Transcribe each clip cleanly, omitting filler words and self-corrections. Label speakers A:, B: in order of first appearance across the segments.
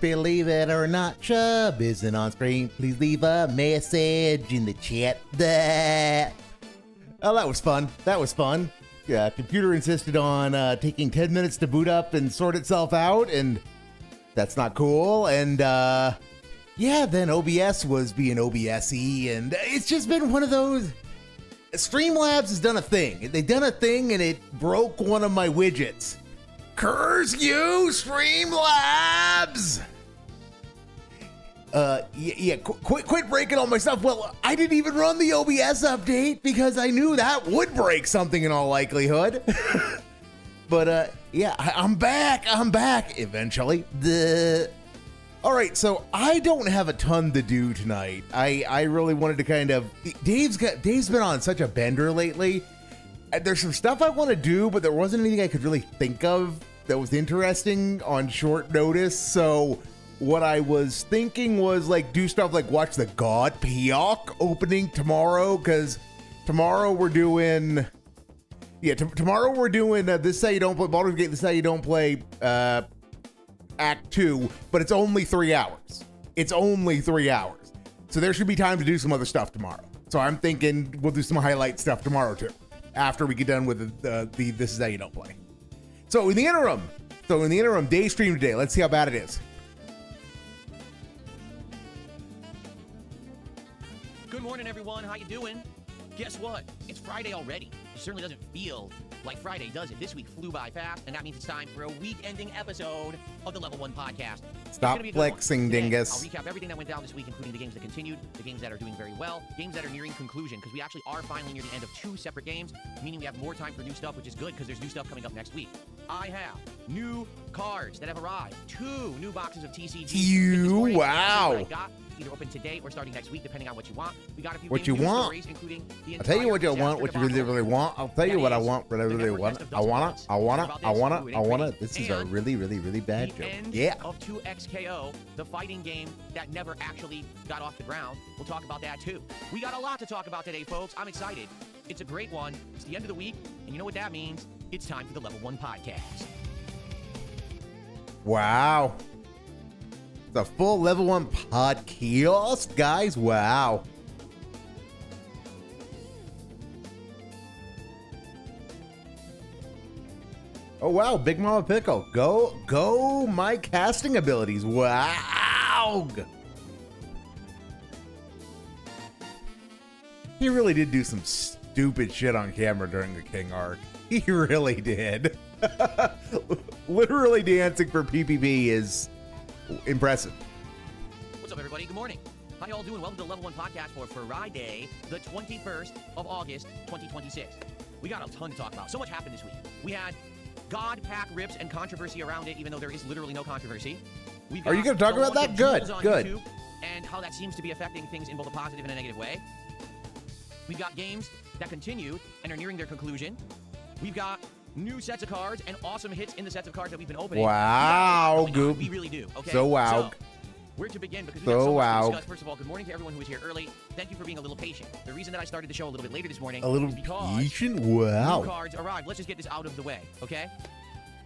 A: Believe it or not, Shub isn't on screen. Please leave a message in the chat. Oh, that was fun. That was fun. Yeah, computer insisted on taking 10 minutes to boot up and sort itself out, and that's not cool. And yeah, then OBS was being OBS-y, and it's just been one of those. Streamlabs has done a thing. They've done a thing, and it broke one of my widgets. Curse you, Streamlabs! Quit breaking all my stuff. Well, I didn't even run the OBS update because I knew that would break something in all likelihood. But yeah, I'm back eventually. All right, so I don't have a ton to do tonight. I really wanted to kind of, Dave's been on such a bender lately. There's some stuff I want to do, but there wasn't anything I could really think of that was interesting on short notice. So what I was thinking was like do stuff like watch the God Piok opening tomorrow, because tomorrow we're doing, tomorrow we're doing This Is How You Don't Play Baldur's Gate. This Is How You Don't Play Act 2, but it's only 3 hours. It's only 3 hours. So there should be time to do some other stuff tomorrow. So I'm thinking we'll do some highlight stuff tomorrow too, after we get done with the This Is How You Don't Play. So in the interim, day stream today. Let's see how bad it is.
B: Good morning, everyone. How you doing? Guess what? It's Friday already. It certainly doesn't feel like Friday, does it? This week flew by fast, and that means it's time for a week-ending episode of the Level 1 Podcast.
A: Stop flexing, dingus.
B: I'll recap everything that went down this week, including the games that continued, the games that are doing very well, games that are nearing conclusion, because we actually are finally near the end of 2 separate games, meaning we have more time for new stuff, which is good, because there's new stuff coming up next week. I have new cards that have arrived. 2 new boxes of TCG.
A: Wow.
B: Either open today or starting next week, depending on what you want. We got a few
A: what you want.
B: Stories, including the
A: I'll tell you what you want, what you really want. I'll tell you what I want, what I really want. I wanna. This is a really bad joke. Yeah.
B: Of 2XKO, the fighting game that never actually got off the ground. We'll talk about that too. We got a lot to talk about today, folks. I'm excited. It's a great one. It's the end of the week, and you know what that means? It's time for the Level 1 Podcast.
A: Wow. The full Level 1 podcast, guys. Wow. Oh, wow. Big Mama Pickle. Go my casting abilities. Wow. He really did do some stupid shit on camera during the King arc. He really did. Literally dancing for PPP is impressive.
B: What's up, everybody? Good morning. How y'all doing? Welcome to the Level 1 Podcast for Friday, the 21st of August, 2026. We got a ton to talk about. So much happened this week. We had God Pack rips and controversy around it, even though there is literally no controversy.
A: Are you going to talk about that? Good.
B: YouTube and how that seems to be affecting things in both a positive and a negative way. We've got games that continue and are nearing their conclusion. We've got new sets of cards and awesome hits in the sets of cards that we've been opening.
A: Wow, Goop.
B: We really do. Okay.
A: So wow.
B: So, where to begin? Because we have so much to discuss. First of all, good morning to everyone who is here early. Thank you for being a little patient. The reason that I started the show a little bit later this morning is because
A: patient. Wow.
B: New cards arrived. Let's just get this out of the way, okay?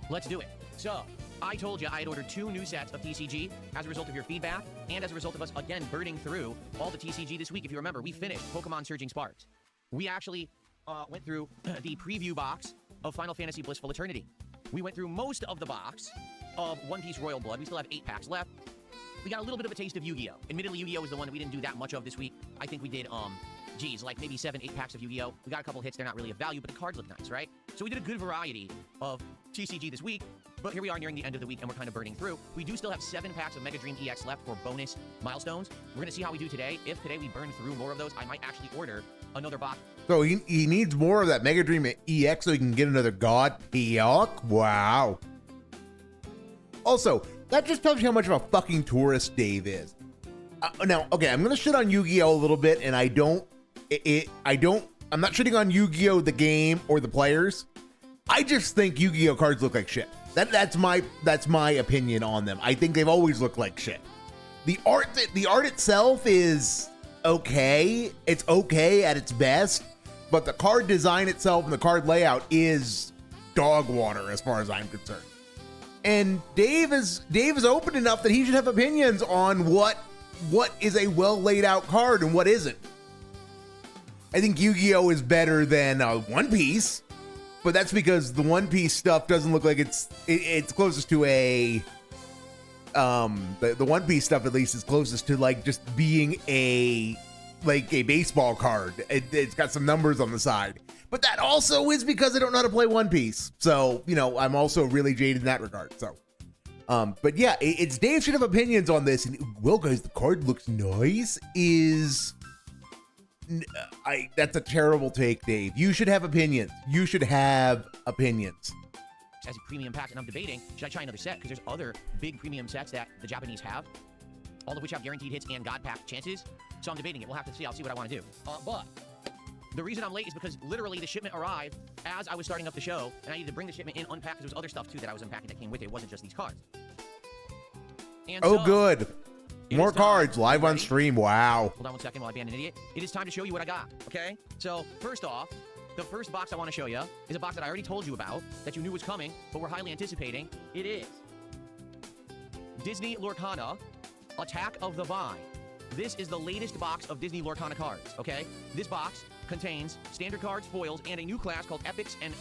B: Let's do it. So, I told you I had ordered 2 new sets of TCG as a result of your feedback and as a result of us again burning through all the TCG this week. If you remember, we finished Pokemon Surging Sparks. We actually went through the preview box of Final Fantasy Blissful Eternity. We went through most of the box of One Piece Royal Blood. We still have 8 packs left. We got a little bit of a taste of Yu-Gi-Oh! Admittedly, Yu-Gi-Oh! is the one that we didn't do that much of this week. I think we did, like maybe 7, 8 packs of Yu-Gi-Oh! We got a couple hits. They're not really of value, but the cards look nice, right? So we did a good variety of TCG this week, but here we are nearing the end of the week, and we're kind of burning through. We do still have 7 packs of Mega Dream EX left for bonus milestones. We're going to see how we do today. If today we burn through more of those, I might actually order another box.
A: So he needs more of that Mega Dream EX so he can get another God Piok? Wow. Also, that just tells you how much of a fucking tourist Dave is. Now, okay, I'm gonna shit on Yu-Gi-Oh! A little bit, and I'm not shitting on Yu-Gi-Oh! The game or the players. I just think Yu-Gi-Oh! Cards look like shit. That's my opinion on them. I think they've always looked like shit. The art itself is okay. It's okay at its best, but the card design itself and the card layout is dog water as far as I'm concerned. And Dave is open enough that he should have opinions on what is a well laid out card and what isn't. I think Yu-Gi-Oh is better than One Piece, but that's because the One Piece stuff doesn't look like it's closest to a the One Piece stuff at least is closest to like just being a baseball card. It's got some numbers on the side. But that also is because I don't know how to play One Piece. So, you know, I'm also really jaded in that regard. So, but yeah, it's Dave should have opinions on this. And well, guys, the card looks nice. That's a terrible take, Dave. You should have opinions. You should have opinions.
B: As a premium pack, and I'm debating, should I try another set? Because there's other big premium sets that the Japanese have, all of which have guaranteed hits and God pack chances. So I'm debating it. We'll have to see. I'll see what I want to do. But the reason I'm late is because literally the shipment arrived as I was starting up the show, and I needed to bring the shipment in, unpack, because there was other stuff too that I was unpacking that came with it. It wasn't just these cards. And
A: oh,
B: so,
A: good. More cards live on stream. Wow.
B: Hold on one second while I ban an idiot. It is time to show you what I got, okay? So, first off, the first box I want to show you is a box that I already told you about, that you knew was coming, but we're highly anticipating. It is Disney Lorcana Attack of the Vine. This is the latest box of Disney Lorcana cards, okay? This box contains standard cards, foils, and a new class called epics and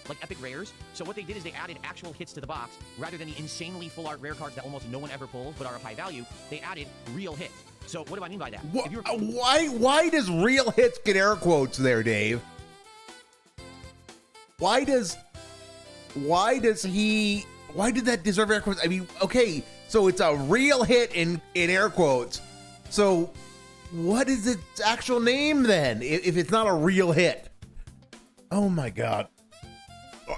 B: like epic rares. So what they did is they added actual hits to the box rather than the insanely full art rare cards that almost no one ever pulls but are of high value. They added real hits. So what do I mean by that?
A: Why does real hits get air quotes there, Dave? Why did that deserve air quotes? I mean, okay, so it's a real hit in air quotes. So what is its actual name then, if it's not a real hit? Oh my God.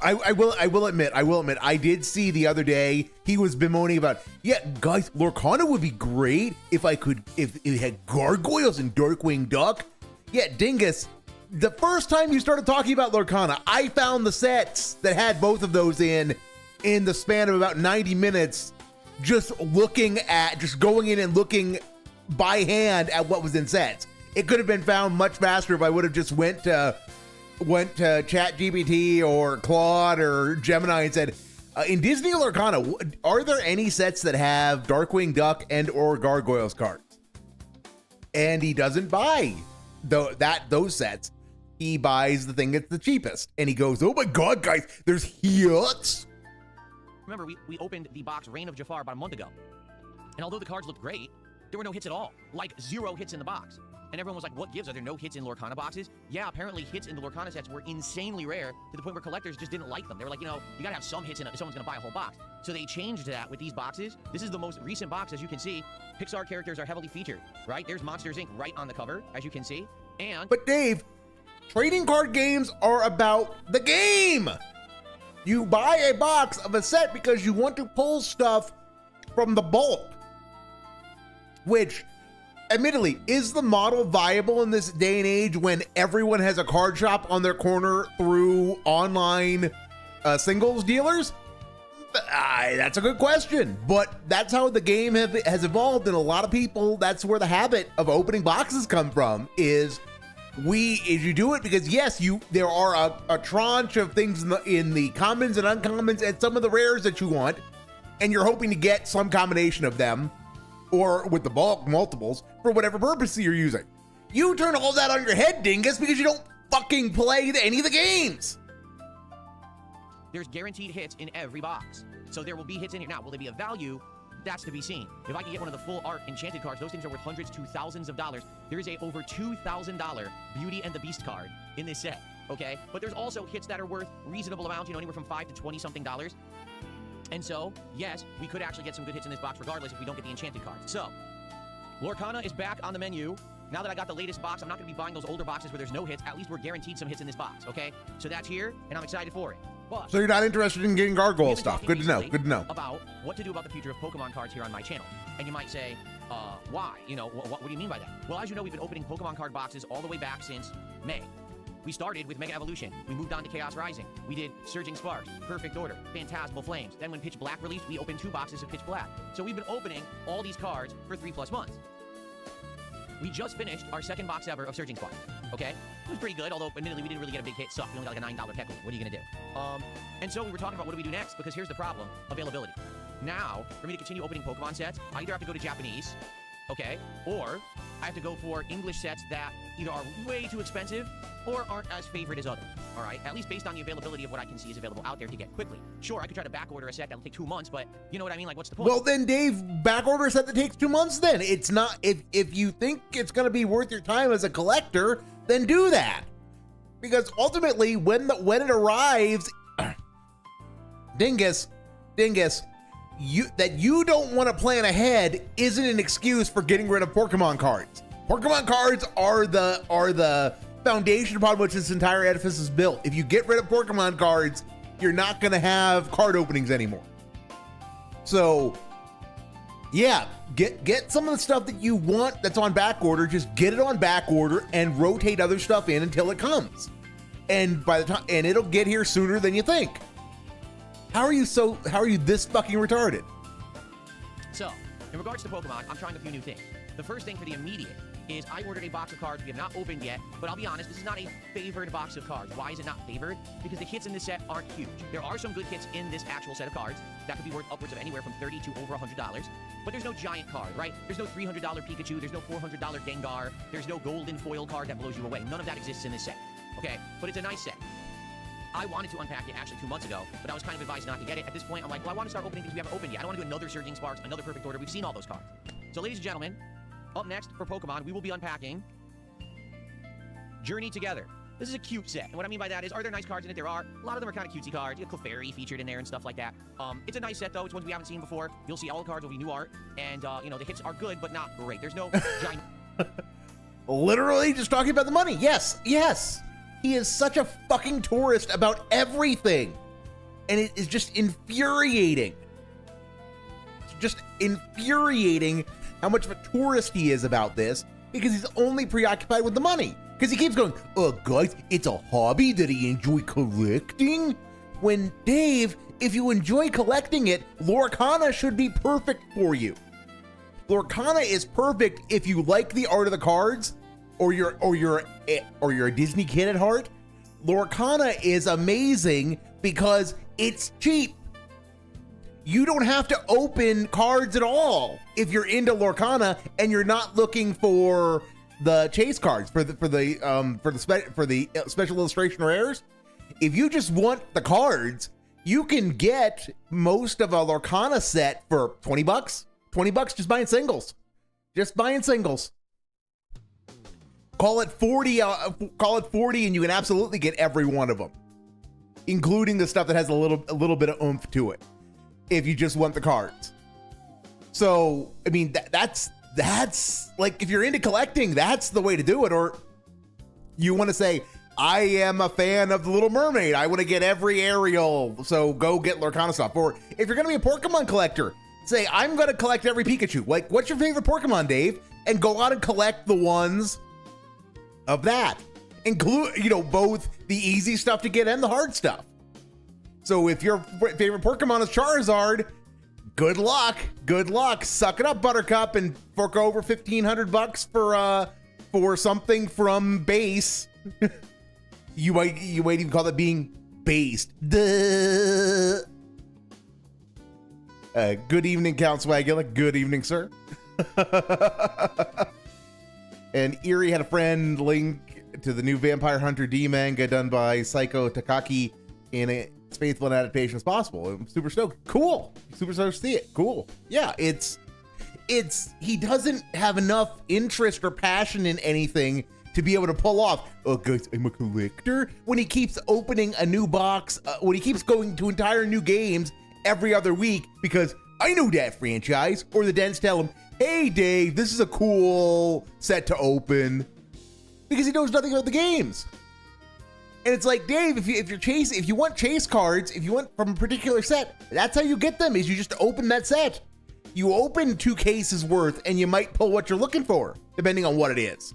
A: I will admit, I did see the other day, he was bemoaning about, yeah, guys, Lorcana would be great if it had gargoyles and Darkwing Duck. Yeah, Dingus, the first time you started talking about Lorcana, I found the sets that had both of those in the span of about 90 minutes, just going in and looking by hand at what was in sets. It could have been found much faster if I would have just went to ChatGPT or Claude or Gemini and said, in Disney Lorcana, are there any sets that have Darkwing Duck and or Gargoyles cards? And he doesn't buy those sets. He buys the thing that's the cheapest. And he goes, oh my God, guys, there's hits.
B: Remember, we opened the box Reign of Jafar about a month ago. And although the cards looked great, there were no hits at all. Like 0 hits in the box. And everyone was like, what gives? Are there no hits in Lorcana boxes? Yeah, apparently hits in the Lorcana sets were insanely rare to the point where collectors just didn't like them. They were like, you know, you gotta have some hits in it if someone's gonna buy a whole box. So they changed that with these boxes. This is the most recent box, as you can see. Pixar characters are heavily featured, right? There's Monsters, Inc. right on the cover, as you can see. And
A: but Dave, trading card games are about the game. You buy a box of a set because you want to pull stuff from the bulk, which, admittedly, is the model viable in this day and age when everyone has a card shop on their corner through online singles dealers? That's a good question, but that's how the game has evolved, and a lot of people, that's where the habit of opening boxes come from, is you do it because yes, there are a tranche of things in the commons and uncommons and some of the rares that you want, and you're hoping to get some combination of them, or with the bulk multiples, for whatever purpose you're using. You turn all that on your head, Dingus, because you don't fucking play any of the games.
B: There's guaranteed hits in every box. So there will be hits in here. Now, will they be of value? That's to be seen. If I can get one of the full art enchanted cards, those things are worth hundreds to thousands of dollars. There is a over $2,000 Beauty and the Beast card in this set, okay? But there's also hits that are worth reasonable amounts, you know, anywhere from $5 to $20-something dollars. And so, yes, we could actually get some good hits in this box regardless if we don't get the enchanted cards. So, Lorcana is back on the menu. Now that I got the latest box, I'm not going to be buying those older boxes where there's no hits. At least we're guaranteed some hits in this box, okay? So that's here, and I'm excited for it. But
A: so you're not interested in getting gargoyle stuff. Good to know. Good to know.
B: About what to do about the future of Pokemon cards here on my channel. And you might say, why? You know, what do you mean by that? Well, as you know, we've been opening Pokemon card boxes all the way back since May. We started with Mega Evolution. We moved on to Chaos Rising. We did Surging Sparks, Perfect Order, Phantasmal Flames. Then when Pitch Black released, we opened 2 boxes of Pitch Black. So we've been opening all these cards for 3+ months. We just finished our 2nd box ever of Surging Sparks. okay? It was pretty good, although admittedly we didn't really get a big hit. Sucked. We only got like a $9 pickle. What are you gonna do? And so we were talking about what do we do next, because here's the problem: availability. Now, for me to continue opening Pokemon sets, I either have to go to Japanese, okay, or I have to go for English sets that either are way too expensive or aren't as favorite as others. All right, at least based on the availability of what I can see is available out there to get quickly. Sure, I could try to back order a set that'll take 2 months, but you know what I mean? Like, what's the point?
A: Well, then, Dave, back order a set that takes 2 months. Then it's not. If you think it's going to be worth your time as a collector, then do that. Because ultimately, when it arrives, dingus, you don't want to plan ahead isn't an excuse for getting rid of Pokemon cards. Pokemon cards are the foundation upon which this entire edifice is built. If you get rid of Pokemon cards, you're not going to have card openings anymore. So, yeah, get some of the stuff that you want that's on back order. Just get it on back order and rotate other stuff in until it comes. And by the time, and it'll get here sooner than you think. How are you this fucking retarded?
B: So, in regards to Pokemon, I'm trying a few new things. The first thing for the immediate is I ordered a box of cards we have not opened yet, but I'll be honest, this is not a favored box of cards. Why is it not favored? Because the hits in this set aren't huge. There are some good hits in this actual set of cards that could be worth upwards of anywhere from $30 to over $100, but there's no giant card, right? There's no $300 Pikachu, there's no $400 Gengar, there's no golden foil card that blows you away. None of that exists in this set, okay? But it's a nice set. I wanted to unpack it actually 2 months ago, but I was kind of advised not to get it. At this point, I'm like, well, I want to start opening things we haven't opened yet. I don't want to do another Surging Sparks, another Perfect Order. We've seen all those cards. So, ladies and gentlemen, up next for Pokemon, we will be unpacking Journey Together. This is a cute set, and what I mean by that is, are there nice cards in it? There are. A lot of them are kind of cutesy cards. You have Clefairy featured in there and stuff like that. It's a nice set, though. It's ones we haven't seen before. You'll see all the cards will be new art, and, you know, the hits are good, but not great. There's no giant...
A: Literally just talking about the money. Yes. He is such a fucking tourist about everything. And it is just infuriating. It's just infuriating how much of a tourist he is about this, because he's only preoccupied with the money. Because he keeps going, oh, guys, it's a hobby that he enjoy collecting? When, Dave, if you enjoy collecting it, Lorcana should be perfect for you. Lorcana is perfect if you like the art of the cards, or you're a Disney kid at heart. Lorcana is amazing because it's cheap. You don't have to open cards at all if you're into Lorcana and you're not looking for the chase cards for the special illustration rares. If you just want the cards, you can get most of a Lorcana set for $20. $20 just buying singles. Call it 40 and you can absolutely get every one of them, including the stuff that has a little bit of oomph to it, if you just want the cards. So, I mean, that's like, if you're into collecting, that's the way to do it. Or you want to say, I am a fan of The Little Mermaid, I want to get every Ariel, so go get Lorcana stuff. Or if you're going to be a Pokemon collector, say, I'm going to collect every Pikachu. Like, what's your favorite Pokemon, Dave? And go out and collect the ones of that. Include, you know, both the easy stuff to get and the hard stuff. So if your favorite Pokemon is Charizard, good luck. Suck it up, Buttercup, and fork over $1,500 for something from base. you might even call it being based. Duh. Good evening, Count Swagula. Good evening, sir. And Erie had a friend link to the new Vampire Hunter D manga done by Saiko Takaki in as faithful an adaptation as possible. I'm super stoked. Cool. Super stoked to see it. Cool. Yeah, it's he doesn't have enough interest or passion in anything to be able to pull off, oh guys, I'm a collector, when he keeps opening a new box, when he keeps going to entire new games every other week, because I know that franchise, or the dents tell him, hey Dave, this is a cool set to open, because he knows nothing about the games. And it's like, Dave, if you want chase cards, if you want from a particular set, that's how you get them, is you just open that set. You open 2 cases worth and you might pull what you're looking for, depending on what it is.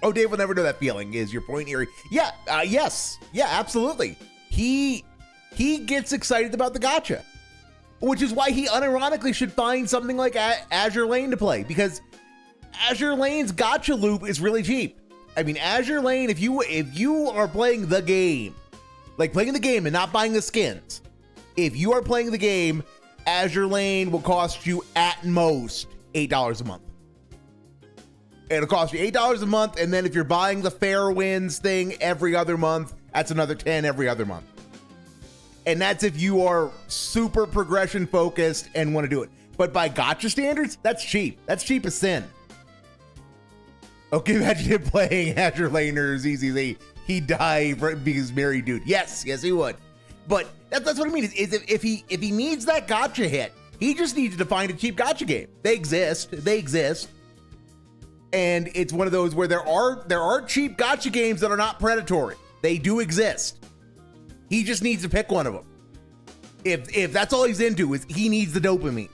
A: Oh, Dave will never know that feeling, is your point, Erie. Yeah, yes. Yeah, absolutely. He gets excited about the gacha, which is why he unironically should find something like Azure Lane to play, because Azure Lane's gotcha loop is really cheap. I mean, Azure Lane, if you are playing the game, like playing the game and not buying the skins, if you are playing the game, Azure Lane will cost you at most $8 a month. It'll cost you $8 a month, and then if you're buying the Fairwinds thing every other month, that's another $10 every other month. And that's if you are super progression focused and want to do it. But by gotcha standards, that's cheap. That's cheap as sin. Okay, imagine him playing Azure Laner ZZZ. He'd die because he's married, dude. Yes, he would. But that's what I mean. Is if he needs that gotcha hit, he just needs to find a cheap gotcha game. They exist. And it's one of those where there are cheap gotcha games that are not predatory. They do exist. He just needs to pick one of them. If that's all he's into is he needs the dopamine.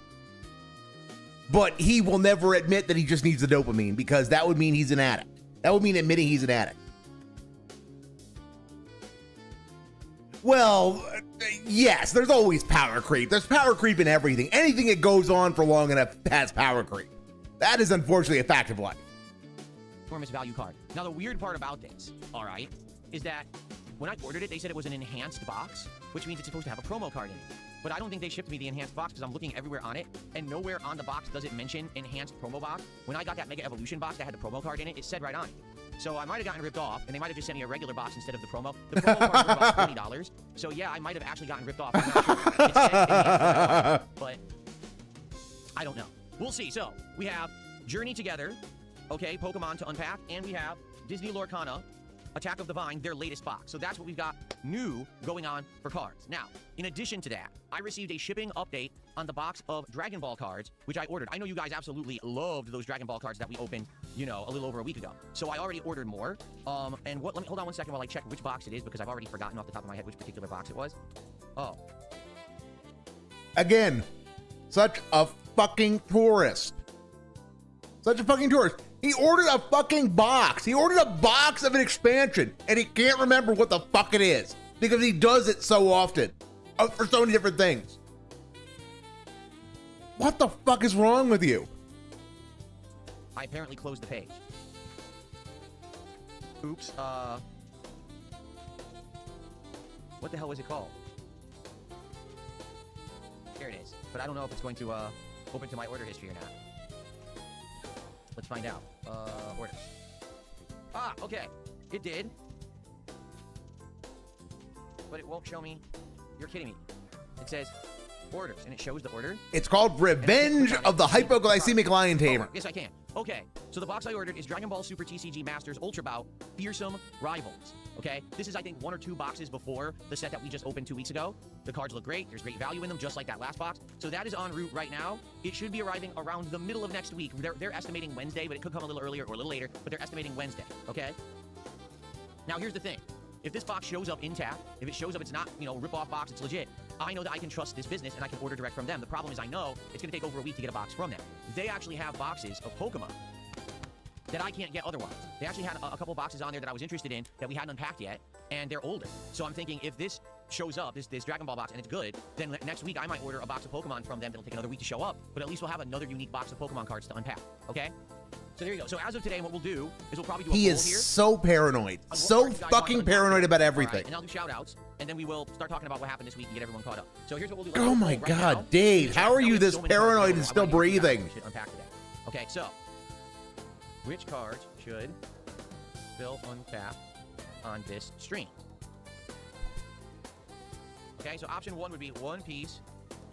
A: But he will never admit that he just needs the dopamine because that would mean he's an addict. That would mean admitting he's an addict. Well, yes, there's always power creep. There's power creep in everything. Anything that goes on for long enough has power creep. That is unfortunately a fact of life.
B: Enormous value card. Now, the weird part about this, all right, is that when I ordered it, they said it was an enhanced box, which means it's supposed to have a promo card in it. But I don't think they shipped me the enhanced box because I'm looking everywhere on it, and nowhere on the box does it mention enhanced promo box. When I got that Mega Evolution box that had the promo card in it, it said right on it. So I might have gotten ripped off, and they might have just sent me a regular box instead of the promo. The promo card was about $20. So yeah, I might have actually gotten ripped off. I'm not sure. It said enhanced, but I don't know. We'll see. So we have Journey Together, okay, Pokemon to unpack, and we have Disney Lorcana, Attack of the Vine, their latest box. So that's what we've got new going on for cards. Now, in addition to that, I received a shipping update on the box of Dragon Ball cards, which I ordered. I know you guys absolutely loved those Dragon Ball cards that we opened, you know, a little over a week ago. So I already ordered more. And let me hold on one second while I check which box it is because I've already forgotten off the top of my head which particular box it was. Oh.
A: Again, such a fucking tourist. Such a fucking tourist. He ordered a fucking box. He ordered a box of an expansion, and he can't remember what the fuck it is because he does it so often for so many different things. What the fuck is wrong with you?
B: I apparently closed the page. Oops. What the hell was it called? Here it is. But I don't know if it's going to open to my order history or not. Let's find out. Orders. Ah, okay. It did. But it won't show me. You're kidding me. It says orders, and it shows the order.
A: It's called Revenge of the Hypoglycemic Lion Tamer.
B: Yes, I can. Okay, so the box I ordered is Dragon Ball Super TCG Masters Ultra Bout Fearsome Rivals. Okay, this is, I think, 1 or 2 boxes before the set that we just opened 2 weeks ago. The cards look great. There's great value in them, just like that last box. So that is en route right now. It should be arriving around the middle of next week. They're estimating Wednesday, but it could come a little earlier or a little later, but they're estimating Wednesday, okay? Now, here's the thing. If this box shows up intact, if it shows up it's not, you know, rip-off box, it's legit, I know that I can trust this business and I can order direct from them. The problem is I know it's going to take over a week to get a box from them. They actually have boxes of Pokemon that I can't get otherwise. They actually had a couple boxes on there that I was interested in that we hadn't unpacked yet, and they're older. So I'm thinking if this shows up, this Dragon Ball box, and it's good, then next week I might order a box of Pokemon from them. It'll take another week to show up, but at least we'll have another unique box of Pokemon cards to unpack, okay? So there you go. So as of today, what we'll do is we'll probably do a poll here.
A: He is so paranoid. So fucking paranoid about everything.
B: Right, and I'll do shout-outs, and then we will start talking about what happened this week and get everyone caught up. So here's what we'll do.
A: Oh my God, Dave, how are you this paranoid and still breathing?
B: We should unpack today. Okay, so which cards should Phil untap on this stream? Okay, so option 1 would be One Piece.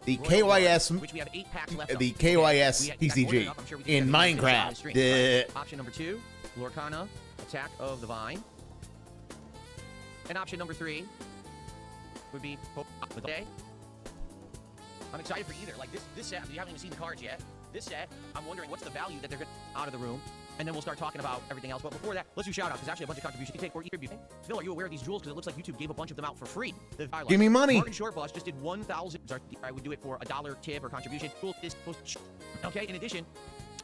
A: The KYS,
B: which we have 8 packs left.
A: The KYS TCG in Minecraft.
B: Option number 2, Lorcana, Attack of the Vine. And option number 3 would be Day. I'm excited for either. Like this set, you haven't even seen the cards yet. This set, I'm wondering what's the value that they're going to out of the room. And then we'll start talking about everything else. But before that, let's do shout-outs. There's actually a bunch of contributions you can take for each. Phil, are you aware of these jewels? Because it looks like YouTube gave a bunch of them out for free.
A: Give me money.
B: Martin Shortbus just did 1,000. I would do it for $1 tip or contribution. Okay, in addition,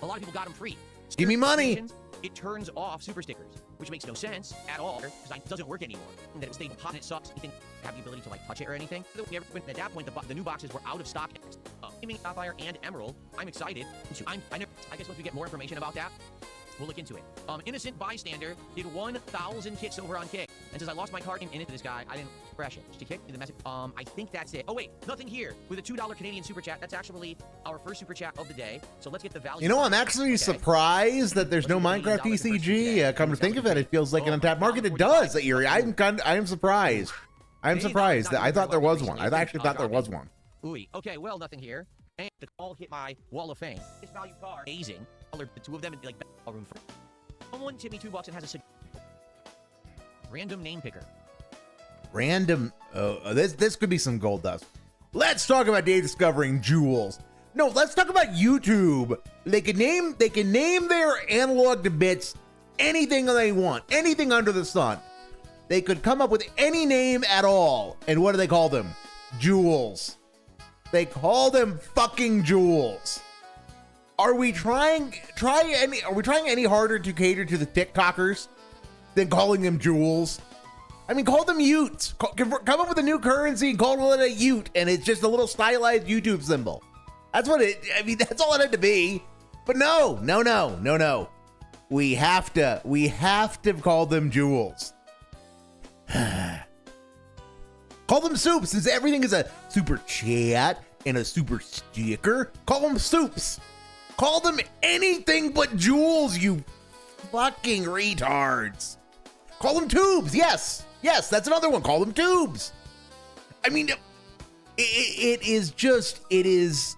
B: a lot of people got them free.
A: Give me money.
B: it turns off super stickers, which makes no sense at all because it doesn't work anymore. And that it stayed hot and it sucks. You didn't have the ability to like touch it or anything. At that point, the new boxes were out of stock. Gaming, Sapphire, and Emerald. I'm excited. I guess once we get more information about that, we'll look into it. Innocent Bystander did 1,000 kicks over on Kick. And says, I lost my card in it to this guy. I didn't crash it. Did you kick? Did the message? I think that's it. Oh, wait. Nothing here. With a $2 Canadian super chat. That's actually our first super chat of the day. So let's get the value.
A: You know, I'm actually surprised that there's no Minecraft TCG. Come to think of it, it feels like an untapped market. It does, Erie. I am surprised. I am surprised. I thought there was one. I actually thought there was one.
B: Ooh. Okay, well, nothing here. And the all hit my wall of fame. This value card. Amazing. The two of them in like room for. Someone tipped me $2 and has a random name picker.
A: Random. This could be some gold dust. Let's talk about Dave discovering jewels. No, let's talk about YouTube. They can name their analog to bits anything they want, anything under the sun. They could come up with any name at all. And what do they call them? Jewels. They call them fucking jewels. Are we trying any harder to cater to the TikTokers than calling them jewels? I mean, call them Utes. Come up with a new currency and call it a Ute, and it's just a little stylized YouTube symbol. That's what it. I mean, that's all it had to be. But no. We have to call them jewels. Call them soups, since everything is a super chat and a super sticker. Call them soups. Call them anything but jewels, you fucking retards. Call them tubes. Yes, that's another one. Call them tubes. I mean, it is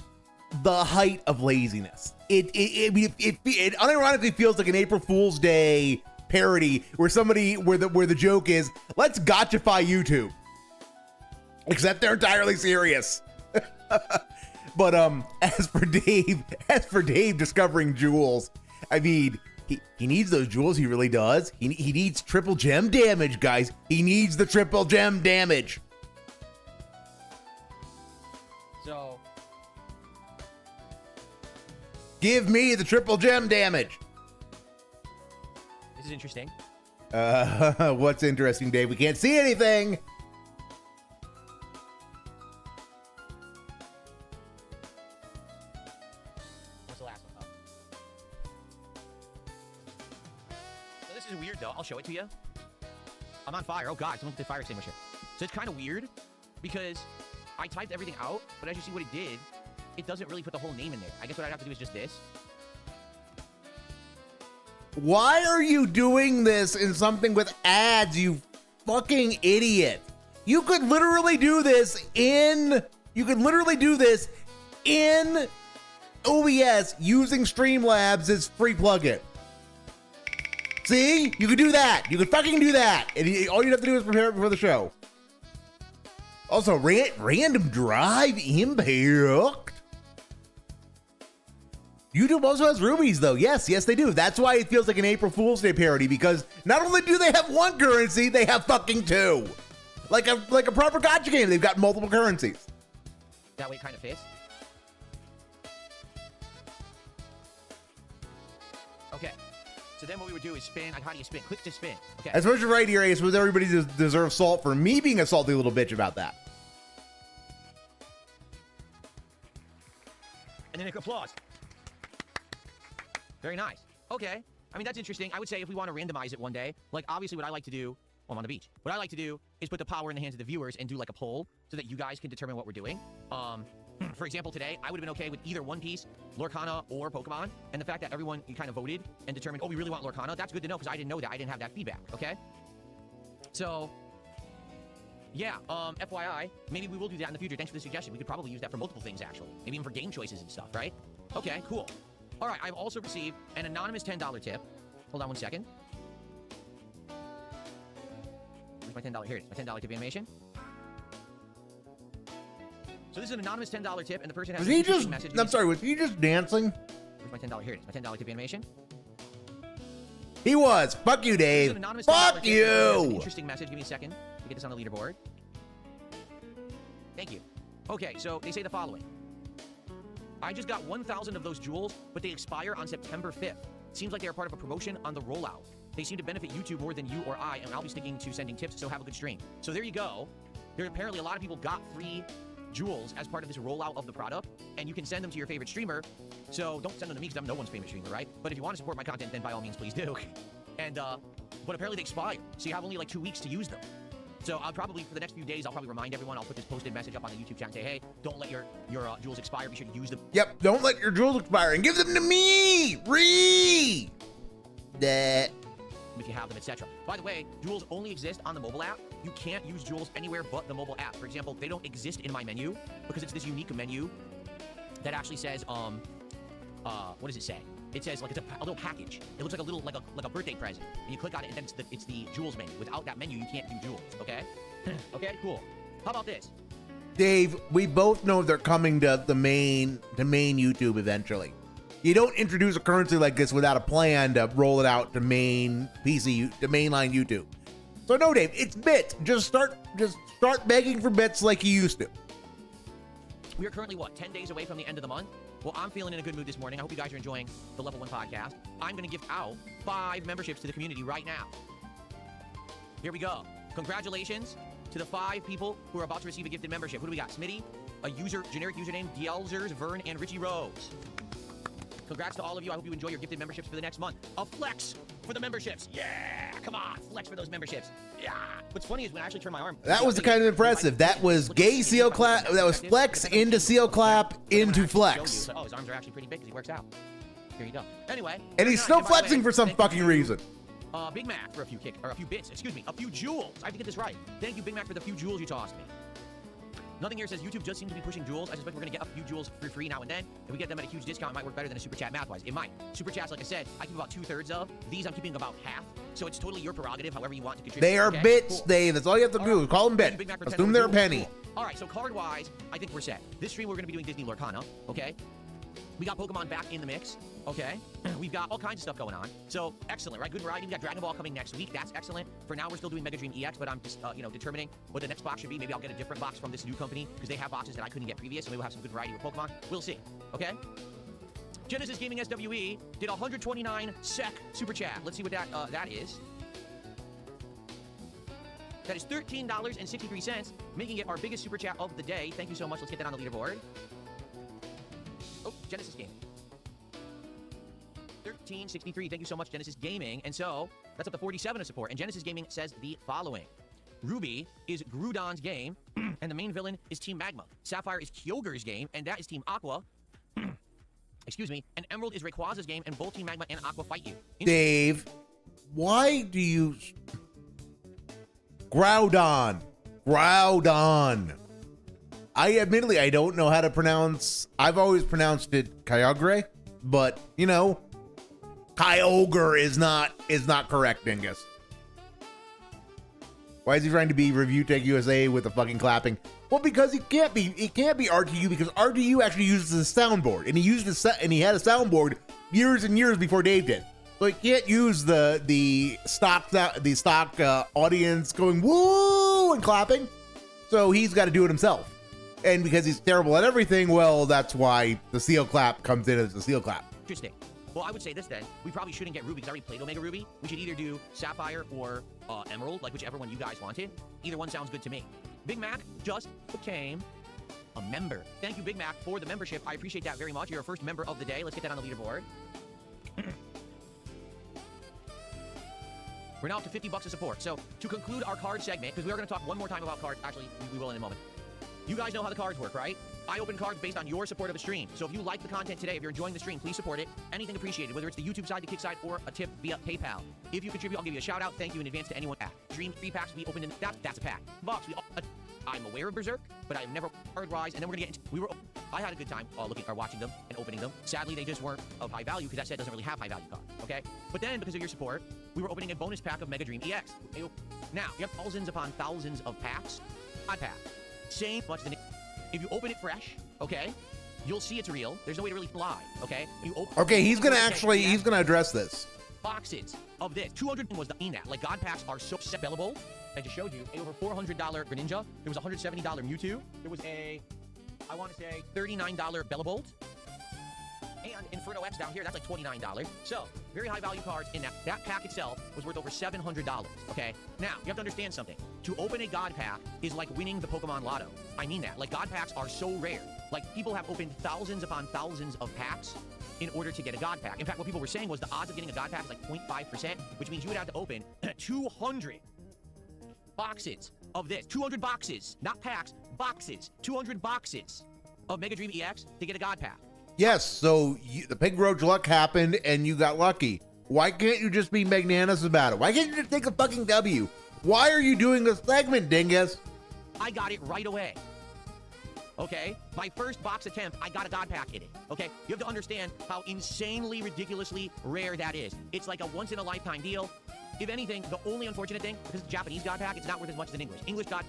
A: the height of laziness. It unironically feels like an April Fool's Day parody where the joke is, let's gotchify YouTube. Except they're entirely serious. But as for Dave discovering jewels, I mean, he needs those jewels. He really does. He needs triple gem damage, guys. He needs the triple gem damage.
B: So,
A: give me the triple gem damage.
B: This is interesting.
A: What's interesting, Dave? We can't see anything.
B: Weird though, I'll show it to you. I'm on fire. Oh god, someone did fire extinguisher. So it's kind of weird because I typed everything out, but as you see what it did, it doesn't really put the whole name in there. I guess what I'd have to do is just this.
A: Why are you doing this in something with ads, you fucking idiot? You could literally do this in OBS using Streamlabs' free plugin. See? You could do that. You could fucking do that. And all you have to do is prepare it before the show. Also, random drive impact. YouTube also has rubies, though. Yes, they do. That's why it feels like an April Fool's Day parody, because not only do they have one currency, they have fucking two. Like a proper gacha game, they've got multiple currencies.
B: That way it kind of fits. Okay. So then what we would do is spin. Like, how do you spin? Click to spin. Okay.
A: As much as right here, Ace, was everybody deserves salt for me being a salty little bitch about that.
B: And then applause. Very nice. Okay. I mean, that's interesting. I would say if we want to randomize it one day, like obviously what I like to do, well, I'm on the beach. What I like to do is put the power in the hands of the viewers and do like a poll so that you guys can determine what we're doing. For example, today, I would have been okay with either One Piece, Lorcana, or Pokemon. And the fact that everyone kind of voted and determined, oh, we really want Lorcana, that's good to know because I didn't know that. I didn't have that feedback, okay? So, yeah, FYI, maybe we will do that in the future. Thanks for the suggestion. We could probably use that for multiple things, actually. Maybe even for game choices and stuff, right? Okay, cool. All right, I've also received an anonymous $10 tip. Hold on one second. Where's my $10? Here it is, my $10 tip animation. So this is an anonymous $10 tip, and the person has a message.
A: I'm sorry, was he just dancing?
B: Where's my $10? Here it is, my $10 tip animation.
A: He was. Fuck you, Dave. Fuck you.
B: Interesting message. Give me a second to get this on the leaderboard. Thank you. Okay, so they say the following. I just got 1,000 of those jewels, but they expire on September 5th. Seems like they are part of a promotion on the rollout. They seem to benefit YouTube more than you or I, and I'll be sticking to sending tips, so have a good stream. So there you go. There apparently a lot of people got free jewels as part of this rollout of the product, and you can send them to your favorite streamer. So don't send them to me because I'm no one's favorite streamer, right? But if you want to support my content, then by all means, please do. And, but apparently they expire, so you have only like 2 weeks to use them. So I'll probably, for the next few days, I'll probably remind everyone. I'll put this posted message up on the YouTube channel and say, hey, don't let your jewels expire. Be sure to use them.
A: Yep, don't let your jewels expire and give them to me! That.
B: If you have them, etc. By the way, jewels only exist on the mobile app. You can't use jewels anywhere but the mobile app. For example, they don't exist in my menu because it's this unique menu that actually says, what does it say? It says like it's a little package. It looks like a little like a birthday present. And you click on it, and then it's the jewels menu. Without that menu, you can't do jewels. Okay? Okay, cool. How about this?
A: Dave, we both know they're coming to the main YouTube eventually. You don't introduce a currency like this without a plan to roll it out to main PC, to mainline YouTube. So no, Dave, it's bits. Just start begging for bits like you used to.
B: We are currently, what, 10 days away from the end of the month? Well, I'm feeling in a good mood this morning. I hope you guys are enjoying the Level 1 podcast. I'm going to give out 5 memberships to the community right now. Here we go. Congratulations to the 5 people who are about to receive a gifted membership. Who do we got? Smitty, a generic username, Dielzers, Vern, and Richie Rose. Congrats to all of you. I hope you enjoy your gifted memberships for the next month. A flex for the memberships. Yeah, come on, flex for those memberships. Yeah. What's funny is when I actually turn my arm.
A: That was kind of impressive. That was gay seal clap. That was flex into seal clap into flex.
B: Oh, his arms are actually pretty big because he works out. Here you go. Anyway.
A: And he's still flexing for some fucking reason.
B: Big Mac for a few bits. Excuse me, a few jewels. I have to get this right. Thank you, Big Mac, for the few jewels you tossed me. Nothing here says YouTube just seems to be pushing jewels. I suspect we're going to get a few jewels for free now and then. If we get them at a huge discount, it might work better than a super chat math-wise. It might. Super chats, like I said, I keep about 2/3 of. These I'm keeping about half. So it's totally your prerogative, however you want to contribute.
A: They are bits, cool. Dave. That's all you have to do. Call them bits. Assume they're a penny.
B: Cool. All right, so card-wise, I think we're set. This stream, we're going to be doing Disney Lorcana, okay? We got Pokemon back in the mix, okay? We've got all kinds of stuff going on. So, excellent, right? Good variety. We got Dragon Ball coming next week. That's excellent. For now, we're still doing Mega Dream EX, but I'm just, determining what the next box should be. Maybe I'll get a different box from this new company because they have boxes that I couldn't get previous, so maybe we'll have some good variety with Pokemon. We'll see, okay? Genesis Gaming SWE did 129 SEC Super Chat. Let's see what that is. That is $13.63, making it our biggest Super Chat of the day. Thank you so much. Let's get that on the leaderboard. Oh, Genesis Gaming. 1363. Thank you so much, Genesis Gaming. And so, that's up to 47 of support. And Genesis Gaming says the following. Ruby is Groudon's game, and the main villain is Team Magma. Sapphire is Kyogre's game, and that is Team Aqua. Excuse me. And Emerald is Rayquaza's game, and both Team Magma and Aqua fight you.
A: Dave, why do you... Groudon. Admittedly, I don't know how to pronounce. I've always pronounced it Kyogre, but you know, Kyogre is not correct, Dingus. Why is he trying to be Review Tech USA with the fucking clapping? Well, because it can't be RTU because RTU actually uses a soundboard, and he had a soundboard years and years before Dave did. So he can't use the stock audience going woo and clapping. So he's got to do it himself. And because he's terrible at everything, well, that's why the seal clap comes in as the seal clap.
B: Interesting. Well, I would say this then. We probably shouldn't get Ruby because I already played Omega Ruby. We should either do Sapphire or Emerald, like whichever one you guys wanted. Either one sounds good to me. Big Mac just became a member. Thank you, Big Mac, for the membership. I appreciate that very much. You're our first member of the day. Let's get that on the leaderboard. We're now up to 50 bucks of support. So to conclude our card segment, because we are going to talk one more time about cards. Actually, we will in a moment. You guys know how the cards work, right? I open cards based on your support of the stream. So if you like the content today, if you're enjoying the stream, please support it. Anything appreciated, whether it's the YouTube side, the Kick side, or a tip via PayPal. If you contribute, I'll give you a shout out. Thank you in advance to anyone. Dream 3 packs we opened in that's a pack. Box I'm aware of Berserk, but I'm never card-wise. And then we're gonna get into I had a good time watching them and opening them. Sadly, they just weren't of high value because that set doesn't really have high value cards. Okay, but then because of your support, we were opening a bonus pack of Mega Dream EX. Now you have thousands upon thousands of packs. Odd pack, same much than. If you open it fresh, okay, you'll see it's real. There's no way to really lie, okay?
A: He's gonna address this.
B: Boxes of this. 200 was the ENAT. Like, God packs are so sellable. I just showed you a over $400 Greninja. There was a $170 Mewtwo. There was a, I want to say, $39 Bellabolt. And Inferno X down here, that's like $29. So, very high value cards in that. That pack itself was worth over $700, okay? Now, you have to understand something. To open a God pack is like winning the Pokemon Lotto. I mean that. Like, God packs are so rare. Like, people have opened thousands upon thousands of packs in order to get a God pack. In fact, what people were saying was the odds of getting a God pack is like 0.5%, which means you would have to open 200 boxes of this. 200 boxes, not packs, boxes. 200 boxes of Mega Dream EX to get a God pack.
A: Yes, so the Pink Roach luck happened and you got lucky. Why can't you just be magnanimous about it? Why can't you just take a fucking W? Why are you doing this segment, dingus?
B: I got it right away. Okay? My first box attempt, I got a God pack in it. Okay? You have to understand how insanely, ridiculously rare that is. It's like a once-in-a-lifetime deal. If anything, the only unfortunate thing, because it's a Japanese God pack, it's not worth as much as an English. English God...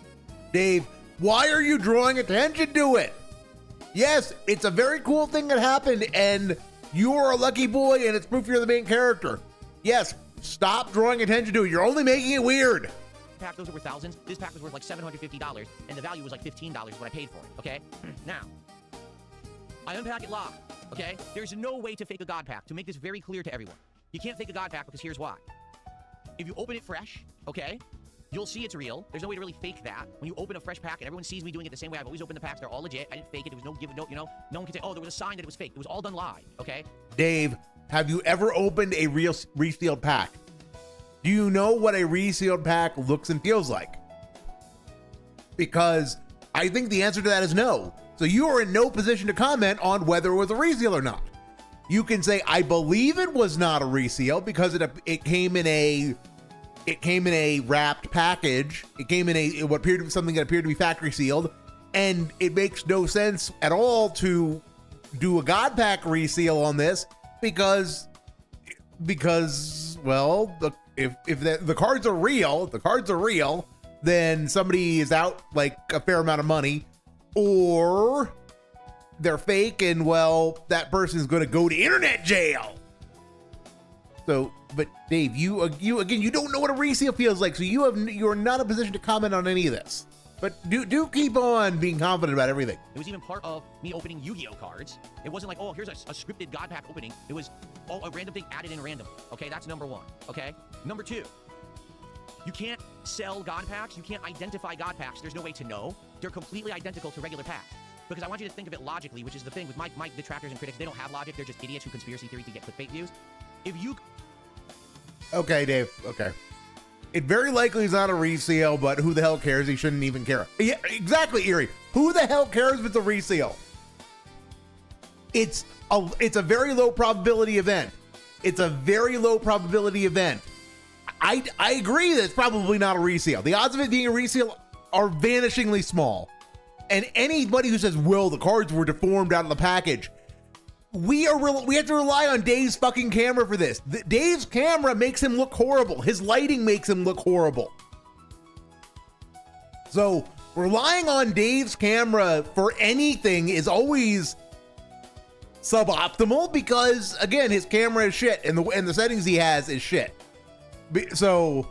A: Dave, why are you drawing attention to it? Yes, it's a very cool thing that happened, and you're a lucky boy, and it's proof you're the main character. Yes, stop drawing attention to it. You're only making it weird.
B: Pack, those are worth thousands. This pack was worth like $750, and the value was like $15 what I paid for it, okay? Now, I unpack it live, okay? There's no way to fake a God pack, to make this very clear to everyone. You can't fake a God pack because here's why. If you open it fresh, okay, you'll see it's real. There's no way to really fake that. When you open a fresh pack and everyone sees me doing it the same way, I've always opened the packs, they're all legit. I didn't fake it. There was no no one can say, oh, there was a sign that it was fake. It was all done live, okay?
A: Dave, have you ever opened a real resealed pack? Do you know what a resealed pack looks and feels like? Because I think the answer to that is no. So you are in no position to comment on whether it was a reseal or not. You can say, I believe it was not a reseal because it came in a wrapped package. It came in what appeared to be something that appeared to be factory sealed, and it makes no sense at all to do a God pack reseal on this because well, if the cards are real, then somebody is out like a fair amount of money, or they're fake, and well, that person is going to go to internet jail. So, but Dave, you again, you don't know what a reseal feels like, so you're not in a position to comment on any of this. But do keep on being confident about everything.
B: It was even part of me opening Yu-Gi-Oh cards. It wasn't like, oh, here's a scripted God pack opening. It was a random thing added in randomly. Okay, that's number one. Okay, number two, you can't sell God packs. You can't identify God packs. There's no way to know. They're completely identical to regular packs. Because I want you to think of it logically, which is the thing with my detractors and critics. They don't have logic. They're just idiots who conspiracy theory to get clickbait views. If you...
A: Okay, Dave. Okay. It very likely is not a reseal, but who the hell cares? He shouldn't even care. Yeah, exactly, Erie. Who the hell cares if it's a reseal? It's a very low probability event. It's a very low probability event. I agree that it's probably not a reseal. The odds of it being a reseal are vanishingly small. And anybody who says, well, the cards were deformed out of the package, we have to rely on Dave's fucking camera for this. Dave's camera makes him look horrible. His lighting makes him look horrible. So relying on Dave's camera for anything is always suboptimal because, again, his camera is shit and the settings he has is shit. So,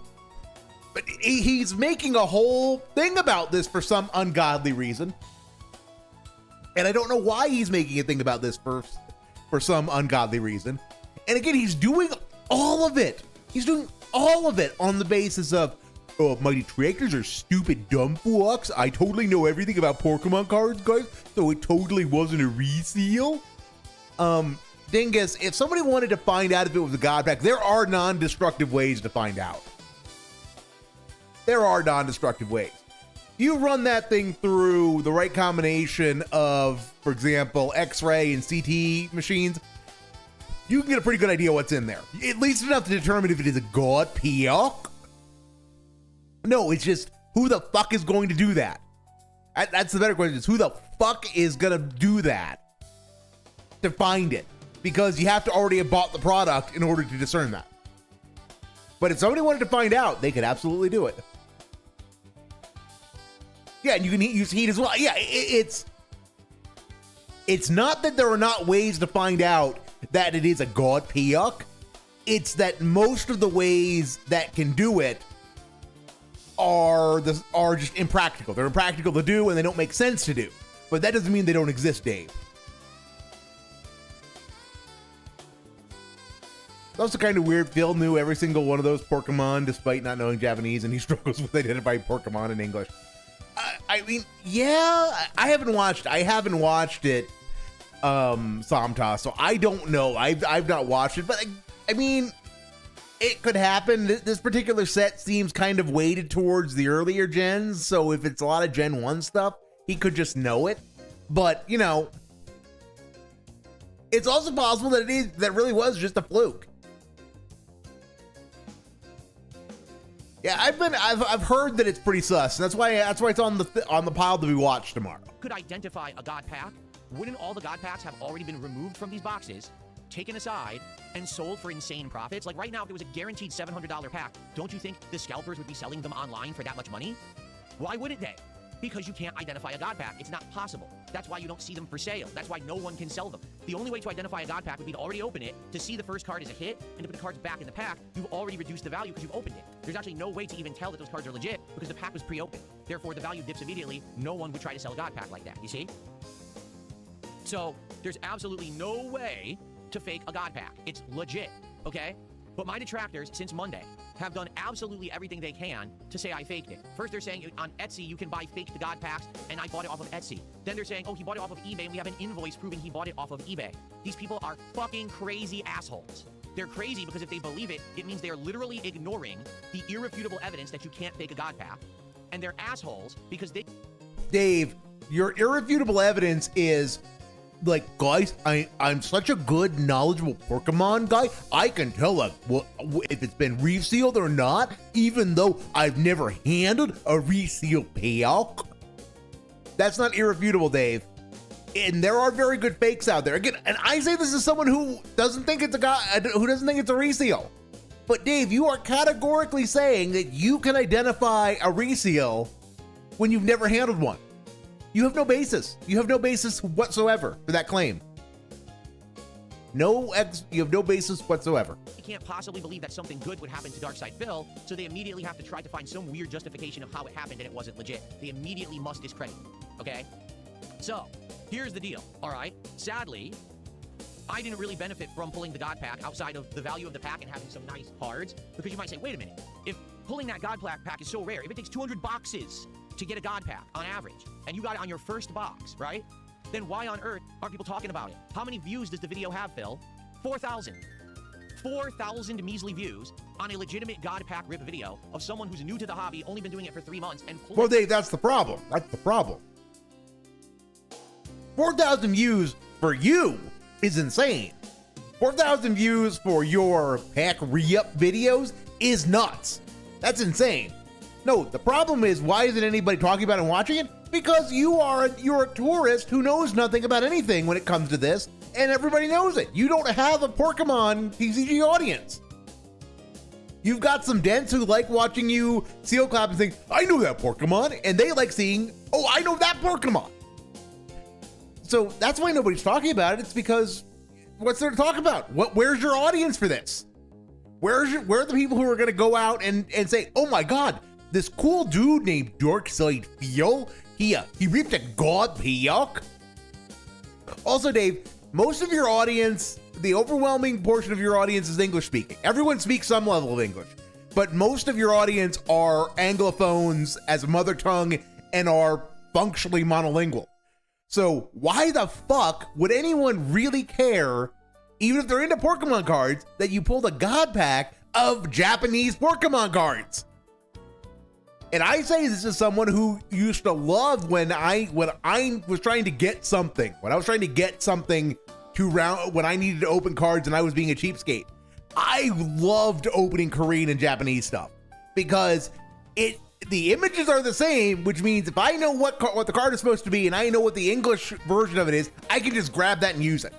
A: but he's making a whole thing about this for some ungodly reason. And I don't know why he's making a thing about this for some ungodly reason. And again, he's doing all of it. He's doing all of it on the basis of, oh, Mighty Tractors are stupid dumb fucks. I totally know everything about Pokemon cards, guys, so it totally wasn't a reseal. Dingus, if somebody wanted to find out if it was a God pack, there are non-destructive ways to find out. There are non-destructive ways. You run that thing through the right combination of, for example, X-ray and CT machines, you can get a pretty good idea what's in there. At least enough to determine if it is a God pack. No, it's just, who the fuck is going to do that? That's the better question, is who the fuck is going to do that to find it? Because you have to already have bought the product in order to discern that. But if somebody wanted to find out, they could absolutely do it. Yeah, and you can use heat as well. Yeah, it's not that there are not ways to find out that it is a God pack. It's that most of the ways that can do it are just impractical. They're impractical to do and they don't make sense to do. But that doesn't mean they don't exist, Dave. It's also kind of weird. Phil knew every single one of those Pokemon despite not knowing Japanese, and he struggles with identifying Pokemon in English. I mean, yeah, I haven't watched it, Samta, so I don't know. I've not watched it, but I mean, it could happen. This particular set seems kind of weighted towards the earlier gens, so if it's a lot of Gen 1 stuff, he could just know it. But, you know, it's also possible that really was just a fluke. Yeah, I've heard that it's pretty sus, and that's why it's on the pile to be watched tomorrow.
B: Could identify a god pack, wouldn't all the god packs have already been removed from these boxes, taken aside, and sold for insane profits? Like right now, if there was a guaranteed $700 pack, don't you think the scalpers would be selling them online for that much money? Why wouldn't they? Because you can't identify a god pack. It's not possible. That's why you don't see them for sale. That's why no one can sell them. The only way to identify a god pack would be to already open it, to see the first card is a hit, and to put the cards back in the pack. You've already reduced the value because you've opened it. There's actually no way to even tell that those cards are legit because the pack was pre-opened. Therefore, the value dips immediately. No one would try to sell a god pack like that, you see? So, there's absolutely no way to fake a god pack. It's legit, okay? But my detractors, since Monday, have done absolutely everything they can to say I faked it. First, they're saying on Etsy, you can buy faked god packs, and I bought it off of Etsy. Then they're saying, oh, he bought it off of eBay, and we have an invoice proving he bought it off of eBay. These people are fucking crazy assholes. They're crazy because if they believe it, it means they're literally ignoring the irrefutable evidence that you can't fake a god pack. And they're assholes because they...
A: Dave, your irrefutable evidence is... Like, guys, I'm such a good, knowledgeable Pokemon guy, I can tell, like, if it's been resealed or not, even though I've never handled a resealed payout. That's not irrefutable, Dave. And there are very good fakes out there. Again, and I say this as someone who doesn't think it's a reseal. But Dave, you are categorically saying that you can identify a reseal when you've never handled one. You have no basis. You have no basis whatsoever for that claim. You have no basis whatsoever.
B: You can't possibly believe that something good would happen to Darkside Phil, so they immediately have to try to find some weird justification of how it happened and it wasn't legit. They immediately must discredit it, okay? So, here's the deal, all right? Sadly, I didn't really benefit from pulling the god pack outside of the value of the pack and having some nice cards, because you might say, wait a minute, if pulling that god pack is so rare, if it takes 200 boxes to get a god pack on average, and you got it on your first box, right? Then why on earth aren't people talking about it? How many views does the video have, Phil? 4,000. 4,000 measly views on a legitimate god pack rip video of someone who's new to the hobby, only been doing it for 3 months, and
A: well, Dave, that's the problem. That's the problem. 4,000 views for you is insane. 4,000 views for your pack re-up videos is nuts. That's insane. No, the problem is, why isn't anybody talking about it and watching it? Because you're a tourist who knows nothing about anything when it comes to this, and everybody knows it. You don't have a Pokemon TCG audience. You've got some dents who like watching you seal clap and think, I know that Pokemon, and they like seeing, oh, I know that Pokemon. So that's why nobody's talking about it. It's because, what's there to talk about? Where's your audience for this? Where are the people who are going to go out and say, oh my God, this cool dude named Darkside Phil, he ripped a god payout? Also, Dave, most of your audience, the overwhelming portion of your audience is English speaking. Everyone speaks some level of English, but most of your audience are Anglophones as a mother tongue and are functionally monolingual. So why the fuck would anyone really care, even if they're into Pokemon cards, that you pulled a god pack of Japanese Pokemon cards? And I say this is someone who used to love when I was trying to get something. When I was trying to get something when I needed to open cards and I was being a cheapskate. I loved opening Korean and Japanese stuff because the images are the same, which means if I know what the card is supposed to be and I know what the English version of it is, I can just grab that and use it.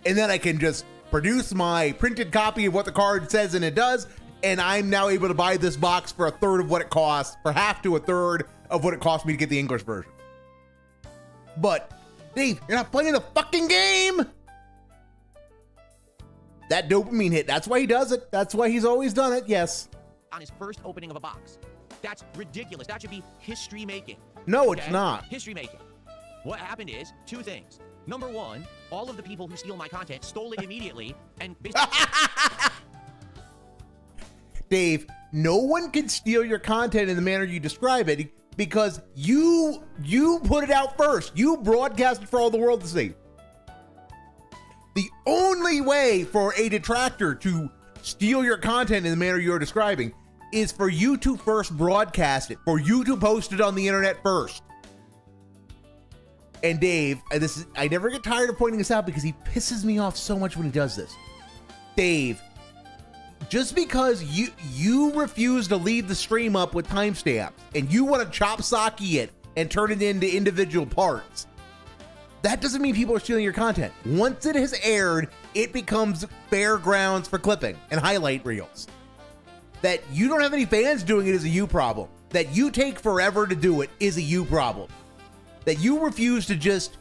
A: And then I can just produce my printed copy of what the card says and it does, and I'm now able to buy this box for a third of what it costs, for half to a third of what it cost me to get the English version. But, Dave, you're not playing the fucking game! That dopamine hit, that's why he does it. That's why he's always done it, yes.
B: On his first opening of a box. That's ridiculous. That should be history making.
A: No, okay? It's not.
B: History making. What happened is 2 things. Number 1, all of the people who steal my content stole it immediately and basically
A: Dave, no one can steal your content in the manner you describe it because you put it out first. You broadcast it for all the world to see. The only way for a detractor to steal your content in the manner you're describing is for you to first broadcast it, for you to post it on the internet first. And Dave, I never get tired of pointing this out because he pisses me off so much when he does this. Dave, just because you refuse to leave the stream up with timestamps and you want to chop socky it and turn it into individual parts, that doesn't mean people are stealing your content. Once it has aired, it becomes fair grounds for clipping and highlight reels. That you don't have any fans doing it is a you problem. That you take forever to do it is a you problem. That you refuse to just,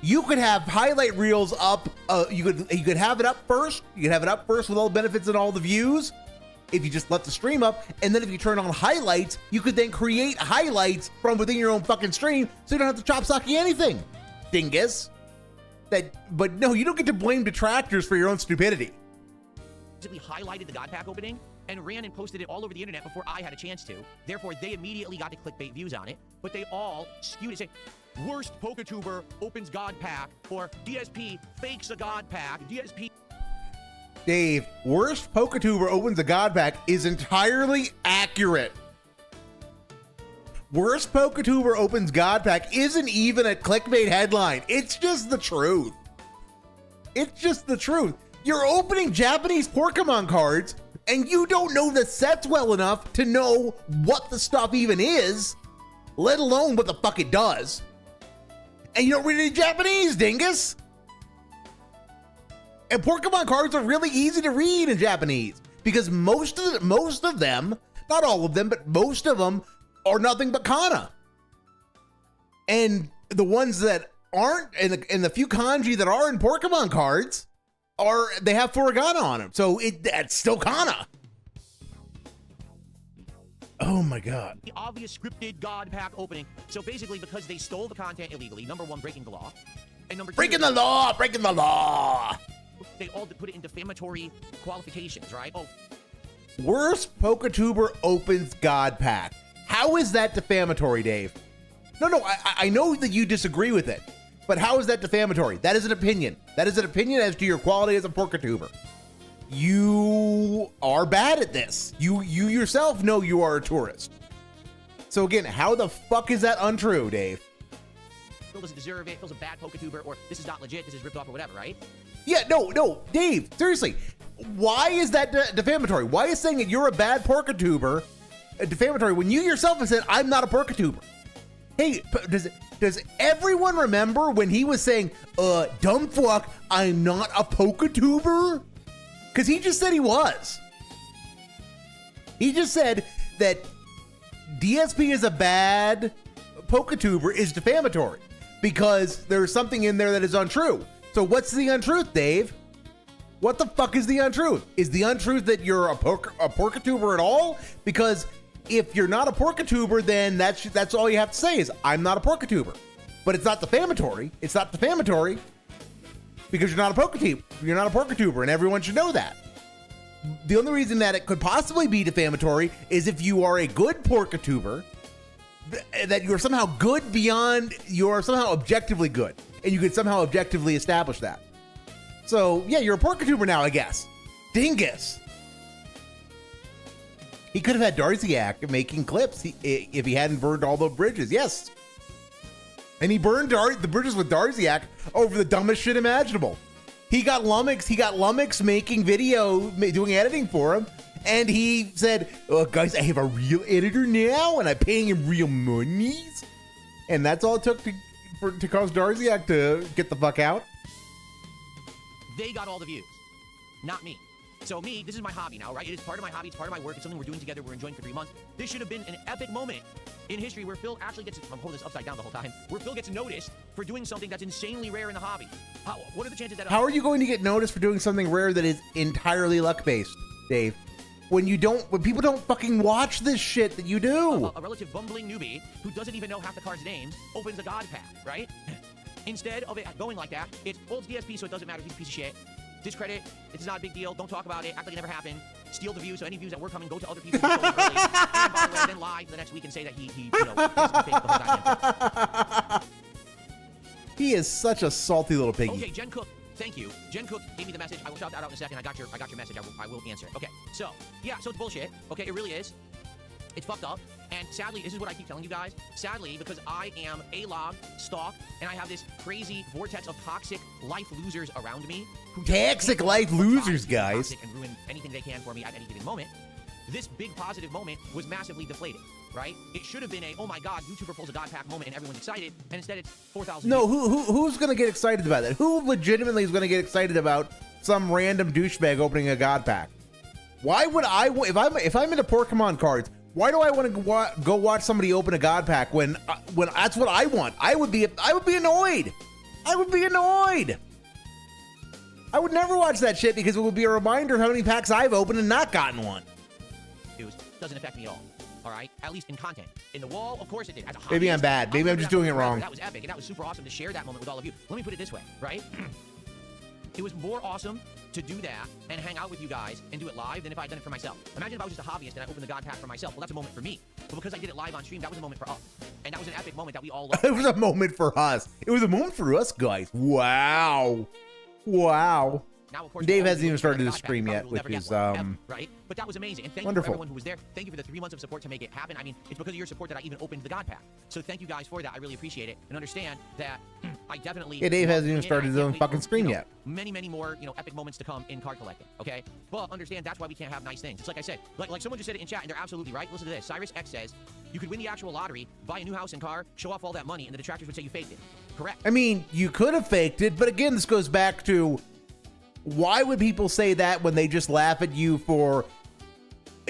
A: you could have highlight reels up, you could have it up first, you could have it up first with all the benefits and all the views, if you just let the stream up, and then if you turn on highlights, you could then create highlights from within your own fucking stream, so you don't have to chop socky anything, dingus. But no, you don't get to blame detractors for your own stupidity.
B: We highlighted the God Pack opening and ran and posted it all over the internet before I had a chance to. Therefore, they immediately got the clickbait views on it, but they all skewed it, saying, worst PokeTuber opens God Pack, or DSP fakes a God Pack, DSP.
A: Dave, worst PokeTuber opens a God Pack is entirely accurate. Worst PokeTuber opens God Pack isn't even a clickbait headline. It's just the truth. It's just the truth. You're opening Japanese Pokemon cards and you don't know the sets well enough to know what the stuff even is, let alone what the fuck it does. And you don't read any Japanese, dingus. And Pokemon cards are really easy to read in Japanese because most of them, not all of them, but most of them are nothing but kana. And the ones that aren't, and the few kanji that are in Pokemon cards, they have furigana on them, so that's still kana. Oh my god.
B: The obvious scripted God Pack opening. So basically, because they stole the content illegally, number one, breaking the law, and number two, breaking the law. They all put it in defamatory qualifications, right? Oh,
A: worst PokeTuber opens God Pack. How is that defamatory, Dave? No, I know that you disagree with it. But how is that defamatory? That is an opinion. That is an opinion as to your quality as a PokeTuber. You are bad at this. You yourself know you are a tourist. So again, how the fuck is that untrue, Dave?
B: Phil doesn't deserve it. Phil's a bad PokeTuber, or this is not legit. This is ripped off, or whatever, right?
A: Yeah, no, Dave. Seriously, why is that defamatory? Why is saying that you're a bad PokeTuber defamatory when you yourself have said I'm not a PokeTuber? Hey, does everyone remember when he was saying, dumb fuck, I'm not a PokeTuber? Because he just said he was. He just said that DSP is a bad PokeTuber is defamatory because there's something in there that is untrue. So what's the untruth, Dave? What the fuck is the untruth? Is the untruth that you're a PokeTuber at all? Because if you're not a PokeTuber, then that's all you have to say is I'm not a PokeTuber. But it's not defamatory. It's not defamatory because you're not a PokeTuber. You're not a PokeTuber, and everyone should know that. The only reason that it could possibly be defamatory is if you are a good PokeTuber, that you're somehow good beyond, you're somehow objectively good, and you could somehow objectively establish that. So yeah, you're a PokeTuber now, I guess. Dingus. He could have had Darziak making clips if he hadn't burned all the bridges. Yes. And he burned the bridges with Darziak over the dumbest shit imaginable. He got Lummox making video, doing editing for him. And he said, oh, guys, I have a real editor now and I'm paying him real monies. And that's all it took to cause Darziak to get the fuck out.
B: They got all the views, not me. So me, this is my hobby now, right? It is part of my hobby. It's part of my work. It's something we're doing together. We're enjoying for 3 months. This should have been an epic moment in history where Phil actually gets, I'm holding this upside down the whole time, where Phil gets noticed for doing something that's insanely rare in the hobby. What are the chances that...
A: How are you going to get noticed for doing something rare that is entirely luck-based, Dave? When people don't fucking watch this shit that you do.
B: A relative bumbling newbie who doesn't even know half the cards' names opens a God Pack, right? Instead of it going like that, it's holds DSP so it doesn't matter. He's a piece of shit. Discredit, it's not a big deal, don't talk about it, act like it never happened. steal the views. So any views that were coming go to other people. Who early. And by the way, then lie the next week and say that he basically faked the whole goddamn thing.
A: He is such a salty little piggy.
B: Okay, Jen Cook. Thank you. Jen Cook gave me the message. I will shout that out in a second. I got your message. I will answer. Okay. So yeah. So it's bullshit. Okay. It really is. It's fucked up. And sadly, this is what I keep telling you guys. Sadly, because I am A-log, stalk, and I have this crazy vortex of toxic life losers around me. Who
A: Toxic life losers, guys.
B: And ruin anything they can for me at any given moment. This big positive moment was massively deflated, right? It should have been a, oh my god, YouTuber pulls a God Pack moment and everyone's excited, and instead it's 4,000.
A: No, who's gonna get excited about that? Who legitimately is gonna get excited about some random douchebag opening a God Pack? Why would I, if I'm into Pokemon cards, why do I want to go watch somebody open a God Pack when that's what I want? I would be annoyed. I would be annoyed. I would never watch that shit because it would be a reminder of how many packs I've opened and not gotten one.
B: Doesn't affect me at all. All right, at least in content. In the wall, of course it did. As a
A: Maybe
B: hobbyist,
A: I'm bad. Maybe I'm just doing it wrong.
B: That was epic, and that was super awesome to share that moment with all of you. Let me put it this way, right? It was more awesome to do that and hang out with you guys and do it live than if I had done it for myself. Imagine if I was just a hobbyist and I opened the God Pack for myself. Well, that's a moment for me. But because I did it live on stream, that was a moment for us. And that was an epic moment that we all loved.
A: It was a moment for us. It was a moment for us, guys. Wow. Wow.
B: Now, of course,
A: Dave hasn't even started his stream yet, which is
B: right. But that was amazing, and thank
A: wonderful.
B: you for everyone who was there. Thank you for the 3 months of support to make it happen. I mean, it's because of your support that I even opened the God Pack. So thank you guys for that. I really appreciate it, and understand that I definitely.
A: Yeah, Dave hasn't even started his own fucking stream yet.
B: Many more, epic moments to come in card collecting. Okay, but understand that's why we can't have nice things. It's like I said, like someone just said it in chat, and they're absolutely right. Listen to this. Cyrus X says you could win the actual lottery, buy a new house and car, show off all that money, and the detractors would say you faked it. Correct.
A: I mean, you could have faked it, but again, this goes back to. Why would people say that when they just laugh at you for...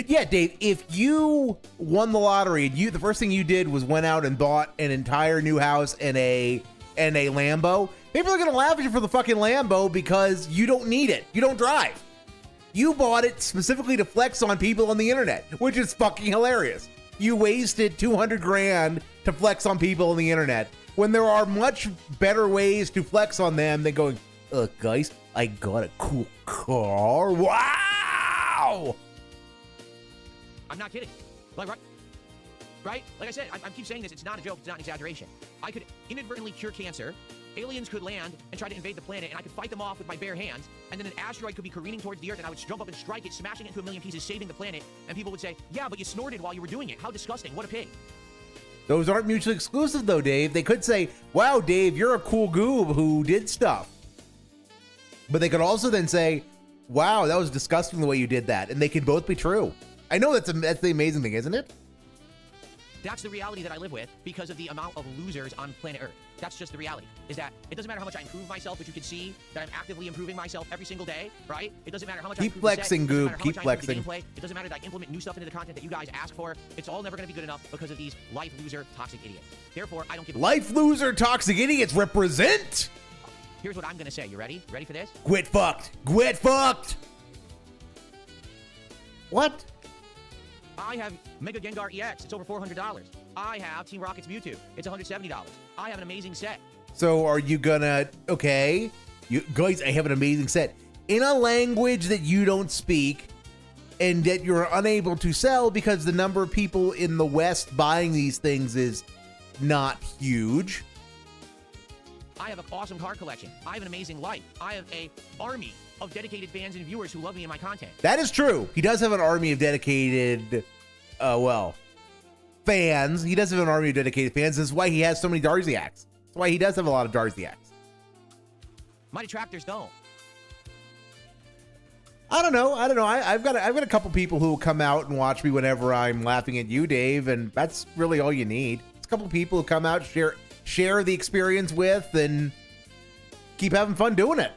A: Yeah, Dave, if you won the lottery and the first thing you did was went out and bought an entire new house and a Lambo, people are going to laugh at you for the fucking Lambo because you don't need it. You don't drive. You bought it specifically to flex on people on the internet, which is fucking hilarious. You wasted 200 grand to flex on people on the internet when there are much better ways to flex on them than going, guys, I got a cool car. Wow!
B: I'm not kidding. Like, right? Like I said, I keep saying this. It's not a joke. It's not an exaggeration. I could inadvertently cure cancer. Aliens could land and try to invade the planet, and I could fight them off with my bare hands. And then an asteroid could be careening towards the Earth, and I would jump up and strike it, smashing it into a million pieces, saving the planet. And people would say, yeah, but you snorted while you were doing it. How disgusting. What a pig.
A: Those aren't mutually exclusive, though, Dave. They could say, wow, Dave, you're a cool goob who did stuff. But they could also then say, wow, that was disgusting the way you did that. And they can both be true. I know that's the amazing thing, isn't it?
B: That's the reality that I live with because of the amount of losers on planet Earth. That's just the reality, is that it doesn't matter how much I improve myself, but you can see that I'm actively improving myself every single day, right? It doesn't matter how much I improve
A: flexing,
B: the set,
A: Goob. Keep flexing.
B: It doesn't matter that I implement new stuff into the content that you guys ask for. It's all never going to be good enough because of these life loser toxic idiots. Therefore, I don't give a
A: life loser toxic idiots represent.
B: Here's what I'm going to say. You ready? Ready for this?
A: Quit fucked. Quit fucked. What?
B: I have Mega Gengar EX. It's over $400. I have Team Rocket's Mewtwo. It's $170. I have an amazing set.
A: So are you gonna... Okay. You guys, I have an amazing set. In a language that you don't speak and that you're unable to sell because the number of people in the West buying these things is not huge.
B: I have an awesome card collection. I have an amazing life. I have an army of dedicated fans and viewers who love me and my content.
A: That is true. He does have an army of dedicated, fans. He does have an army of dedicated fans. That's why he has so many Darziaks. That's why he does have a lot of Darziaks.
B: My detractors don't.
A: I don't know. I've got a couple people who will come out and watch me whenever I'm laughing at you, Dave, and that's really all you need. It's a couple people who come out, share the experience with, and keep having fun doing it.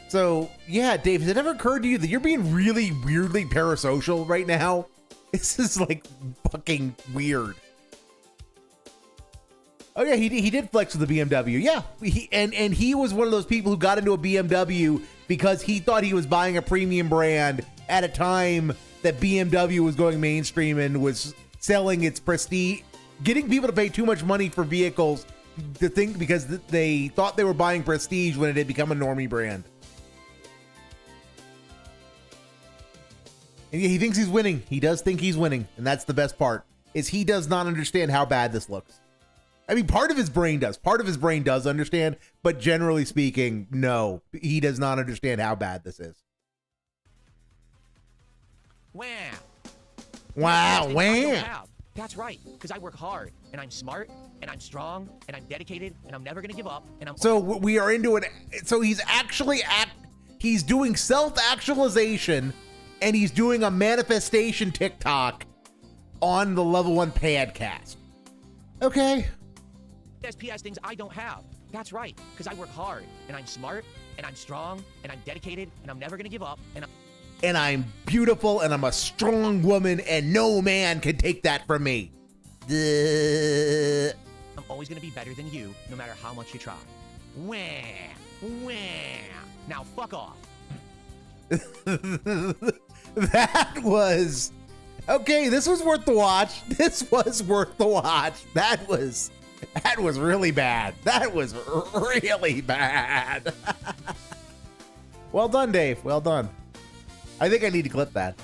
A: So, yeah, Dave, has it ever occurred to you that you're being really weirdly parasocial right now? This is, like, fucking weird. Oh, yeah, he did flex with the BMW. Yeah, and he was one of those people who got into a BMW because he thought he was buying a premium brand at a time that BMW was going mainstream and was selling its prestige, getting people to pay too much money for vehicles because they thought they were buying prestige when it had become a normie brand. And he thinks he's winning. He does think he's winning. And that's the best part, is he does not understand how bad this looks. I mean, part of his brain does. Part of his brain does understand, but generally speaking, no, he does not understand how bad this is.
B: Wow.
A: Wow,
B: That's the thing I don't
A: wow.
B: have. That's right, because I work hard, and I'm smart, and I'm strong, and I'm dedicated, and I'm never gonna give up, and I'm...
A: So we are into it. So he's actually he's doing self-actualization, and he's doing a manifestation TikTok on the Level 1 Padcast. Okay.
B: DSP has things I don't have. That's right, because I work hard, and I'm smart, and I'm strong, and I'm dedicated, and I'm never gonna give up,
A: And I'm beautiful, and I'm a strong woman, and no man can take that from me. Duh.
B: I'm always gonna be better than you, no matter how much you try. Wah, wah. Now fuck off.
A: That was... Okay, this was worth the watch. This was worth the watch. That was really bad. That was really bad. Well done, Dave. Well done. I think I need to clip that.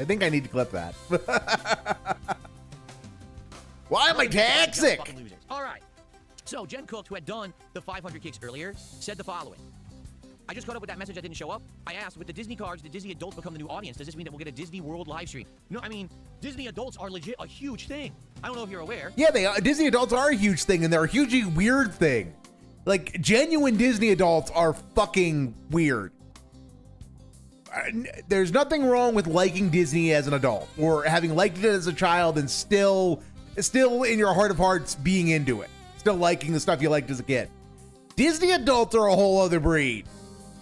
A: Why am I toxic?
B: All right. So Jen Cook, who had done the 500 kicks earlier, said the following. I just caught up with that message that didn't show up. I asked, with the Disney cards, did Disney adults become the new audience? Does this mean that we'll get a Disney World live stream? No, I mean, Disney adults are legit a huge thing. I don't know if you're aware.
A: Yeah, they are. Disney adults are a huge thing, and they're a hugely weird thing. Like, genuine Disney adults are fucking weird. There's nothing wrong with liking Disney as an adult, or having liked it as a child and still in your heart of hearts being into it, still liking the stuff you liked as a kid. Disney adults are a whole other breed.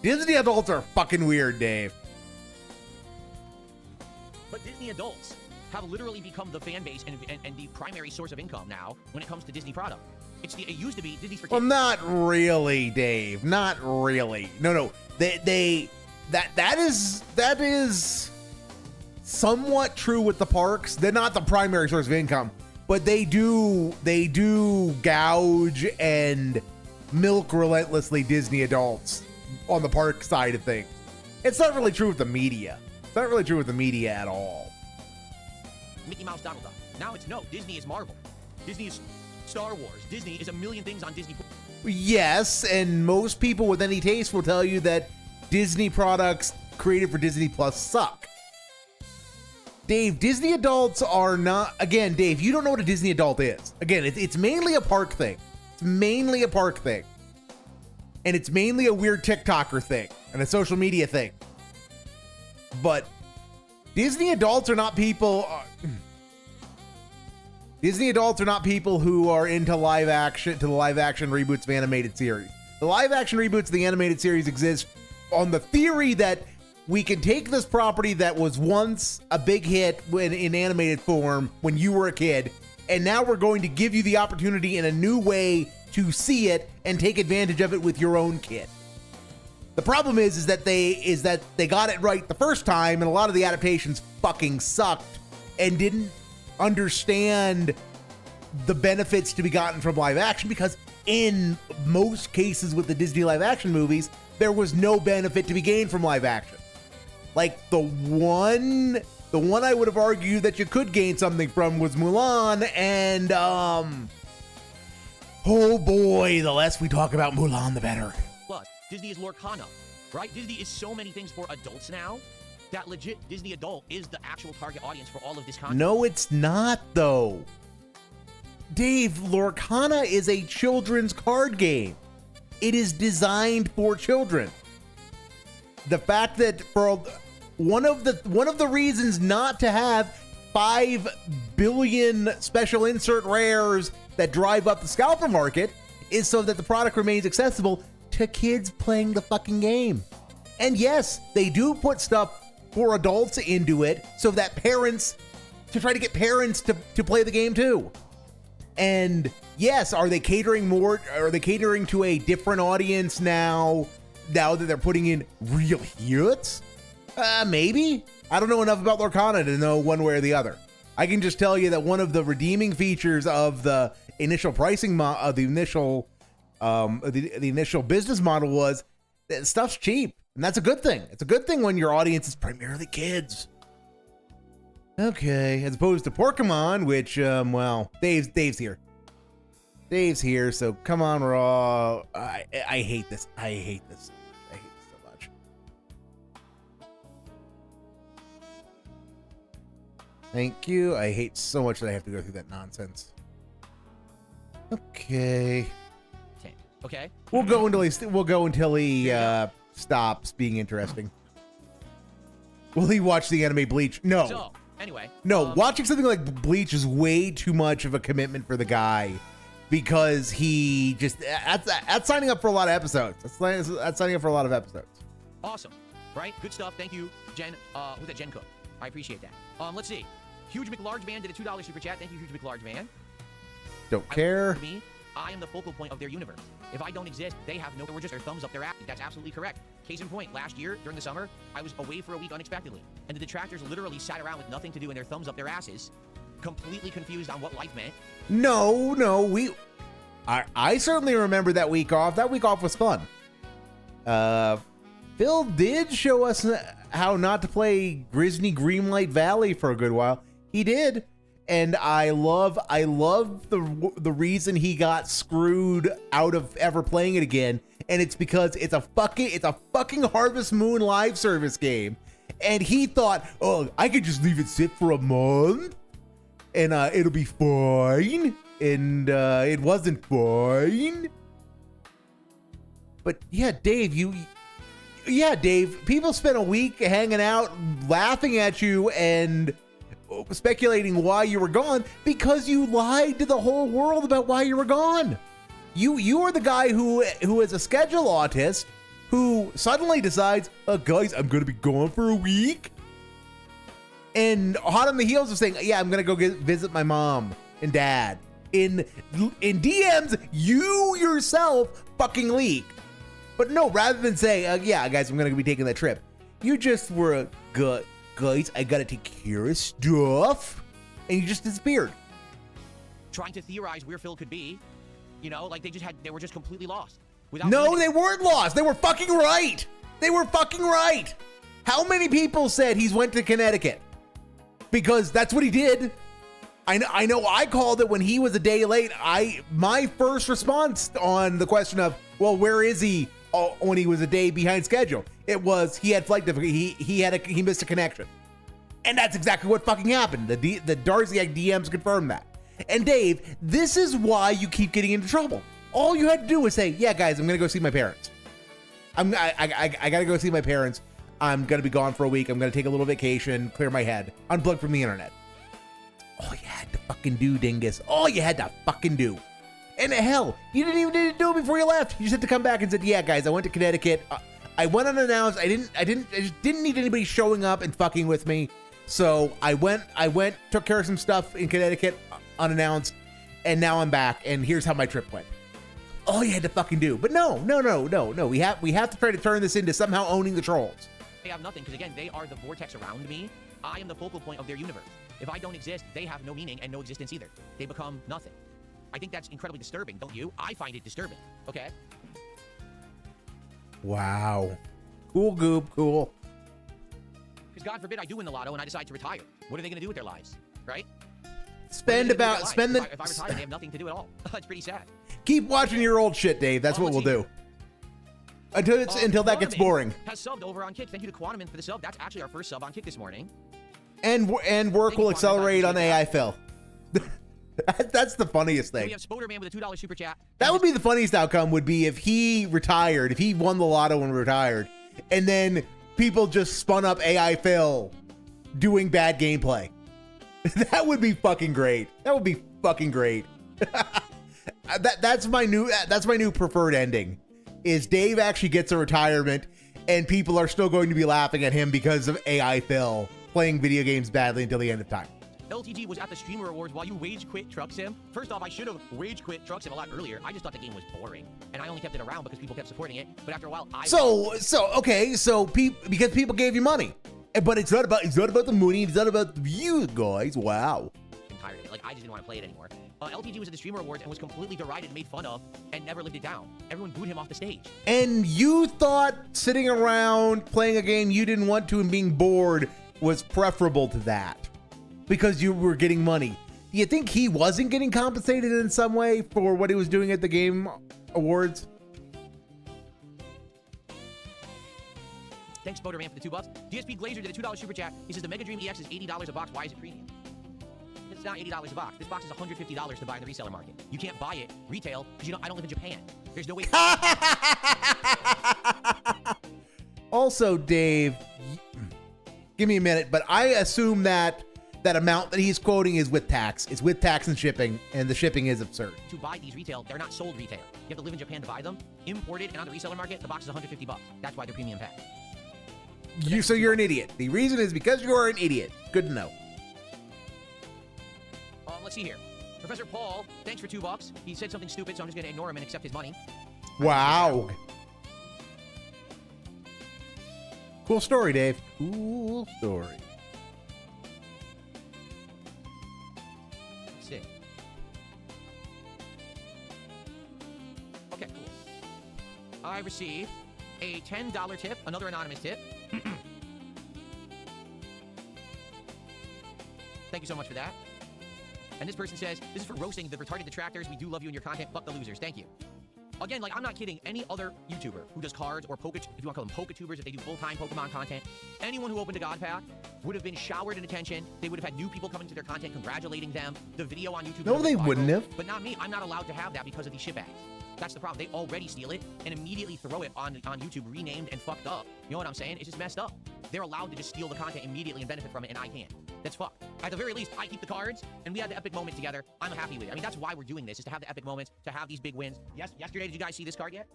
A: Disney adults are fucking weird, Dave.
B: But Disney adults have literally become the fan base and the primary source of income now when it comes to Disney product. It used to be Disney's for kids.
A: Well, not really, Dave. Not really. No. That is somewhat true with the parks. They're not the primary source of income, but they do gouge and milk relentlessly Disney adults on the park side of things. It's not really true with the media. It's not really true with the media at all.
B: Mickey Mouse, Donald Duck. Now it's no. Disney is Marvel. Disney is Star Wars. Disney is a million things on Disney.
A: Yes, and most people with any taste will tell you that Disney products created for Disney Plus suck. Dave, Disney adults are not... Again, Dave, you don't know what a Disney adult is. Again, it's mainly a park thing. It's mainly a park thing. And it's mainly a weird TikToker thing and a social media thing. But Disney adults are not people... Disney adults are not people who are into live action, to the live action reboots of animated series. The live action reboots of the animated series exist on the theory that we can take this property that was once a big hit in animated form when you were a kid, and now we're going to give you the opportunity in a new way to see it and take advantage of it with your own kid. The problem is that they got it right the first time, and a lot of the adaptations fucking sucked and didn't understand the benefits to be gotten from live action, because in most cases with the Disney live action movies, there was no benefit to be gained from live action. Like the one I would have argued that you could gain something from was Mulan, and oh boy, the less we talk about Mulan, the better.
B: Plus, Disney is Lorcana, right? Disney is so many things for adults now that legit Disney adult is the actual target audience for all of this content.
A: No, it's not, though. Dave, Lorcana is a children's card game. It is designed for children. The fact that for one of the reasons not to have 5 billion special insert rares that drive up the scalper market is so that the product remains accessible to kids playing the fucking game. And yes, they do put stuff for adults into it so that parents, to try to get parents to play the game too. And yes, are they catering to a different audience now that they're putting in real hits? Maybe. I don't know enough about Lorcana to know one way or the other. I can just tell you that one of the redeeming features of the initial pricing of the initial business model was that stuff's cheap, and that's a good thing. It's a good thing when your audience is primarily kids. Okay, as opposed to Pokemon, which, well, Dave's here. Dave's here, so come on, Raw. I hate this. I hate this. I hate this so much. Thank you. I hate so much that I have to go through that nonsense. Okay.
B: Okay.
A: We'll go until he stops being interesting. Will he watch the anime Bleach? No.
B: So, anyway.
A: No, watching something like Bleach is way too much of a commitment for the guy, because he just that's signing up for a lot of episodes. That's signing up for a lot of episodes.
B: Awesome. Right? Good stuff. Thank you, Jen. Who's that? Jen Cook. I appreciate that. Let's see. Huge McLarge Man did a $2 super chat. Thank you, Huge McLarge Man.
A: Don't care.
B: Me, I am the focal point of their universe. If I don't exist, they have no. We're just their thumbs up their ass. That's absolutely correct. Case in point, last year during the summer, I was away for a week unexpectedly, and the detractors literally sat around with nothing to do and their thumbs up their asses, completely confused on what life meant.
A: No, I certainly remember that week off. That week off was fun. Phil did show us how not to play Grizzly Greenlight Valley for a good while. He did. And I love the reason he got screwed out of ever playing it again, and it's because it's a fucking Harvest Moon live service game, and he thought, oh, I could just leave it sit for a month, and it'll be fine, and it wasn't fine. But yeah, Dave, people spent a week hanging out, laughing at you, and speculating why you were gone because you lied to the whole world about why you were gone. You are the guy who is a schedule autist who suddenly decides, guys, I'm gonna be gone for a week, and hot on the heels of saying, yeah, I'm gonna go visit my mom and dad. In DMs, you yourself fucking leaked. But no, rather than say, yeah, guys, I'm gonna be taking that trip, you just were a good. Guys, I gotta take care of stuff, and you just disappeared.
B: Trying to theorize where Phil could be, you know, like they were just completely lost.
A: No, they weren't lost. They were fucking right. They were fucking right. How many people said he's went to Connecticut? Because that's what he did. I know I called it when he was a day late. My first response on the question of, well, where is he when he was a day behind schedule? It was he had flight difficulty. He missed a connection, and that's exactly what fucking happened. The Darziak DMs confirmed that. And Dave, this is why you keep getting into trouble. All you had to do was say, "Yeah, guys, I'm gonna go see my parents. I gotta go see my parents. I'm gonna be gone for a week. I'm gonna take a little vacation, clear my head, unplug from the internet." All you had to fucking do, dingus. All you had to fucking do. And hell, you didn't even need to do it before you left. You just had to come back and said, "Yeah, guys, I went to Connecticut. I went unannounced. I just didn't need anybody showing up and fucking with me. So I went, took care of some stuff in Connecticut unannounced, and now I'm back, and here's how my trip went." All you had to fucking do. But no. We have to try to turn this into somehow owning the trolls.
B: They have nothing, because again, they are the vortex around me. I am the focal point of their universe. If I don't exist, they have no meaning and no existence either. They become nothing. I think that's incredibly disturbing, don't you? I find it disturbing, okay?
A: Wow. Cool, Goop, cool.
B: Because God forbid I do win the lotto and I decide to retire. What are they going to do with their lives, right?
A: If I
B: retire, they have nothing to do at all. That's pretty sad.
A: Keep watching your old shit, Dave. That's what we'll do. Until that gets boring.
B: Has subbed over on Kick. Thank you to Quantumin for the sub. That's actually our first sub on Kick this morning.
A: And work will accelerate on AI Phil. That's the funniest thing.
B: So we have Spoderman with a $2 super chat.
A: That would be the funniest outcome, would be if he retired, if he won the lotto and retired, and then people just spun up AI Phil doing bad gameplay. That would be fucking great. That would be fucking great. That's my new preferred ending. Is Dave actually gets a retirement and people are still going to be laughing at him because of AI Phil playing video games badly until the end of time.
B: LTG was at the Streamer Awards while you rage quit Truck Sim. First off, I should have rage quit Truck Sim a lot earlier. I just thought the game was boring, and I only kept it around because people kept supporting it. But after a while, because people gave you money, but it's not about the money. It's not about the views, guys. Wow. Entirely, like I just didn't want to play it anymore. LTG was at the Streamer Awards and was completely derided, made fun of, and never lived it down. Everyone booed him off the stage.
A: And you thought sitting around playing a game you didn't want to and being bored was preferable to that. because you were getting money. Do you think he wasn't getting compensated in some way for what he was doing at the Game Awards?
B: Thanks, Boderman, for the $2. DSP Glazer did a $2 super chat. He says the Mega Dream EX is $80 a box. Why is it premium? It's not $80 a box. This box is $150 to buy in the reseller market. You can't buy it retail because I don't live in Japan. There's no way.
A: Also, Dave, give me a minute, but I assume that amount that he's quoting is with tax. It's with tax and shipping, and the shipping is absurd.
B: To buy these retail, they're not sold retail. You have to live in Japan to buy them. Imported and on the reseller market, the box is $150. That's why they're premium pack.
A: So you're an idiot. The reason is because you are an idiot. Good to know.
B: Let's see here. Professor Paul, thanks for $2. He said something stupid, so I'm just going to ignore him and accept his money.
A: Wow. Cool story, Dave. Cool story.
B: Let's see. Okay, cool. I received a $10 tip, another anonymous tip. Thank you so much for that. And this person says, this is for roasting the retarded detractors. We do love you and your content. Fuck the losers. Thank you. Again, like, I'm not kidding. Any other YouTuber who does cards or if you want to call them Poketubers, if they do full-time Pokemon content, anyone who opened a God Pack would have been showered in attention. They would have had new people coming to their content, congratulating them. The video on YouTube.
A: No, they wouldn't have.
B: But not me. I'm not allowed to have that because of these shitbags. That's the problem. They already steal it and immediately throw it on YouTube, renamed and fucked up. You know what I'm saying? It's just messed up. They're allowed to just steal the content immediately and benefit from it, and I can't. That's fucked. At the very least, I keep the cards, and we had the epic moment together. I'm happy with it. I mean, that's why we're doing this, is to have the epic moments, to have these big wins. Yesterday, did you guys see this card yet?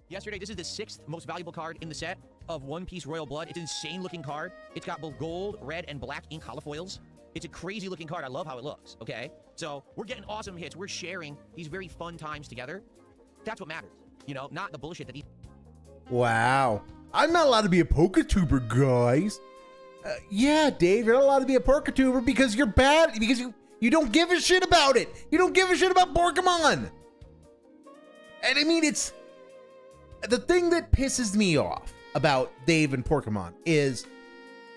B: Yesterday, this is the 6th most valuable card in the set of One Piece Royal Blood. It's an insane-looking card. It's got both gold, red, and black ink holofoils. It's a crazy-looking card. I love how it looks, okay? So we're getting awesome hits. We're sharing these very fun times together. That's what matters, you know, not the bullshit that these...
A: Wow. I'm not allowed to be a Poketuber, guys. Yeah, Dave, you're not allowed to be a Poketuber because you're bad, because you don't give a shit about it. You don't give a shit about Pokemon. And I mean, it's... The thing that pisses me off about Dave and Pokemon is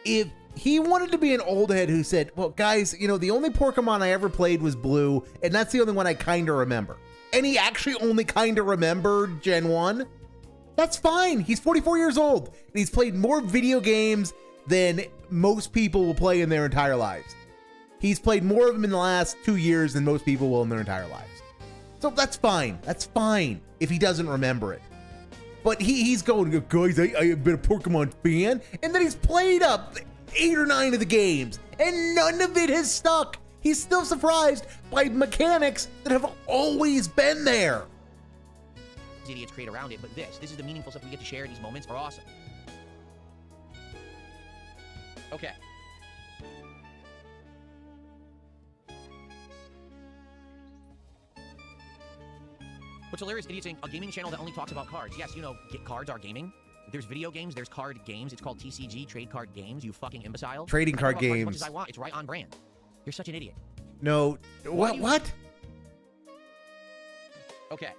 A: if he wanted to be an old head who said, well, guys, you know, the only Pokemon I ever played was Blue, and that's the only one I kind of remember. And he actually only kind of remembered Gen 1. That's fine. He's 44 years old, and he's played more video games than most people will play in their entire lives. He's played more of them in the last 2 years than most people will in their entire lives. So that's fine. That's fine if he doesn't remember it. But he's going, guys, I've been a Pokemon fan, and then he's played up 8 or 9 of the games, and none of it has stuck. He's still surprised by mechanics that have always been there.
B: Idiots create around it, but this is the meaningful stuff we get to share. These moments are awesome. Okay. What's hilarious, idiots saying a gaming channel that only talks about cards. Yes, you know, cards are gaming. There's video games, there's card games. It's called TCG, trade card games, you fucking imbecile.
A: Trading card games.
B: As much as I want, it's right on brand. You're such an idiot.
A: No, what?
B: Okay.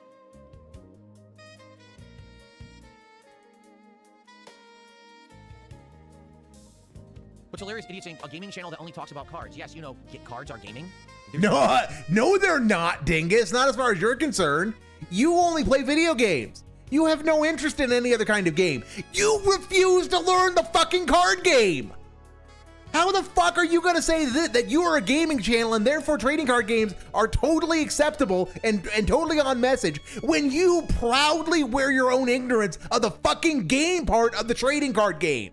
B: What's hilarious, idiots saying a gaming channel that only talks about cards. Yes, you know, cards are gaming.
A: No, they're not, dingus. Not as far as you're concerned. You only play video games. You have no interest in any other kind of game. You refuse to learn the fucking card game. How the fuck are you going to say that you are a gaming channel and therefore trading card games are totally acceptable and totally on message when you proudly wear your own ignorance of the fucking game part of the trading card game?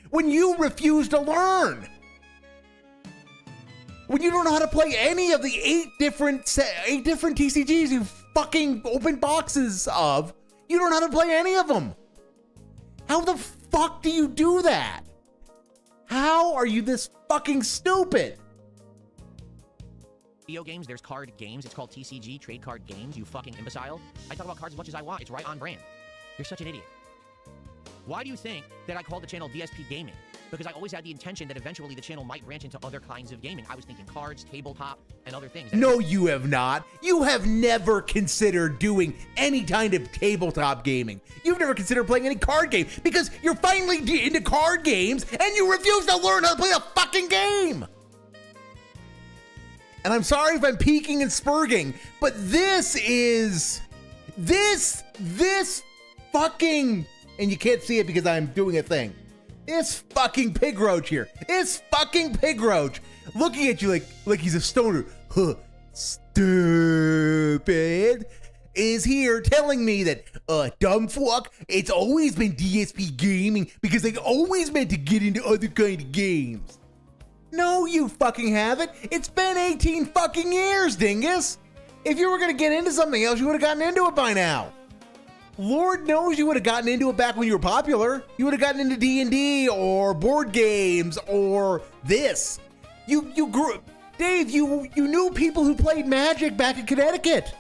A: When you refuse to learn. When you don't know how to play any of the 8 different TCGs you fucking open boxes of, you don't know how to play any of them. How the fuck do you do that? How are you this fucking stupid?
B: Video games, there's card games. It's called TCG, trade card games, you fucking imbecile. I talk about cards as much as I want. It's right on brand. You're such an idiot. Why do you think that I call the channel DSP Gaming? because I always had the intention that eventually the channel might branch into other kinds of gaming. I was thinking cards, tabletop, and other things.
A: No, you have not. You have never considered doing any kind of tabletop gaming. You've never considered playing any card game because you're finally into card games and you refuse to learn how to play a fucking game. And I'm sorry if I'm peeking and spurging, but this fucking, and you can't see it because I'm doing a thing. This fucking pig roach here, this fucking pig roach looking at you like he's a stoner. Huh, stupid. Is here telling me that, dumb fuck, it's always been DSP gaming because they always meant to get into other kind of games. No, you fucking haven't. It's been 18 fucking years, dingus. If you were gonna get into something else, you would have gotten into it by now. Lord knows you would have gotten into it back when you were popular. You would have gotten into D&D or board games or this. You grew, Dave, you knew people who played Magic back in Connecticut.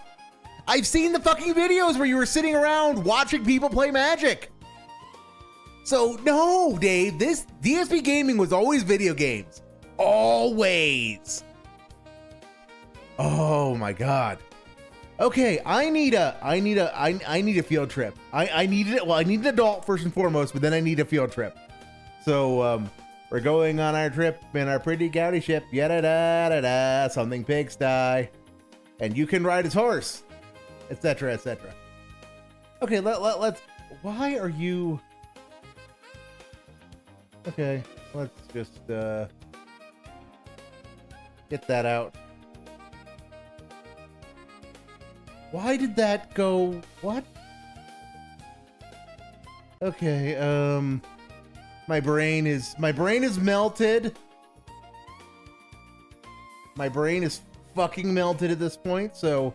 A: I've seen the fucking videos where you were sitting around watching people play Magic. So no, Dave, this DSP gaming was always video games. Always. Oh my God. Okay, I need a field trip. I need an adult first and foremost, but then I need a field trip. So we're going on our trip in our pretty gouty ship, yada da da da, something pigsty, and you can ride its horse, etc., etc. Okay, let's. Why are you? Okay, let's just get that out. Why did that go? What? Okay, my brain is melted. My brain is fucking melted at this point, so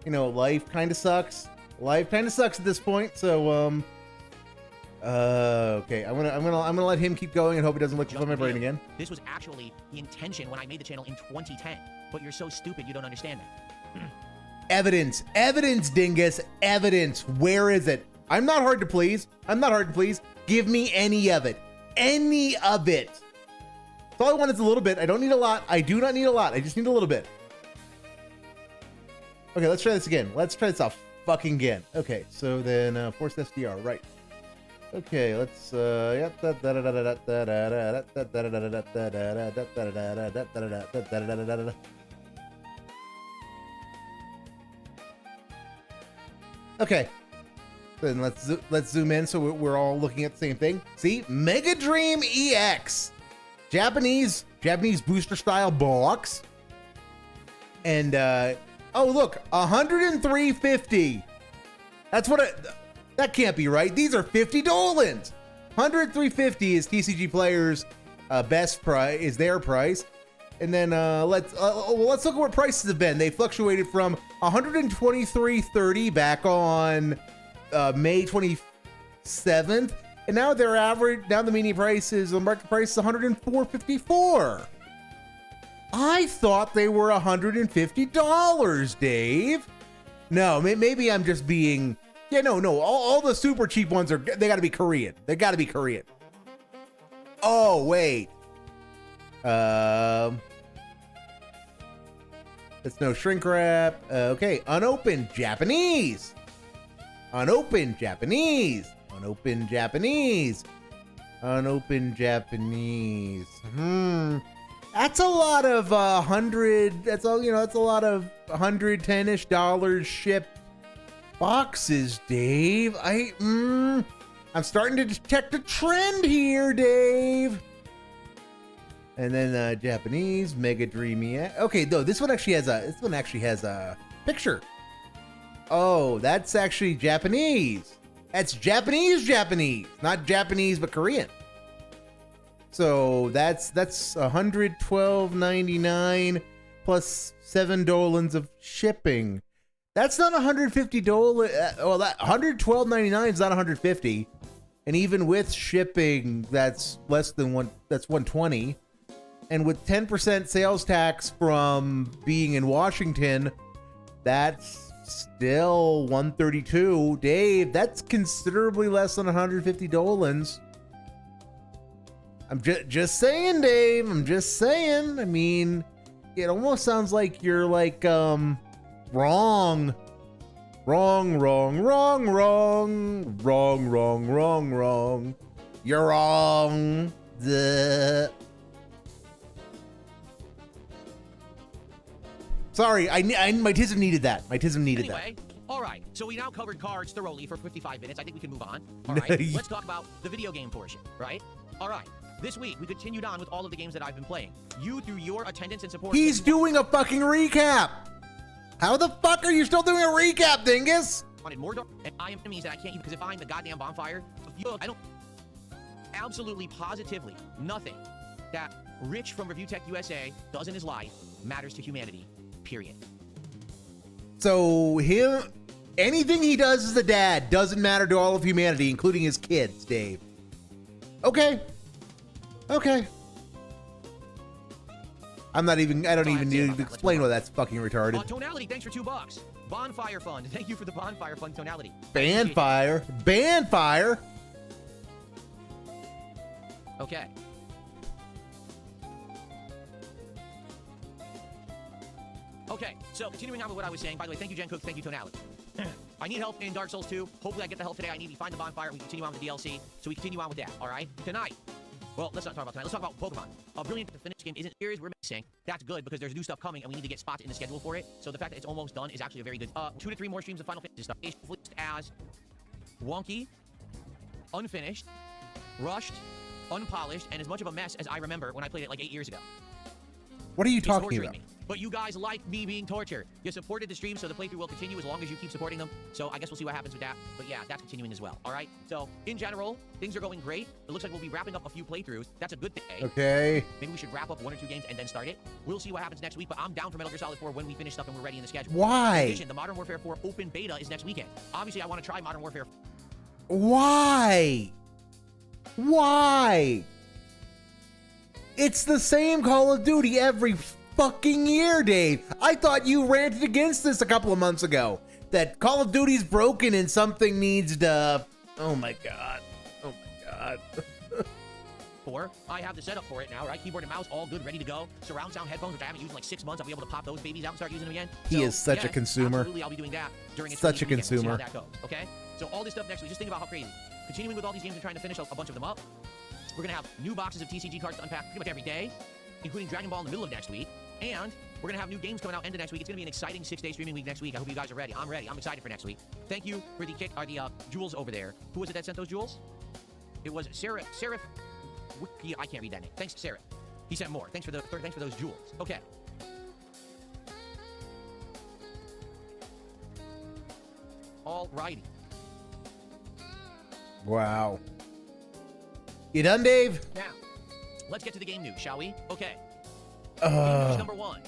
A: you know, life kind of sucks. Life kind of sucks at this point, so okay, I'm gonna let him keep going and hope he doesn't look for my brain again.
B: This was actually the intention when I made the channel in 2010, but you're so stupid you don't understand that.
A: Evidence, dingus, evidence. Where is it? I'm not hard to please. Give me any of it. Any of it. That's all I want is a little bit. I don't need a lot. I do not need a lot. I just need a little bit. Okay, let's try this again. Let's try this off fucking again. Okay, so then force SDR, right. Okay, let's okay, then let's zoom in so we're all looking at the same thing. See, Mega Dream EX, Japanese booster style box, and oh look, 103.50. That's what that can't be right. These are $50. 103.50 is TCG Players' best price, is their price. And then let's look at what prices have been. They fluctuated from 123.30 back on May 27th, and now their average, now the median price is, the market price is 104.54. I thought they were $150, Dave. No, maybe I'm just being, yeah, no. All the super cheap ones they got to be Korean. They got to be Korean. Oh wait. It's no shrink wrap. Okay, unopened Japanese. Unopened Japanese. That's a lot of that's a lot of $110-ish shipped boxes, Dave. I'm starting to detect a trend here, Dave. And then Japanese Mega Dreamy. Okay, though this one actually has a picture. Oh, that's actually Japanese. That's Japanese, not Japanese but Korean. So that's $112.99 plus $7 of shipping. That's not $150. Well, that $112.99 is not $150, and even with shipping, that's less than that's $120. And with 10% sales tax from being in Washington, that's still $132. Dave, that's considerably less than $150. I'm just saying, Dave. I'm just saying. I mean, it almost sounds like you're like wrong. Wrong, wrong, wrong, wrong, wrong, wrong, wrong, wrong. You're wrong. Duh. Sorry, my TISM needed that. My TISM needed
B: Anyway,
A: that.
B: all right. So we now covered cards thoroughly for 55 minutes. I think we can move on. All right. Let's talk about the video game portion, right? All right. This week, we continued on with all of the games that I've been playing. You, through your attendance and support...
A: He's doing a fucking recap. How the fuck are you still doing a recap, dingus?
B: Wanted more and I am enemies that I can't even, because if I'm the goddamn bonfire, I don't... Absolutely, positively, nothing that Rich from Review Tech USA does in his life matters to humanity, period.
A: So anything he does as a dad doesn't matter to all of humanity, including his kids, Dave. Okay. Okay. I don't even need to explain why that's fucking retarded.
B: Tonality, thanks for $2. Bonfire Fund, thank you for the Bonfire Fund, Tonality.
A: Bandfire. Bandfire.
B: Okay. Okay, so continuing on with what I was saying, by the way, thank you, Jen Cook, thank you, Tonality. I need help in Dark Souls 2. Hopefully I get the help today. I need to find the bonfire and we continue on with the DLC. So we continue on with that, all right? Tonight. Well, let's not talk about tonight. Let's talk about Pokemon. A brilliant to finish game isn't series we're missing. That's good because there's new stuff coming and we need to get spots in the schedule for it. So the fact that it's almost done is actually a very good 2 to 3 more streams of Final Fantasy stuff. It's as wonky, unfinished, rushed, unpolished, and as much of a mess as I remember when I played it like 8 years ago.
A: What are you talking about?
B: Me. But you guys like me being tortured. You supported the stream, so the playthrough will continue as long as you keep supporting them. So I guess we'll see what happens with that. But yeah, that's continuing as well. All right? So in general, things are going great. It looks like we'll be wrapping up a few playthroughs. That's a good thing.
A: Okay.
B: Maybe we should wrap up 1 or 2 games and then start it. We'll see what happens next week, but I'm down for Metal Gear Solid 4 when we finish stuff and we're ready in the schedule.
A: Why?
B: In addition, the Modern Warfare 4 open beta is next weekend. Obviously, I want to try Modern Warfare.
A: Why? Why? It's the same Call of Duty every fucking year, Dave. I thought you ranted against this a couple of months ago. That Call of Duty's broken and something needs to... Oh my god. Oh my god.
B: 4. I have the setup for it now, right? Keyboard and mouse, all good, ready to go. Surround sound headphones, which I haven't used in like 6 months. I'll be able to pop those babies out and start using them again.
A: He is such a consumer.
B: Absolutely, I'll be doing that during its
A: such a
B: weekend.
A: consumer.
B: We'll see how that goes, okay? So all this stuff next week, just think about how crazy. Continuing with all these games and trying to finish a bunch of them up. We're going to have new boxes of TCG cards to unpack pretty much every day, including Dragon Ball in the middle of next week. And we're going to have new games coming out end of next week. It's going to be an exciting 6-day streaming week next week. I hope you guys are ready. I'm ready. I'm excited for next week. Thank you for the jewels over there. Who was it that sent those jewels? It was Seraph. I can't read that name. Thanks, Seraph. He sent more. Thanks for those jewels. Okay. All righty.
A: Wow. You done, Dave?
B: Now, let's get to the game news, shall we? Okay. Game news number 1.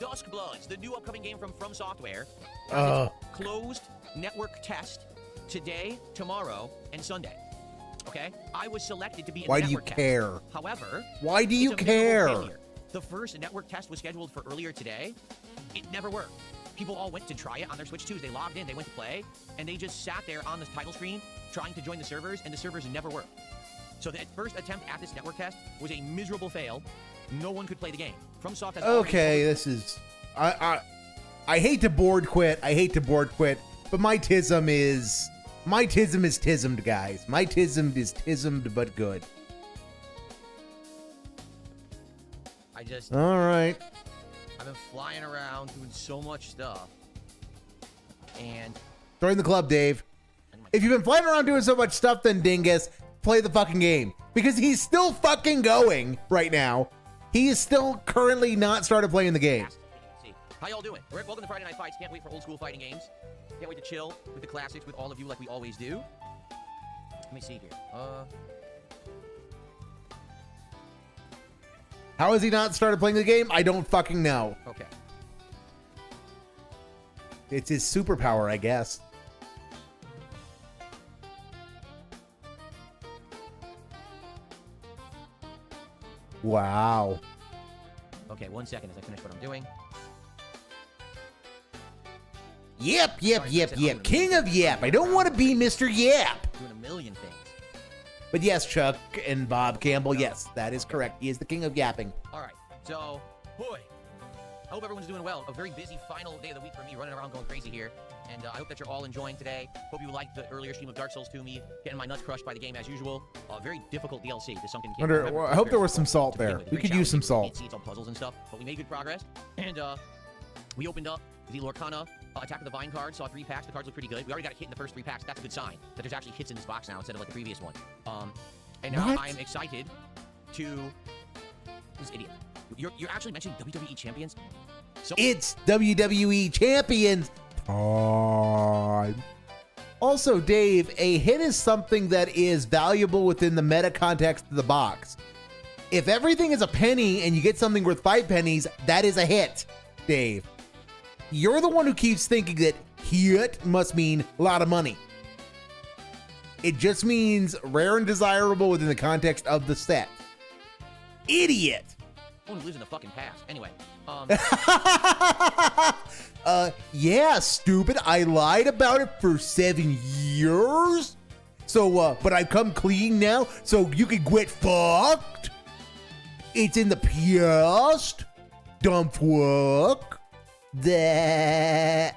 B: Dusk Bloods, the new upcoming game from Software, has its closed network test today, tomorrow, and Sunday. Okay? I was selected to be in
A: Why
B: the
A: do you
B: network
A: care?
B: test. However,
A: why do you
B: it's a miserable
A: care?
B: failure. The first network test was scheduled for earlier today. It never worked. People all went to try it on their Switch 2s. They logged in, they went to play, and they just sat there on the title screen trying to join the servers, and the servers never worked. So the first attempt at this network test was a miserable fail. No one could play the game. FromSoft has
A: okay, this is... I hate to board quit. I hate to board quit, but my TISM is TISM'd, guys. My TISM is TISM'd, but good. All right.
B: I've been flying around doing so much stuff. And...
A: Join the club, Dave. If you've been flying around doing so much stuff, then Dingus, play the fucking game. Because he's still fucking going right now. He is still currently not started playing the game.
B: How y'all doing? Welcome to Friday Night Fights. Can't wait for old school fighting games. Can't wait to chill with the classics with all of you like we always do. Let me see here.
A: How has he not started playing the game? I don't fucking know.
B: Okay.
A: It's his superpower, I guess. Wow.
B: Okay, 1 second as I finish what I'm doing.
A: Yep. King of Yep. I don't want to be Mr. Yep.
B: Doing a million things.
A: But yes, Chuck and Bob Campbell, yes, that is correct. He is the king of yapping.
B: All right, so, boy, I hope everyone's doing well. A very busy final day of the week for me, running around going crazy here. And I hope that you're all enjoying today. Hope you liked the earlier stream of Dark Souls 2, me getting my nuts crushed by the game as usual. Very difficult DLC, the Sunken King.
A: I hope there was some salt there. We could use some salt.
B: Can't see, it's all puzzles and stuff, but we made good progress. And we opened up the Lorcana Attack of the Vine card, saw 3 packs. The cards look pretty good. We already got a hit in the first 3 packs. That's a good sign that there's actually hits in this box now instead of like the previous one. And now I'm excited to... This idiot. You're actually mentioning WWE champions? So
A: it's WWE champions time. Also, Dave, a hit is something that is valuable within the meta context of the box. If everything is a penny and you get something worth 5 pennies, that is a hit, Dave. You're the one who keeps thinking that hit must mean a lot of money. It just means rare and desirable within the context of the set. Idiot.
B: I want to lose in the fucking past. Anyway,
A: yeah, stupid. I lied about it for 7 years. So, but I've come clean now, so you can get fucked. It's in the past. Dumb fuck. That.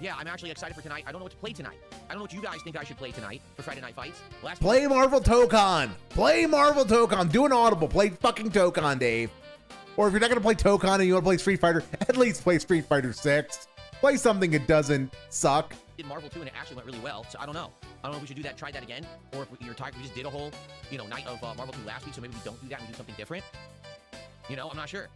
B: Yeah, I'm actually excited for tonight. I don't know what to play tonight. I don't know what you guys think I should play tonight for Friday Night Fights.
A: Play Marvel Toukon. Play Marvel Toukon. Do an audible. Play fucking Toukon, Dave. Or if you're not going to play Toukon and you want to play Street Fighter, at least play Street Fighter 6. Play something that doesn't suck.
B: Did Marvel 2 and it actually went really well, so I don't know. I don't know if we should do that, try that again, or if you're tired, we just did a whole, night of Marvel 2 last week, so maybe we don't do that and we do something different. I'm not sure.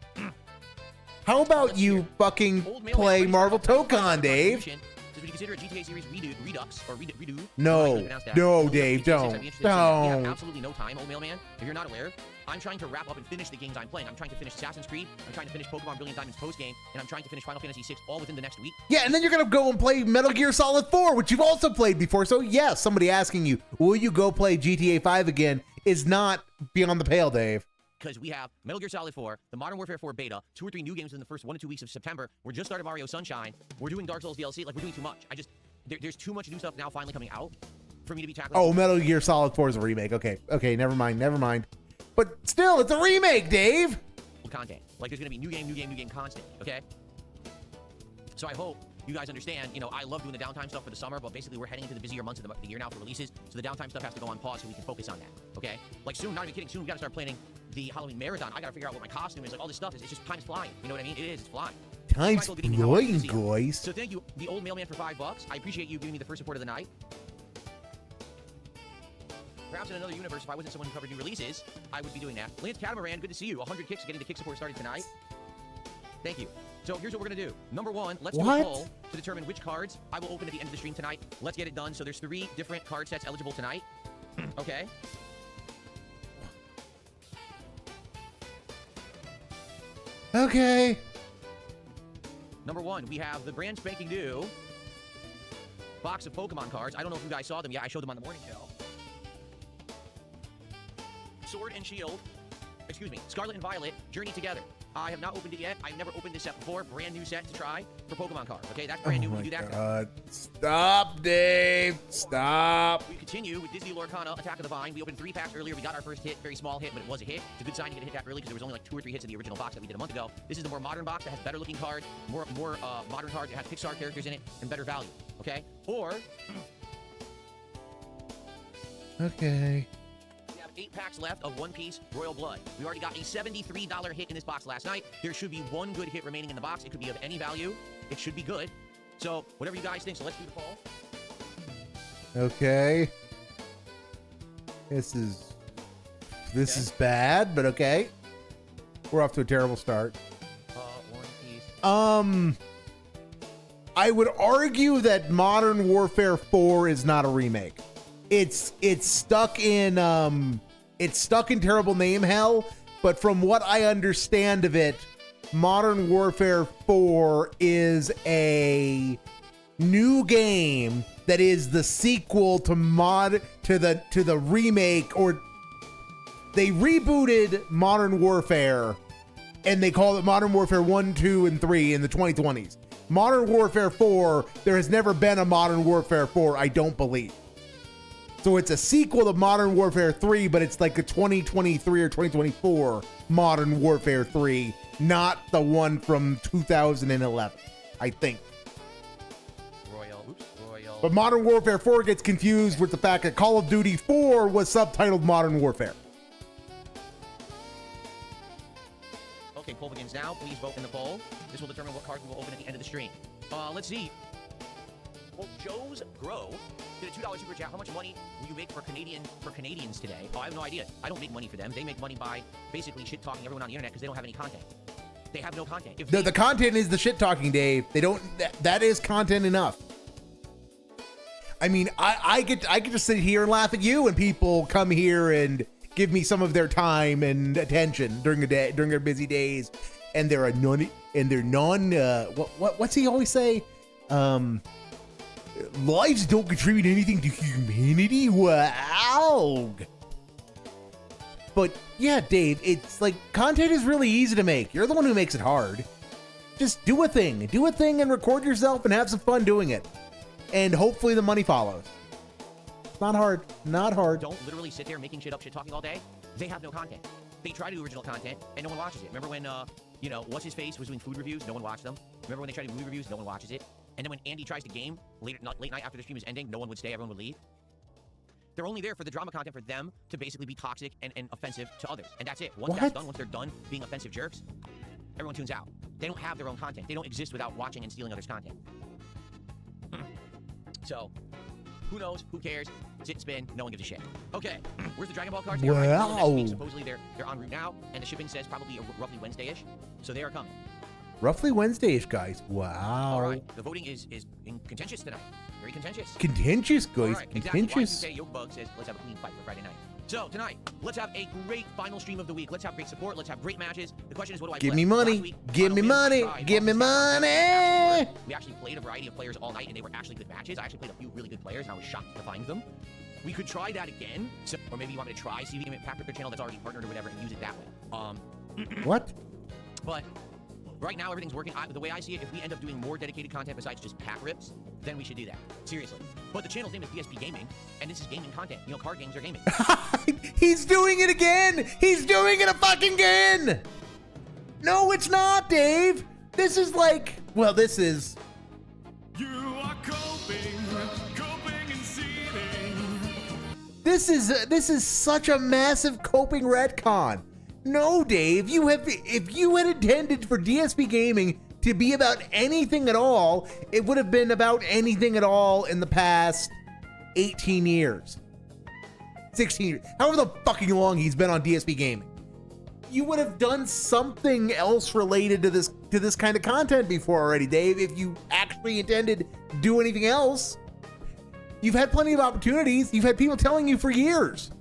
A: How about you fucking play Marvel Toukon, Dave?
B: Would you consider a GTA series redux or redo?
A: No, Dave, don't.
B: We have absolutely no time, old mailman. If you're not aware, I'm trying to wrap up and finish the games I'm playing. I'm trying to finish Assassin's Creed, I'm trying to finish Pokemon Brilliant Diamonds post-game, and I'm trying to finish Final Fantasy VI all within the next week.
A: Yeah, and then you're going to go and play Metal Gear Solid 4, which you've also played before. So, yes, somebody asking you, will you go play GTA 5 again is not beyond the pale, Dave.
B: Because we have Metal Gear Solid 4, the Modern Warfare 4 beta, 2 or 3 new games in the first 1 to 2 weeks of September. We're just started Mario Sunshine. We're doing Dark Souls DLC. Like, we're doing too much. There's too much new stuff now finally coming out for me to be tackling.
A: Oh, Metal Gear Solid 4 is a remake. Okay, never mind. But still, it's a remake, Dave.
B: Content. Like, there's going to be new game constant, okay? So I hope you guys understand, I love doing the downtime stuff for the summer, but basically we're heading into the busier months of the year now for releases, so the downtime stuff has to go on pause so we can focus on that, okay? Like soon, not even kidding, soon we gotta start planning the Halloween marathon. I gotta figure out what my costume is, like all this stuff, it's just time's flying, you know what I mean? It is, it's flying.
A: Time's flying, guys.
B: So thank you, the old mailman, for $5. I appreciate you giving me the first support of the night. Perhaps in another universe, if I wasn't someone who covered new releases, I would be doing that. Lance Catamaran, good to see you. 100 kicks, getting the kick support started tonight. Thank you. So here's what we're going to do. Number 1, let's do a poll to determine which cards I will open at the end of the stream tonight. Let's get it done. So there's 3 different card sets eligible tonight. Okay.
A: Okay.
B: Number 1, we have the brand spanking new box of Pokemon cards. I don't know if you guys saw them yet. I showed them on the morning show. Sword and Shield. Excuse me. Scarlet and Violet. Journey Together. I have not opened it yet. I've never opened this set before. Brand new set to try for Pokemon cards. Okay, that's brand new. We do that.
A: God. Stop, Dave. Stop.
B: We continue with Disney Lorcana Attack of the Vine. We opened 3 packs earlier. We got our first hit. Very small hit, but it was a hit. It's a good sign to get a hit that early because there was only like 2 or 3 hits in the original box that we did a month ago. This is the more modern box that has better looking cards, more modern cards. It has Pixar characters in it and better value. Okay? Or...
A: Okay.
B: 8 packs left of One Piece Royal Blood. We already got a $73 hit in this box last night. There should be 1 good hit remaining in the box. It could be of any value. It should be good. So, whatever you guys think. So, let's do the poll.
A: Okay. This is bad, but okay. We're off to a terrible start.
B: One Piece.
A: I would argue that Modern Warfare 4 is not a remake. It's stuck in terrible name hell, but from what I understand of it, Modern Warfare 4 is a new game that is the sequel to the remake, or they rebooted Modern Warfare and they call it Modern Warfare 1, 2, and 3 in the 2020s. Modern Warfare 4, there has never been a Modern Warfare 4, I don't believe. So it's a sequel to Modern Warfare 3, but it's like a 2023 or 2024 Modern Warfare 3, not the one from 2011, I think.
B: Royal.
A: But Modern Warfare 4 gets confused with the fact that Call of Duty 4 was subtitled Modern Warfare.
B: Okay, poll begins now. Please vote in the poll. This will determine what cards we will open at the end of the stream. Let's see. Well, Joe's Grow did a $2 super chat. How much money will you make for Canadians today? Oh, I have no idea. I don't make money for them. They make money by basically shit talking everyone on the internet because they don't have any content. They have no content. If
A: The content is the shit talking, Dave. They don't. That is content enough. I mean, I get to sit here and laugh at you, and people come here and give me some of their time and attention during the day, during their busy days, and they're what's he always say? Lives don't contribute anything to humanity. Wow. But yeah, Dave, it's like content is really easy to make. You're the one who makes it hard. Just do a thing and record yourself and have some fun doing it. And hopefully the money follows. Not hard.
B: don't literally sit there making shit up, shit talking all day. They have no content. They try to do original content and no one watches it. Remember when, what's his face was doing food reviews? No one watched them. Remember when they tried to do movie reviews? No one watches it. And then when Andy tries to game late night after the stream is ending, no one would stay, everyone would leave. They're only there for the drama content for them to basically be toxic and offensive to others. And that's it. Once that's done, once they're done being offensive jerks, everyone tunes out. They don't have their own content. They don't exist without watching and stealing others' content. So, who knows? Who cares? Sit and spin. No one gives a shit. Okay, where's the Dragon Ball cards? They're arriving next week. Supposedly they're en route now, and the shipping says probably roughly Wednesday-ish. So they are coming.
A: Roughly Wednesday-ish, guys. Wow.
B: All right. The voting is contentious tonight. Very contentious.
A: Contentious, guys.
B: All right, exactly.
A: Contentious.
B: Why Yokebug says, let's have a clean fight for Friday night. So tonight, let's have a great final stream of the week. Let's have great support. Let's have great matches. The question is, what do I
A: Give
B: play?
A: me money. Give me money. Give me money.
B: We actually played a variety of players all night, and they were actually good matches. I actually played a few really good players, and I was shocked to find them. We could try that again. So, or maybe you want me to try CVM and Pack their channel that's already partnered or whatever and use it that way.
A: What?
B: But right now, everything's working. The way I see it, if we end up doing more dedicated content besides just pack rips, then we should do that. Seriously. But the channel's name is DSP Gaming, and this is gaming content. You know, card games are gaming.
A: He's doing it again! He's doing it again! No, it's not, Dave! This is like... Well, this is...
C: You are coping and seething.
A: This is such a massive coping retcon. No, Dave, if you had intended for DSP Gaming to be about anything at all, it would have been about anything at all in the past 18 years. 16 years. However the fucking long he's been on DSP Gaming. You would have done something else related to this kind of content before already, Dave, if you actually intended to do anything else. You've had plenty of opportunities. You've had people telling you for years.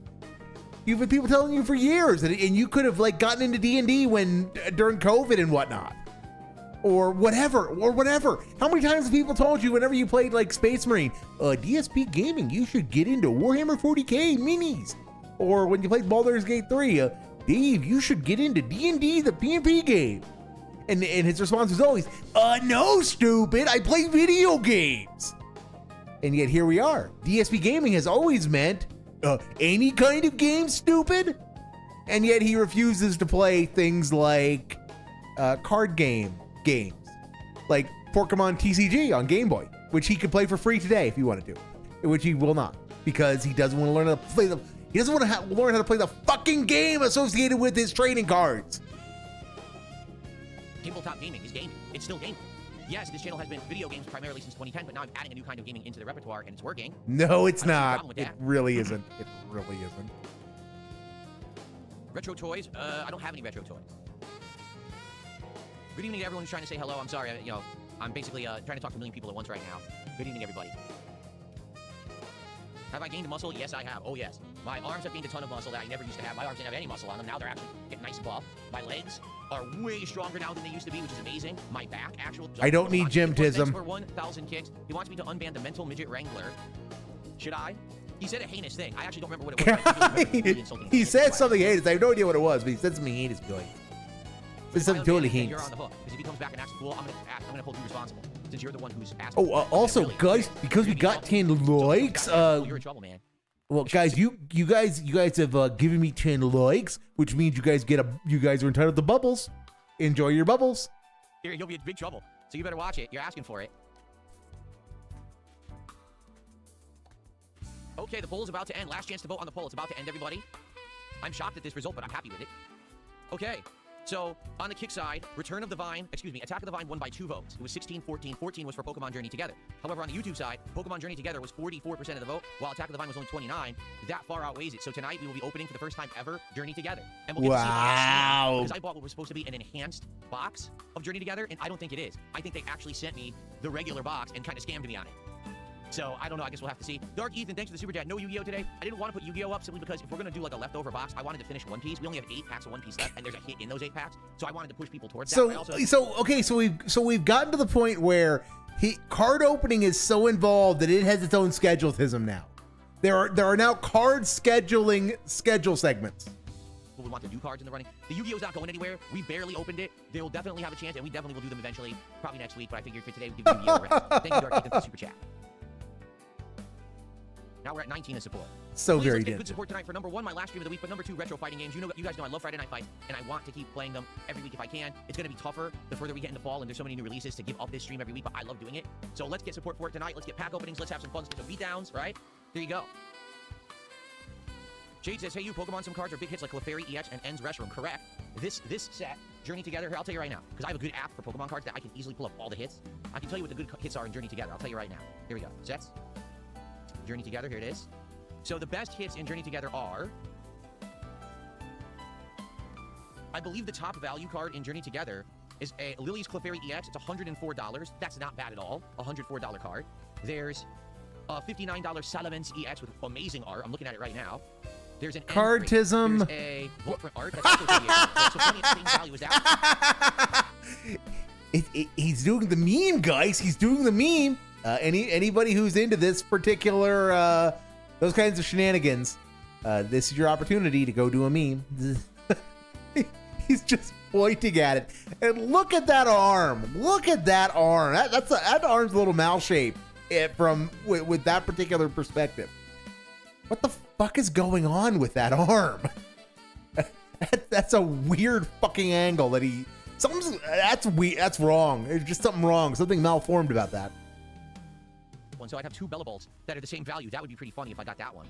A: You've had people telling you for years, and you could have like gotten into D&D during COVID and whatnot, or whatever. How many times have people told you whenever you played like Space Marine, DSP Gaming, you should get into Warhammer 40K minis, or when you played Baldur's Gate 3, Dave, you should get into D&D, the PvP game, and his response was always, no, stupid, I play video games. And yet here we are. DSP Gaming has always meant any kind of game, stupid. And yet he refuses to play things like card games, like Pokemon TCG on Game Boy, which he could play for free today if he wanted to, which he will not, because he doesn't want to learn how to play he doesn't want to learn how to play the fucking game associated with his trading cards.
B: Tabletop gaming is gaming. It's still gaming. Yes, this channel has been video games primarily since 2010, but now I'm adding a new kind of gaming into the repertoire, and it's working.
A: No, it's not. It really isn't. It really isn't.
B: Retro toys? I don't have any retro toys. Good evening to everyone who's trying to say hello. I'm sorry, I'm basically trying to talk to a million people at once right now. Good evening, everybody. Have I gained muscle? Yes, I have. Oh, yes. My arms have gained a ton of muscle that I never used to have. My arms didn't have any muscle on them. Now they're actually getting nice and buff. My legs are way stronger now than they used to be, which is amazing. My back,
A: I don't need gymtism.
B: For 1,000 kicks. He wants me to unban the mental midget wrangler. Should I? He said a heinous thing. I actually don't remember what it was.
A: He said something heinous. I have no idea what it was, but he said something heinous. It's something totally heinous.
B: You're on the hook. Because if he comes back and acts a fool, I'm gonna hold you responsible. Since you're the one who's asked.
A: Oh, also, guys, because we got 10 likes,
B: you're in trouble, man.
A: Well, guys, you guys have given me 10 likes, which means you guys are entitled to bubbles. Enjoy your bubbles.
B: Here, you'll be in big trouble. So you better watch it. You're asking for it. Okay, the poll is about to end. Last chance to vote on the poll. It's about to end, everybody. I'm shocked at this result, but I'm happy with it. Okay, so on the kick side, Attack of the Vine won by 2 votes. It was 16-14. 14 was for Pokemon Journey Together. However, on the YouTube side, Pokemon Journey Together was 44% of the vote, while Attack of the Vine was only 29. That far outweighs it. So tonight we will be opening for the first time ever Journey Together. And we'll get to see how because I bought what was supposed to be an enhanced box of Journey Together, and I don't think it is. I think they actually sent me the regular box and kind of scammed me on it. So, I don't know. I guess we'll have to see. Dark Ethan, thanks for the super chat. No Yu-Gi-Oh! Today. I didn't want to put Yu-Gi-Oh! Up simply because if we're going to do like a leftover box, I wanted to finish One Piece. We only have 8 packs of One Piece left, and there's a hit in those 8 packs. So, I wanted to push people towards that.
A: So we've gotten to the point where card opening is so involved that it has its own schedulism now. There are now card schedule segments.
B: We want the new cards in the running. The Yu-Gi-Oh's not going anywhere. We barely opened it. They will definitely have a chance, and we definitely will do them eventually. Probably next week, but I figured for today, we'll give Yu-Gi-Oh! a rest. Thank you, Dark Ethan, for the super chat. Now we're at 19 in support.
A: So
B: Please,
A: very
B: let's get
A: good.
B: good support tonight for number 1, my last stream of the week, but number 2, retro fighting games. You guys know I love Friday Night Fights, and I want to keep playing them every week if I can. It's going to be tougher the further we get into fall, and there's so many new releases to give up this stream every week, but I love doing it. So let's get support for it tonight. Let's get pack openings. Let's have some fun. Let's get some beatdowns, right? There you go. Jade says, hey, you Pokemon, some cards are big hits like Clefairy EX and Ends Restroom. Correct. This set, Journey Together, here, I'll tell you right now, because I have a good app for Pokemon cards that I can easily pull up all the hits. I can tell you what the good hits are in Journey Together. I'll tell you right now. Here we go. Sets. Journey Together, here it is. So the best hits in Journey Together are, I believe the top value card in Journey Together is a Lily's Clefairy EX. It's $104. That's not bad at all. $104 card. There's a $59 Salamence EX with amazing art. I'm looking at it right now. There's an
A: Cardtism.
B: There's a Wolfram art. That's also $38. So funny value is that.
A: He's doing the meme, guys. He's doing the meme. Anybody who's into this particular those kinds of shenanigans, this is your opportunity to go do a meme. He's just pointing at it, and look at that arm. Look at that arm. That arm's a little mal-shaped with that particular perspective. What the fuck is going on with that arm? That's a weird fucking angle that that's weird. That's wrong. There's just something wrong. Something malformed about that.
B: So I'd have 2 Bellabolts that are the same value. That would be pretty funny if I got that one.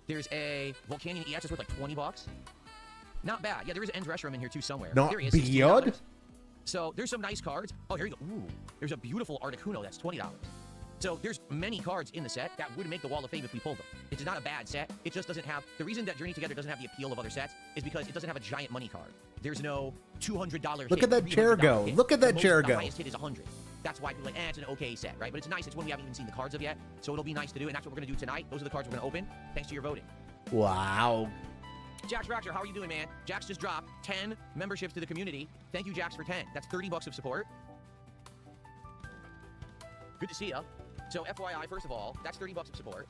B: There's a Volcanion EX that's worth like $20. Not bad. Yeah, there is an Ends Restroom in here too somewhere.
A: Not
B: there is
A: bad.
B: So there's some nice cards. Oh, here you go. Ooh, there's a beautiful Articuno that's $20. So there's many cards in the set that would make the Wall of Fame if we pulled them. It's not a bad set. It just doesn't have... The reason that Journey Together doesn't have the appeal of other sets is because it doesn't have a giant money card. There's no $200
A: Look at that chair go. Look at that chair go.
B: The highest hit is 100. That's why people are like, it's an okay set, right? But it's nice. It's one we haven't even seen the cards of yet. So it'll be nice to do, and that's what we're going to do tonight. Those are the cards we're going to open, thanks to your voting.
A: Wow.
B: Jax Fracture, how are you doing, man? Jax just dropped 10 memberships to the community. Thank you, Jax, for 10. That's $30 of support. Good to see ya. So, FYI, first of all, that's $30 of support.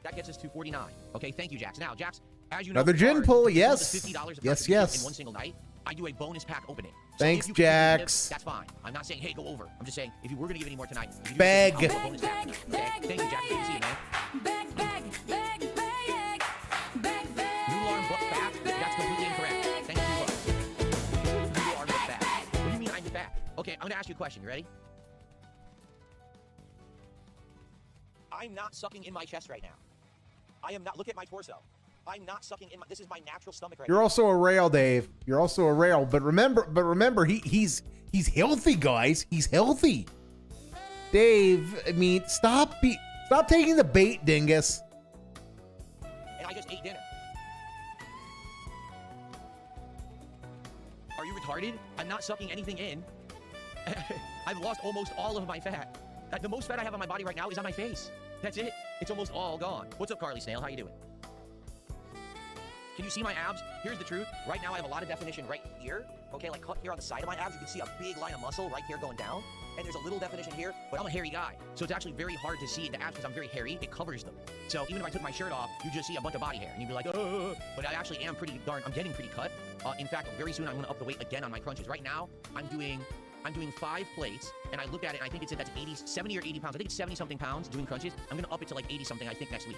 B: That gets us to 49. Okay, thank you, Jax. Now, Jax, as you know,
A: another gin pull, yes.
B: $50 of
A: yes.
B: in one single night. I do a bonus pack opening. So
A: thanks, Jax.
B: That's fine. I'm not saying, hey, go over. I'm just saying, if you were going to give any more tonight,
A: beg.
B: Okay? Thank you, Jax. Good to see you, man. New alarm book fat? That's completely incorrect. Thank you, New alarm book fat. What do you mean I'm fat? Okay, I'm going to ask you a question. You ready? I'm not sucking in my chest right now. I am not. Look at my torso. I'm not sucking in my. This is my natural stomach right now.
A: You're also a rail, Dave. You're also a rail. But remember, he's healthy, guys. He's healthy. Dave, I mean, stop taking the bait, dingus.
B: And I just ate dinner. Are you retarded? I'm not sucking anything in. I've lost almost all of my fat. The most fat I have on my body right now is on my face. That's it. It's almost all gone. What's up, Carly Snail? How you doing? Can you see my abs? Here's the truth. Right now, I have a lot of definition right here. Okay, like cut here on the side of my abs. You can see a big line of muscle right here going down. And there's a little definition here, but I'm a hairy guy. So it's actually very hard to see the abs because I'm very hairy. It covers them. So even if I took my shirt off, you just see a bunch of body hair. And you'd be like, oh. But I actually am I'm getting pretty cut. In fact, very soon I'm going to up the weight again on my crunches. Right now, I'm doing 5 plates, and I looked at it, and I think it said that's 70 or 80 pounds. I think it's 70-something pounds doing crunches. I'm going to up it to like 80-something, I think, next week.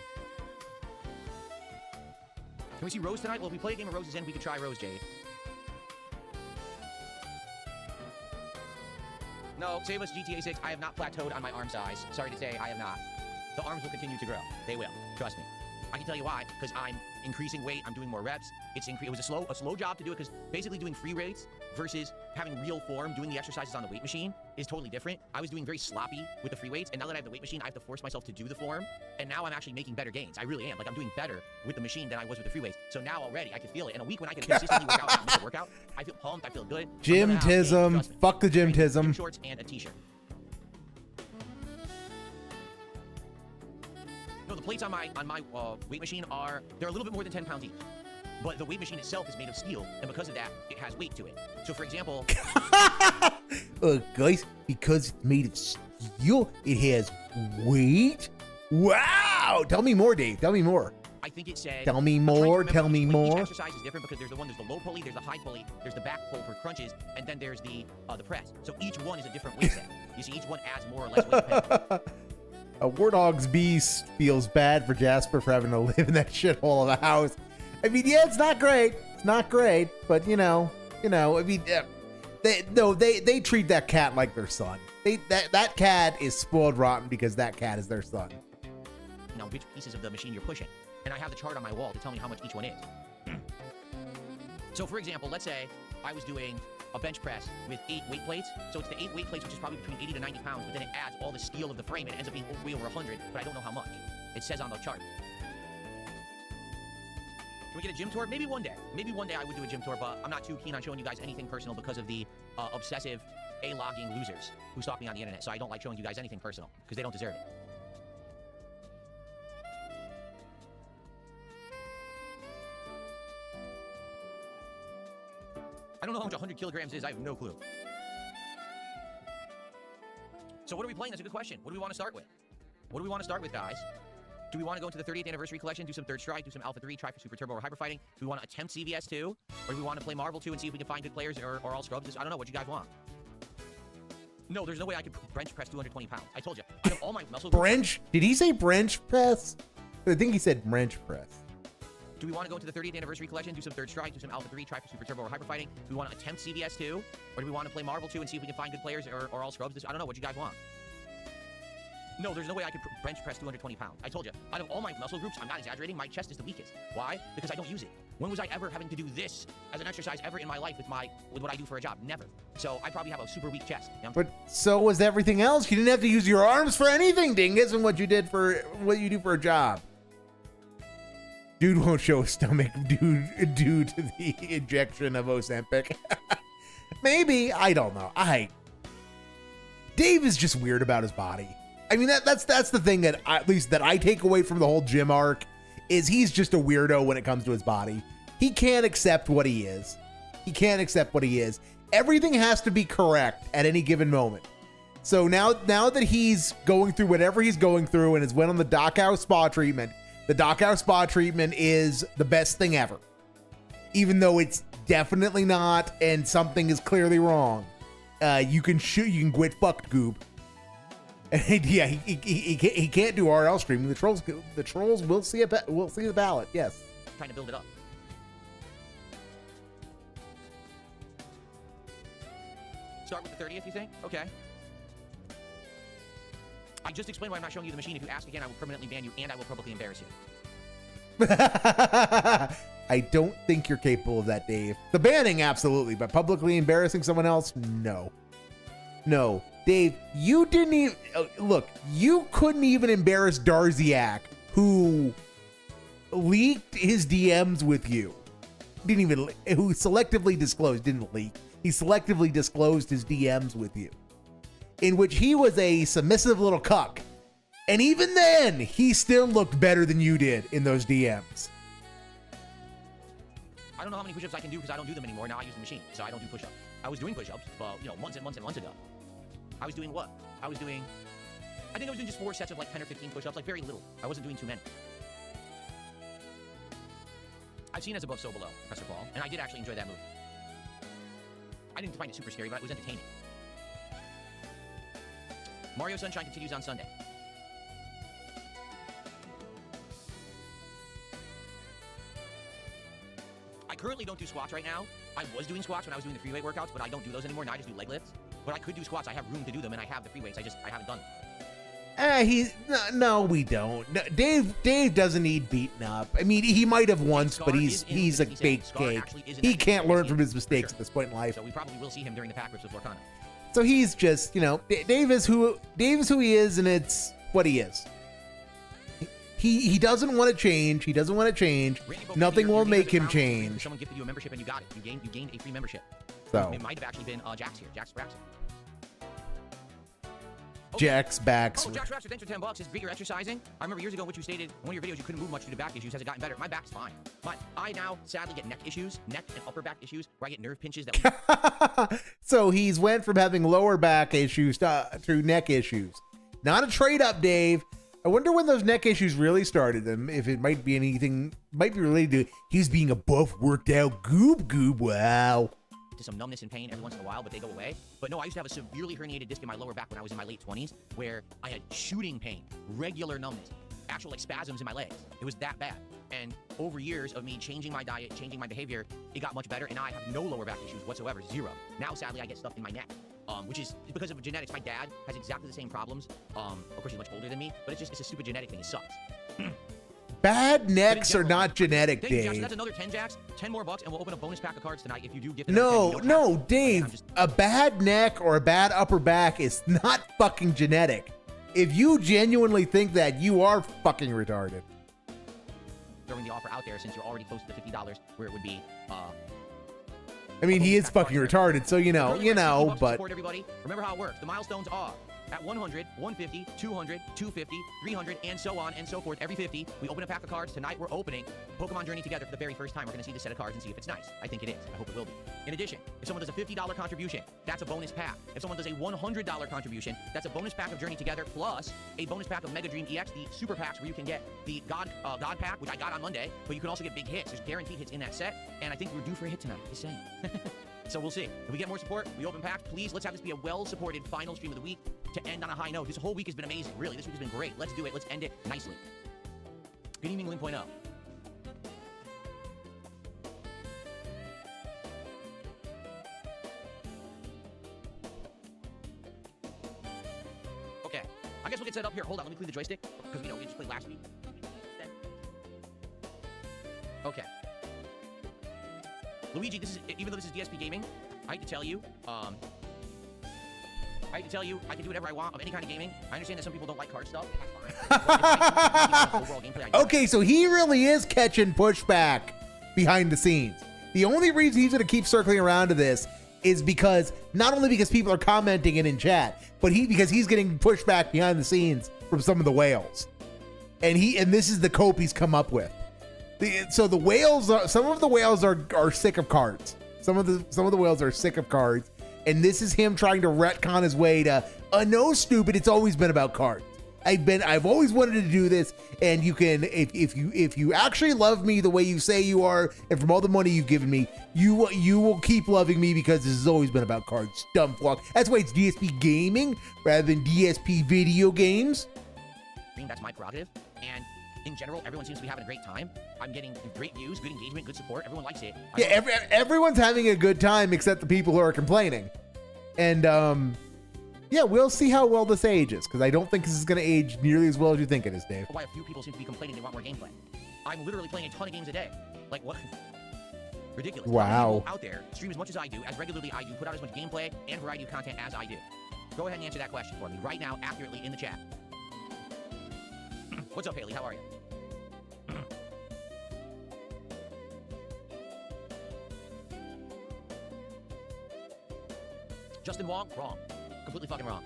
B: Can we see Rose tonight? Well, if we play a game of Roses in, we could try Rose, Jade. No, save us GTA 6. I have not plateaued on my arm size. Sorry to say, I have not. The arms will continue to grow. They will. Trust me. I can tell you why. Because I'm increasing weight. I'm doing more reps. It was a slow job to do it because basically doing free weights versus having real form, doing the exercises on the weight machine is totally different. I was doing very sloppy with the free weights, and now that I have the weight machine, I have to force myself to do the form, and now I'm actually making better gains. I really am. Like, I'm doing better with the machine than I was with the free weights. So now already, I can feel it. In a week when I can consistently work out and miss a workout, I feel pumped. I feel good.
A: Gym-tism. Fuck the gym-tism.
B: Gym shorts and a t-shirt. No, the plates on my weight machine they're a little bit more than 10 pounds each. But the weight machine itself is made of steel, and because of that, it has weight to it. So, for example...
A: guys, because it's made of steel, it has weight? Wow! Tell me more, Dave. Tell me more.
B: I think it said...
A: Tell me more. Tell me more.
B: Each exercise is different because there's the low pulley, there's the high pulley, there's the back pull for crunches, and then there's the press. So each one is a different weight set. You see, each one adds more or less weight depending.
A: A Warthog's beast feels bad for Jasper for having to live in that shithole of a house. I mean, yeah, it's not great. It's not great, but you know. I mean, they treat that cat like their son. That cat is spoiled rotten because that cat is their son.
B: Now, which pieces of the machine you're pushing, and I have the chart on my wall to tell me how much each one is. So, for example, let's say I was doing a bench press with 8 weight plates. So it's the 8 weight plates, which is probably between 80 to 90 pounds, but then it adds all the steel of the frame, and it ends up being way over 100, but I don't know how much. It says on the chart. Can we get a gym tour? Maybe one day. Maybe one day I would do a gym tour, but I'm not too keen on showing you guys anything personal because of the obsessive A-logging losers who stalk me on the internet. So I don't like showing you guys anything personal because they don't deserve it. I don't know how much 100 kilograms is. I have no clue. So what are we playing? That's a good question. What do we want to start with? What do we want to start with, guys? Do we want to go into the 30th anniversary collection, do some Third Strike, do some Alpha 3, try for Super Turbo or Hyper Fighting? Do we want to attempt CVS 2? Or do we want to play Marvel 2 and see if we can find good players or all scrubs? I don't know. What you guys want? No, there's no way I could bench press 220 pounds. I told you. I have all my muscle groups.
A: Bench? Did he say bench press? I think he said bench press.
B: Do we want to go into the 30th anniversary collection, do some Third Strike, do some Alpha 3, try for Super Turbo or Hyper Fighting? Do we want to attempt CVS 2? Or do we want to play Marvel 2 and see if we can find good players or all scrubs? I don't know. What you guys want? No, there's no way I could bench press 220 pounds. I told you, out of all my muscle groups, I'm not exaggerating, my chest is the weakest. Why? Because I don't use it. When was I ever having to do this as an exercise ever in my life with what I do for a job? Never. So I probably have a super weak chest. You know?
A: But so was everything else. You didn't have to use your arms for anything, dingus, and what you do for a job. Dude won't show his stomach due to the injection of Ozempic. Maybe, I don't know. Dave is just weird about his body. I mean, that's the thing that at least that I take away from the whole gym arc is he's just a weirdo when it comes to his body. He can't accept what he is. Everything has to be correct at any given moment. So now that he's going through whatever he's going through and has went on the Dachau spa treatment, the Dachau spa treatment is the best thing ever. Even though it's definitely not and something is clearly wrong. You can quit fucked goop. And yeah, he can't do RL streaming. The trolls will see the ballot. Yes.
B: Trying to build it up. Start with the 30th, you think? Okay. I just explained why I'm not showing you the machine. If you ask again, I will permanently ban you and I will publicly embarrass you.
A: I don't think you're capable of that, Dave. The banning, absolutely, but publicly embarrassing someone else, no. No. Dave, you didn't even... Look, you couldn't even embarrass Darziak, who leaked his DMs with you. Who selectively disclosed, didn't leak. He selectively disclosed his DMs with you. In which he was a submissive little cuck. And even then, he still looked better than you did in those DMs.
B: I don't know how many push-ups I can do because I don't do them anymore. Now I use the machine, so I don't do push-ups. I was doing push-ups, months and months and months ago. I was doing what? I think I was doing just 4 sets of like 10 or 15 push-ups, like very little. I wasn't doing too many. I've seen As Above, So Below, Professor Paul, and I did actually enjoy that movie. I didn't find it super scary, but it was entertaining. Mario Sunshine continues on Sunday. currently don't do squats right now. I was doing squats when I was doing the free weight workouts, but I don't do those anymore. Now I just do leg lifts. But I could do squats. I have room to do them, and I have the free weights. I haven't done them.
A: No, we don't. No, Dave doesn't need beaten up. I mean, he might have once, but he's a baked cake. He can't learn from his mistakes at this point in life.
B: So we probably will see him during the pack rips with Lorcana.
A: So he's just, you know, Dave is who he is, and it's what he is. He doesn't want to change. He doesn't want to change. Nothing will make him change.
B: Someone gifted you a membership and you got it. You gained a free membership.
A: So
B: it might have actually been Jax here. Jax Braxton.
A: Jax backs.
B: Oh, Jax Braxton, thanks for $10. It's great you're exercising. I remember years ago what you stated in one of your videos you couldn't move much due to back issues. Has it gotten better? My back's fine. But I now sadly get neck issues, neck and upper back issues, where I get nerve pinches that
A: So he's went from having lower back issues to neck issues. Not a trade up, Dave. I wonder when those neck issues really started, and if it might be related to he's being a buff, worked out goob. Wow.
B: To some numbness and pain every once in a while, but they go away. But no, I used to have a severely herniated disc in my lower back when I was in my late 20s, where I had shooting pain, regular numbness, actual like spasms in my legs. It was that bad. And over years of me changing my diet, changing my behavior, it got much better, and now I have no lower back issues whatsoever, zero. Now, sadly, I get stuff in my neck. Which is because of genetics. My dad has exactly the same problems. Of course, he's much older than me, but it's a stupid genetic thing. It sucks.
A: Bad necks are not genetic,
B: Thank you,
A: Dave.
B: Josh. That's another 10 Jacks, 10 more bucks, and we'll open a bonus pack of cards tonight if you do get them.
A: No, Dave. A bad neck or a bad upper back is not fucking genetic. If you genuinely think that, you are fucking retarded.
B: Throwing the offer out there since you're already close to the $50, where it would be.
A: I mean, he is fucking retarded, so you know, but.
B: Support everybody. Remember how it works. The milestones are at 100, 150, 200, 250, 300, and so on and so forth. Every 50, we open a pack of cards. Tonight, we're opening Pokemon Journey together for the very first time. We're going to see the set of cards and see if it's nice. I think it is. I hope it will be. In addition, if someone does a $50 contribution, that's a bonus pack. If someone does a $100 contribution, that's a bonus pack of Journey Together plus a bonus pack of Mega Dream EX, the super packs where you can get the God pack, which I got on Monday, but you can also get big hits. There's guaranteed hits in that set, and I think we're due for a hit tonight. Just saying. So we'll see. If we get more support, we open packs. Please, let's have this be a well-supported final stream of the week to end on a high note. This whole week has been amazing. Really, this week has been great. Let's do it. Let's end it nicely. Good evening, Link.0. Okay. I guess we'll get set up here. Hold on. Let me clean the joystick because, we just played last week. Okay. Luigi, even though this is DSP gaming, I hate to tell you, I can do whatever I want of any kind of gaming. I understand that some people don't like card stuff. That's fine.
A: Okay, so he really is catching pushback behind the scenes. The only reason he's going to keep circling around to this is because not only because people are commenting it in chat, but because he's getting pushback behind the scenes from some of the whales, and this is the cope he's come up with. So the whales some of the whales are sick of cards. Some of the whales are sick of cards, and this is him trying to retcon his way to no, stupid. It's always been about cards. I've always wanted to do this, and you can if you actually love me the way you say you are, and from all the money you've given me, you will keep loving me because this has always been about cards. Dumb fuck. That's why it's DSP gaming rather than DSP video games.
B: That's my prerogative, and in general, everyone seems to be having a great time. I'm getting great views, good engagement, good support. Everyone likes it.
A: Yeah, everyone's having a good time except the people who are complaining. And yeah, we'll see how well this ages, because I don't think this is going to age nearly as well as you think it is, Dave.
B: Why a few people seem to be complaining they want more gameplay. I'm literally playing a ton of games a day. Like, what? Ridiculous.
A: Wow.
B: Out there, stream as much as I do, as regularly I do, put out as much gameplay and variety of content as I do. Go ahead and answer that question for me right now, accurately in the chat. What's up, Haley? How are you? Justin Wong? Wrong. Completely fucking wrong.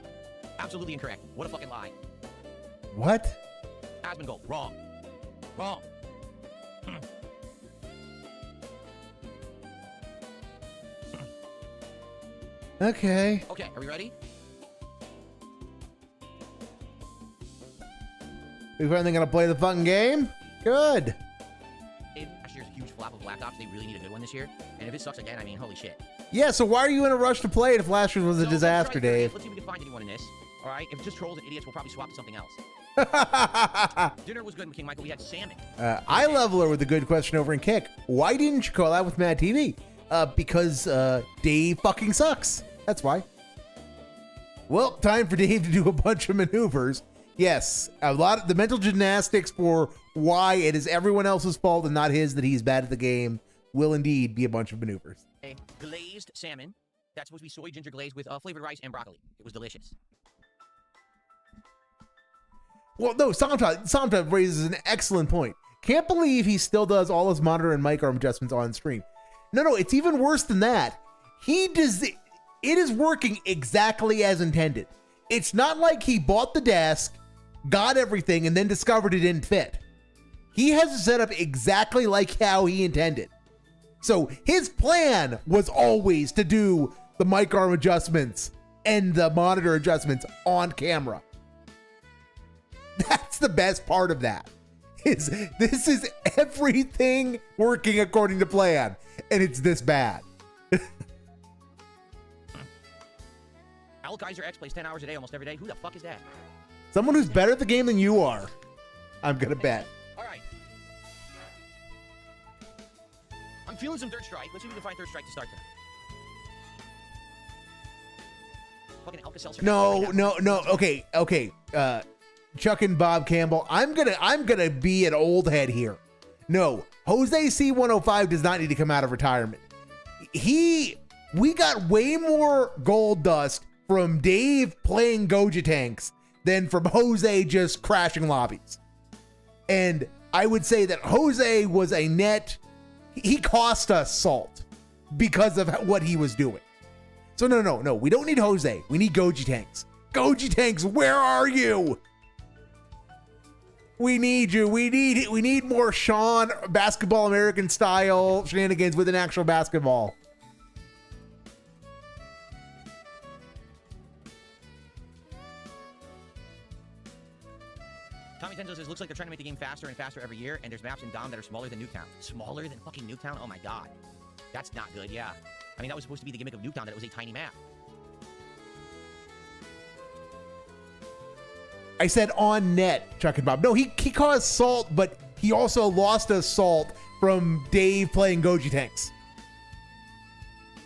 B: Absolutely incorrect. What a fucking lie.
A: What?
B: Asmongold? Wrong. Wrong.
A: Okay.
B: Okay, are we ready?
A: We finally gonna play the fucking game? Good.
B: Last year's a huge flop of laptops. They really need a good one this year. And if it sucks again, I mean, holy shit.
A: Yeah, so why are you in a rush to play it if last year was a disaster, Dave?
B: Let's see if we can find anyone in this. All right? If it's just trolls and idiots, we'll probably swap to something else. Dinner was good, King Michael. We had salmon.
A: iLeveler with a good question over in Kick. Why didn't you call out with Mad TV? Because Dave fucking sucks. That's why. Well, time for Dave to do a bunch of maneuvers. Yes, a lot of the mental gymnastics for why it is everyone else's fault and not his that he's bad at the game will indeed be a bunch of maneuvers.
B: A glazed salmon. That's supposed to be soy ginger glaze with flavored rice and broccoli. It was delicious.
A: Well, no, Samta raises an excellent point. Can't believe he still does all his monitor and mic arm adjustments on stream. No, it's even worse than that. It is working exactly as intended. It's not like he bought the desk, got everything, and then discovered it didn't fit. He has it set up exactly like how he intended. So his plan was always to do the mic arm adjustments and the monitor adjustments on camera. That's the best part of that. This is everything working according to plan, and it's this bad.
B: Al Kaiser X plays 10 hours a day almost every day. Who the fuck is that?
A: Someone who's better at the game than you are, I'm gonna bet.
B: All right. I'm feeling some Third Strike. Let's see if we can find Third Strike to start tonight. Fucking Alka-Seltzer.
A: No. Okay. Chuck and Bob Campbell. I'm gonna be an old head here. No, Jose C105 does not need to come out of retirement. We got way more gold dust from Dave playing Goji tanks than from Jose just crashing lobbies. And I would say that Jose was he cost us salt because of what he was doing. So no, we don't need Jose. We need Goji tanks. Goji tanks, where are you? We need you. We need more Sean basketball American style shenanigans with an actual basketball.
B: Tommy Tenzo says, looks like they're trying to make the game faster and faster every year, and there's maps in Dom that are smaller than Nuketown. Smaller than fucking Nuketown? Oh my god. That's not good, yeah. I mean, that was supposed to be the gimmick of Nuketown, that it was a tiny map.
A: I said on net, Chuck and Bob. No, he caused salt, but he also lost us salt from Dave playing Goji tanks.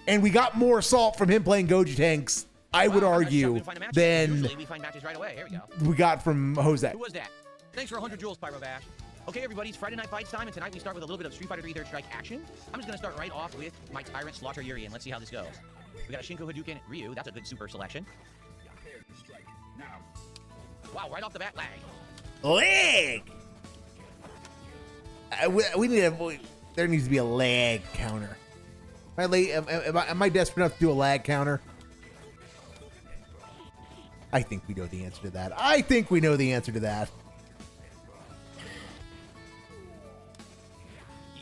A: And we got more salt from him playing Goji tanks, I would argue, than
B: usually we find matches right away. Here we go.
A: We got from Jose.
B: Who was that? Thanks for 100 jewels, Pyro Bash. Okay, everybody, it's Friday Night Fights time, and tonight we start with a little bit of Street Fighter 3 Third Strike action. I'm just going to start right off with my Tyrant Slaughter Yuri, and let's see how this goes. We got a Shinko Hadouken Ryu. That's a good super selection. Wow, right off the bat, lag.
A: There needs to be a lag counter. Am I desperate enough to do a lag counter? I think we know the answer to that.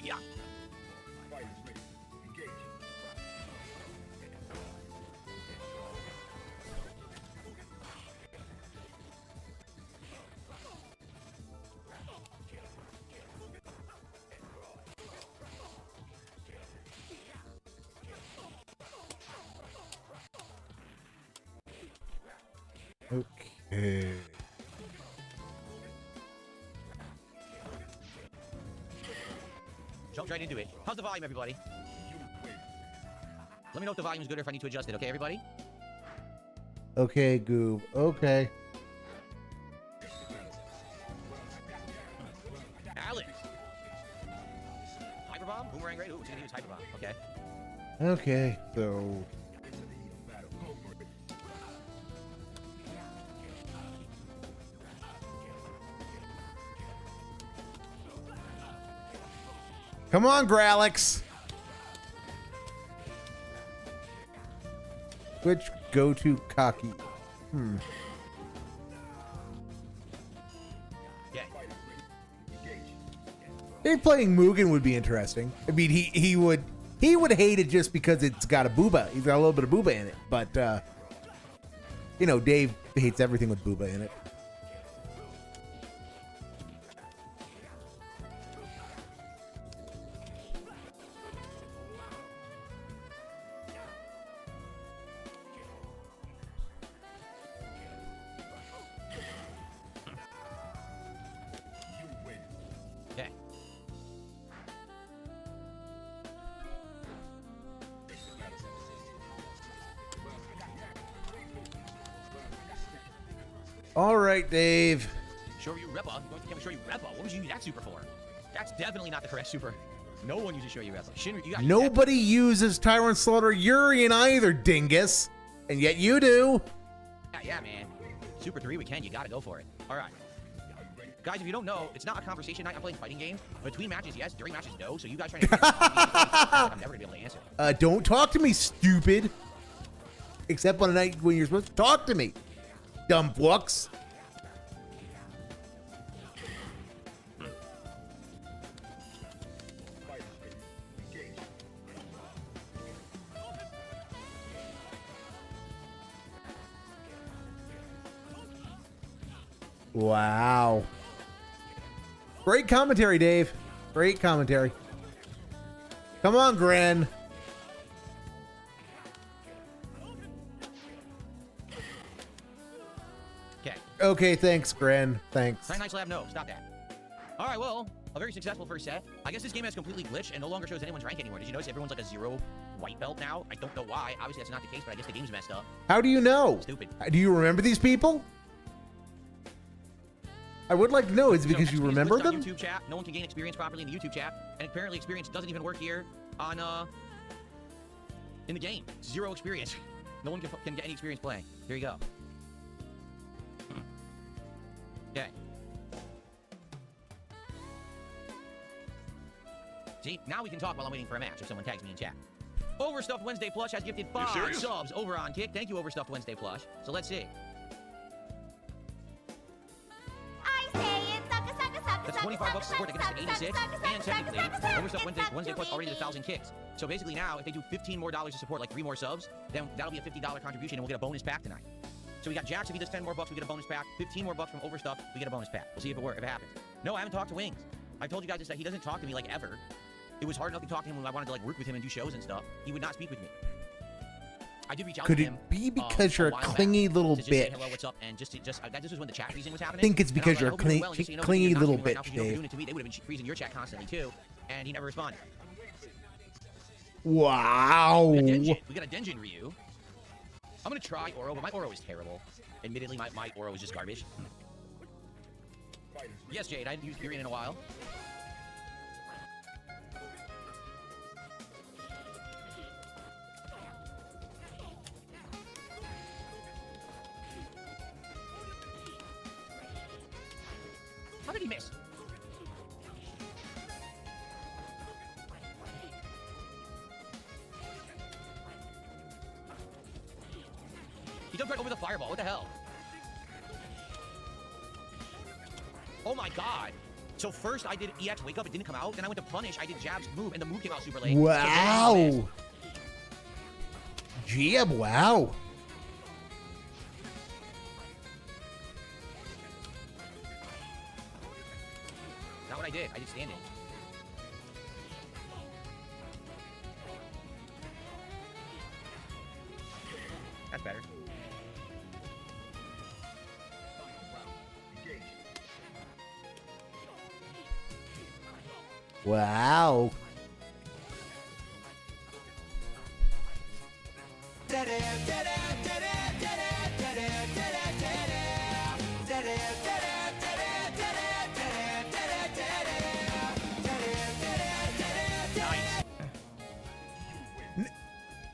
B: Yeah.
A: Okay.
B: Jumped right into it. How's the volume, everybody? Let me know if the volume's good or if I need to adjust it, okay, everybody?
A: Okay, Goob. Okay.
B: Alex! Hyperbomb? Boomerang raid? Ooh, it's gonna use Hyperbomb. Okay.
A: Okay, so... Come on, Gralix. Which go-to cocky?
B: Yeah.
A: Maybe playing Mugen would be interesting. I mean, he would hate it just because it's got a booba. He's got a little bit of booba in it. But Dave hates everything with booba in it. All right, Dave.
B: Shoryu Reppa? You can't Shoryu Reppa. What would you use that super for? That's definitely not the correct super. No one uses Shoryu Reppa. Shinra, you got
A: Nobody uses Tyrant Slaughter Urian either, dingus. And yet you do.
B: Yeah, man. Super 3 we can. You gotta go for it. All right. Guys, if you don't know, it's not a conversation night. I'm playing fighting games. Between matches, yes. During matches, no. So you guys trying to... I'm never gonna be able to answer.
A: Don't talk to me, stupid. Except on a night when you're supposed to talk to me. Dumb fucks. Wow. Great commentary, Dave. Great commentary. Come on, Gren.
B: Okay.
A: Okay, thanks, Gren. Thanks.
B: Try Nice Lab, no. Stop that. All right, well, a very successful first set. I guess this game has completely glitched and no longer shows anyone's rank anymore. Did you notice everyone's like a 0 white belt now? I don't know why. Obviously, that's not the case, but I guess the game's messed up.
A: How do you know?
B: Stupid.
A: Do you remember these people? I would like to know. Is it because you remember them?
B: YouTube chat. No one can gain experience properly in the YouTube chat, and apparently experience doesn't even work here on in the game. 0 experience. No one can get any experience playing. Here you go. Okay. See, now we can talk while I'm waiting for a match if someone tags me in chat. Overstuffed Wednesday Plush has gifted 5 subs over on Kick. Thank you, Overstuffed Wednesday Plush. So let's see. That's $25 support that gets us to 86, and technically, Overstuffed Wednesday Plus already did 1,000 kicks. So basically now, if they do $15 more to support, like 3 more subs, then that'll be a $50 contribution, and we'll get a bonus pack tonight. So we got Jax, if he does 10 more bucks, we get a bonus pack. 15 more bucks from Overstuffed, we get a bonus pack. We'll see if it happens. No, I haven't talked to Wings. I told you guys this, that he doesn't talk to me, like, ever. It was hard enough to talk to him when I wanted to, like, work with him and do shows and stuff. He would not speak with me. I did reach out to him.
A: Could it be because you're a clingy little bitch?
B: Say hello, what's up, and this was when the chat freezing was happening.
A: I think it's because you're a clingy little bitch, Dave.
B: They would have been freezing your chat constantly too, and he never responded.
A: Wow.
B: We got a Denjin Ryu. I'm gonna try Oro, but my Oro is terrible. Admittedly, my Oro is just garbage. Yes, Jade, I haven't used Furion in a while. How did he miss? He jumped right over the fireball. What the hell? Oh my god. So first I did EX wake up, it didn't come out. Then I went to punish, I did jabs move, and the move came out super late.
A: Wow. Jab, wow.
B: Not what I did. I did standing. That's better.
A: Wow.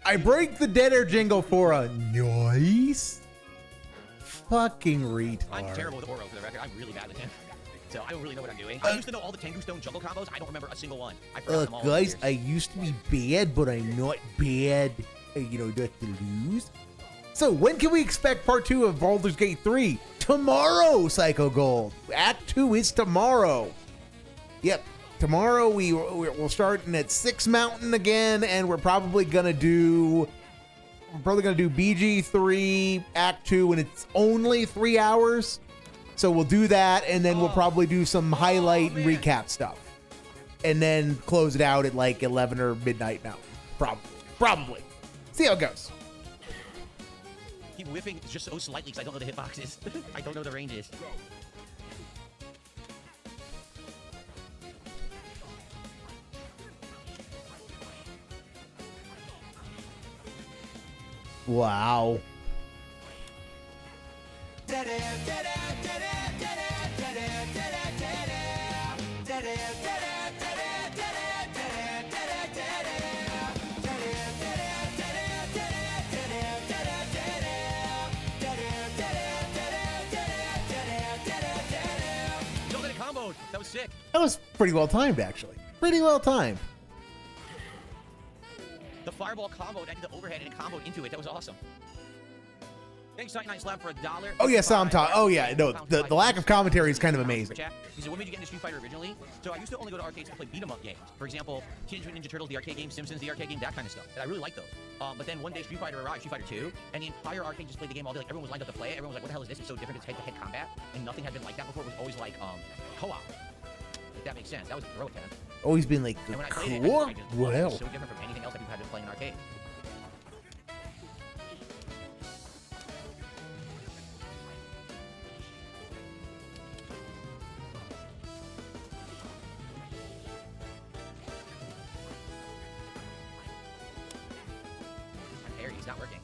A: I break the dead air jingle for a nice fucking retard.
B: I'm terrible with Oro for the record. I'm really bad with him. So I don't really know what I'm doing. I used to know all the Tengu Stone juggle combos. I don't remember a single one. I forgot them all.
A: Guys, I used to be bad, but I'm not bad. You know, not to lose. So when can we expect part 2 of Baldur's Gate 3? Tomorrow, Psycho Gold. Act 2 is tomorrow. Yep. Tomorrow we'll start at 6 Mountain again, and we're probably gonna do BG3 Act 2, and it's only 3 hours. So we'll do that, and then we'll probably do some highlight and recap stuff, and then close it out at like 11 or midnight Mountain. Probably. See how it goes.
B: Keep whiffing just so slightly because I don't know the hitboxes. I don't know the ranges.
A: Wow.
B: Don't get it comboed. That was sick.
A: That was pretty well timed, actually. Pretty well timed.
B: The fireball comboed into the overhead and it comboed into it. That was awesome. Thanks, Titan Night Slab, for $1.
A: Oh yes, I'm talking. Oh yeah, no, the lack of commentary is kind of amazing.
B: He said, what made you get into Street Fighter originally? So I used to only go to arcades to play beat-em-up games. For example, Teenage Mutant Ninja Turtles, the arcade game, Simpsons, the arcade game, that kind of stuff. And I really liked those. But then one day Street Fighter arrived, Street Fighter 2, and the entire arcade just played the game all day. Like, everyone was lined up to play it. Everyone was like, what the hell is this? It's so different. It's head-to-head combat, and nothing had been like that before. It was always like co-op. If that makes sense. That was heroic, man.
A: Always been like
B: And when I played it,
A: cool.
B: I just loved it. It was so different from anything else that people had been playing in an arcade. It's not working.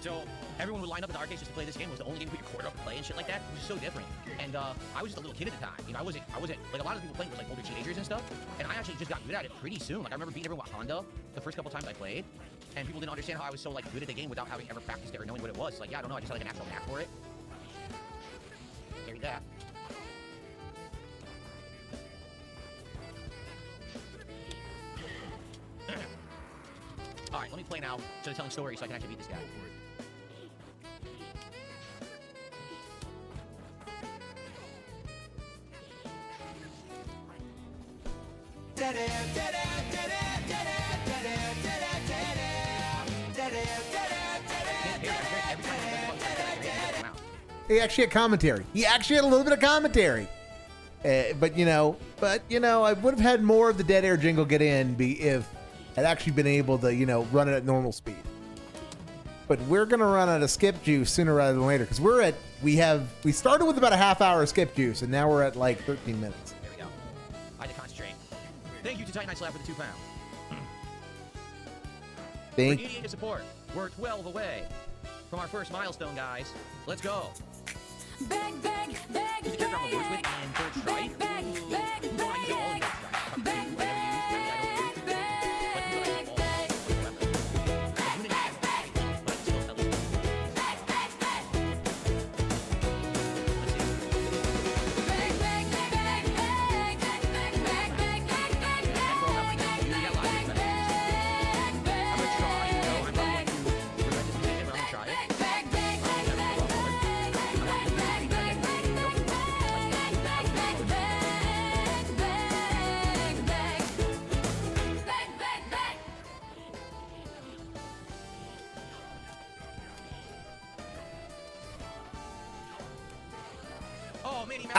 B: So everyone would line up in the arcades just to play this game. It was the only game you put your quarter up to play and shit like that. It was so different. And I was just a little kid at the time. You know, I wasn't like a lot of the people playing was like older teenagers and stuff. And I actually just got good at it pretty soon. Like I remember beating everyone with Honda the first couple times I played, and people didn't understand how I was so like good at the game without having ever practiced it or knowing what it was. Like, yeah, I don't know. I just had like a natural knack for it. Carried that. All right, let me play now instead of telling stories so I can actually beat this guy.
A: He actually had commentary. He actually had a little bit of commentary. But you know, I would have had more of the dead air jingle get in if I'd actually been able to, you know, run it at normal speed. But we're gonna run out of skip juice sooner rather than later because we started with about a half hour of skip juice and now we're at like 13 minutes.
B: There we go. I had to concentrate. Thank you to Titan Night Slab for the £2.
A: Thank
B: For EDA support, we're 12 away from our first milestone, guys. Let's go.
D: Bang, bang, bang,
B: Who's the character I'm the worst with in Third Strike?
D: bang,
B: Ooh,
D: bang,
B: who do I use all in Third Strike? If I'm
D: bang,
B: doing whatever you use, maybe I don't use. But who do I use all? But who did I use? But I can still tell you.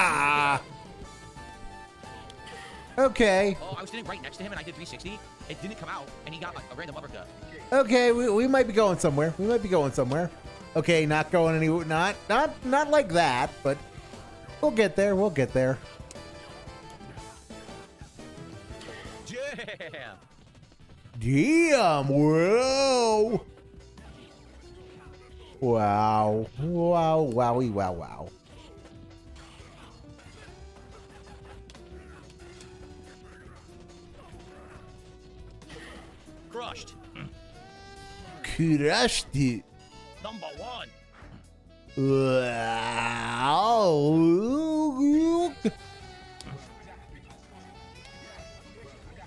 A: Ah. Okay.
B: Oh, I was sitting right next to him and I did 360. It didn't come out and he got a random uppercut.
A: Okay, we might be going somewhere. We might be going somewhere. Okay, not going anywhere. Not like that, but we'll get there. We'll get there.
B: Damn.
A: Damn! Whoa! Wow! Wow! Wowie! Wow! Wow!
B: Crushed.
A: Crushed it!
B: Number one.
A: Wow!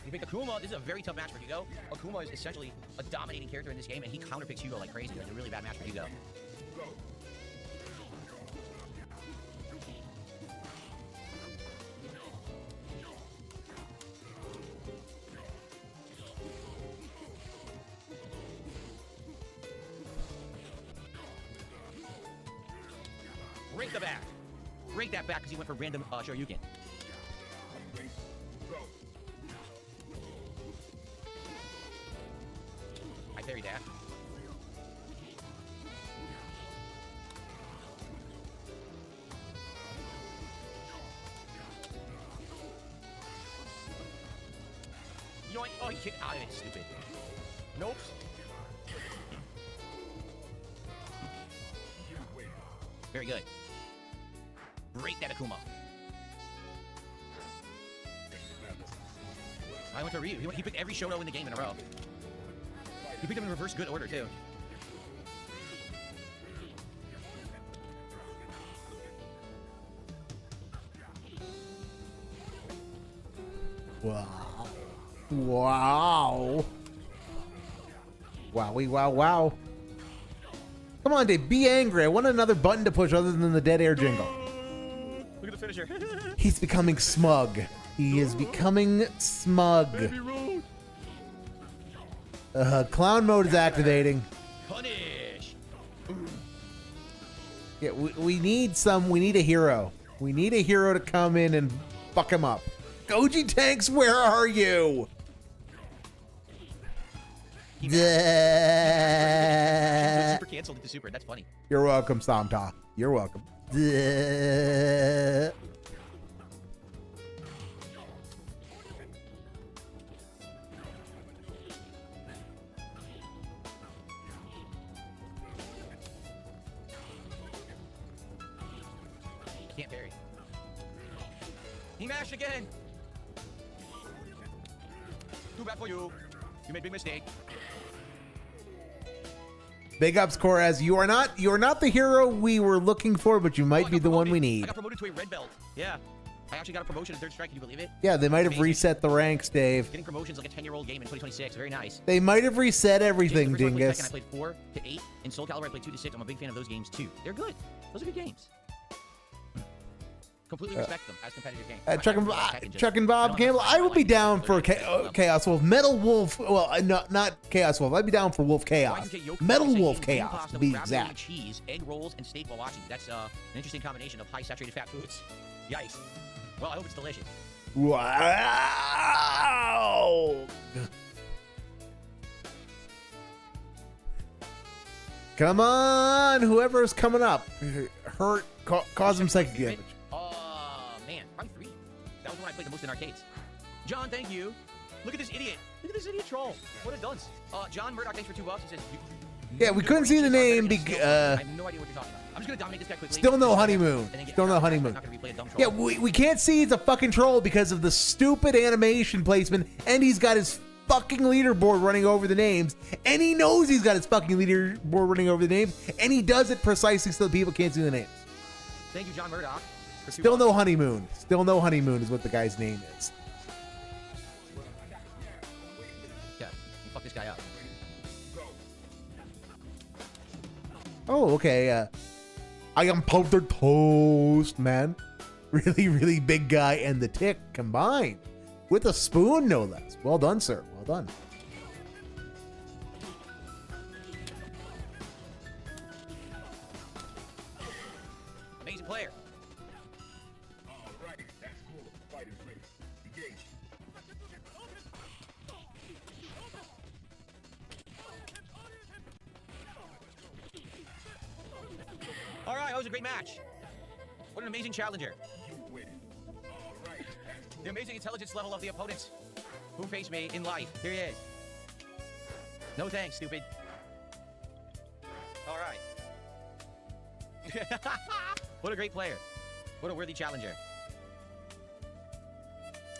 B: You pick Akuma. This is a very tough match for Hugo. Akuma is essentially a dominating character in this game, and he counterpicks Hugo like crazy. It's a really bad match for Hugo. Break the back. Break that back because he went for random Shoryuken. I parried that. Yoink. Oh, you kicked out of it. Stupid. Nope. Very good. Break that Akuma. I went to Ryu. He picked every Shoto in the game in a row. He picked them in reverse good order, too.
A: Wow. Wow. Wowie, wow, wow. Come on, Dave, be angry. I want another button to push other than the dead air jingle.
B: Look at the finisher.
A: He's becoming smug. He is becoming smug. Clown mode is activating.
B: Punish.
A: Yeah, we need a hero. We need a hero to come in and fuck him up. Goji Tanks, where are you?
B: Super canceled into super. That's funny.
A: You're welcome, Samta. You're welcome.
B: Can't parry. He mashed again. Too bad for you. You made a big mistake.
A: Big ups, Korez. You are not the hero we were looking for, but you might be the one we
B: I
A: need.
B: got promoted to a red belt. Yeah. I actually got a promotion in Third Strike. Can you believe it?
A: Yeah, they might have
B: Amazing.
A: reset the ranks, Dave.
B: Getting promotions like a 10-year-old game in 2026. Very nice.
A: They might have reset everything,
B: The first one I played
A: Dingus.
B: second, I played 4 to 8. In Soul Calibur, I played 2 to 6. I'm a big fan of those games too. They're good. Those are good games. Completely respect them as competitive games.
A: Chuck and Bob Campbell. I would be down for Chaos Wolf. Metal Wolf. Well, not Chaos Wolf. I'd be down for Wolf Chaos. Metal Wolf Chaos, to be exact.
B: Cheese, egg rolls, and steak while watching. That's an interesting combination of high saturated fat foods. Yikes. Well, I hope it's delicious.
A: Wow. Come on, whoever's coming up. Hurt, cause him psychic damage.
B: Man, probably 3. That was when I played the most in arcades. John, thank you. Look at this idiot. Look at this idiot troll. What a dunce. John Murdoch, thanks for $2. He says,
A: Yeah, we couldn't see the name.
B: I have no idea what you're talking about. I'm just gonna dominate this guy quickly.
A: Still no honeymoon. Still no honeymoon.
B: I'm not gonna replay a dumb troll.
A: Yeah, we can't see it's a fucking troll because of the stupid animation placement, and he's got his fucking leaderboard running over the names, and he knows he's got his fucking leaderboard running over the names, and he does it precisely so that people can't see the names.
B: Thank you, John Murdoch.
A: Still no honeymoon. Still no honeymoon is what the guy's name is.
B: Yeah, you fuck this guy up.
A: Oh, okay. I am powdered toast, man. Really, really big guy and the tick combined with a spoon, no less. Well done, sir. Well done.
B: Amazing player. All right, that was a great match. What an amazing challenger. The amazing intelligence level of the opponents who faced me in life. Here he is. No thanks, stupid. All right. What a great player. What a worthy challenger.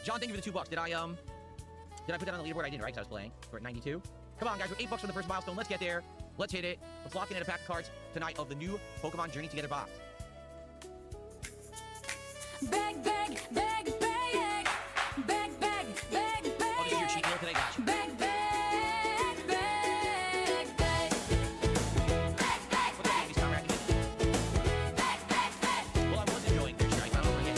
B: John, thank you for the $2. Did I put that on the leaderboard? I didn't, right? 'Cause I was playing. We're at 92. Come on, guys. We're $8 from the first milestone. Let's get there. Let's hit it. Let's lock in at a pack of cards tonight of the new Pokemon Journey Together box.
D: Bag, bag, bag, bag, bag, bag, bag, bag.
B: Oh, this is your cheat meal today, gotcha.
D: Bag, bag, bag, bag. Bag, bag,
B: What the heck is Tom Racket?
D: bag, bag, bag.
B: Well, I was enjoying Third Strike. I don't know if I get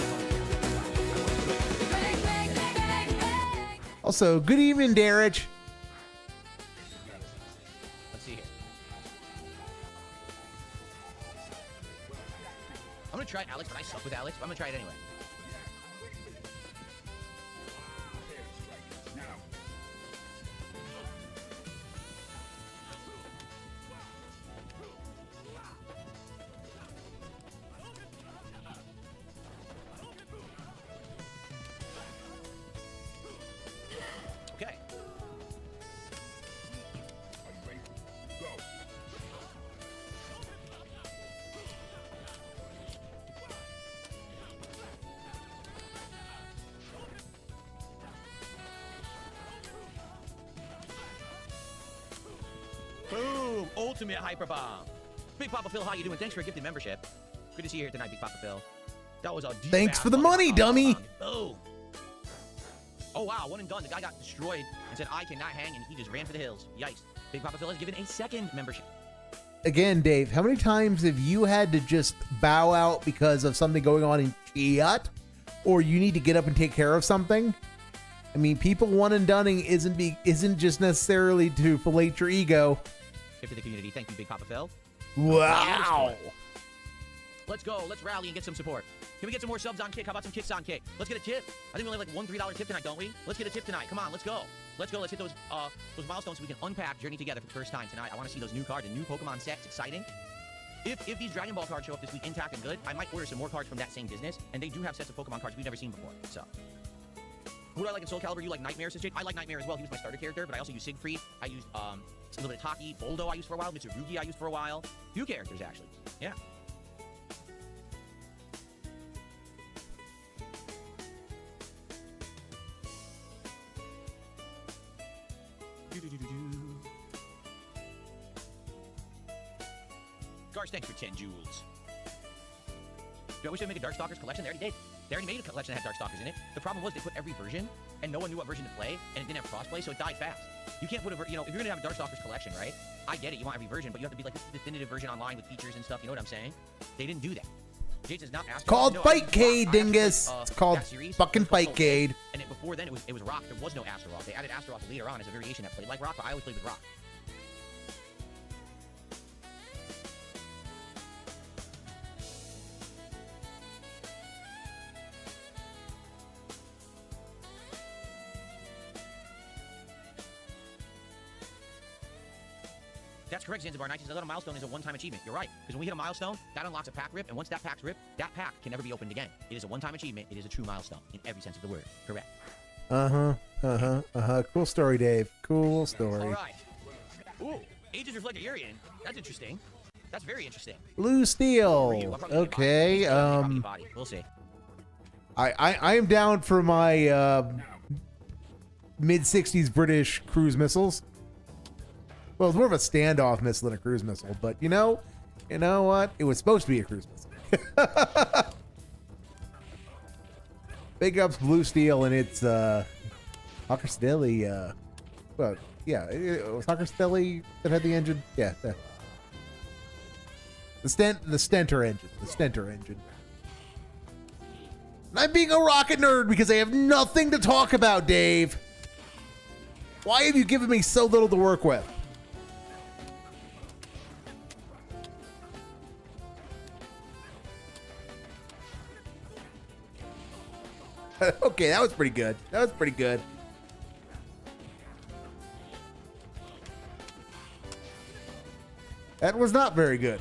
D: Bag, bag, bag, bag.
A: Also, good evening, Darich.
B: Let's see here. I'm gonna try Alex, but I suck with Alex. But I'm gonna try it anyway. Okay. ultimate hyper bomb. Big Papa Phil, how you doing? Thanks for a gifted membership. Good to see you here tonight, Big Papa Phil. That was a deep
A: Thanks
B: ass
A: for the
B: fucking
A: money,
B: bomb.
A: dummy.
B: Boom. Oh wow, one and done. The guy got destroyed and said I cannot hang, and he just ran for the hills. Yikes. Big Papa Phil has given a second membership.
A: Again, Dave, how many times have you had to just bow out because of something going on in chat, or you need to get up and take care of something? I mean, people one and dunning isn't just necessarily to fillet your ego.
B: Gift to the community. Thank you, Big Papa Phil.
A: Wow.
B: Let's go. Let's rally and get some support. Can we get some more subs on Kick? How about some kicks on Kick? Let's get a tip. I think we only have like one $3 tip tonight, don't we? Let's get a tip tonight. Come on, let's go. Let's go. Let's hit those milestones so we can unpack Journey together for the first time tonight. I want to see those new cards, the new Pokemon sets. Exciting. If these Dragon Ball cards show up this week intact and good, I might order some more cards from that same business. And they do have sets of Pokemon cards we've never seen before. So, who do I like in Soul Calibur? You like Nightmare, says Jake? I like Nightmare as well. He was my starter character, but I also use Siegfried. I used a little bit of Taki. Boldo I used for a while. Mitsurugi I used for a while. Few characters, actually. Yeah. Garsh, thanks for 10 jewels. Do I wish they'd make a Darkstalkers collection? They already did. They already made a collection that had Darkstalkers in it. The problem was they put every version, and no one knew what version to play, and it didn't have crossplay, so it died fast. You can't put if you're gonna have a Darkstalkers collection, right? I get it, you want every version, but you have to be like, this is the definitive version online with features and stuff, you know what I'm saying? They didn't do that. Jade does not ask.
A: Called
B: no,
A: Fightcade, dingus. It's called
B: that series,
A: fucking Fightcade.
B: And before then, it was Rock. There was no Astaroth. They added Astaroth later on as a variation that played like Rock, but I always played with Rock. That's correct, Zanzibar 19. A milestone is a one-time achievement. You're right. Because when we hit a milestone, that unlocks a pack rip, and once that pack's ripped, that pack can never be opened again. It is a one-time achievement. It is a true milestone in every sense of the word. Correct.
A: Cool story, Dave. Cool story.
B: All right. Ooh, Ages Reflector Urian. That's interesting. That's very interesting.
A: Blue Steel. Okay.
B: We'll see.
A: I am down for my mid-60s British cruise missiles. Well, it's more of a standoff missile than a cruise missile, but you know what? It was supposed to be a cruise missile. Big ups Blue Steel, and it's Hawker Steli. Well, yeah, it was Hawker Steli that had the engine. Yeah, the Stentor engine. And I'm being a rocket nerd because I have nothing to talk about, Dave. Why have you given me so little to work with? Okay, that was pretty good. That was not very good.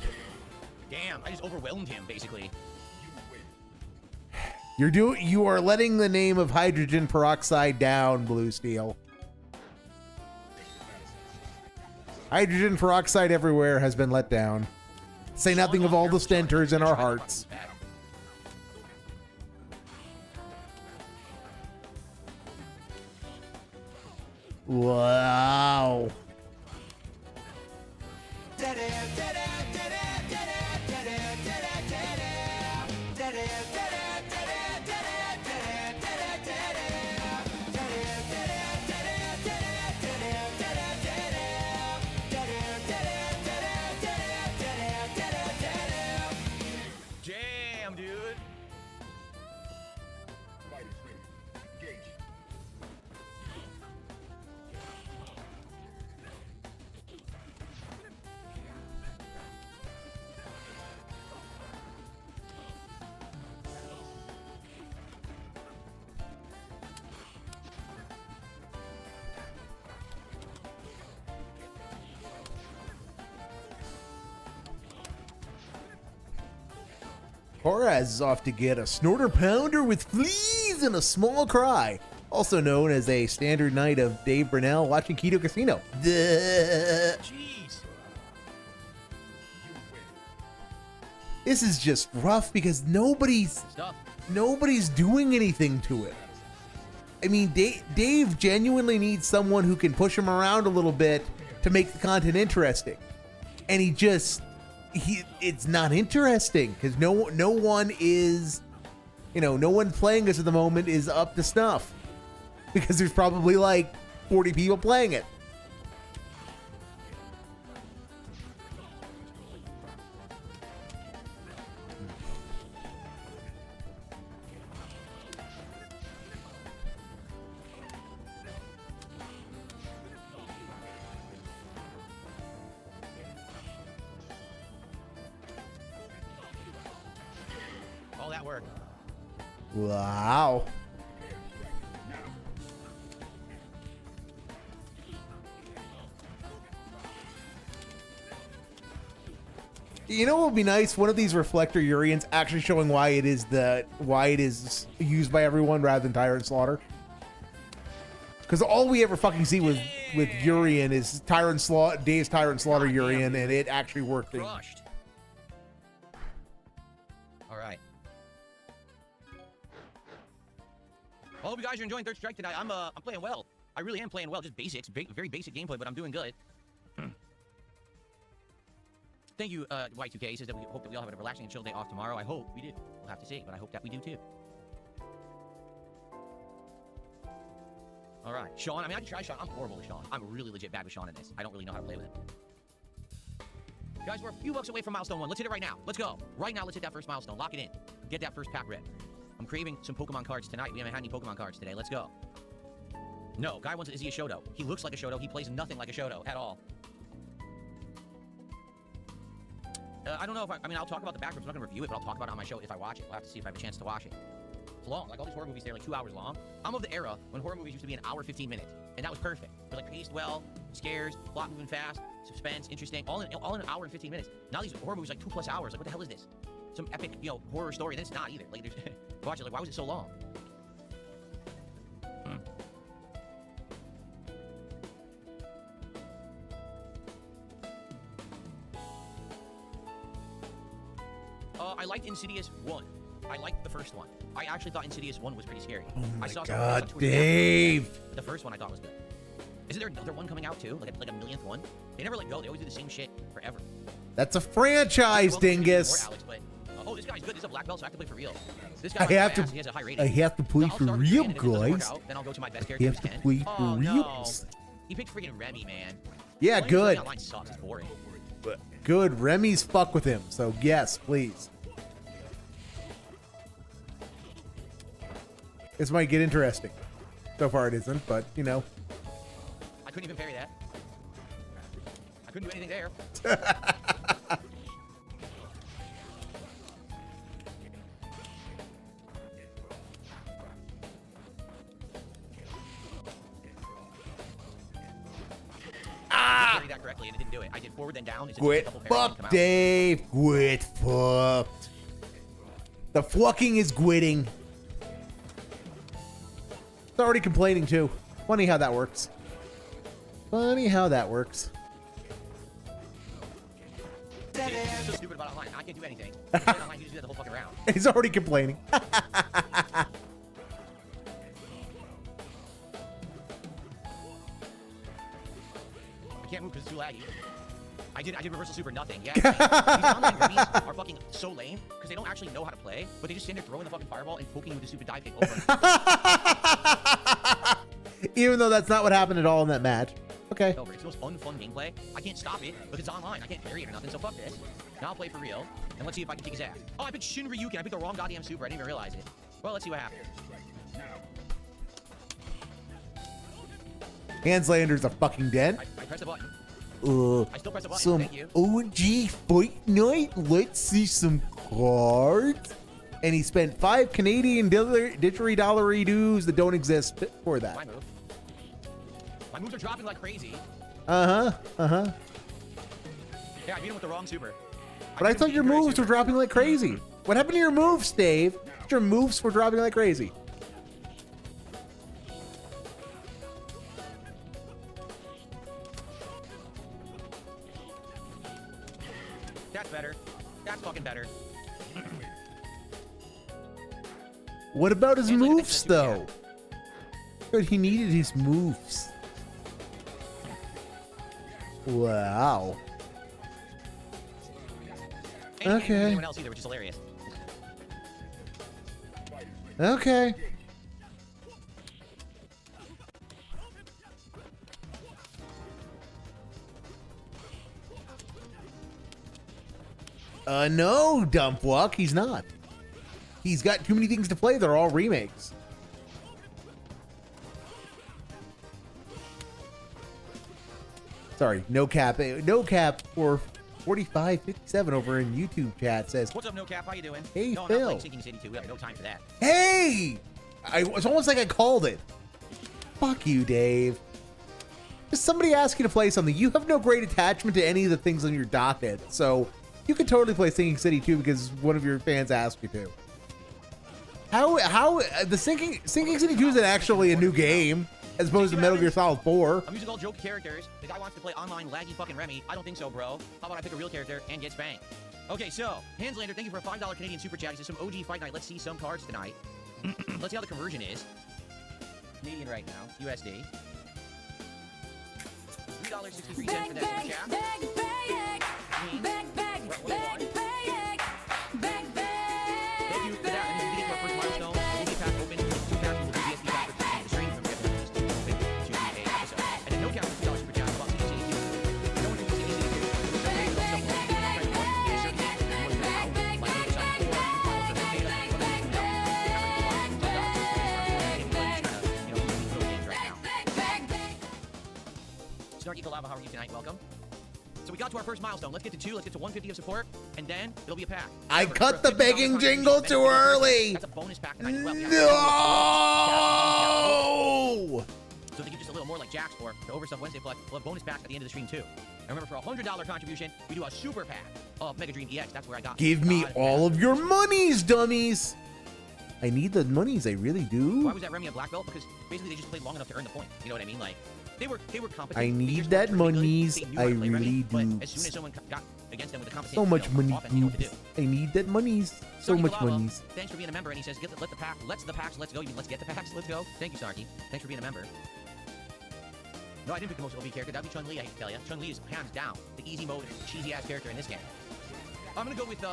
B: Damn, I just overwhelmed him, basically.
A: You are letting the name of hydrogen peroxide down, Blue Steel. Hydrogen peroxide everywhere has been let down. Say nothing of all the stentors in our hearts. Wow.
B: Jam, dude.
A: Horaz is off to get a snorter pounder with fleas and a small cry, also known as a standard night of Dave Burnell watching Keto Casino. Duh.
B: Jeez.
A: This is just rough because nobody's doing anything to it. I mean, Dave genuinely needs someone who can push him around a little bit to make the content interesting. and it's not interesting because no one is, no one playing this at the moment is up to snuff because there's probably like 40 people playing it.
B: All that work.
A: Wow. You know what would be nice? One of these reflector Urians actually showing why it is used by everyone rather than Tyrant Slaughter. Because all we ever fucking see with Urian is Dave's Tyrant Slaughter Urian, and it actually worked.
B: Crushed. All right. I hope you guys are enjoying Third Strike tonight. I'm playing well. I really am playing well. Just basics, very basic gameplay, but I'm doing good. Thank you, Y2K. He says that we hope that we all have a relaxing and chill day off tomorrow. I hope we do. We'll have to see, but I hope that we do too. All right, Sean. I mean, I can try Sean. I'm horrible with Sean. I'm really legit bad with Sean in this. I don't really know how to play with him. Guys, we're a few bucks away from milestone 1. Let's hit it right now. Let's go. Right now, let's hit that first milestone. Lock it in. Get that first pack rip. I'm craving some Pokemon cards tonight. We haven't had any Pokemon cards today. Let's go. No, guy wants, is he a Shoto? He looks like a Shoto. He plays nothing like a Shoto at all. I don't know if I mean, I'll talk about the backwards. I'm not going to review it, but I'll talk about it on my show if I watch it. We'll have to see if I have a chance to watch it. It's long. Like all these horror movies, they're like 2 hours long. I'm of the era when horror movies used to be an hour, 15 minutes. And that was perfect. They're like paced well, scares, plot moving fast, suspense, interesting, all in an hour and 15 minutes. Now these horror movies like 2+ hours. Like, what the hell is this? Some epic, horror story. And it's not either. Like, there's watch it. Like, why was it so long? I liked Insidious 1. I liked the first one. I actually thought Insidious 1 was pretty scary.
A: Oh my
B: I saw
A: God, Dave!
B: The first one I thought was good. Isn't there another one coming out too? Like a millionth one? They never let go. They always do the same shit forever.
A: That's a franchise, dingus.
B: Alex, but, oh, this guy's good. This is a black belt, so I have to play for real. This guy,
A: He has
B: a high rating.
A: to play for real, guys.
B: Then I'll go to my best
A: You have to play for real.
B: No. He picked freaking Remy, man.
A: Yeah, good.
B: Online sucks. It's boring.
A: Good. Remy's fuck with him. So yes, please. This might get interesting. So far it isn't, but
B: I couldn't even parry that. I couldn't do anything there. I parried that correctly and it didn't do it. I did forward then down.
A: Quit fuck, Dave. Quit fucked. The fucking is quitting. It's already complaining too. Funny how that works. Funny how that works.
B: So stupid about online. I can't do anything. Online, you just do that the whole fucking round.
A: He's already complaining.
B: I can't move because it's too laggy. I did reversal super nothing. Yeah. These online Remys are fucking so lame because they don't actually know how to play, but they just stand there throwing the fucking fireball and poking you with the stupid dive kick over.
A: Even though that's not what happened at all in that match. Okay.
B: Over. It's the most unfun gameplay. I can't stop it because it's online. I can't parry it or nothing, so fuck this. Now I'll play for real, and let's see if I can kick his ass. Oh, I picked Shinryuken. I picked the wrong goddamn super. I didn't even realize it. Well, let's see what happens.
A: Hanslander's a fucking dead.
B: I press the button. I still press the button.
A: Some
B: Thank you.
A: OG fight night. Let's see some cards. And he spent 5 Canadian didgeridoo that don't exist for that.
B: My move. My moves are dropping like crazy.
A: Yeah, I
B: beat him with the wrong super.
A: But I thought your moves were dropping like crazy. What happened to your moves, Dave? Your moves were dropping like crazy.
B: That's better. That's fucking better.
A: What about his moves, though? But he needed his moves. Wow.
B: And you can't use
A: Okay.
B: anyone else either, which is hilarious.
A: Okay. No, Dumpwalk, he's not. He's got too many things to play. They're all remakes. Sorry, no cap. No cap for 4557 over in YouTube chat says,
B: What's up, No Cap? How you doing?
A: Hey,
B: no, I'm
A: Phil.
B: not playing Sinking City 2. We have no time for that.
A: hey! It's almost like I called it. Fuck you, Dave. Just somebody asked you to play something. You have no great attachment to any of the things on your docket, so you could totally play Sinking City 2 because one of your fans asked you to. How the Sinking City 2 is actually a new game as opposed to Metal Gear Solid 4.
B: I'm using all joke characters. The guy wants to play online laggy fucking Remy. I don't think so, bro. How about I pick a real character and get spanked? Okay, so, Hanslander, thank you for a $5 Canadian super chat. He says some OG fight night. Let's see some cards tonight. Let's see how the conversion is. Canadian right now. USD. $3.63 for
D: Bag,
B: that super
D: bag,
B: chat.
D: bag, bag, bag, bag, bag, bag, bag, bag.
B: Thank you for that. And we get to our first milestone. We'll get pack open. 2 packs will be DSP pack for the stream. Remember, we have to open to a episode. And then no cap for $2 super chat. About Sinking City 2. No one can do Sinking City 2.
D: Bag, bag, bag, bag, bag, bag,
B: Snarky Kalava, how are you tonight? Welcome. So we got to our first milestone. Let's get to 2. Let's get to 150 of support, and then it'll be a pack.
A: I
B: Remember,
A: cut
B: for a
A: the
B: $50
A: begging
B: contribution,
A: jingle
B: benefit
A: too
B: of the person,
A: early.
B: That's a bonus pack tonight as well.
A: No!
B: So they give just a little more like Jack's or the Overstuff Wednesday Flex. We'll have bonus packs at the end of the stream too. And remember, for a $100 contribution, we do a super pack of Mega Dream EX. That's where I got.
A: Give me all of your monies, dummies. I need the monies. I really
B: Why
A: do.
B: was that Remy a black belt? Because basically they just played long enough to earn the point. You know what I mean? Like they were competent.
A: I
B: They
A: need
B: just
A: that
B: weren't really good.
A: monies.
B: They knew
A: I
B: how to play Remy,
A: really
B: but
A: do.
B: as soon as someone got against them with the competition,
A: So much money,
B: offense, they knew what to do.
A: I need that monies. So
B: Snarky
A: much
B: Kalava,
A: monies.
B: Thanks for being a member. And he says, let's the packs, let's go. You mean let's get the packs, let's go. Thank you, Snarky. Thanks for being a member. No, I didn't pick the most OP character. That'd be Chun-Li, I hate to tell you. Chun-Li is hands down the easy mode, cheesy-ass character in this game. I'm gonna go with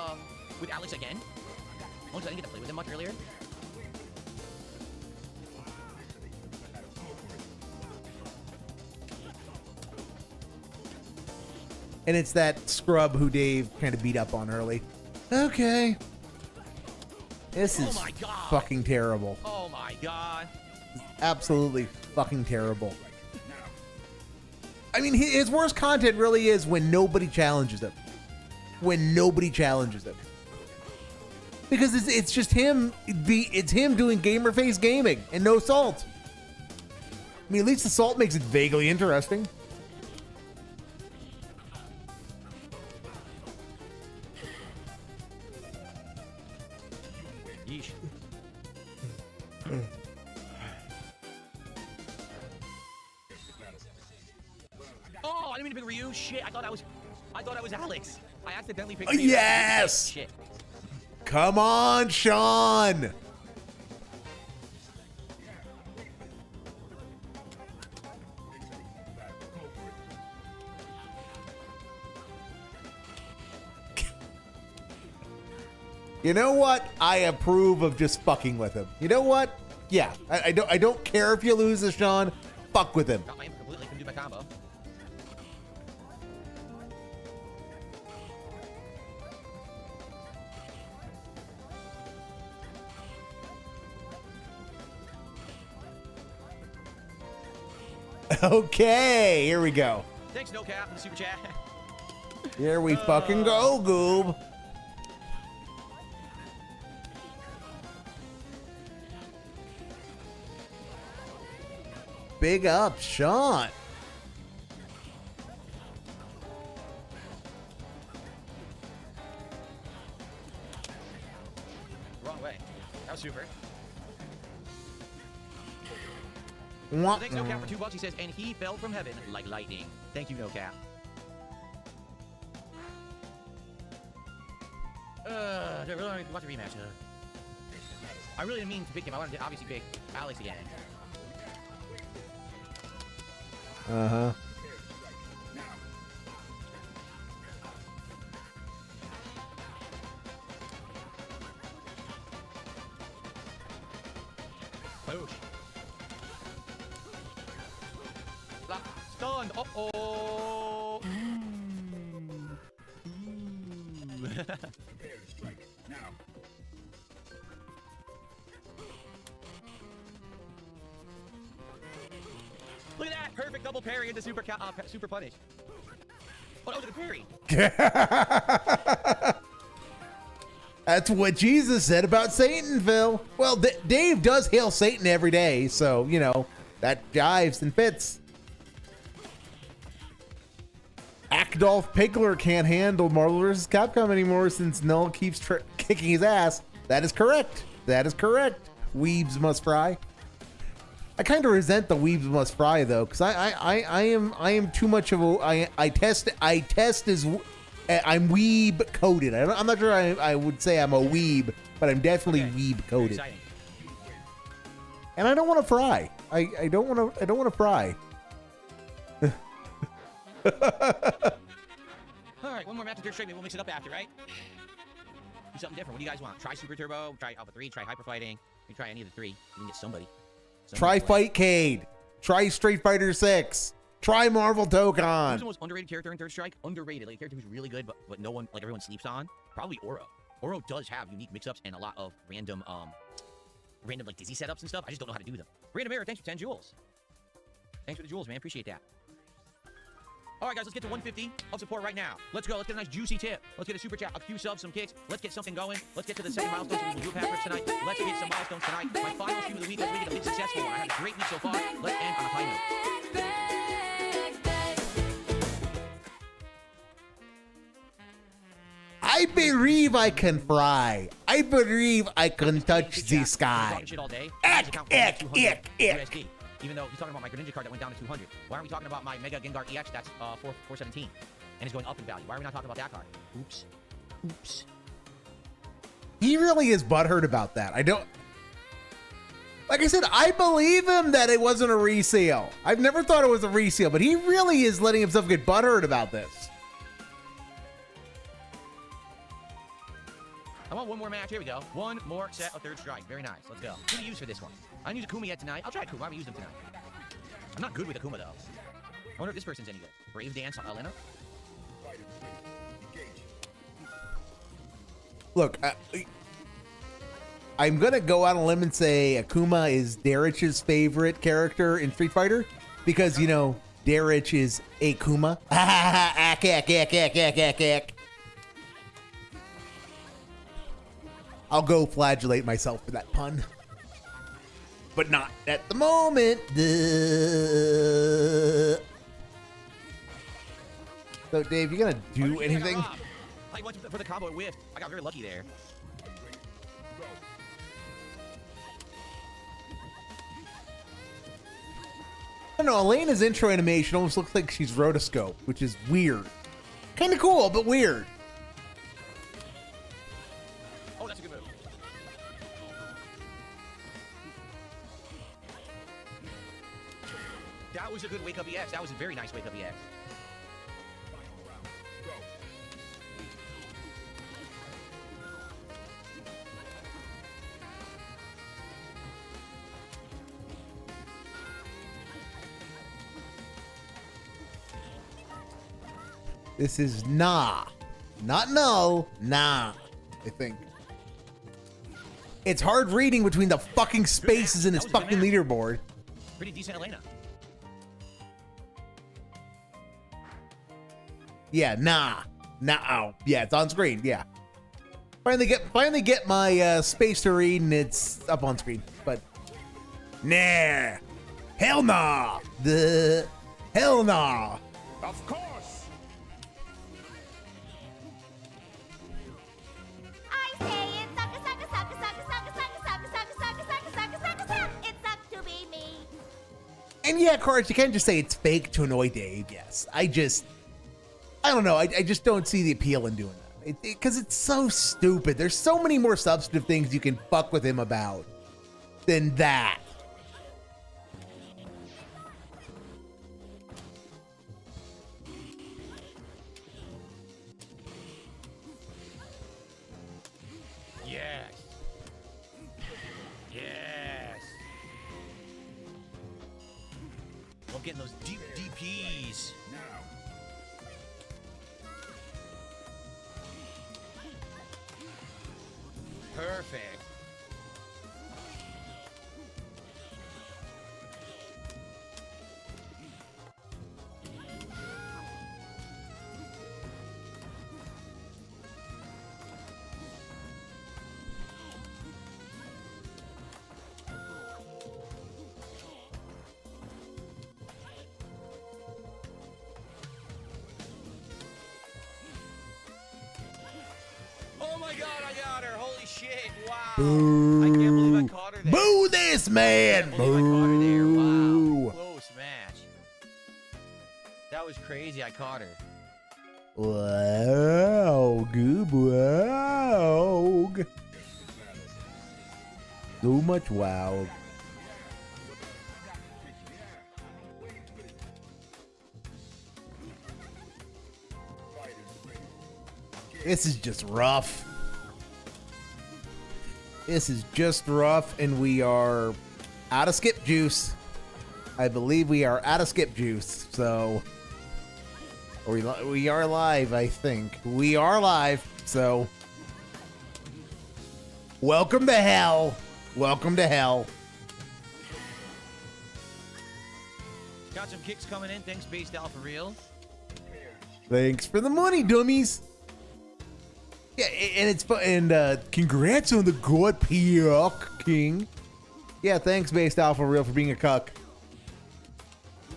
B: Alex again. Only 'cause I didn't get to play with him much earlier.
A: And it's that scrub who Dave kind of beat up on early. Okay. This is
B: Oh my God.
A: fucking terrible.
B: Oh my god.
A: Absolutely fucking terrible. I mean, his worst content really is when nobody challenges him. When nobody challenges him. Because it's just him. It's him doing gamer face gaming and no salt. I mean, at least the salt makes it vaguely interesting.
B: Yeesh. Oh, I didn't mean to pick Ryu. Shit, I thought I was Alex. I accidentally picked Ryu.
A: Yes!
B: Shit.
A: Come on, Sean. You know what? I approve of just fucking with him. You know what? Yeah, I don't care if you lose this, Sean. Fuck with him.
B: I am completely can do my combo.
A: Okay, here we go.
B: Thanks, No Cap, for the super chat.
A: Here we fucking go, Goob. Big up, Sean.
B: Wrong way. That was super.
A: Mwah.
B: So thanks, No Cap, for $2. He says, and he fell from heaven like lightning. Thank you, No Cap. Do I really want to rematch? I really didn't mean to pick him. I wanted to obviously pick Alex again.
A: Uh-huh.
B: Uh-oh. Look at that! Perfect double parry into super super punish. Oh, that was a good parry.
A: That's what Jesus said about Satan, Phil. Well, Dave does hail Satan every day, so, you know, that jives and fits. Adolf Pickler can't handle Marvel vs. Capcom anymore since Null keeps kicking his ass. That is correct. That is correct. Weebs must fry. I kind of resent the weebs must fry though, because I am too much of a I test as I'm weeb coded. I'm not sure I would say I'm a weeb, but I'm definitely weeb coded. And I don't want to fry. I don't want to fry.
B: All right, one more match of Dirt Straight. Maybe we'll mix it up after, right? Do something different. What do you guys want? Try Super Turbo. Try Alpha 3. Try Hyper Fighting. You try any of the three. You can get somebody.
A: Try Fightcade. Try Street Fighter 6. Try Marvel Toukon.
B: Who's the most underrated character in Third Strike? Underrated. Like a character who's really good, but no one, like everyone sleeps on. Probably Oro. Oro does have unique mix-ups and a lot of random like dizzy setups and stuff. I just don't know how to do them. Random Error, thanks for 10 jewels. Thanks for the jewels, man. Appreciate that. All right, guys, let's get to 150 of support right now. Let's go. Let's get a nice juicy tip. Let's get a super chat, a few subs, some kicks. Let's get something going. Let's get to the second milestone so we can do Patrick's tonight. Let's get some milestones tonight. My final stream of the week. Let's make it a big successful one. I had a great week so far. Let's end on a high note.
A: I believe I can fly. I believe I can touch the sky.
B: Talking shit all day.
A: Ick.
B: USD. Even though he's talking about my Greninja card that went down to 200. Why aren't we talking about my Mega Gengar EX that's 417 and is going up in value? Why are we not talking about that card? Oops. Oops.
A: He really is butthurt about that. I don't... Like I said, I believe him that it wasn't a resale. I've never thought it was a resale, but he really is letting himself get butthurt about this.
B: I want one more match. Here we go. One more set of Third Strike. Very nice. Let's go. Who do you use for this one? I haven't used Akuma yet tonight. I'll try Akuma. I haven't used him tonight. I'm not good with Akuma, though. I wonder if this person's any good. Brave Dance on Elena?
A: Look, I'm going to go out on a limb and say Akuma is Darich's favorite character in Street Fighter because, you know, Darich is Akuma. I'll go flagellate myself for that pun. But not at the moment. So, Dave, you gonna do anything?
B: I went for the combo and whiffed. I got very lucky there.
A: I don't know, Elena's intro animation almost looks like she's rotoscope, which is weird. Kind of cool, but weird.
B: Oh, that's a good move. That was a good wake up EX. That was a very nice wake up EX.
A: This is nah. Not no, nah, I think. It's hard reading between the fucking spaces in his fucking leaderboard.
B: Pretty decent Elena.
A: Yeah, nah. Oh, yeah, it's on screen, yeah. Finally get my space to read and it's up on screen, but nah. Hell nah. The hell nah.
C: Of course.
D: I say it suck. It sucks to be me.
A: And yeah, of course, you can't just say it's fake to annoy Dave, yes. I don't know, I just don't see the appeal in doing that. Because it's so stupid. There's so many more substantive things you can fuck with him about than that.
B: Yes. Yes. Love getting those deep DPs. Perfect. Oh my god, I got her. Holy shit. Wow.
A: Boo.
B: I can't believe I caught her there.
A: Boo this man!
B: I can't believe I caught her there.
A: Boo!
B: Wow. Close match. That was crazy. I caught her.
A: Wow, good wow. So much wow. This is just rough. This is just rough, and we are out of skip juice. I believe we are out of skip juice, so we are live, I think. We are live, so welcome to hell. Welcome to hell.
B: Got some kicks coming in. Thanks, Based Alpha Real.
A: Thanks for the money, dummies. Yeah, and it's fun. And congrats on the God Puck King. Yeah, thanks, Based Alpha Real, for being a cuck.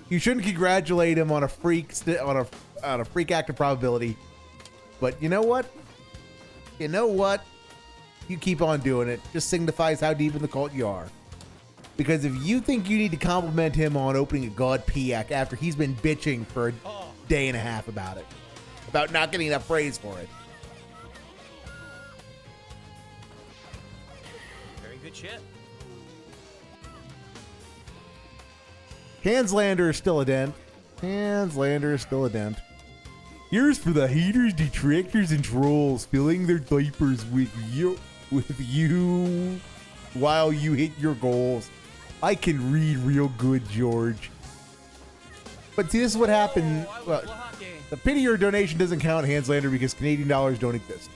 A: You shouldn't congratulate him on a freak on a freak act of probability. But you know what? You know what? You keep on doing it. Just signifies how deep in the cult you are. Because if you think you need to compliment him on opening a God Piak after he's been bitching for a day and a half about it, about not getting enough praise for it.
B: Very good shit.
A: Hanslander is still a dent. Hanslander is still a dent. Here's for the haters, detractors, and trolls filling their diapers with you while you hit your goals. I can read real good, George. But see, this is what happened. Well, the pity your donation doesn't count, Hanslander, because Canadian dollars don't exist.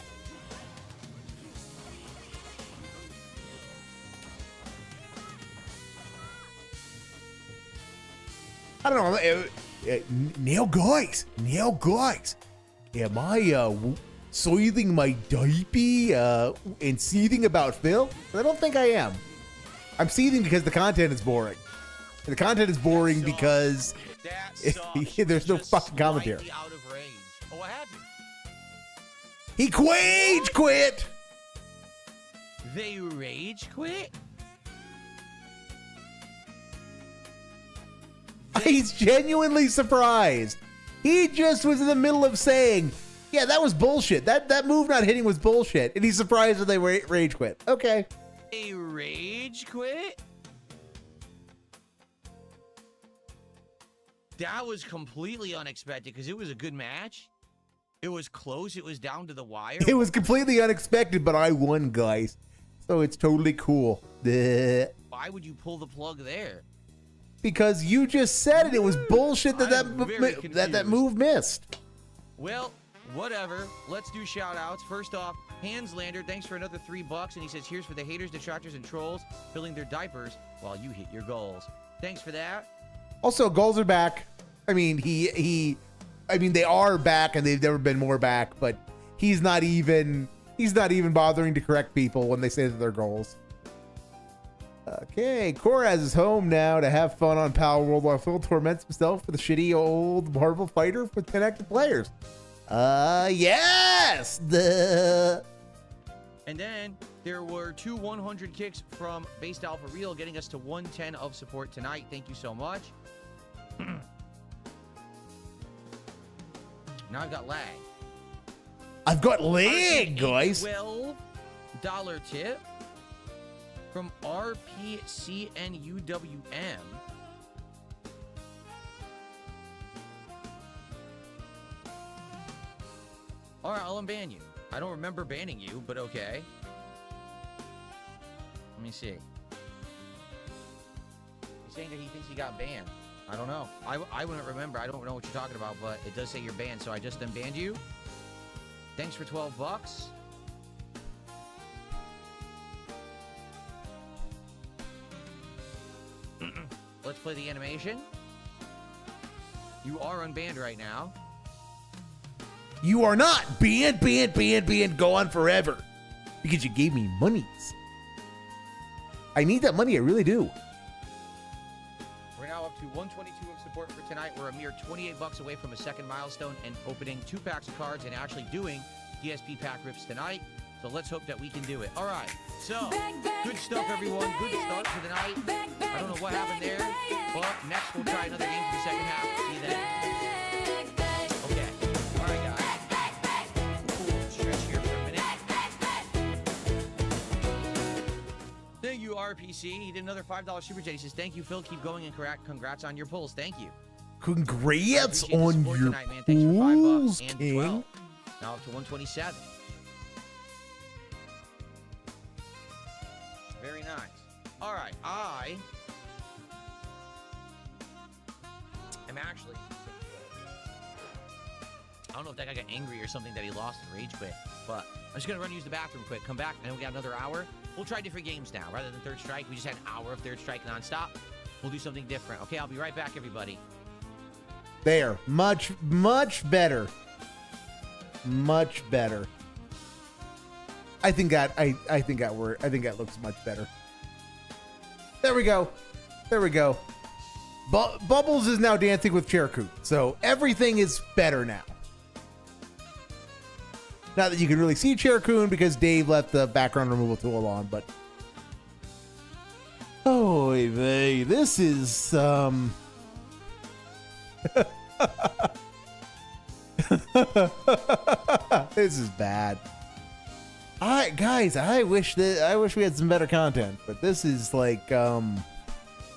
A: I don't know. Now, guys. Am I soiling my diaper and seething about Phil? I don't think I am. I'm seething because the content is boring. And the content is boring because there's no fucking commentary.
B: Out of range. Oh, what happened?
A: He rage quit.
B: They rage quit?
A: He's genuinely surprised. He just was in the middle of saying, yeah, that was bullshit. That move not hitting was bullshit. And he's surprised that they rage quit. Okay.
B: They rage quit? That was completely unexpected because it was a good match. It was close. It was down to the wire.
A: It was completely unexpected, but I won, guys. So it's totally cool.
B: Why would you pull the plug there?
A: Because you just said it. It was bullshit that move missed.
B: Well, whatever. Let's do shout outs. First off, Hanslander, thanks for another $3. And he says, here's for the haters, detractors, and trolls filling their diapers while you hit your goals. Thanks for that.
A: Also, goals are back. I mean, they are back, and they've never been more back. But he's not even bothering to correct people when they say that they're goals. Okay, Koraz is home now to have fun on Power World while Phil torments himself with a shitty old Marvel fighter with 10 active players. Yes!
B: And then there were 2 100 kicks from Based Alpha Real, getting us to 110 of support tonight. Thank you so much. Now I've got lag.
A: I've got lag, guys.
B: $12 tip from RPCNUWM. All right, I'll unban you. I don't remember banning you, but okay. Let me see. He's saying that he thinks he got banned. I don't know. I wouldn't remember. I don't know what you're talking about, but it does say you're banned, so I just unbanned you. Thanks for $12. let's play the animation. You are unbanned right now.
A: You are not banned, gone forever. Because you gave me monies. I need that money, I really do.
B: We're now up to 122 of support for tonight. We're a mere 28 bucks away from a second milestone and opening 2 packs of cards and actually doing DSP pack rips tonight. So let's hope that we can do it. All right. So, good stuff, everyone. Good start to the night. I don't know what happened there, but next we'll try another game for the second half. See you then. Okay. All right, guys. Cool. Stretch here for a minute. Thank you, RPC. He did another $5 super chat. He says, thank you, Phil. Keep going and congrats on your pulls. Thank you.
A: Congrats on your
B: tonight, man. Thanks for $5 and
A: King.
B: 12. Now up to 127. Very nice. All right, I am actually. I don't know if that guy got angry or something that he lost and rage quit, but I'm just gonna run use the bathroom quick. Come back. I know we got another hour. We'll try different games now rather than Third Strike. We just had an hour of Third Strike nonstop. We'll do something different. Okay, I'll be right back, everybody.
A: There, much better. Much better. I think that looks much better. There we go. There we go. Bubbles is now dancing with Cherokee, so everything is better now. Not that you can really see Cherokee because Dave left the background removal tool on, but oh, vey, this is this is bad. Guys, I wish we had some better content, but this is like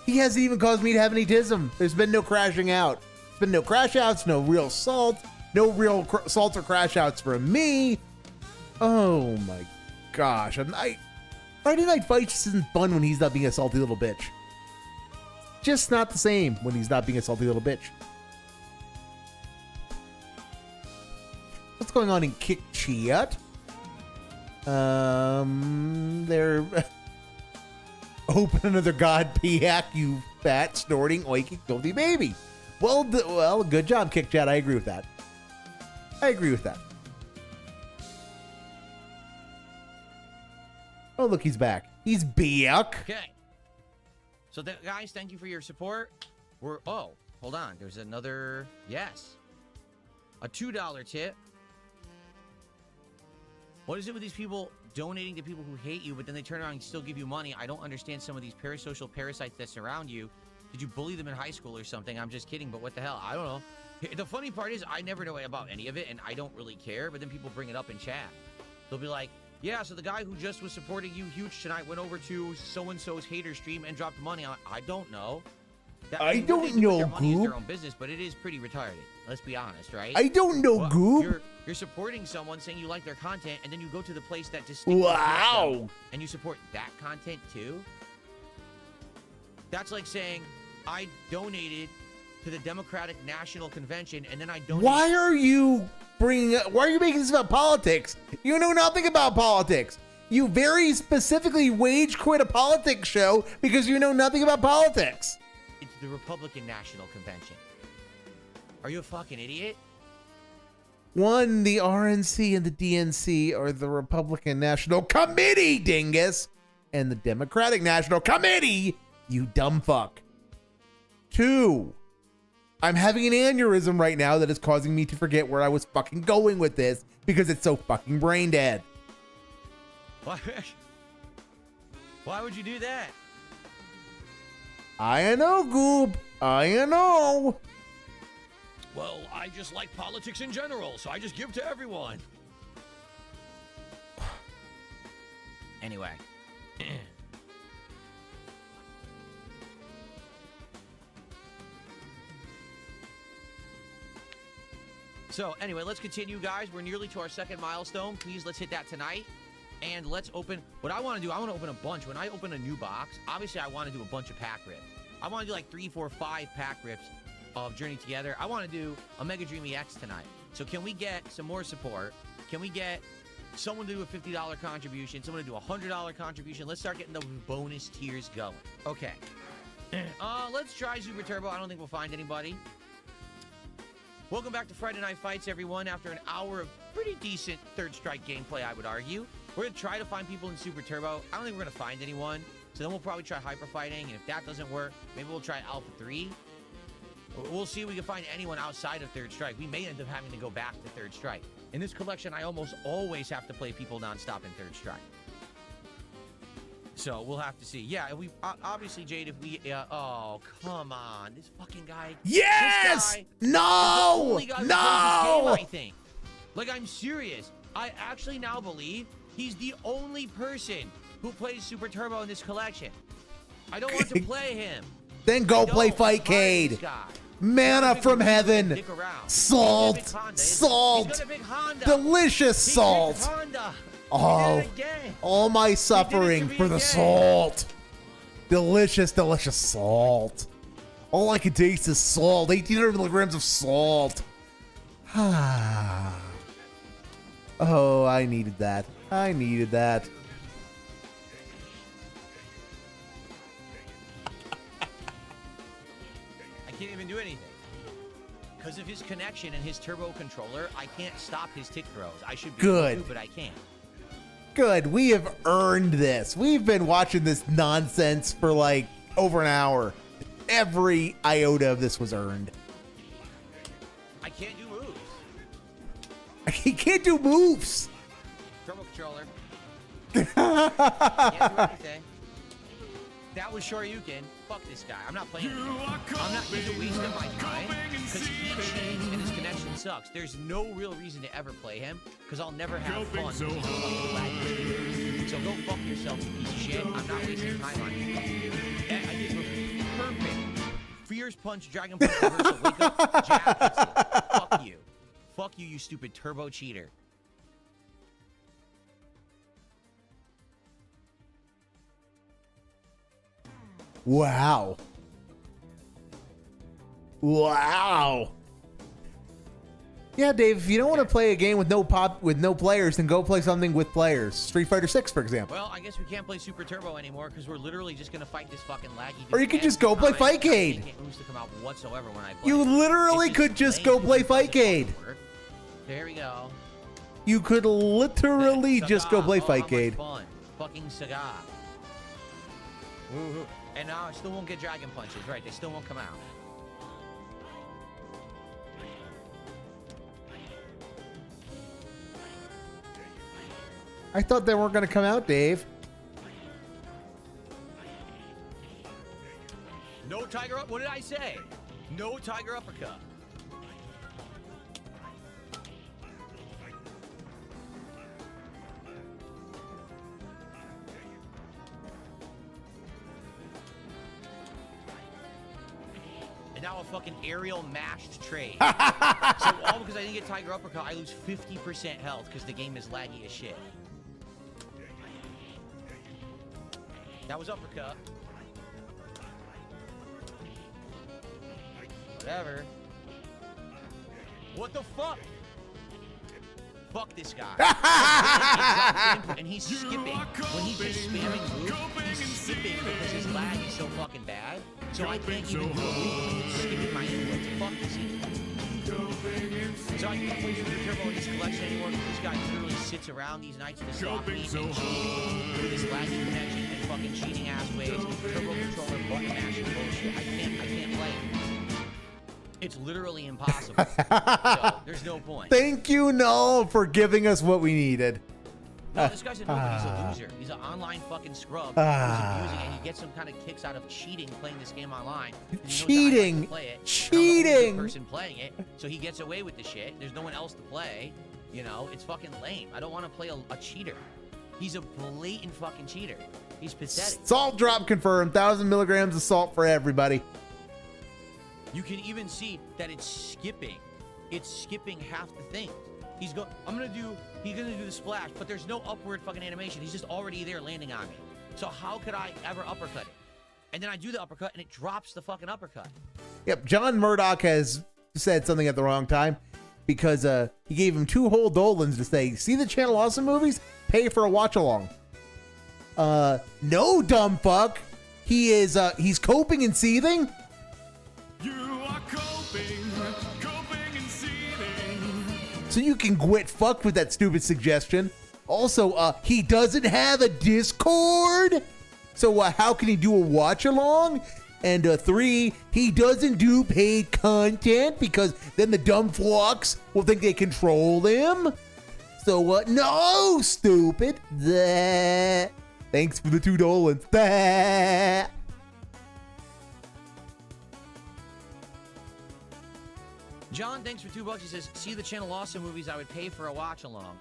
A: he hasn't even caused me to have any TISM. There's been no crashing out. There's been no crash outs, no real salt, no real salts or crash outs from me. Oh my gosh. Friday Night Fights just isn't fun when he's not being a salty little bitch. Just not the same when he's not being a salty little bitch. What's going on in Kick Chat? They're open another god piak, you fat snorting oiky guilty baby. Well, good job, Kick Chat. I agree with that. Oh, look, he's back. He's back.
B: Okay. So, guys, thank you for your support. Hold on. There's another, yes. A $2 tip. What is it with these people donating to people who hate you, but then they turn around and still give you money? I don't understand some of these parasocial parasites that surround you. Did you bully them in high school or something? I'm just kidding, but what the hell? I don't know. The funny part is I never know about any of it, and I don't really care, but then people bring it up in chat. They'll be like, yeah, so the guy who just was supporting you huge tonight went over to so-and-so's hater stream and dropped money on. I don't know.
A: I don't know,
B: their money is
A: Goop.
B: their own business, but it is pretty retarded. Let's be honest, right?
A: I don't know, Goop.
B: You're supporting someone saying you like their content, and then you go to the place that distinctly supports them, and you support that content too? That's like saying, I donated to the Democratic National Convention, and then I donated...
A: Why are you making this about politics? You know nothing about politics. You very specifically wage quit a politics show because you know nothing about politics.
B: It's the Republican National Convention. Are you a fucking idiot?
A: One, the RNC and the DNC are the Republican National Committee, dingus, and the Democratic National Committee, you dumb fuck. 2, I'm having an aneurysm right now that is causing me to forget where I was fucking going with this because it's so fucking brain dead.
B: Why would you do that?
A: I know, Goob. I know.
B: Well, I just like politics in general, so I just give to everyone. Anyway. So, anyway, let's continue, guys. We're nearly to our second milestone. Please, let's hit that tonight. And let's open... What I want to do, I want to open a bunch. When I open a new box, obviously I want to do a bunch of pack rips. I want to do like 3, 4, 5 pack rips of Journey Together. I want to do a Mega Dream EX tonight. So can we get some more support? Can we get someone to do a $50 contribution? Someone to do a $100 contribution? Let's start getting those bonus tiers going. Okay. Let's try Super Turbo. I don't think we'll find anybody. Welcome back to Friday Night Fights, everyone. After an hour of pretty decent Third Strike gameplay, I would argue. We're going to try to find people in Super Turbo. I don't think we're going to find anyone. So then we'll probably try Hyper Fighting. And if that doesn't work, maybe we'll try Alpha 3. We'll see if we can find anyone outside of Third Strike. We may end up having to go back to Third Strike. In this collection, I almost always have to play people nonstop in Third Strike. So we'll have to see. Yeah, we obviously, Jade, if we... oh, come on. This fucking guy...
A: Yes!
B: This guy
A: No!
B: is the only guy who
A: No!
B: plays this game, I think. Like, I'm serious. I actually now believe he's the only person who plays Super Turbo in this collection. I don't want to play him.
A: Then go play
B: I'm tired of this
A: Fightcade.
B: guy.
A: Manna from heaven.
B: Dick around.
A: Salt.
B: He's got a big Honda.
A: Salt.
B: He's got a big Honda.
A: Delicious
B: He
A: salt.
B: picked Honda.
A: Oh,
B: He did it again.
A: all my suffering
B: me
A: for the
B: again.
A: salt. Delicious, delicious salt. All I can taste is salt. 1,800 milligrams of salt. Oh, I needed that. I needed that.
B: I can't even do anything. Because of his connection and his turbo controller, I can't stop his tick throws. I should be
A: Good.
B: able to, but I can't.
A: Good. We have earned this. We've been watching this nonsense for like over an hour. Every iota of this was earned.
B: I can't do moves.
A: He can't do moves.
B: Turbo controller. Can't do anything. That was Shoryuken. Fuck this guy. I'm not playing him. I'm not he's a waste of my time because he cheats and his connection sucks. There's no real reason to ever play him because I'll never have fun. because he's fucking laggy. So go fuck yourself, you piece of shit. I'm not wasting time on you. And I did perfect. Fierce punch, dragon punch, reversal, wake up, jab, pistol. Fuck you. Fuck you, you stupid turbo cheater.
A: Wow. Wow. Yeah, Dave, if you don't want to play a game with no players, then go play something with players. Street Fighter 6, for example.
B: Well, I guess we can't play Super Turbo anymore because we're literally just gonna fight this fucking laggy dude.
A: Or you could just go play
B: every time.
A: Fightcade.
B: I can't moves to come out whatsoever when I play.
A: You literally
B: It's
A: could just
B: lame
A: go play
B: because it doesn't
A: Fightcade.
B: fucking work. There we go.
A: You could literally just go play
B: Oh, how much
A: Fightcade.
B: fun. Fucking Saga. Woohoo. And now I still won't get dragon punches. Right, they still won't come out.
A: I thought they weren't going to come out, Dave.
B: No tiger up. What did I say? No tiger uppercut. And now a fucking aerial mashed trade. So all because I didn't get tiger uppercut, I lose 50% health because the game is laggy as shit. That was uppercut. Whatever. What the fuck? Fuck this guy. And he's skipping. When he's just spamming moves, he's skipping because his lag is so fucking bad. So I can't even do a move when he's skipping my inputs. Fuck this idiot. So I can't play Super Turbo in this collection anymore because this guy literally sits around these nights to stop me and cheat with his laggy connection and fucking cheating ass ways, turbo controller button mashing bullshit. I can't play him. It's literally impossible. So there's no point.
A: Thank you, Null, for giving us what we needed.
B: No, this guy's a noob. He's a loser. He's an online fucking scrub who's abusing it. And he gets some kind of kicks out of cheating playing this game online.
A: Cheating. Cheating.
B: Person playing it, so he gets away with the shit. There's no one else to play. You know, it's fucking lame. I don't want to play a cheater. He's a blatant fucking cheater. He's pathetic.
A: Salt drop confirmed. 1,000 milligrams of salt for everybody.
B: You can even see that it's skipping. It's skipping half the things. He's gonna do the splash, but there's no upward fucking animation. He's just already there landing on me. So how could I ever uppercut it? And then I do the uppercut and it drops the fucking uppercut.
A: Yep, John Murdoch has said something at the wrong time because he gave him 2 whole Dolans to say, see the Channel Awesome movies? Pay for a watch along. No, dumb fuck. he's coping and seething.
C: You are coping and seething.
A: So you can quit fucked with that stupid suggestion. Also, he doesn't have a Discord. So how can he do a watch along? And 3, he doesn't do paid content because then the dumb fucks will think they control him. So no, stupid. Thanks for the $2.
B: John, thanks for $2. He says, see the channel awesome movies I would pay for a watch along.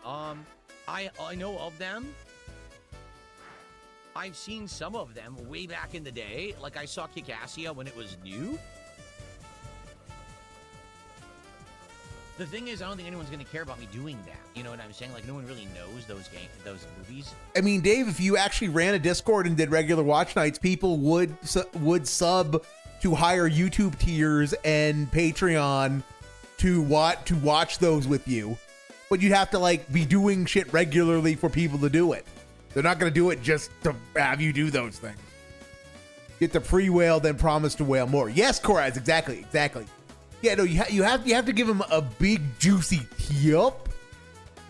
B: I know of them. I've seen some of them way back in the day. Like I saw Kick-Assia when it was new. The thing is, I don't think anyone's going to care about me doing that. You know what I'm saying? Like, no one really knows those movies.
A: I mean, Dave, if you actually ran a Discord and did regular watch nights, people would sub to higher YouTube tiers and Patreon to watch those with you. But you'd have to like be doing shit regularly for people to do it. They're not going to do it just to have you do those things. Get the pre-whale, then promise to whale more. Yes, Koraz, exactly. Yeah, no, you have to give him a big juicy tip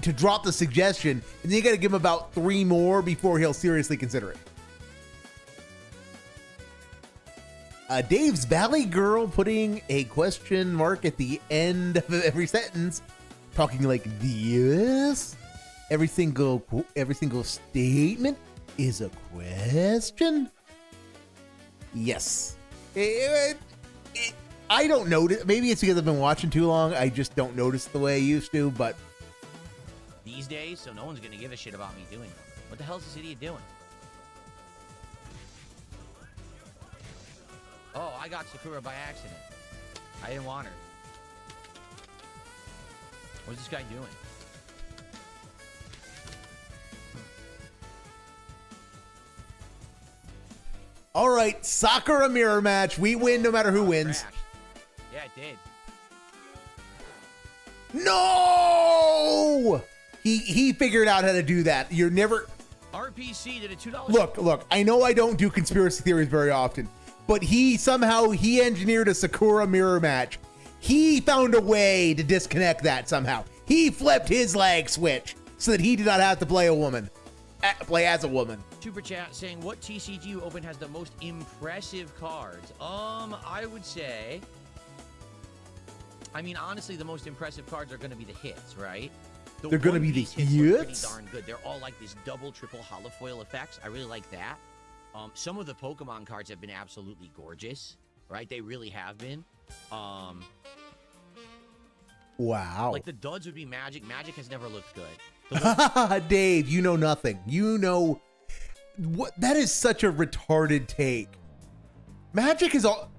A: to drop the suggestion, and then you got to give him about 3 more before he'll seriously consider it. Dave's Valley Girl putting a question mark at the end of every sentence, talking like this. Every single statement is a question. Yes. I don't notice. Maybe it's because I've been watching too long. I just don't notice the way I used to. But
B: these days, so no one's gonna give a shit about me doing them. What the hell is this idiot doing? Oh, I got Sakura by accident. I didn't want her. What's this guy doing?
A: all right, Sakura mirror match. We win no matter who wins.
B: Crashed. Yeah, it did.
A: No! He figured out how to do that. You're never...
B: RPC did a $2.
A: Look, I know I don't do conspiracy theories very often, but he engineered a Sakura mirror match. He found a way to disconnect that somehow. He flipped his lag switch so that he did not have to play as a woman.
B: Super chat saying, what TCG Open has the most impressive cards? I would say... I mean, honestly, the most impressive cards are going to be the hits, right?
A: They're going to be the
B: hits? Look pretty
A: hits?
B: darn good. They're all like this double, triple holofoil effects. I really like that. Some of the Pokemon cards have been absolutely gorgeous, right? They really have been.
A: Wow.
B: Like the duds would be Magic. Magic has never looked good.
A: Dave, you know nothing. You know what? That is such a retarded take. Magic is all...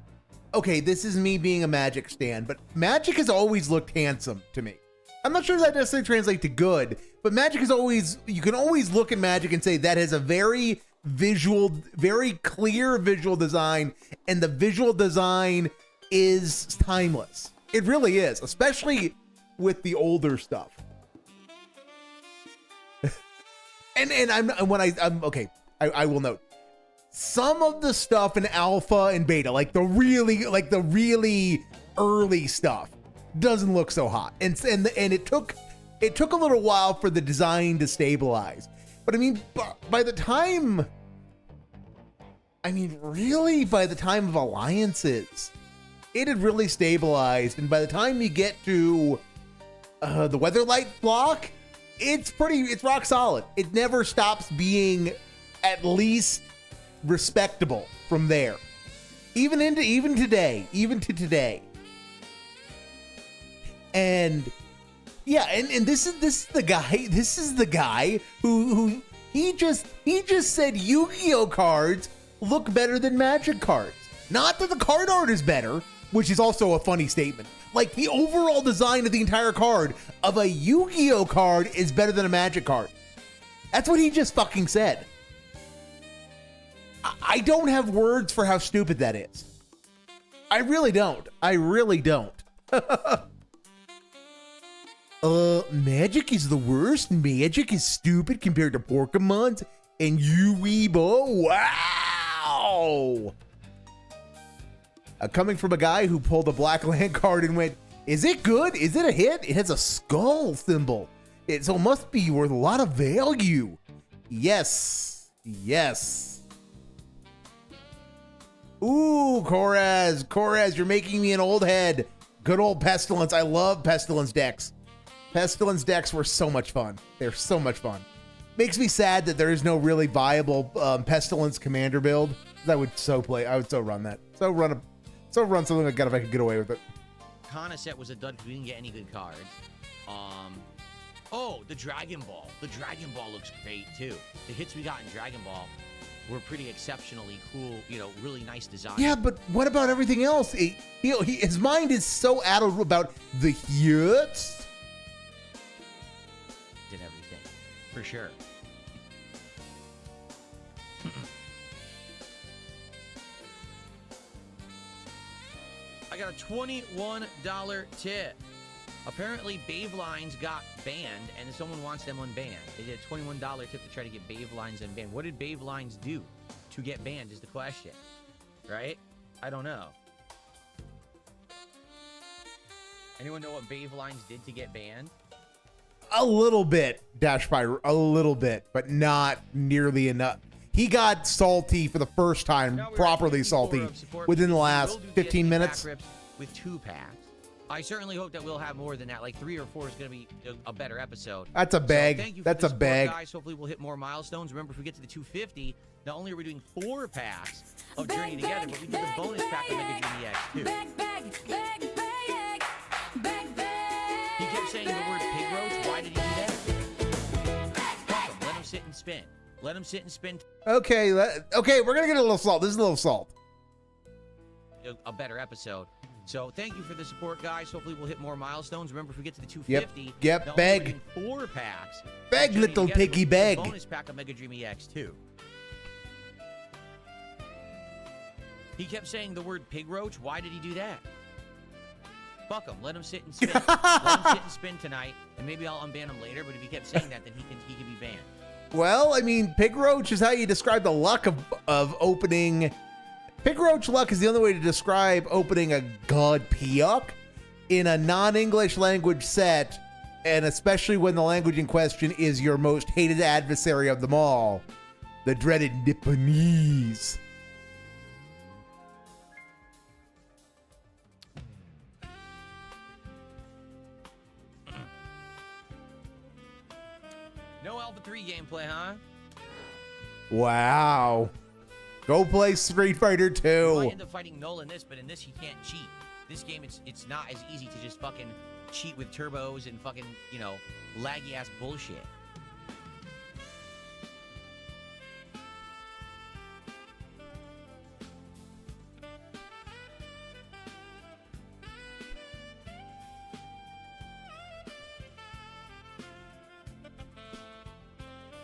A: Okay, this is me being a Magic stan, but Magic has always looked handsome to me. I'm not sure that necessarily translates to good, but Magic is always... You can always look at Magic and say that has a very clear visual design, and the visual design is timeless. It really is, especially with the older stuff. I will note some of the stuff in alpha and beta, like the really early stuff, doesn't look so hot, and it took a little while for the design to stabilize. But I mean, by the time of Alliances, it had really stabilized, and by the time you get to the Weatherlight block, it's rock solid. It never stops being at least respectable from there, even to today. And yeah, and this is the guy who he just said Yu-Gi-Oh cards look better than Magic cards. Not that the card art is better, which is also a funny statement. Like, the overall design of the entire card of a Yu-Gi-Oh card is better than a Magic card. That's what he just fucking said. I don't have words for how stupid that is. I really don't. Magic is the worst. Magic is stupid compared to Pokemon's and Yu-Gi-Oh. Wow. Wow. Coming from a guy who pulled a black land card and went, is it good? Is it a hit? It has a skull symbol. So it must be worth a lot of value. Yes. Yes. Ooh, Koraz. Koraz, you're making me an old head. Good old Pestilence. I love Pestilence decks. Pestilence decks were so much fun. They're so much fun. Makes me sad that there is no really viable Pestilence commander build. I would so run that. So run something like that if I could get away with it.
B: Kana set was a dud because we didn't get any good cards. Oh, the Dragon Ball. The Dragon Ball looks great too. The hits we got in Dragon Ball were pretty exceptionally cool. You know, really nice design.
A: Yeah, but what about everything else? His mind is so addled about the hits.
B: Did everything, for sure. I got a $21 tip. Apparently, Bave lines got banned, and someone wants them unbanned. They did a $21 tip to try to get Bave lines unbanned. What did Bave lines do to get banned is the question, right? I don't know. Anyone know what Bave lines did to get banned?
A: A little bit, Dash Fire, a little bit, but not nearly enough. He got salty for the first time, properly salty, within the last 15 minutes.
B: With 2 packs. I certainly hope that we'll have more than that. Like 3 or 4 is going to be a better episode.
A: That's a bag.
B: So thank you for
A: That's
B: the
A: a
B: support,
A: bag.
B: guys. Hopefully we'll hit more milestones. Remember, if we get to the 250, not only are we doing 4 packs of Journey Together, but we do the bonus pack of Mega Journey X too. He kept saying the word pig roach. Why did he do that? Fuck him. Let him sit and spin. Let him sit and spin.
A: Okay, okay, we're gonna get a little salt. This is a little salt.
B: A better episode. So thank you for the support, guys. Hopefully we'll hit more milestones. Remember, if we get to the 250,
A: Yep,
B: not
A: beg.
B: only are we doing 4 packs.
A: Beg,
B: Journey
A: little
B: Together,
A: piggy,
B: but we do the
A: beg.
B: Bonus pack of Mega Dream EX too. He kept saying the word pig roach. Why did he do that? Fuck him. Let him sit and spin. Let him sit and spin tonight, and maybe I'll unban him later. But if he kept saying that, then he can be banned.
A: Well, I mean, pig roach is how you describe the luck of opening. Pig roach luck is the only way to describe opening a god Piok in a non-English language set, and especially when the language in question is your most hated adversary of them all, the dreaded Nipponese.
B: No Alpha 3 gameplay, huh?
A: Wow. Go play Street Fighter 2.
B: You might end up fighting Null in this, but in this he can't cheat. This game, it's not as easy to just fucking cheat with turbos and fucking, you know, laggy ass bullshit.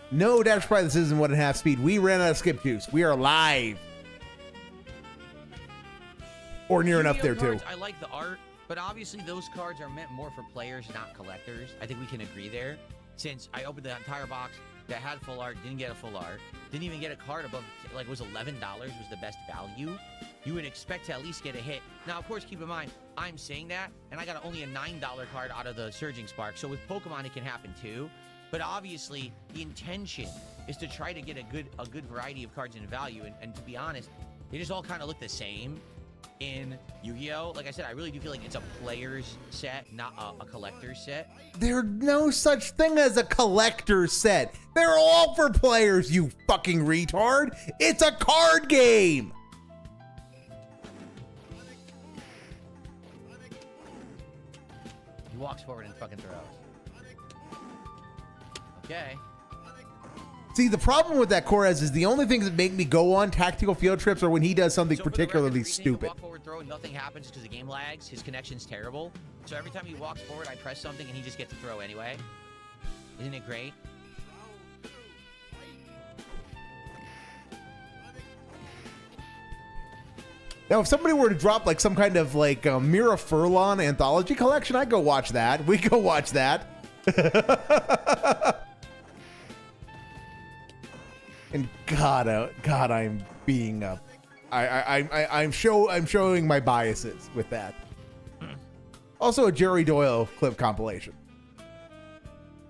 A: No, Dash Pride, this isn't 1.5 speed. We ran out of skip juice. We are live. Or near enough there, too.
B: Cards, I like the art, but obviously those cards are meant more for players, not collectors. I think we can agree there. Since I opened the entire box that had full art, didn't get a full art, didn't even get a card above, like, it was $11 was the best value. You would expect to at least get a hit. Now, of course, keep in mind, I'm saying that, and I got only a $9 card out of the Surging Spark. So with Pokemon, it can happen too. But obviously, the intention is to try to get a good variety of cards in value. And to be honest, they just all kind of look the same in Yu-Gi-Oh! Like I said, I really do feel like it's a player's set, not a collector's set.
A: There's no such thing as a collector's set. They're all for players, you fucking retard. It's a card game.
B: He walks forward and fucking throws. Okay.
A: See, the problem with that Korez is the only things that make me go on tactical field trips are when he does something
B: So for the
A: particularly
B: record, the reason he can
A: stupid.
B: walk forward, throw, and nothing happens because the game lags. His connection's terrible. So every time he walks forward, I press something and he just gets to throw anyway. Isn't it great?
A: Now, if somebody were to drop like some kind of like Mira Furlan anthology collection, I'd go watch that. We go watch that. And God, I'm being a I'm showing my biases with that. Also, a Jerry Doyle clip compilation.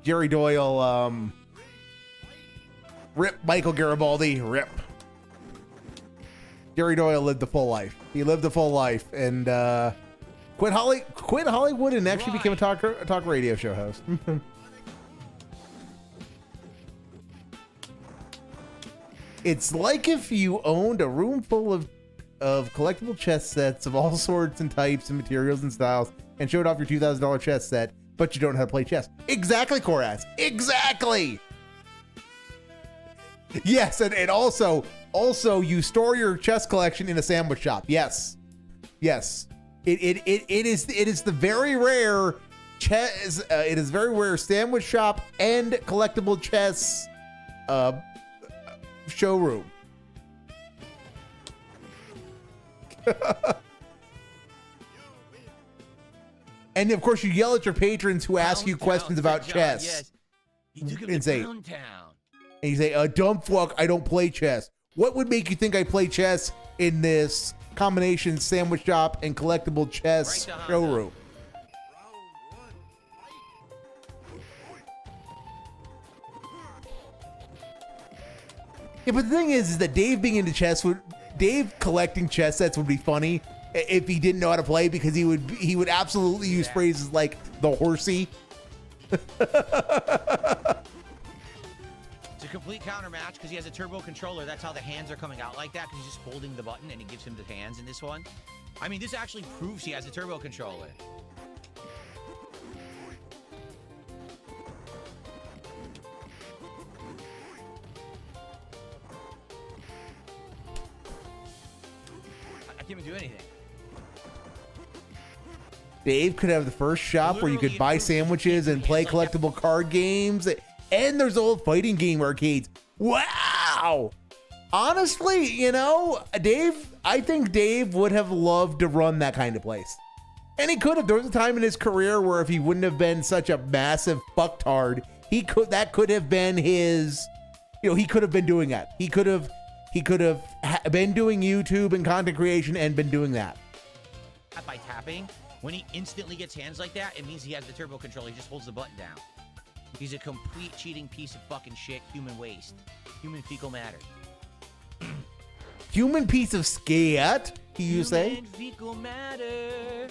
A: Jerry Doyle, rip Michael Garibaldi, rip. Jerry Doyle lived the full life. He lived the full life and quit Hollywood and actually became a talk radio show host. It's like if you owned a room full of collectible chess sets of all sorts and types and materials and styles and showed off your $2,000 chess set, but you don't know how to play chess. Exactly, Koraz. Exactly. Yes, and also you store your chess collection in a sandwich shop. Yes. It is the very rare chess. It is very rare sandwich shop and collectible chess showroom. And of course, you yell at your patrons who ask you questions about chess.
B: Yes. He took him
A: And
B: to
A: say-
B: downtown.
A: And you say, dumb fuck, I don't play chess. What would make you think I play chess in this combination sandwich shop and collectible chess
B: Right to
A: showroom? Yeah, but the thing is that Dave being into chess Dave collecting chess sets would be funny if he didn't know how to play, because he would absolutely use phrases like the horsey.
B: It's a complete counter match because he has a turbo controller. That's how the hands are coming out like that, because he's just holding the button and it gives him the hands in this one. I mean, this actually proves he has a turbo controller. I can't even do anything.
A: Dave could have the first shop where you could buy sandwiches and play collectible card games. And there's old fighting game arcades. Wow. Honestly, you know, I think Dave would have loved to run that kind of place. And he could have. There was a time in his career where if he wouldn't have been such a massive fucktard, that could have been his, you know, he could have been doing that. He could have been doing YouTube and content creation and been doing that.
B: By tapping, when he instantly gets hands like that, it means he has the turbo controller. He just holds the button down. He's a complete cheating piece of fucking shit. Human waste. Human fecal matter.
A: Human piece of scat, you say?
B: Human fecal matter.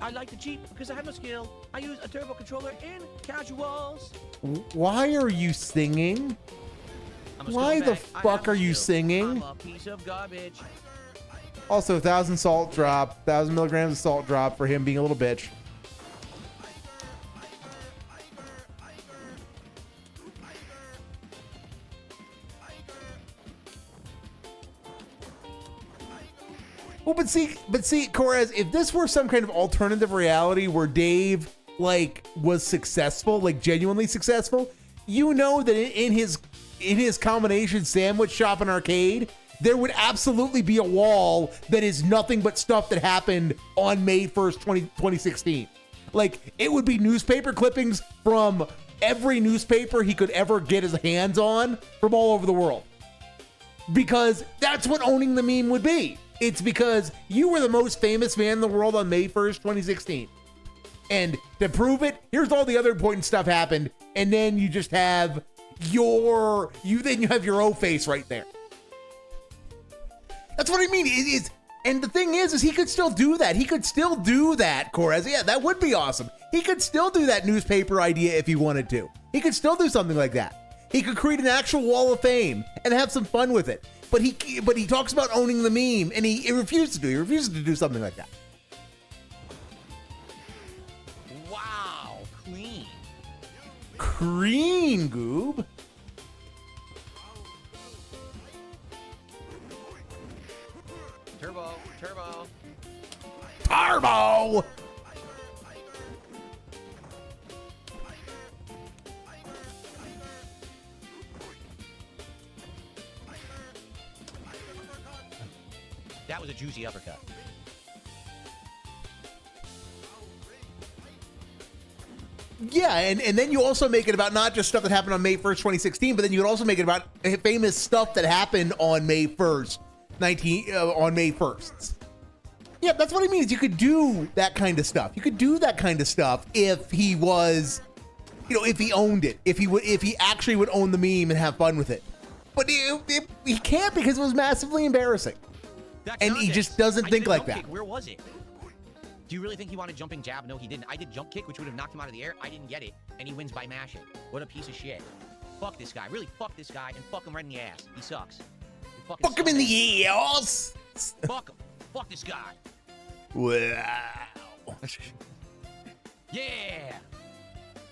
B: I like to cheat because I have no skill. I use a turbo controller in casuals.
A: Why are you singing?
B: I'm a
A: Why the
B: scumbag. I
A: fuck
B: have
A: are you
B: skill.
A: singing?
B: I'm a piece of garbage.
A: Also, 1,000 salt drop, 1,000 milligrams of salt drop for him being a little bitch. Well, but see, Corez, if this were some kind of alternative reality where Dave was successful, genuinely successful, you know that in his combination sandwich shop and arcade, there would absolutely be a wall that is nothing but stuff that happened on May 1st, 2016. It would be newspaper clippings from every newspaper he could ever get his hands on from all over the world. Because that's what owning the meme would be. It's because you were the most famous man in the world on May 1st, 2016. And to prove it, here's all the other important stuff happened. And then you just have you have your O face right there. That's what I mean. And the thing is he could still do that. He could still do that, Corez. Yeah, that would be awesome. He could still do that newspaper idea if he wanted to. He could still do something like that. He could create an actual wall of fame and have some fun with it. But he talks about owning the meme, and he refuses to do. He refuses to do something like that.
B: Wow, clean.
A: Clean, Goob.
B: Turbo.
A: Turbo!
B: That was a juicy uppercut.
A: Yeah, and then you also make it about not just stuff that happened on May 1st, 2016, but then you would also make it about famous stuff that happened on May 1st, on May 1st. Yeah, that's what he means. You could do that kind of stuff. You could do that kind of stuff if he was, if he owned it, if he actually would own the meme and have fun with it. But he can't because it was massively embarrassing. And he just doesn't think like that.
B: Kick. Where was it? Do you really think he wanted jumping jab? No, he didn't. I did jump kick, which would have knocked him out of the air. I didn't get it, and he wins by mashing. What a piece of shit. Fuck this guy. Really, fuck this guy, and fuck him right in the ass. He sucks.
A: Fuck him in the ass.
B: Fuck him. Fuck this guy.
A: Wow.
B: Yeah.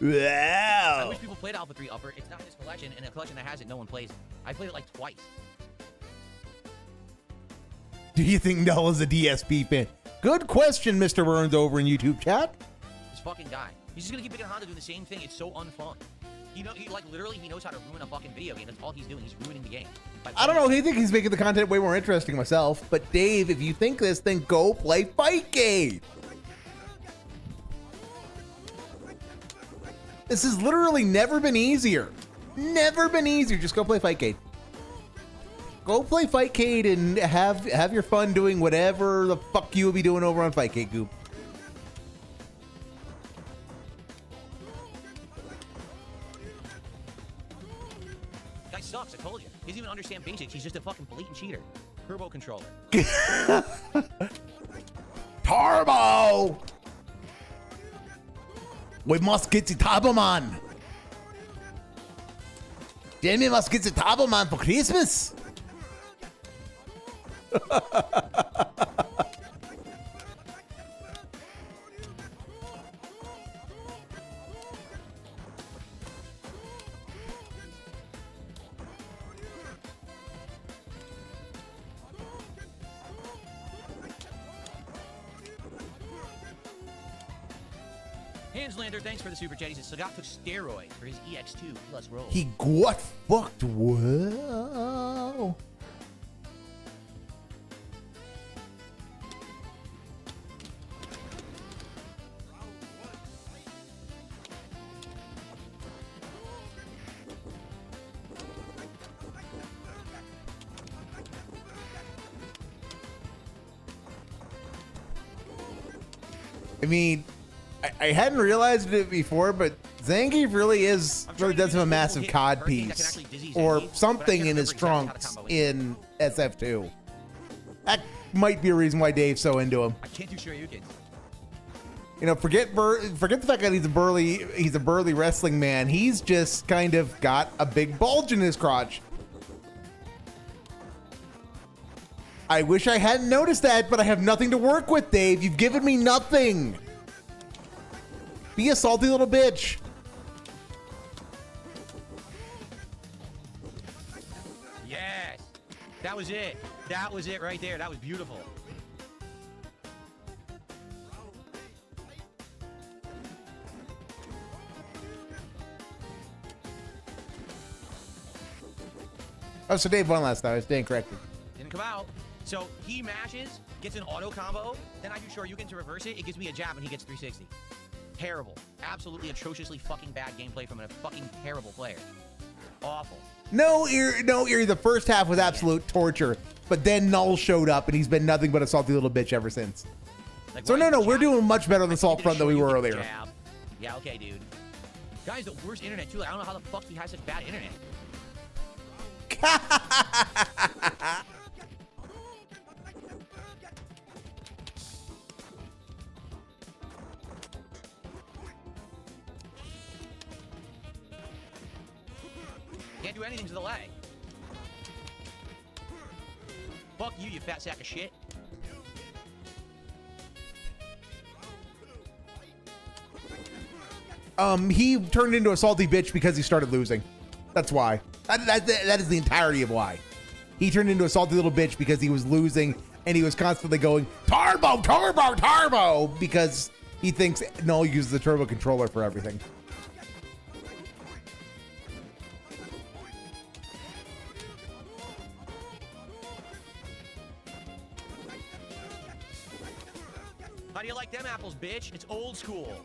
A: Wow.
B: I wish people played Alpha 3 Upper. It's not in this collection, and a collection that has it, no one plays it. I played it like twice.
A: Do you think Null is a DSP fan? Good question, Mr. Burns over in YouTube chat.
B: This fucking guy. He's just gonna keep picking Honda doing the same thing. It's so unfun. He literally knows how to ruin a fucking video game. That's all he's doing. He's ruining the game.
A: I don't know. I think he's making the content way more interesting myself. But Dave, if you think this, then go play Fightcade. This has literally never been easier. Never been easier. Just go play Fightcade. Go play Fightcade and have your fun doing whatever the fuck you will be doing over on Fightcade, Goop.
B: Guy sucks, I told you. He doesn't even understand basics. He's just a fucking blatant cheater. Turbo controller.
A: Turbo! We must get the Turbo Man. Then we must get the Turbo Man for Christmas.
B: Hanslander, thanks for the super chat. He says Sagat took steroids for his EX2 plus roll.
A: He got fucked. Whoa. I mean, I hadn't realized it before, but Zangief really does have a massive COD piece or something in his trunks in SF2. That might be a reason why Dave's so into him.
B: I can't do Shoryuken.
A: Forget the fact that he's a burly wrestling man. He's just kind of got a big bulge in his crotch. I wish I hadn't noticed that, but I have nothing to work with, Dave. You've given me nothing. Be a salty little bitch.
B: Yes. That was it. That was it right there. That was beautiful.
A: Oh, so Dave won last time. I was staying corrected.
B: Didn't come out. So he mashes, gets an auto combo, then I do Shoryuken to reverse it. It gives me a jab and he gets 360. Terrible. Absolutely atrociously fucking bad gameplay from a fucking terrible player. Awful.
A: No, Erie, the first half was absolute torture, but then Null showed up and he's been nothing but a salty little bitch ever since.
B: Like,
A: So no, we're doing much better on the Salt front than we were earlier.
B: Jab. Yeah, okay, dude. Guy's the worst internet too. Like, I don't know how the fuck he has such bad internet. Can't do anything to the leg. Fuck you, you fat sack of shit.
A: He turned into a salty bitch because he started losing. That's why. That is the entirety of why. He turned into a salty little bitch because he was losing and he was constantly going, Turbo, Turbo, Turbo, because he thinks Null uses the turbo controller for everything.
B: How do you like them apples, bitch? It's old school.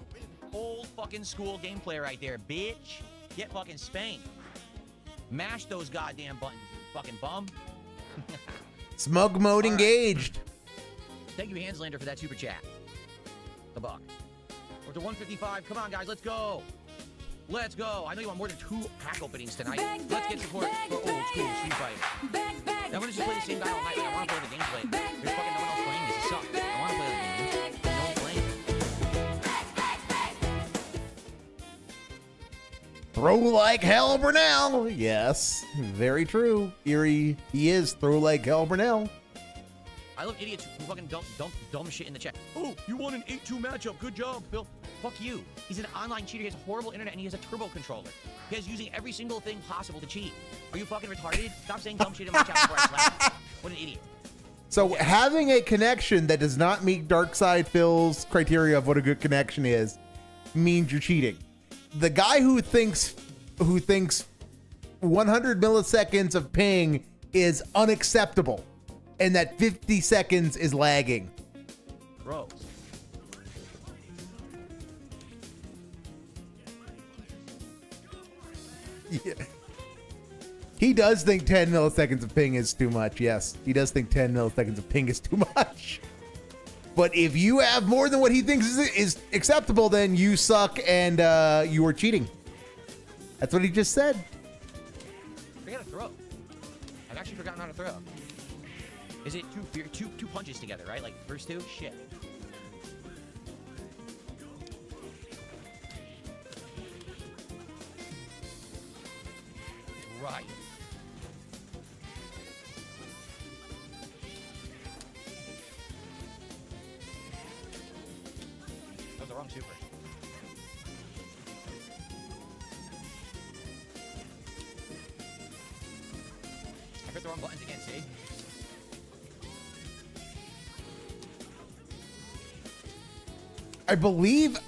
B: Old fucking school gameplay right there, bitch. Get fucking spanked. Mash those goddamn buttons, you fucking bum.
A: Smug mode
B: All right.
A: engaged.
B: Thank you, Hanslander, for that super chat. $1. We're to 155. Come on, guys, let's go. Let's go. I know you want more than 2 pack openings tonight.
D: Bag,
B: Let's get
D: bag,
B: support
D: bag,
B: for old school
D: bag.
B: Street Fighter.
D: Bag, bag,
B: I want to just play the same guy all night. Like, I want to play the gameplay. There's fucking no one else playing this. It sucks. I want to play the games. No one playing it.
A: Throw like hell, Brunel. Yes, very true. Erie, he is throw like hell, Brunel.
B: I love idiots who fucking dumb shit in the chat. Oh, you won an 8-2 matchup. Good job, Phil. Fuck you. He's an online cheater. He has horrible internet, and he has a turbo controller. He is using every single thing possible to cheat. Are you fucking retarded? Stop saying dumb shit in my chat before I slap you. What an idiot.
A: So having a connection that does not meet Darkside Phil's criteria of what a good connection is means you're cheating. The guy who thinks 100 milliseconds of ping is unacceptable and that 50 seconds is lagging.
B: Gross.
A: Yeah. He does think 10 milliseconds of ping is too much. Yes, he does think 10 milliseconds of ping is too much. But if you have more than what he thinks is acceptable, then you suck and you are cheating. That's what he just said.
B: Forget how to throw. I've actually forgotten how to throw. Is it two punches together, right? Like first 2? Shit. Right. That was the wrong super. I pressed the wrong buttons again, see?
A: I believe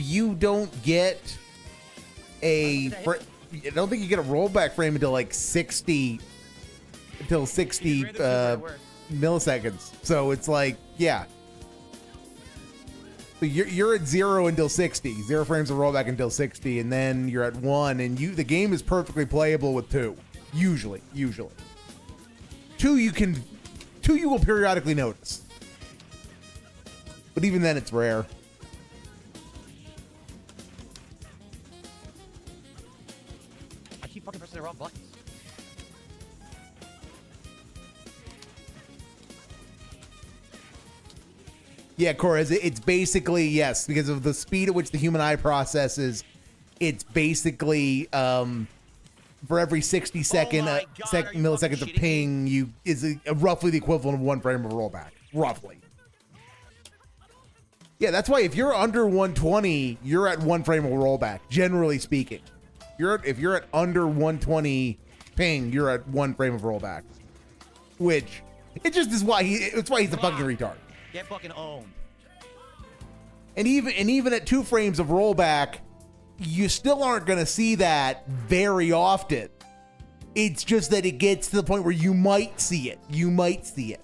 A: you don't get a. I don't think you get a rollback frame until like 60 milliseconds. So it's like, yeah. So you're at 0 until 60. 0 frames of rollback until 60, and then you're at 1, and the game is perfectly playable with 2. Usually. 2 you will periodically notice. But even then it's rare.
B: I keep fucking pressing the wrong buttons.
A: Yeah, Cora, it's basically, yes, because of the speed at which the human eye processes, it's basically for every 60 milliseconds of ping, is roughly the equivalent of 1 frame of rollback. Roughly. Yeah, that's why if you're under 120, you're at 1 frame of rollback, generally speaking. If you're at under 120 ping, you're at 1 frame of rollback. Which, it just is why it's why he's a fucking retard.
B: Get fucking owned.
A: And even at 2 frames of rollback, you still aren't going to see that very often. It's just that it gets to the point where you might see it. You might see it.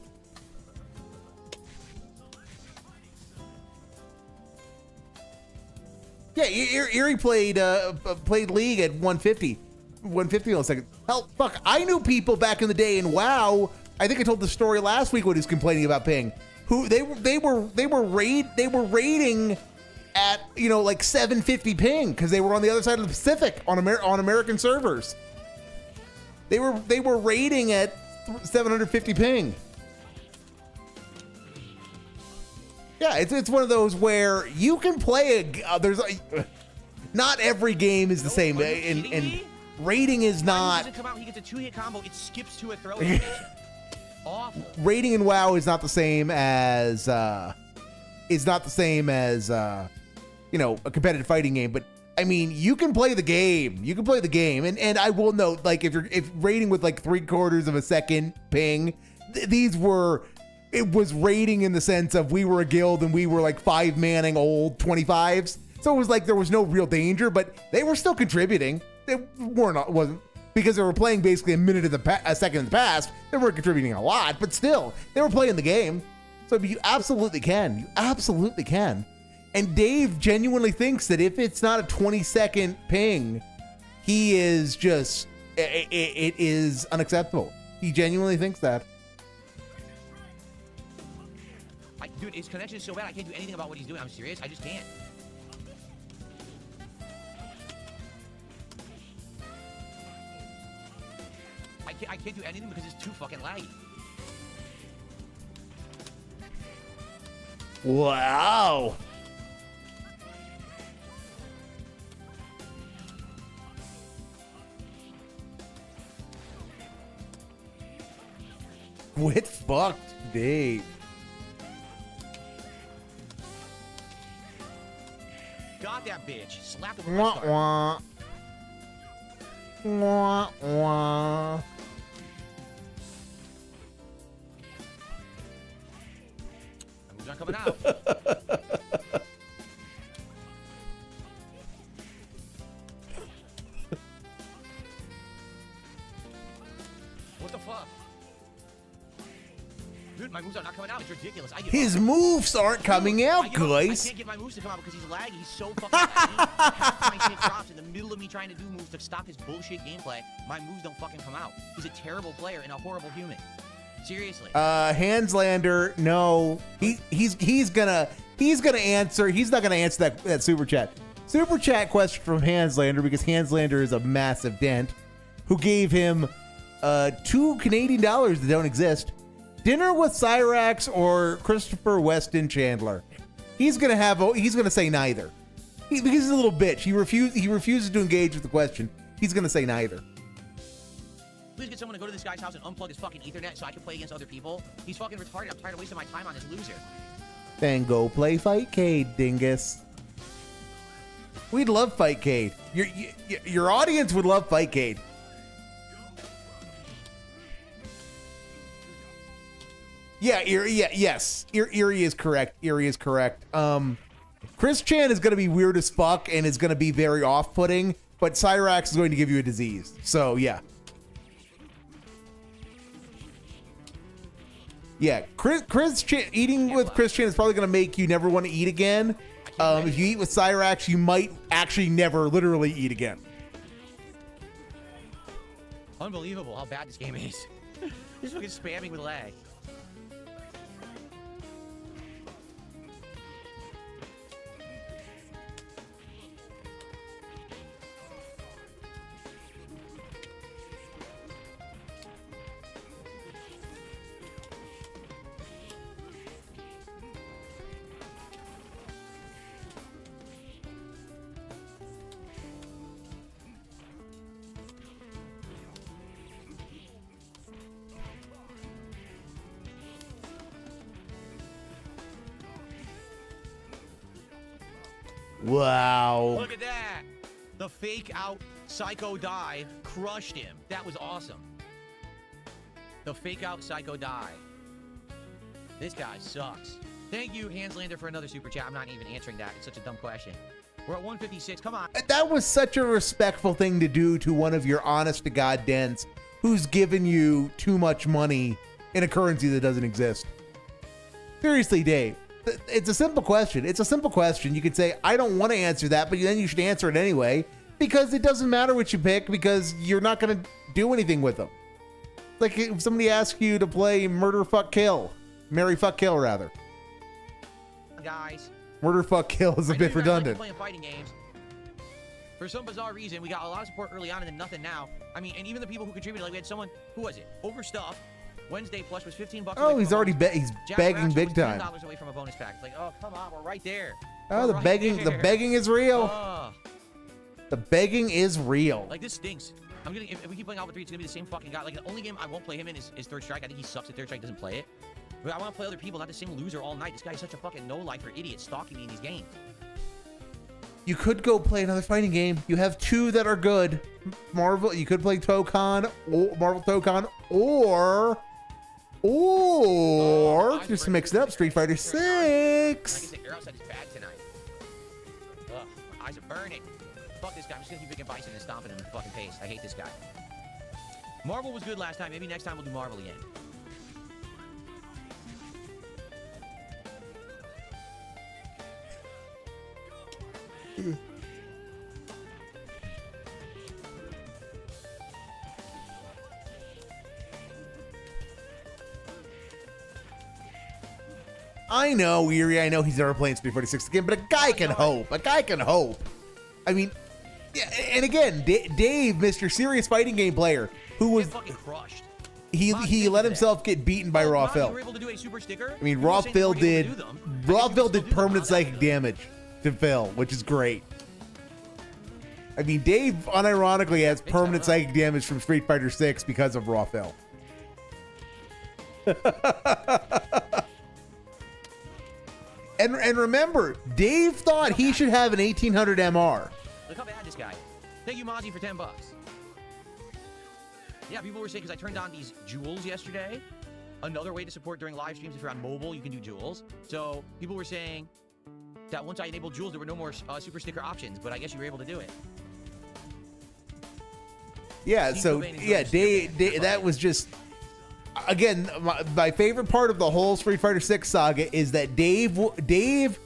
A: Yeah, Erie played League at 150 milliseconds. Hell, fuck, I knew people back in the day in WoW. I think I told the story last week when he was complaining about ping. Who they were raiding at like 750 ping because they were on the other side of the Pacific on American servers. They were raiding at 750 ping. Yeah, it's one of those where you can play not every game is the same, and raiding is not.
B: He doesn't come out, he gets a 2-hit combo. It skips to a throw animation. Awful.
A: Raiding in WoW is not the same as a competitive fighting game, but I mean, you can play the game. You can play the game, and I will note, like, if raiding with like 3/4 of a second ping, it was raiding in the sense of we were a guild and we were like 5-manning old 25s, so it was like there was no real danger, but they were still contributing. They wasn't. Because they were playing basically a second in the past, they weren't contributing a lot, but still, they were playing the game. So you absolutely can. You absolutely can. And Dave genuinely thinks that if it's not a 20-second ping, he is just, it is unacceptable. He genuinely thinks that.
B: Dude, his connection is so bad, I can't do anything about what he's doing. I'm serious. I just can't. I can't do anything because it's too fucking laggy.
A: Wow. Quit fucked, Dave.
B: Got that bitch. Slap him with
A: Wah,
B: my star.
A: wah. Wah, wah.
B: My moves aren't coming out. What the fuck? Dude, my moves are not coming out. It's ridiculous. I give
A: His
B: up.
A: moves aren't coming
B: I
A: out,
B: give up. I
A: guys.
B: can't get my moves to come out because he's laggy. He's so fucking laggy. Half my shit drops in the middle of me trying to do moves to stop his bullshit gameplay. My moves don't fucking come out. He's a terrible player and a horrible human. Seriously.
A: Hanslander, no. He's gonna answer. He's not gonna answer that super chat. Super chat question from Hanslander because Hanslander is a massive dent who gave him $2 Canadian that don't exist. Dinner with Cyrax or Christopher Weston Chandler. He's gonna say neither. Because he's a little bitch. He refuses to engage with the question. He's gonna say neither.
B: Please get someone to go to this guy's house and unplug his fucking Ethernet so I can play against other people. He's fucking retarded. I'm tired of wasting my time on this loser.
A: Then go play Fightcade, dingus. We'd love Fightcade. Your audience would love Fightcade. Yeah, yes. Erie is correct. Erie is correct. Chris Chan is going to be weird as fuck and is going to be very off-putting, but Cyrax is going to give you a disease. So, yeah. Yeah, Chris Chan, eating with Chris Chan is probably going to make you never want to eat again. If you eat with Cyrax, you might actually never literally eat again.
B: Unbelievable how bad this game is. He's fucking spamming with lag.
A: Wow.
B: Look at that. The fake out psycho dive crushed him. That was awesome. The fake out psycho dive. This guy sucks. Thank you, Hanslander, for another super chat. I'm not even answering that. It's such a dumb question. We're at 156. Come on.
A: That was such a respectful thing to do to one of your honest-to-God dents who's given you too much money in a currency that doesn't exist. Seriously, Dave. It's a simple question. It's a simple question. You could say, I don't want to answer that, but then you should answer it anyway because it doesn't matter what you pick because you're not going to do anything with them. Like if somebody asks you to play Murder, Fuck, Kill. Marry, Fuck, Kill, rather.
B: Guys.
A: Murder, Fuck, Kill is a bit redundant.
B: Playing fighting games. For some bizarre reason, we got a lot of support early on and then nothing now. I mean, and even the people who contributed, like we had someone, who was it? Overstuff. Wednesday Plush was $15.
A: Oh, he's already he's begging big time.
B: $10 away from a bonus pack. It's like, oh, come on, we're right there.
A: Oh, the begging is real.
B: Oh.
A: The begging is real.
B: Like this stinks. I'm gonna if we keep playing Alpha 3, it's gonna be the same fucking guy. Like the only game I won't play him in is Third Strike. I think he sucks at Third Strike, doesn't play it. But I want to play other people, not the same loser all night. This guy is such a fucking no-lifer idiot stalking me in these games.
A: You could go play another fighting game. You have two that are good. Marvel. You could play Toukon, or Marvel Toukon, or just to mix it up, Street Fighter 6.
B: Like I said, Air Outside is bad tonight. Ugh, my eyes are burning. Fuck this guy. I'm just gonna keep picking Bison and stomping him in the fucking face. I hate this guy. Marvel was good last time. Maybe next time we'll do Marvel again.
A: I know, Erie. I know he's never playing Street Fighter 6 again, but a guy can hope. A guy can hope. I mean, yeah, and again, Dave, Mr. Serious Fighting Game player, who was
B: fucking crushed.
A: he let himself get beaten by Raw Phil.
B: You were able to do a super sticker?
A: I mean, Raw Phil did permanent psychic damage to Phil, which is great. I mean, Dave unironically has permanent psychic damage from Street Fighter 6 because of Raw Phil. and remember, Dave thought he should have an 1800 MR.
B: Look how bad this guy. Thank you, Mozzie, for $10. Yeah, people were saying, because I turned on these jewels yesterday. Another way to support during live streams, if you're on mobile, you can do jewels. So people were saying that once I enabled jewels, there were no more super sticker options, but I guess you were able to do it.
A: Yeah, so yeah, Dave, that was just, again, my favorite part of the whole Street Fighter 6 saga is that Dave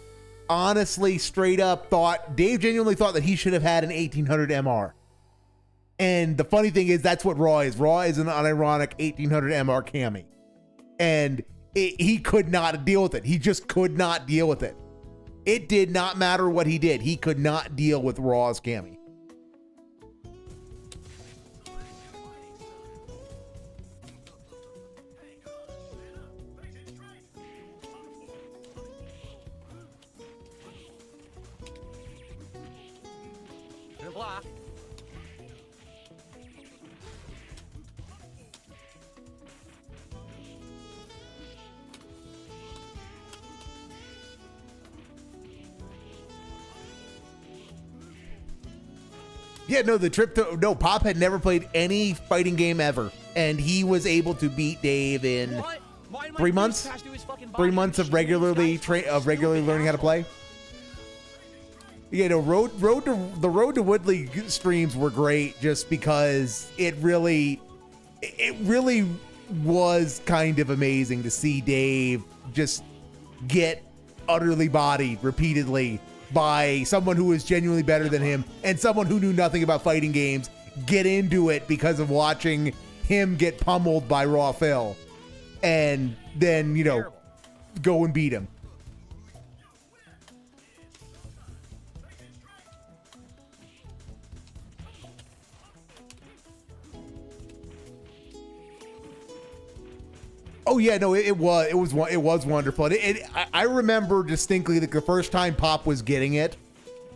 A: honestly straight up Dave genuinely thought that he should have had an 1800 MR. And the funny thing is, that's what Raw is. Raw is an unironic 1800 MR Cammy. And he could not deal with it. He just could not deal with it. It did not matter what he did. He could not deal with Raw's Cammy.
B: Block.
A: Yeah, no, Pop had never played any fighting game ever, and he was able to beat Dave in 3 months. 3 months of regularly learning how to play. Yeah, no, the Road to Woodley streams were great just because it really was kind of amazing to see Dave just get utterly bodied repeatedly by someone who was genuinely better than him and someone who knew nothing about fighting games get into it because of watching him get pummeled by Raw Phil and then, go and beat him. Oh yeah, no, it was wonderful. And I remember distinctly that the first time Pop was getting it,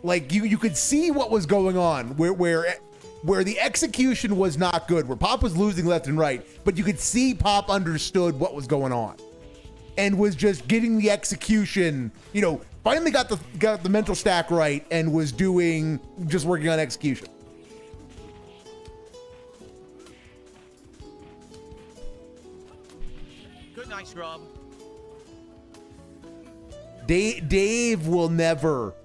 A: like you could see what was going on, where the execution was not good, where Pop was losing left and right, but you could see Pop understood what was going on, and was just getting the execution. Finally got the mental stack right, and was working on execution.
B: Nice scrub.
A: Dave will never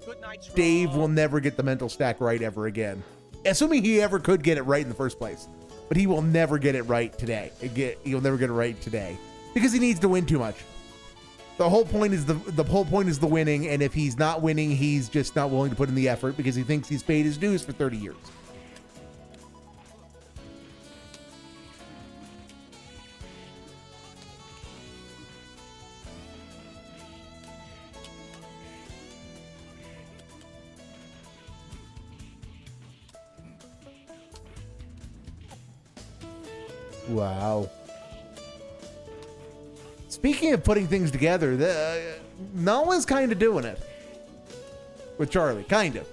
A: get the mental stack right ever again. Assuming he ever could get it right in the first place. But he will never get it right today. He'll never get it right today. Because he needs to win too much. The whole point is the winning, and if he's not winning, he's just not willing to put in the effort because he thinks he's paid his dues for 30 years. Wow. Speaking of putting things together, Nala's kind of doing it. With Charlie, kind of.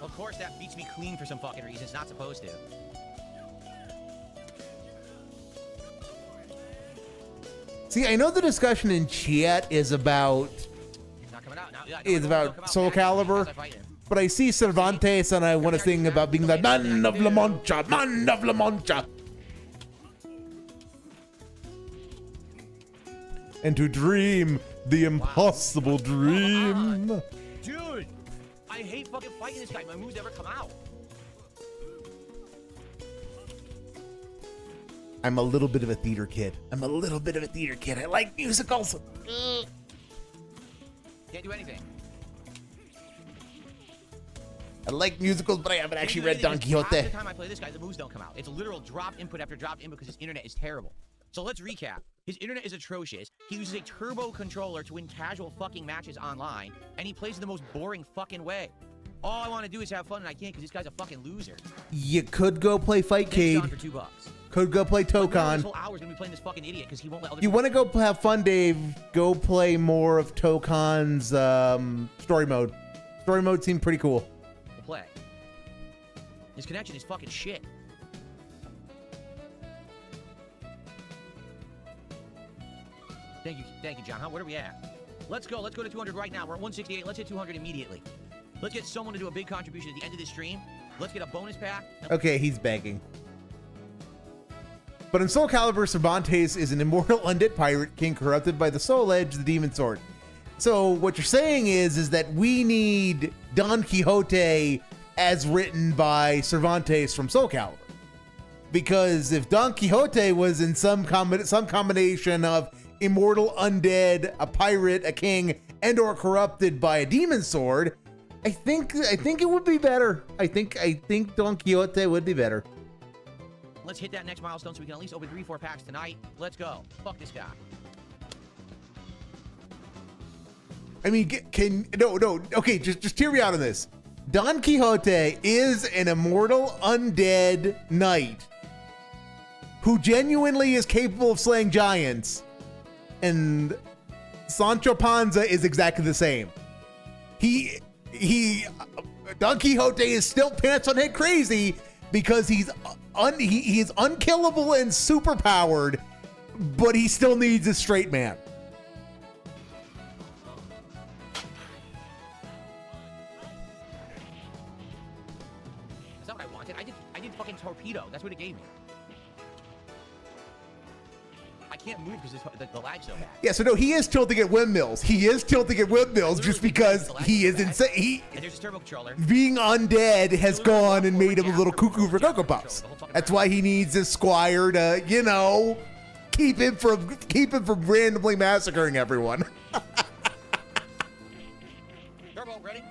B: Of course, that beats me clean for some fucking reason. It's not supposed to.
A: See, I know the discussion in chat is about...
B: It's not coming out now. Yeah,
A: is about Soul Calibur. But I see Cervantes and I want to sing about being the man of La Mancha, man of La Mancha. And to dream the impossible dream.
B: Dude, I hate fucking fighting this guy. My moves never come out.
A: I'm a little bit of a theater kid. I like musicals.
B: Can't do anything.
A: I like musicals, but I haven't actually read Don Quixote.
B: Half the time I play this guy, the moves don't come out. It's a literal drop input after drop input because his internet is terrible. So let's recap. His internet is atrocious. He uses a turbo controller to win casual fucking matches online, and he plays the most boring fucking way. All I want to do is have fun, and I can't because this guy's a fucking loser.
A: You could go play Fightcade.
B: For $2.
A: Could go play
B: This
A: Toukon.
B: whole hour's gonna be playing this fucking idiot because he won't let other
A: You want to go have fun, Dave? Go play more of Toukon's story mode. Story mode seemed pretty cool.
B: people play. His connection is fucking shit. Thank you, John. Where are we at? Let's go to 200 right now. We're at 168. Let's hit 200 immediately. Let's get someone to do a big contribution at the end of this stream. Let's get a bonus pack.
A: Okay, he's begging. But in Soul Calibur, Cervantes is an immortal undead pirate king corrupted by the Soul Edge, the demon sword. So what you're saying is that we need Don Quixote as written by Cervantes from Soul Calibur. Because if Don Quixote was in some combination of immortal undead, a pirate, a king, and or corrupted by a demon sword, I think it would be better. I think Don Quixote would be better.
B: Let's hit that next milestone so we can at least open 3-4 packs tonight. Let's go. Fuck this guy.
A: I mean, okay, just hear me out on this. Don Quixote is an immortal undead knight who genuinely is capable of slaying giants, and Sancho Panza is exactly the same. Don Quixote is still pants on head crazy because he is unkillable and super powered, but he still needs a straight man.
B: That's not what I wanted. I did fucking torpedo. That's what it gave me. I can't move because the lag's so bad.
A: Yeah, so no, he is tilting at windmills. He is tilting at windmills just because he is insane.
B: And there's a turbo controller.
A: Being undead has gone and made him a little cuckoo for Cocoa Puffs. That's why he needs a squire to, you know, keep him from randomly massacring everyone.
B: Turbo, ready?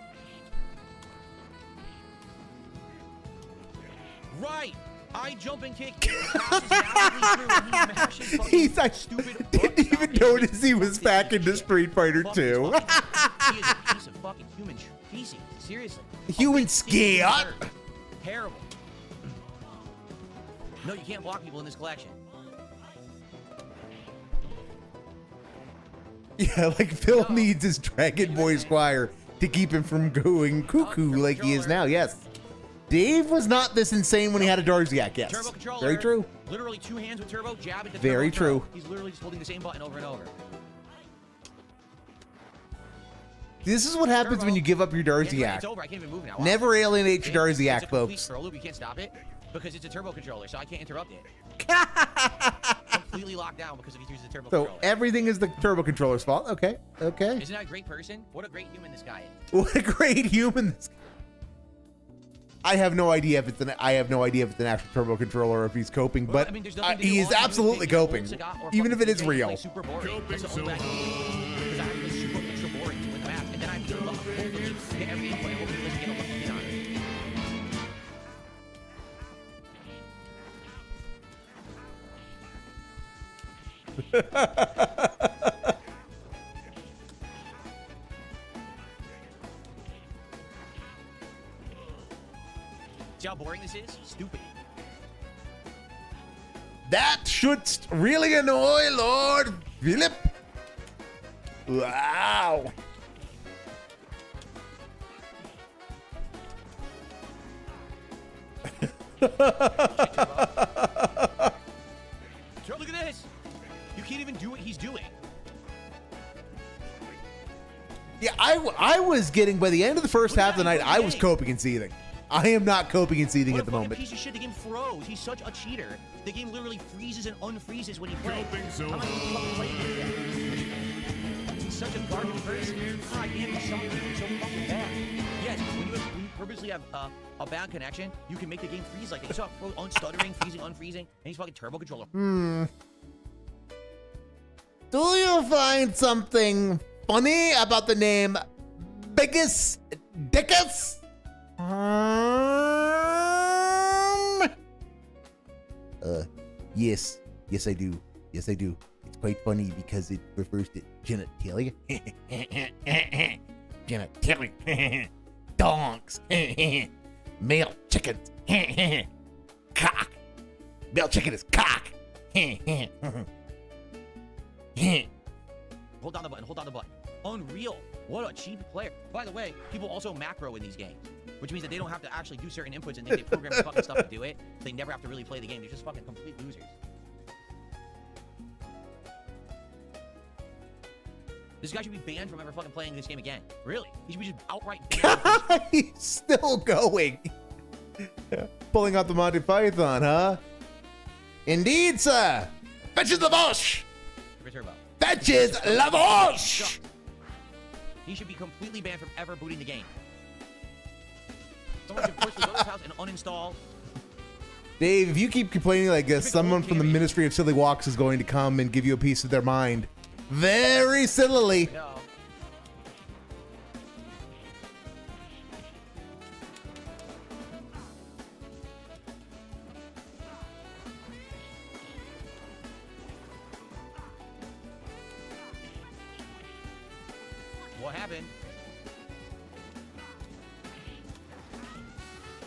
B: Right. I jump and kick.
A: He's like, didn't even notice he was back into Street Fighter 2.
B: He is a piece of fucking human feces. Seriously.
A: Human scat.
B: Terrible. No, you can't block people in this collection.
A: Yeah, like Phil needs his Dragon Boy Squire to keep him from going cuckoo like he is now. Yes. Dave was not this insane when he had a Darziak, yes.
B: Turbo controller.
A: Very true.
B: Literally 2 hands with turbo, jab into
A: Very
B: turbo.
A: true.
B: He's literally just holding the same button over and over.
A: This is what happens
B: Turbo.
A: when you give up your
B: It's
A: Darziak.
B: over. I can't even move now.
A: Never alienate your
B: It's a
A: Darziak,
B: complete
A: folks.
B: throw loop. You can't stop it because it's a turbo controller, so I can't interrupt it. Completely locked down because he uses the turbo
A: So
B: controller.
A: everything is the turbo controller's fault. Okay. Okay.
B: Isn't that a great person? What a great human this guy is.
A: What a great human. I have no idea if it's an actual turbo controller or if he's coping, but
B: I mean, there's nothing to do.
A: he is
B: All I do
A: absolutely
B: pick up
A: coping,
B: Sagat or
A: even if it is
B: fucking
A: real.
B: like super boring. That's the only way I can do it. Because I have to be super extra boring to win the match, and then I have to look hopefully get every input and hopefully get a lucky hit on it. See how boring this is? Stupid.
A: That should really annoy Lord Philip. Wow.
B: Look at this. You can't even do what he's doing.
A: Yeah, I was getting, by the end of the first half of the night, I was coping and seething. I am not coping and seething
B: What
A: at
B: a
A: the
B: fucking
A: moment.
B: piece of shit. The game froze. He's such a cheater. The game literally freezes and unfreezes when he plays.
C: Coping zone.
B: How am I supposed to fucking play like that? He's such a garbage person. I can't be so fucking bad. Yes, when you purposely have a bad connection, you can make the game freeze like that. You saw unstuttering, freezing, unfreezing, and he's fucking turbo controller.
A: Do you find something funny about the name Biggest Dickus? Yes, I do. Yes, I do. It's quite funny because it refers to genitalia. Genitalia. Donks. Male chickens. Cock. Male chicken is cock.
B: Hold down the button. Hold down the button. Unreal. What a cheap player. By the way, people also macro in these games, which means that they don't have to actually do certain inputs and they program the fucking stuff to do it. They never have to really play the game. They're just fucking complete losers. This guy should be banned from ever fucking playing this game again. Really? He should be just outright banned.
A: He's still going. Pulling out the Monty Python, huh? Indeed, sir. Fetches the bush.
B: Turbo.
A: Fetches la bush.
B: He should be completely banned from ever booting the game. Someone should push the other's house and uninstall.
A: Dave, if you keep complaining like this, someone from the Ministry of Silly Walks is going to come and give you a piece of their mind. Very sillily.
B: No. What happened?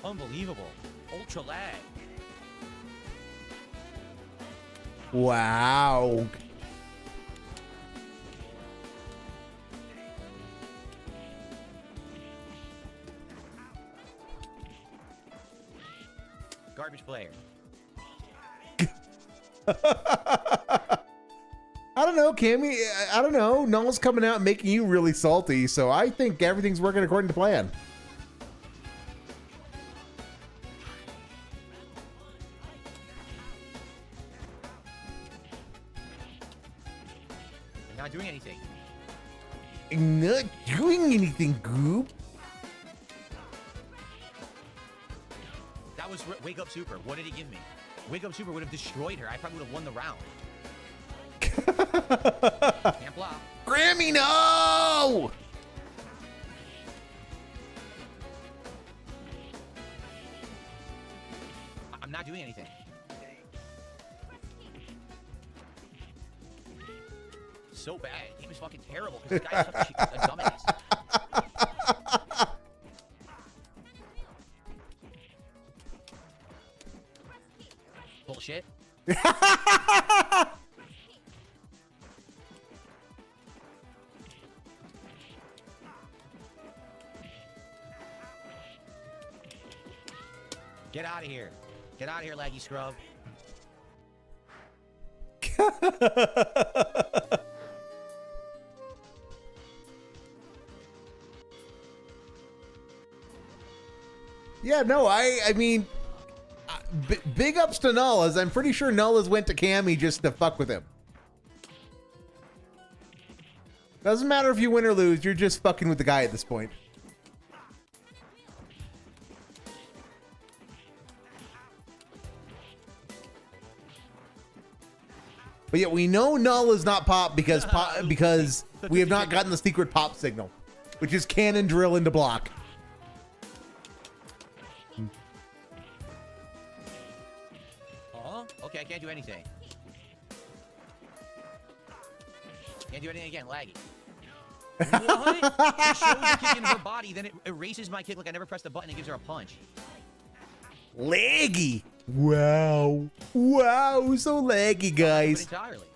B: Unbelievable. Ultra lag.
A: Wow.
B: Garbage player.
A: I don't know, Cammy. I don't know. Null's coming out and making you really salty, so I think everything's working according to plan.
B: I'm not doing anything.
A: Not doing anything, Goop.
B: That was Wake Up Super. What did he give me? Wake Up Super would have destroyed her. I probably would have won the round. Can't block.
A: Grammy, no!
B: I'm not doing anything. So bad. The game is fucking terrible because this guy is such a dumbass. Bullshit. Get out of here. Get out of here, laggy scrub.
A: Yeah, no, I mean, big ups to Null, as I'm pretty sure Null has went to Cammy just to fuck with him. Doesn't matter if you win or lose, you're just fucking with the guy at this point. But yet we know Null is not pop because we have not gotten the secret pop signal, which is cannon drill into block.
B: Okay, I can't do anything. Can't do anything again, laggy. What? It shows the kick in her body, then it erases my kick like I never pressed the button and gives her a punch.
A: Laggy. Wow. Wow, so laggy, guys.
B: Entirely.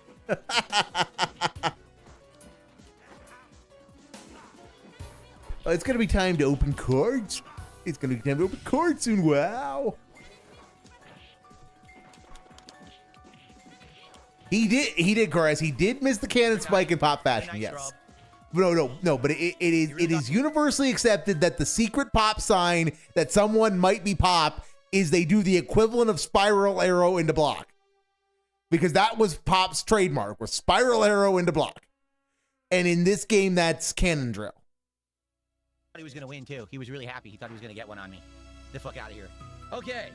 A: It's gonna be time to open cards. It's gonna be time to open cards soon. Wow. He did, Chorus. He did miss the cannon spike in pop fashion, yes. No, but it is universally accepted that the secret pop sign that someone might be pop is they do the equivalent of spiral arrow into block. Because that was Pop's trademark, was spiral arrow into block. And in this game, that's cannon drill.
B: He was going to win, too. He was really happy. He thought he was going to get one on me. Get the fuck out of here. Okay.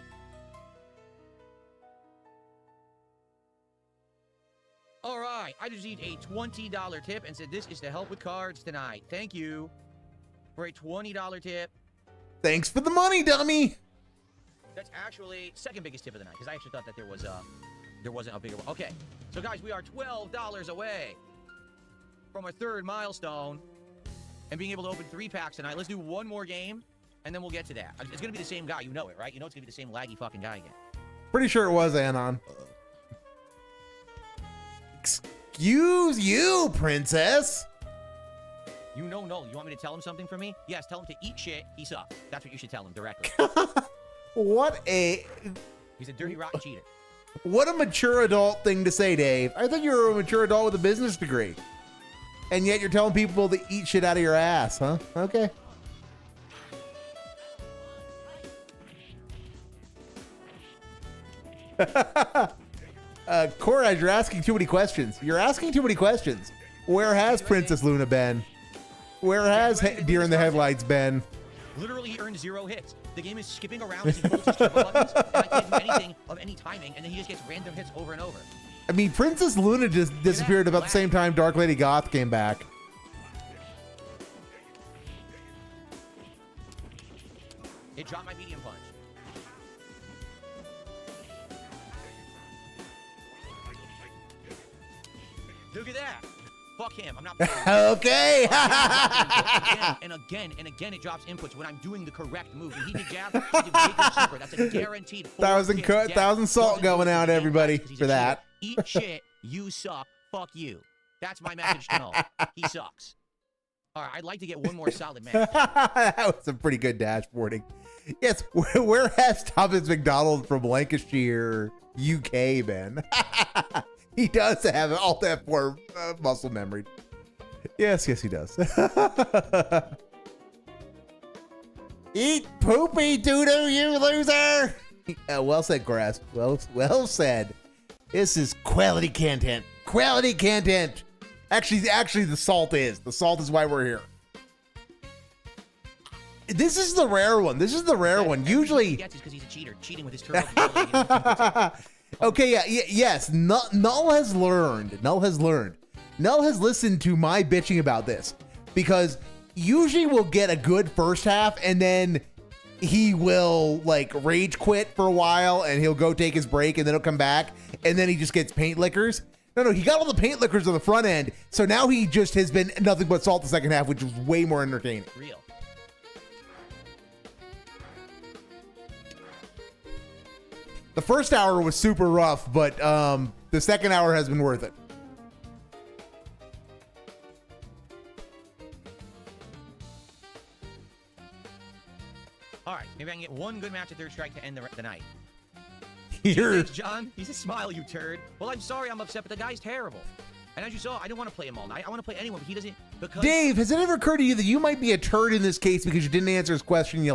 B: All right. I just received a $20 tip and said this is to help with cards tonight. Thank you for a $20 tip.
A: Thanks for the money, dummy.
B: That's actually second biggest tip of the night because I actually thought that there was there wasn't a bigger one. Okay, so guys, we are $12 away from our third milestone and being able to open 3 packs tonight. Let's do one more game, and then we'll get to that. It's gonna be the same guy, you know it, right? You know it's gonna be the same laggy fucking guy again.
A: Pretty sure it was Anon. Excuse you, princess.
B: You know, no. You want me to tell him something for me? Yes, tell him to eat shit. He sucks. That's what you should tell him directly.
A: What a
B: He's a dirty, rotten cheater.
A: what a mature adult thing to say, Dave. I thought you were a mature adult with a business degree. And yet you're telling people to eat shit out of your ass, huh? Okay. Koraj, you're asking too many questions. You're asking too many questions. Where has Princess Luna been? Where has Deer in the Headlights been?
B: Literally, he earned 0 hits. The game is skipping around as he holds his triple buttons, and I can't do anything of any timing, and then he just gets random hits over and over.
A: I mean, Princess Luna just disappeared about the same time Dark Lady Goth came back.
B: It dropped my medium punch. Look at that. Fuck him. I'm not playing.
A: Okay.
B: again, and again, it drops inputs when I'm doing the correct move. When he did jab, he did bigger super. That's a guaranteed
A: 1,000 salt going out, everybody, for that.
B: Eat shit. You suck. Fuck you. That's my message to know. He sucks. All right, I'd like to get one more solid match.
A: That was some pretty good dashboarding. Yes, where has Thomas McDonald from Lancashire, UK been? He does have Alt F4 muscle memory. Yes, he does. Eat poopy doo-doo, you loser! Well said, Grass. Well said. This is quality content. Quality content. Actually, the salt is. The salt is why we're here. This is the rare one. This is the rare one. Usually,
B: gets is because he's a cheater, cheating with his turbo.
A: Okay, yes. Null has learned. Null has listened to my bitching about this, because usually we'll get a good first half and then he will like rage quit for a while and he'll go take his break and then he'll come back and then he just gets paint lickers. No, he got all the paint lickers on the front end, so now he just has been nothing but salt the second half, which is way more entertaining.
B: Real.
A: The first hour was super rough, but the second hour has been worth it.
B: All right, maybe I can get one good match at third strike to end the night.
A: Here's
B: John. He's a smile, you turd. Well, I'm sorry I'm upset, but the guy's terrible. And as you saw, I didn't want to play him all night. I want to play anyone, but he doesn't. Because
A: Dave, has it ever occurred to you that you might be a turd in this case because you didn't answer his question you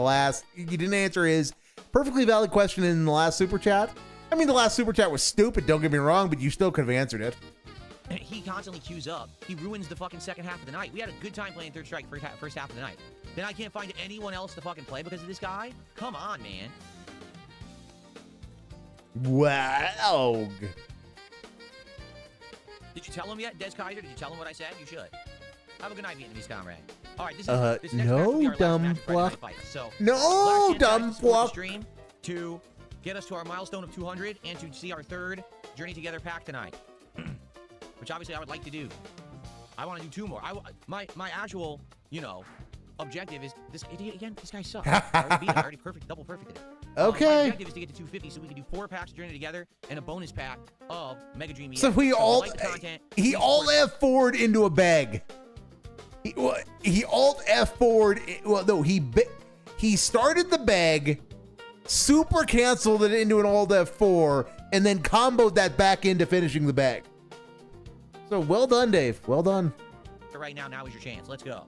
A: didn't answer his perfectly valid question in the last super chat? I mean, the last super chat was stupid, don't get me wrong, but you still could have answered it.
B: he constantly queues up. He ruins the fucking second half of the night. We had a good time playing third strike first half of the night. Then I can't find anyone else to fucking play because of this guy? Come on, man.
A: Wow.
B: Did you tell him yet, Des Kaiser? Did you tell him what I said? You should. Have a good night, Vietnamese comrade. All right, this next match will be our last match of Friday Night Fights. So,
A: no, dumb fuck.
B: Stream to get us to our milestone of 200 and to see our third Journey Together pack tonight, which obviously I would like to do. I want to do 2 more. My actual, objective is this idiot again. This guy sucks. I already beat him. I already double perfected it.
A: Okay.
B: My objective is to get to 250 so we can do 4 packs of Journey Together and a bonus pack of Mega Dream EX.
A: So he alt F4'd into a bag. He alt F4'd. Well, no, he started the bag, super canceled it into an alt F4, and then comboed that back into finishing the bag. So well done, Dave. Well done.
B: Right now is your chance. Let's go.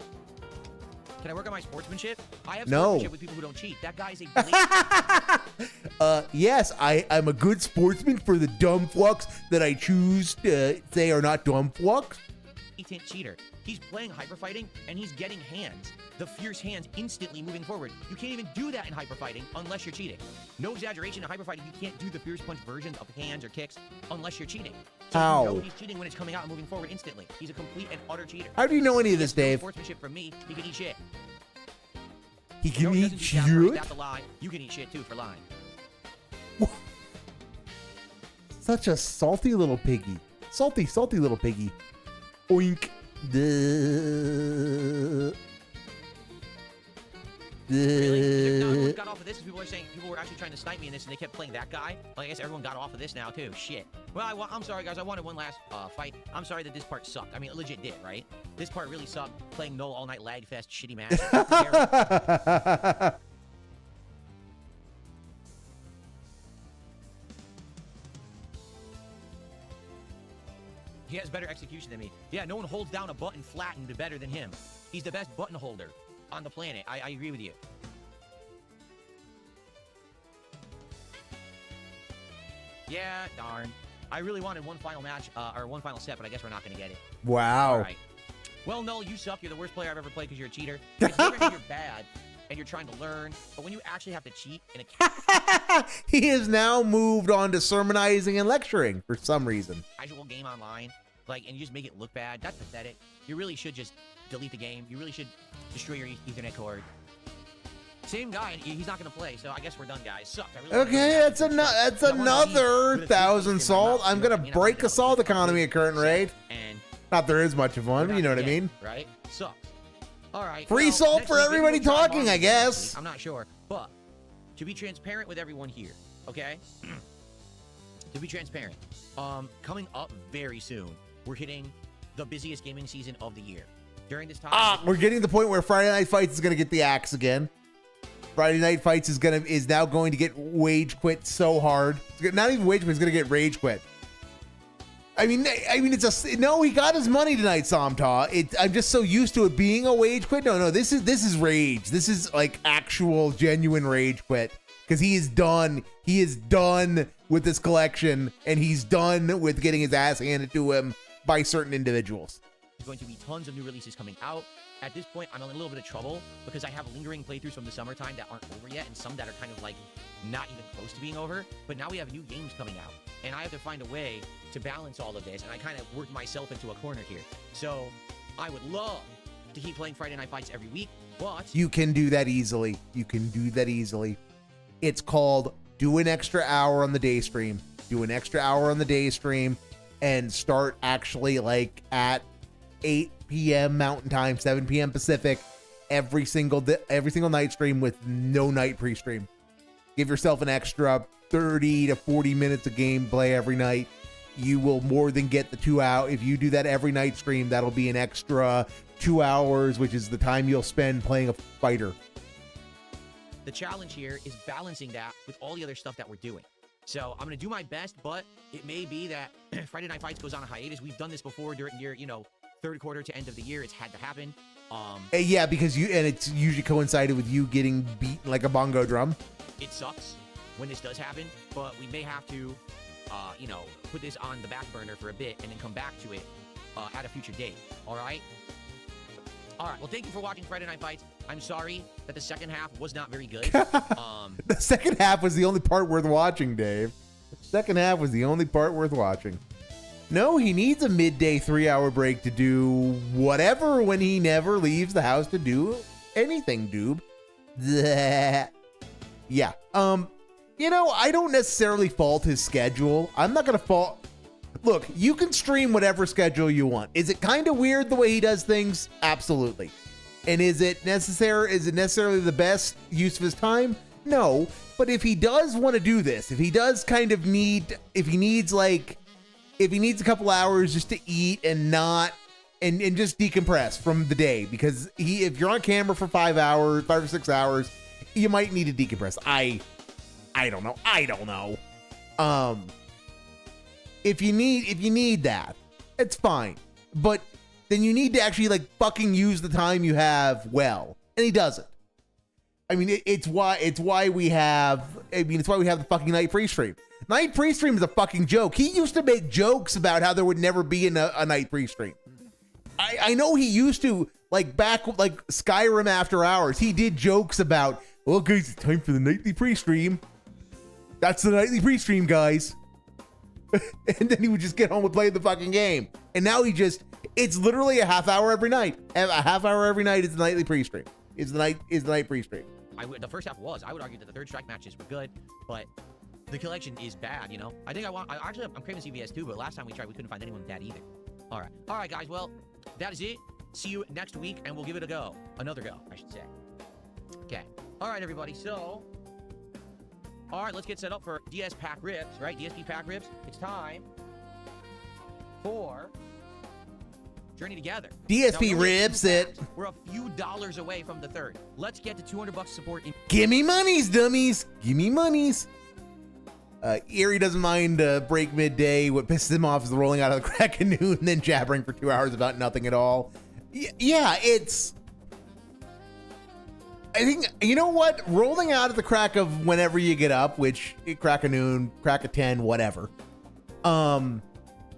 B: Can I work on my sportsmanship? I have
A: No.
B: sportsmanship with people who don't cheat. That guy's a
A: Yes, I'm a good sportsman for the dumb fucks that I choose to say are not dumb fucks.
B: blatant cheater. He's playing hyper fighting and he's getting hands. The fierce hands instantly moving forward. You can't even do that in hyper fighting unless you're cheating. No exaggeration, in hyper fighting, you can't do the fierce punch versions of hands or kicks unless you're cheating. So
A: How?
B: you know he's cheating when it's coming out and moving forward instantly. He's a complete and utter cheater.
A: How do you know any of this, Dave?
B: Sportsmanship from me, he can eat shit.
A: He
B: No,
A: can
B: he
A: eat
B: doesn't do that first,
A: shit?
B: that's a lie. You can eat shit too for lying.
A: Such a salty little piggy. Salty, salty little piggy. Oink.
B: Really? No one got off of this. People were saying people were actually trying to snipe me in this, and they kept playing that guy. Well, I guess everyone got off of this now too. Shit. Well, I'm sorry, guys. I wanted one last fight. I'm sorry that this part sucked. I mean, it legit did, right? This part really sucked. Playing no all night lag fest shitty match. Terrible. He has better execution than me. Yeah, no one holds down a button flattened better than him. He's the best button holder on the planet. I agree with you. Yeah, darn. I really wanted one final match, or one final set, but I guess we're not going to get it.
A: Wow.
B: All right. Well, Null, you suck. You're the worst player I've ever played because you're a cheater. It's different if you're bad and you're trying to learn, but when you actually have to cheat in a
A: He has now moved on to sermonizing and lecturing for some reason.
B: casual game online, like, and you just make it look bad, that's pathetic. You really should just delete the game. You really should destroy your Ethernet cord. Same guy, and he's not going to play, so I guess we're done, guys. Sucked. I really
A: Okay, that's another 1,000 salt. I'm gonna break a salt economy at current rate.
B: And
A: Not there is much of one, but you know what I mean.
B: Right? Sucks. All right.
A: Free
B: well,
A: salt
B: next
A: for
B: week,
A: everybody
B: maybe we'll try
A: talking, I
B: Marvel
A: guess.
B: next week. I'm not sure, but to be transparent with everyone here, okay? To be transparent, coming up very soon, we're hitting the busiest gaming season of the year. During this time,
A: We're getting to the point where Friday Night Fights is gonna get the axe again. Friday Night Fights is now going to get wage quit so hard. Not even wage quit, it's gonna get rage quit. I mean, no. He got his money tonight, Samta. I'm just so used to it being a wage quit. No. This is rage. This is like actual, genuine rage quit because he is done. He is done with this collection, and he's done with getting his ass handed to him by certain individuals.
B: there's going to be tons of new releases coming out. At this point, I'm in a little bit of trouble because I have lingering playthroughs from the summertime that aren't over yet, and some that are kind of like not even close to being over. But now we have new games coming out, and I have to find a way to balance all of this, and I kind of worked myself into a corner here. So I would love to keep playing Friday Night Fights every week, but
A: You can do that easily. You can do that easily. It's called do an extra hour on the day stream. Do an extra hour on the day stream and start actually like at 8 p.m. Mountain Time, 7 p.m. Pacific, every single night stream with no night pre-stream. Give yourself an extra 30 to 40 minutes of gameplay every night. You will more than get the 2 hours. If you do that every night stream, that'll be an extra 2 hours, which is the time you'll spend playing a fighter.
B: the challenge here is balancing that with all the other stuff that we're doing. So I'm going to do my best, but it may be that Friday Night Fights goes on a hiatus. We've done this before during your, third quarter to end of the year. It's had to happen.
A: Yeah, because it's usually coincided with you getting beaten like a bongo drum.
B: It sucks when this does happen, but we may have to, put this on the back burner for a bit and then come back to it at a future date. All right? All right. Well, thank you for watching Friday Night Fights. I'm sorry that the second half was not very good.
A: The second half was the only part worth watching, Dave. The second half was the only part worth watching. No, he needs a midday 3-hour break to do whatever when he never leaves the house to do anything, Doob. Bleh. Yeah. I don't necessarily fault his schedule. I'm not going to fault... Look, you can stream whatever schedule you want. Is it kind of weird the way he does things? Absolutely. And is it necessarily the best use of his time? No. But if he does want to do this, if he needs a couple hours just to eat and just decompress from the day, because if you're on camera for 5 or 6 hours, you might need to decompress. I don't know. If you need that, it's fine. But then you need to actually fucking use the time you have well. And he doesn't. I mean, it's why we have the fucking night pre-stream. Night pre-stream is a fucking joke. He used to make jokes about how there would never be a night pre-stream. I know he used to, back Skyrim After Hours, he did jokes about, well, guys, it's time for the nightly pre-stream. That's the nightly pre-stream, guys. And then he would just get home and play the fucking game. And now it's literally a half hour every night. A half hour every night is the nightly pre-stream. Is the night pre-stream.
B: The first half was. I would argue that the third strike matches were good, but the collection is bad, you know? I think actually, I'm craving CVS too, but last time we tried, we couldn't find anyone with that either. All right, guys, well, that is it. See you next week, and we'll give it a go. Another go, I should say. Okay. All right, everybody, so... All right, let's get set up for DS Pack Rips, right? DSP Pack Rips. It's time for Journey Together.
A: DSP rips it.
B: We're a few dollars away from the third. Let's get to $200 support.
A: Give me monies, dummies. Give me monies. Erie doesn't mind break midday. What pisses him off is the rolling out of the crack of noon and then jabbering for 2 hours about nothing at all. Yeah, it's... I think, you know what? Rolling out of the crack of whenever you get up, which crack of noon, crack of 10, whatever.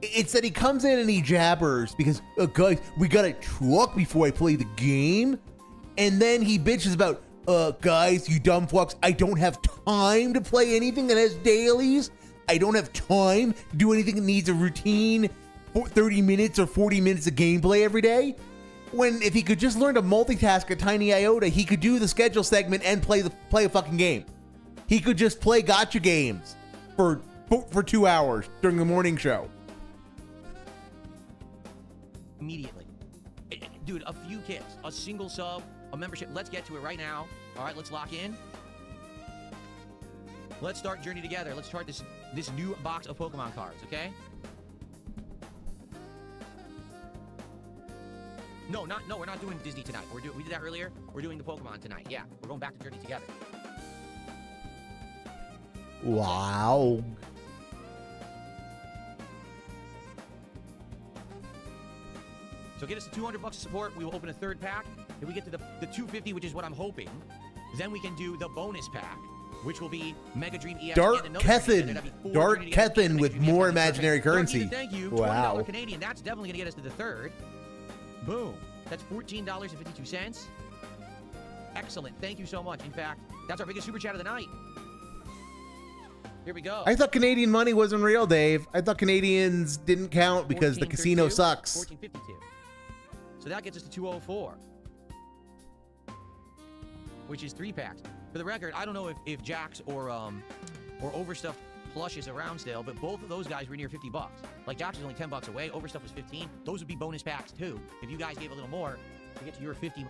A: It's that he comes in and he jabbers because, guys, we got to talk before I play the game. And then he bitches about, guys, you dumb fucks, I don't have time to play anything that has dailies. I don't have time to do anything that needs a routine, 30 minutes or 40 minutes of gameplay every day. When if he could just learn to multitask a tiny iota, he could do the schedule segment and play a fucking game. He could just play gotcha games for 2 hours during the morning show.
B: Immediately. Dude, a few kits, a single sub, a membership. Let's get to it right now. All right, let's lock in. Let's start Journey Together. Let's start this new box of Pokemon cards, okay? No, we're not doing Disney tonight. We did that earlier. We're doing the Pokemon tonight. Yeah, we're going back to Journey Together.
A: Wow.
B: So get us to $200 of support. We will open a third pack. If we get to the 250, which is what I'm hoping, then we can do the bonus pack, which will be Mega Dream EX.
A: Dark Kethin with more imaginary currency.
B: Thank you.
A: Wow.
B: $20 Canadian. That's definitely going to get us to the third. Boom. That's $14.52. Excellent. Thank you so much. In fact, that's our biggest super chat of the night. Here we go.
A: I thought Canadian money wasn't real, Dave. I thought Canadians didn't count because the casino sucks.
B: 1452. So that gets us to 204. Which is 3 packs. For the record, I don't know if Jax or Overstuffed Plush is around still, but both of those guys were near $50. Like Jax was only $10 away, Overstuffed was 15. Those would be bonus packs too. If you guys gave a little more to get to your 50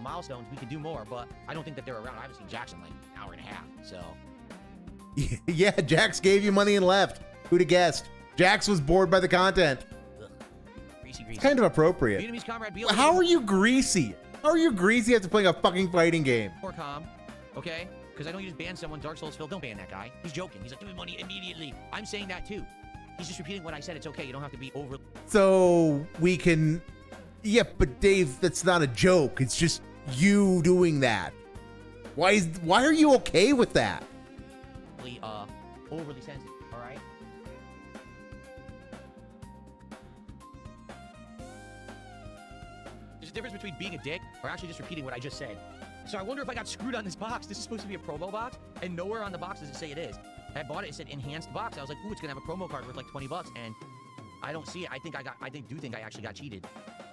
B: milestones, we could do more, but I don't think that they're around. I haven't seen Jax in like an hour and a half, so.
A: Yeah, Jax gave you money and left. Who'd have guessed? Jax was bored by the content.
B: Ugh. Greasy.
A: It's kind of appropriate.
B: Vietnamese comrade Beal.
A: How are you greasy? How are you greasy after playing a fucking fighting game?
B: Or calm, okay? Because I know you just banned someone, Dark Souls Phil. Don't ban that guy. He's joking. He's like, give me money immediately. I'm saying that too. He's just repeating what I said. It's okay. You don't have to be over.
A: So we can... Yeah, but Dave, that's not a joke. It's just you doing that. Why are you okay with that?
B: Overly sensitive, all right? There's a difference between being a dick or actually just repeating what I just said. So I wonder if I got screwed on this box. This is supposed to be a promo box, and nowhere on the box does it say it is. I bought it, it said enhanced box. I was like, ooh, it's gonna have a promo card worth like $20, and I don't see it. I think I actually got cheated.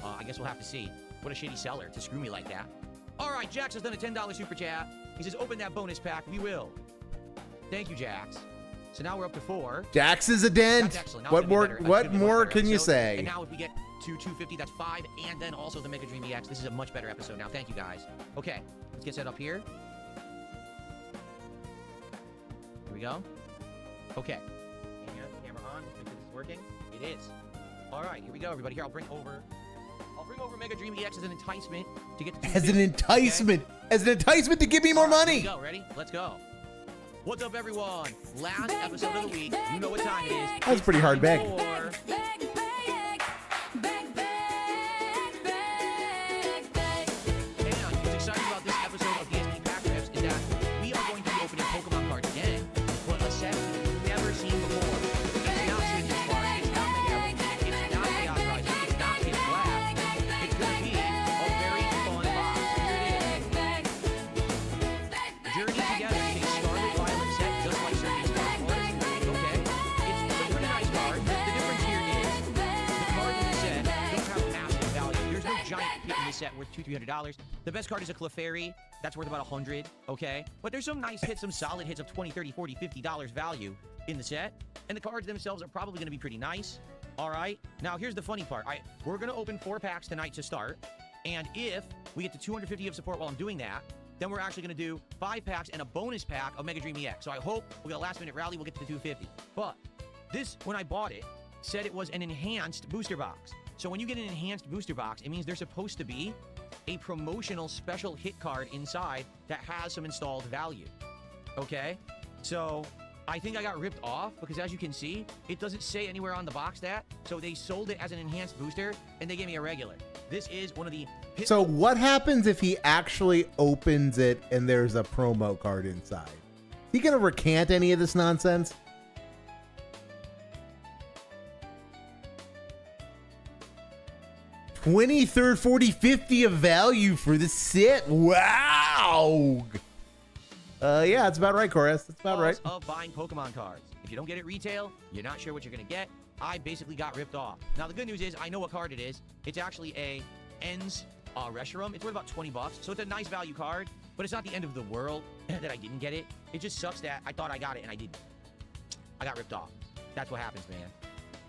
B: I guess we'll have to see. What a shitty seller to screw me like that. All right, Jax has done a $10 super chat. He says, open that bonus pack. We will. Thank you, Jax. So now we're up to 4.
A: Jax is a dent.
B: That's excellent. Now
A: What
B: it's gonna be
A: more?
B: better.
A: What more can you say?
B: And now if we get to 250, that's 5, and then also the Mega Dream EX. This is a much better episode now. Thank you, guys. Okay, let's get set up here. Here we go. Okay. And camera on. Let's make sure this is working. It is. All right, here we go, everybody. Here, I'll bring over Mega Dream EX as an enticement to get to 250.
A: As an enticement. Okay? As an enticement to give me more money.
B: Here we go. Ready? Let's go. What's up, everyone? Last episode of the week. You know what time it is.
A: That was pretty hard bag.
B: And what's exciting about this episode of DSP Pack Rips is that we are going to be opening Pokemon cards again, but a set we've never seen before. It's not Cities Park, it's not Mega Evolution, it's not Chaos Rising, it's not Pitch Black. It's going to be a very fun box. Here it is. Journey Together is a Scarlet Violet set, just like Cities Park was. Okay? It's a pretty nice card. The difference here is this set worth $200-$300. The best card is a Clefairy. That's worth about $100, okay? But there's some nice hits, some solid hits of $20, $30, $40, $50 value in the set. And the cards themselves are probably going to be pretty nice. All right? Now, here's the funny part. We're going to open 4 packs tonight to start. And if we get to 250 of support while I'm doing that, then we're actually going to do 5 packs and a bonus pack of Mega Dream EX. So I hope we got a last-minute rally. We'll get to the 250. But this, when I bought it, said it was an enhanced booster box. So when you get an enhanced booster box, it means there's supposed to be a promotional special hit card inside that has some installed value. Okay? So I think I got ripped off because, as you can see, it doesn't say anywhere on the box that. So they sold it as an enhanced booster, and they gave me a regular. This is one of the...
A: So what happens if he actually opens it and there's a promo card inside? He gonna recant any of this nonsense? $20, $30, $40, $50 of value for the set. Wow. Yeah, it's about right, Chorus. That's about right.
B: Of buying Pokemon cards. If you don't get it retail, you're not sure what you're gonna get. I basically got ripped off. Now the good news is I know what card it is. It's actually a Ends Reshiram. It's worth about $20, so it's a nice value card. But it's not the end of the world that I didn't get it. It just sucks that I thought I got it and I didn't. I got ripped off. That's what happens, man.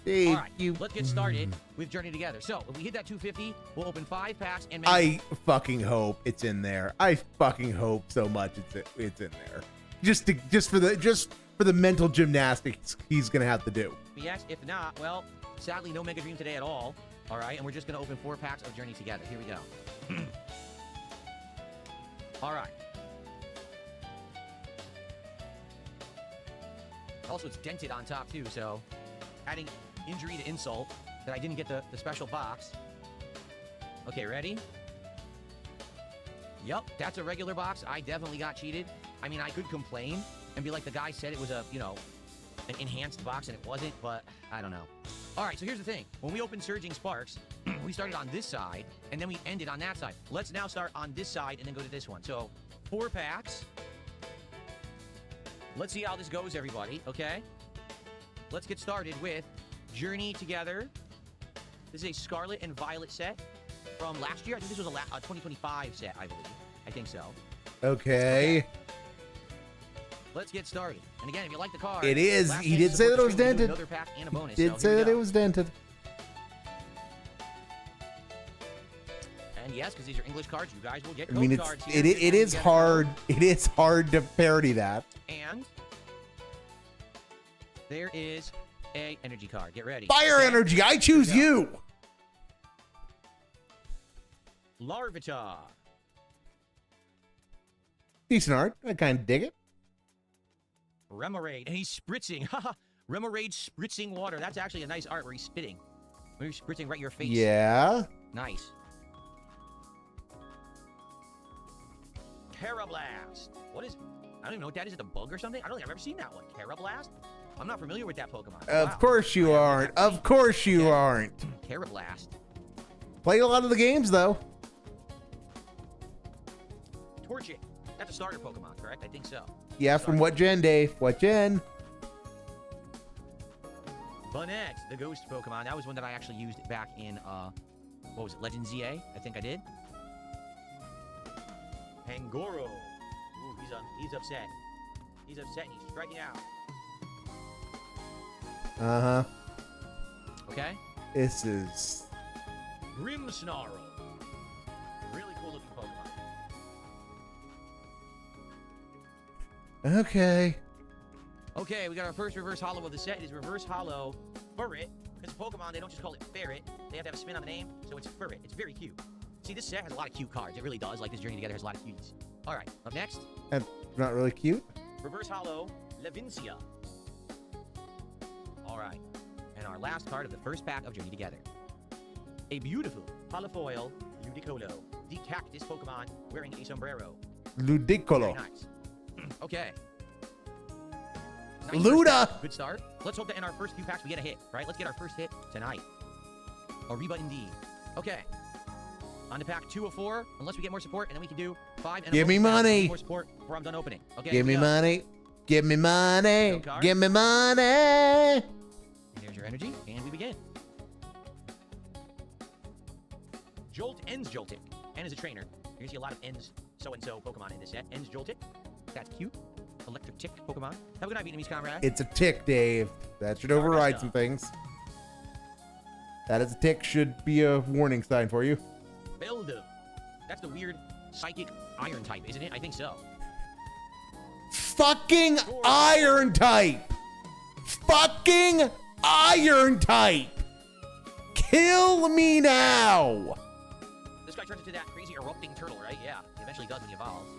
A: Hey,
B: all right, let's get started with Journey Together. So if we hit that 250, we'll open 5 packs and.
A: I fucking hope it's in there. I fucking hope so much it's in there. Just for the mental gymnastics he's gonna have to do.
B: Yes, if not, well, sadly no Mega Dream today at all. All right, and we're just gonna open 4 packs of Journey Together. Here we go. All right. Also, it's dented on top too, so adding injury to insult that I didn't get the special box. Okay, ready? Yep, that's a regular box. I definitely got cheated. I mean, I could complain and be like, the guy said it was a, an enhanced box and it wasn't, but I don't know. All right, so here's the thing. When we opened Surging Sparks, we started on this side and then we ended on that side. Let's now start on this side and then go to this one. So 4 packs. Let's see how this goes, everybody, okay? Let's get started with Journey Together. This is a Scarlet and Violet set from last year. I think this was a 2025 set, I believe. I think so.
A: Okay.
B: Let's get started. And again, if you like the card...
A: It is. He did say that it was dented.
B: Another pack and a bonus.
A: He did say that it was dented.
B: And yes, because these are English cards, you guys will get
A: I mean,
B: code cards here.
A: it is hard. It is hard to parody that.
B: And there is a energy card. Get ready.
A: Fire energy. I choose you.
B: Larvitar.
A: Decent art. I kind of dig it.
B: Remoraid. And he's spritzing. Haha. Remoraid spritzing water. That's actually a nice art where he's spitting. Where he's spritzing right in your face.
A: Yeah.
B: Nice. Carablast. What is... I don't even know what that is. Is it a bug or something? I don't think I've ever seen that one. Carablast? I'm not familiar with that Pokemon.
A: Of course you aren't. Of course you aren't.
B: Carablast.
A: Played a lot of the games, though.
B: Torchic. That's a starter Pokemon, correct? I think so.
A: Yeah, from what gen, Dave? What gen?
B: Bonnet, the ghost Pokemon. That was one that I actually used back in, what was it, Legend ZA? I think I did. Pangoro. Ooh, he's upset. He's upset and he's striking out.
A: Uh-huh.
B: Okay.
A: This is...
B: Grimmsnarl. Really cool looking Pokemon.
A: Okay.
B: Okay, we got our first reverse holo of the set. It is reverse holo Furret. Because Pokemon, they don't just call it Ferret. They have to have a spin on the name, so it's Furret. It's very cute. See, this set has a lot of cute cards. It really does. Like, this Journey Together has a lot of cuties. All right, up next.
A: And not really cute.
B: Reverse holo Levincia. All right, and our last card of the first pack of Journey Together. A beautiful holofoil Ludicolo. The cactus Pokemon wearing a sombrero.
A: Ludicolo.
B: Very nice. Okay.
A: Luda!
B: Good start. Let's hope that in our first few packs we get a hit, right? Let's get our first hit tonight. Ariba indeed. Okay. On to pack 2 of 4, unless we get more support, and then we can do 5 and
A: Give me money.
B: more support before I'm done opening. Okay.
A: Give me money. Give me money. Give me money. And
B: there's your energy, and we begin. Jolt ends Joltic. and as a trainer. You're gonna see a lot of Ends so-and-so Pokemon in this set. Ends Joltik. That's cute. Electric Tick Pokemon. Have a good night, Vietnamese comrade.
A: It's a tick, Dave. That should override some things. That is a tick. Should be a warning sign for you.
B: Beldum. That's the weird psychic iron type, isn't it? I think so.
A: Fucking iron type. Fucking iron type. Kill me now.
B: This guy turns into that crazy erupting turtle, right? Yeah, he eventually does when he evolves.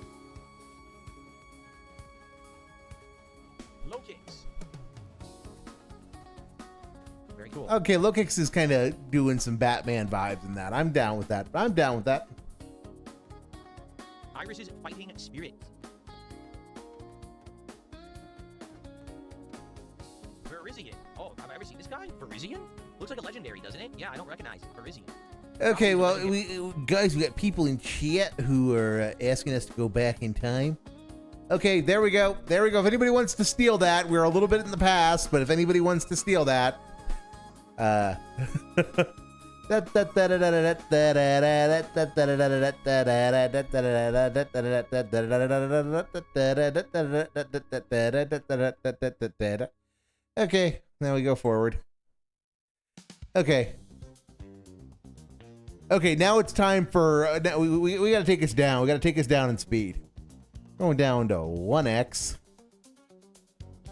B: Lokix. Very cool.
A: Okay, Lokix is kind of doing some Batman vibes in that. I'm down with that. I'm down with that.
B: Iris's fighting spirit. Verizian. Oh, have I ever seen this guy? Verizian? Looks like a legendary, doesn't it? Yeah, I don't recognize Verizian.
A: Okay, well, we got people in chat who are asking us to go back in time. Okay, there we go. There we go. If anybody wants to steal that, we're a little bit in the past, but if anybody wants to steal that, okay, now we go forward. Okay. Okay, now it's time for we got to take us down. We got to take us down in speed. Going down to 1x.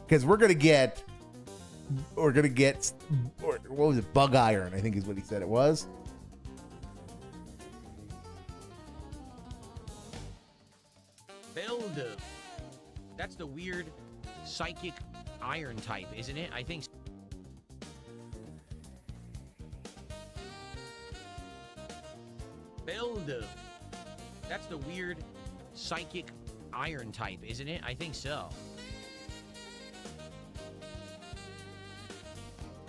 A: Because we're going to get what was it? Bug iron, I think is what he said it was.
B: Beldum. That's the weird psychic iron type, isn't it? I think so. Beldum. That's the weird psychic iron type, isn't it? I think so.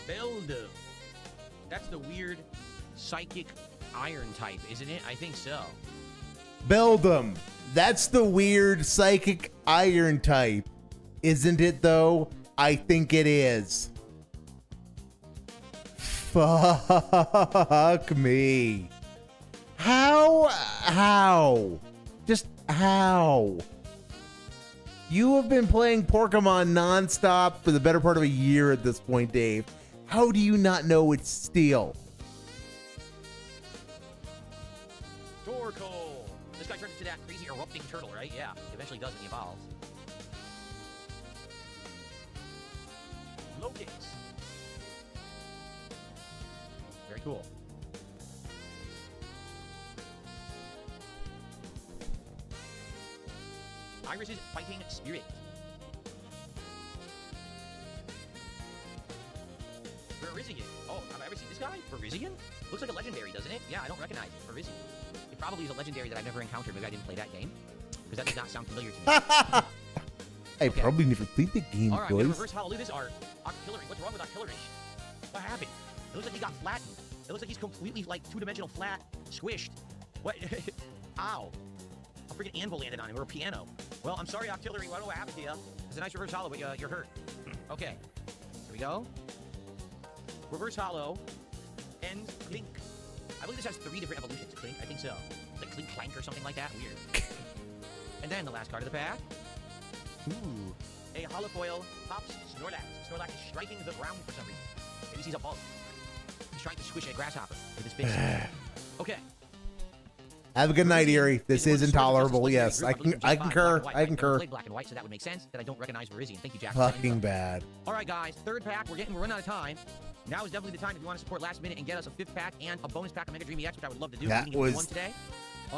B: Beldum. That's the weird psychic iron type, isn't it? I think so.
A: Beldum. That's the weird psychic iron type. Isn't it though? I think it is. Fuck me. How? Just how? You have been playing Pokemon nonstop for the better part of a year at this point, Dave. How do you not know it's Steel?
B: Toukon. This guy turns into that crazy erupting turtle, right? Yeah, he eventually does when he evolves. Lokix. Very cool. Iris's fighting spirit. Verizian. Oh, have I ever seen this guy? Verizian? Looks like a legendary, doesn't it? Yeah, I don't recognize it. Verizian. It probably is a legendary that I've never encountered. Maybe I didn't play that game. Because that does not sound familiar to me.
A: I probably never played the game,
B: Alright,
A: boys.
B: reverse hollow. Look at this art. Octillery. What's wrong with Octillery? What happened? It looks like he got flattened. It looks like he's completely, like, two-dimensional flat, squished. What? Ow. A freaking anvil landed on him, or a piano. Well, I'm sorry, Octillery. I don't know what happened to you. It's a nice reverse hollow, but you're hurt. Okay. Here we go. Reverse hollow. And Clink. I believe this has 3 different evolutions. Clink, I think so. Like Clink Clank or something like that. Weird. And then the last card of the pack. Ooh. A holofoil pops Snorlax. Snorlax is striking the ground for some reason. Maybe he's a bug. He's trying to squish a grasshopper with his fist. Okay.
A: Have a good night, Erie. This is intolerable. Yes, I concur. I concur.
B: Black and white, so that would make sense that I don't recognize Verizian. Thank you, Jack.
A: Fucking bad.
B: All right, guys. 3rd pack. We're running out of time. Now is definitely the time if you want to support last minute and get us a 5th pack and a bonus pack of Mega Dream EX, which I would love to do.
A: That
B: we can
A: was.
B: get one today.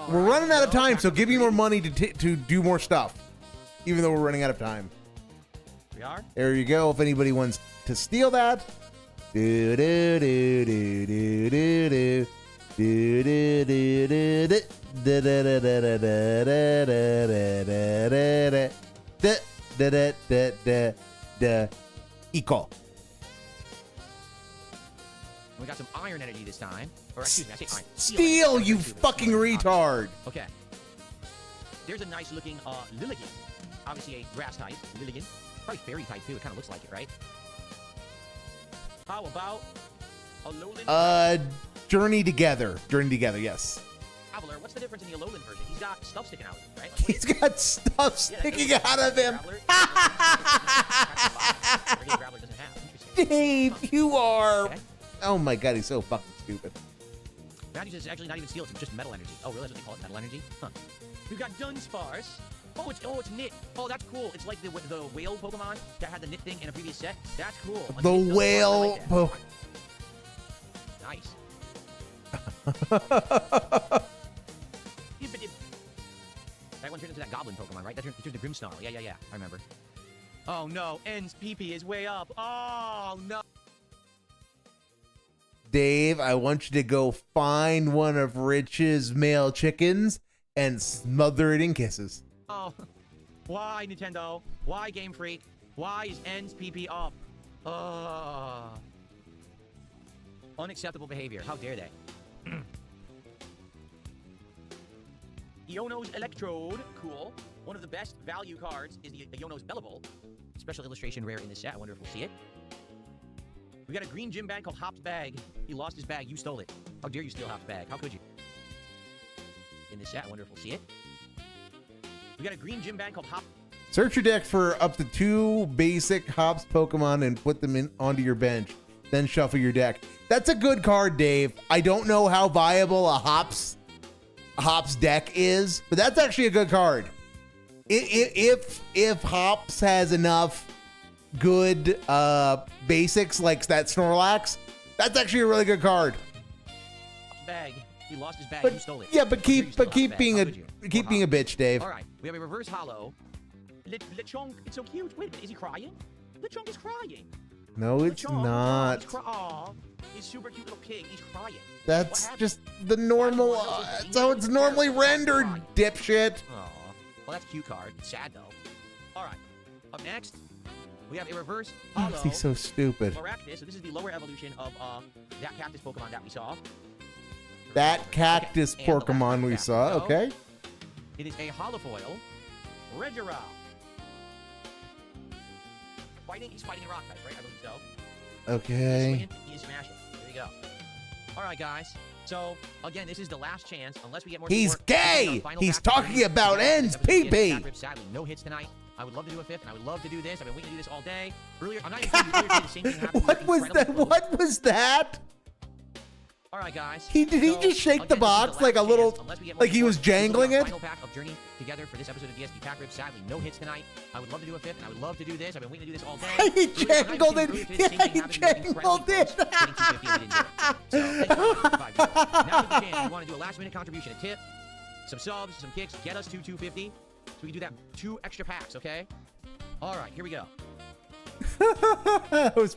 A: We're running out of time, so give me more money to do more stuff. Even though we're running out of time.
B: We are.
A: There you go. If anybody wants to steal that. Do do do do do do do. Do do do do do. Da da da da da da da da da da da da equal.
B: We got some iron energy this time. Or excuse me, I say iron.
A: Steal, you fucking retard.
B: Okay. There's a nice looking Lilligant. Obviously a grass type, Lilligant. Probably fairy type too, it kind of looks like it, right? How about a Alolan?
A: Journey together, yes.
B: Graveler. What's the difference in the Alolan version? He's got stuff sticking out, right? Like,
A: He's got stuff sticking out of him.
B: Graveler doesn't have. Interesting.
A: Dave, you are.
B: Okay.
A: Oh my god, he's so fucking stupid.
B: Matthew says it's actually not even steel, it's just metal energy. Oh, really? That's what they call it, metal energy? Huh. We've got Dunsparce. It's knit. Oh, that's cool. It's like the whale Pokemon that had the knit thing in a previous set. That's cool.
A: The
B: Unknit Dunsparce,
A: whale
B: I like that. Nice. That one turned into that goblin Pokemon, right? That turned into Grimmsnarl. Yeah, I remember. Oh no, N's PP is way up. Oh no.
A: Dave, I want you to go find one of Rich's male chickens and smother it in kisses.
B: Oh, why Nintendo? Why Game Freak? Why is N's PP up? Unacceptable behavior. How dare they? Iono's Electrode. Cool. One of the best value cards is the Iono's Bellable. Special illustration rare in this set. I wonder if we'll see it. We got a green gym bag called Hop's Bag. He lost his bag. You stole it. How dare you steal Hop's bag? How could you? In this set. I wonder if we'll see it. We got a green gym bag called Hop.
A: Search your deck for up to 2 basic Hops Pokemon and put them onto your bench. Then shuffle your deck. That's a good card, Dave. I don't know how viable a Hops deck is, but that's actually a good card. If Hops has enough good basics like that Snorlax, that's actually a really good card.
B: Hop's bag. He lost his bag.
A: But,
B: You stole it.
A: yeah, but keep being a bitch, Dave.
B: All right, we have a reverse hollow. Lechonk, it's so cute. Wait a minute, is he crying? Lechonk is crying.
A: No, it's
B: Lechonk,
A: not.
B: Aw, he's super cute little pig. He's crying.
A: That's just the normal. That's how it's normally rendered, dipshit.
B: Aw, well, that's a cute card. It's sad though. All right, up next, we have a reverse hollow.
A: He's so stupid.
B: Arachnus. So this is the lower evolution of that cactus Pokemon that we saw.
A: That cactus
B: Okay, and the last
A: Pokemon we
B: cactus.
A: saw.
B: So,
A: Okay.
B: It is a holofoil. Regirock. He's fighting a rock type, right? I believe so.
A: Okay.
B: He is smashing. There you go. All right, guys. So, again, this is the last chance, unless we get more
A: He's
B: support.
A: gay! He's talking about ends, pee-pee!
B: Sadly, no hits tonight. I would love to do a fifth, and I would love to do this. I've been waiting to do this all day. Earlier, I'm not even kidding you, earlier today, the same thing happened.
A: What was that? What was that?
B: All right, guys.
A: Did he just shake the box like a little, like he was jangling it?
B: Final pack of Journey together for this episode of DSP Pack Rip. Sadly, no hits tonight. I would love to do a fifth, and I would love to do this. I've been waiting to do this all day.
A: He jangled it. Yeah, he jangled it.
B: Now the chance. We want to do a last-minute contribution, a tip, some subs, some kicks, get us to 250. So we can do that 2 extra packs, okay? All right, here we go.
A: That was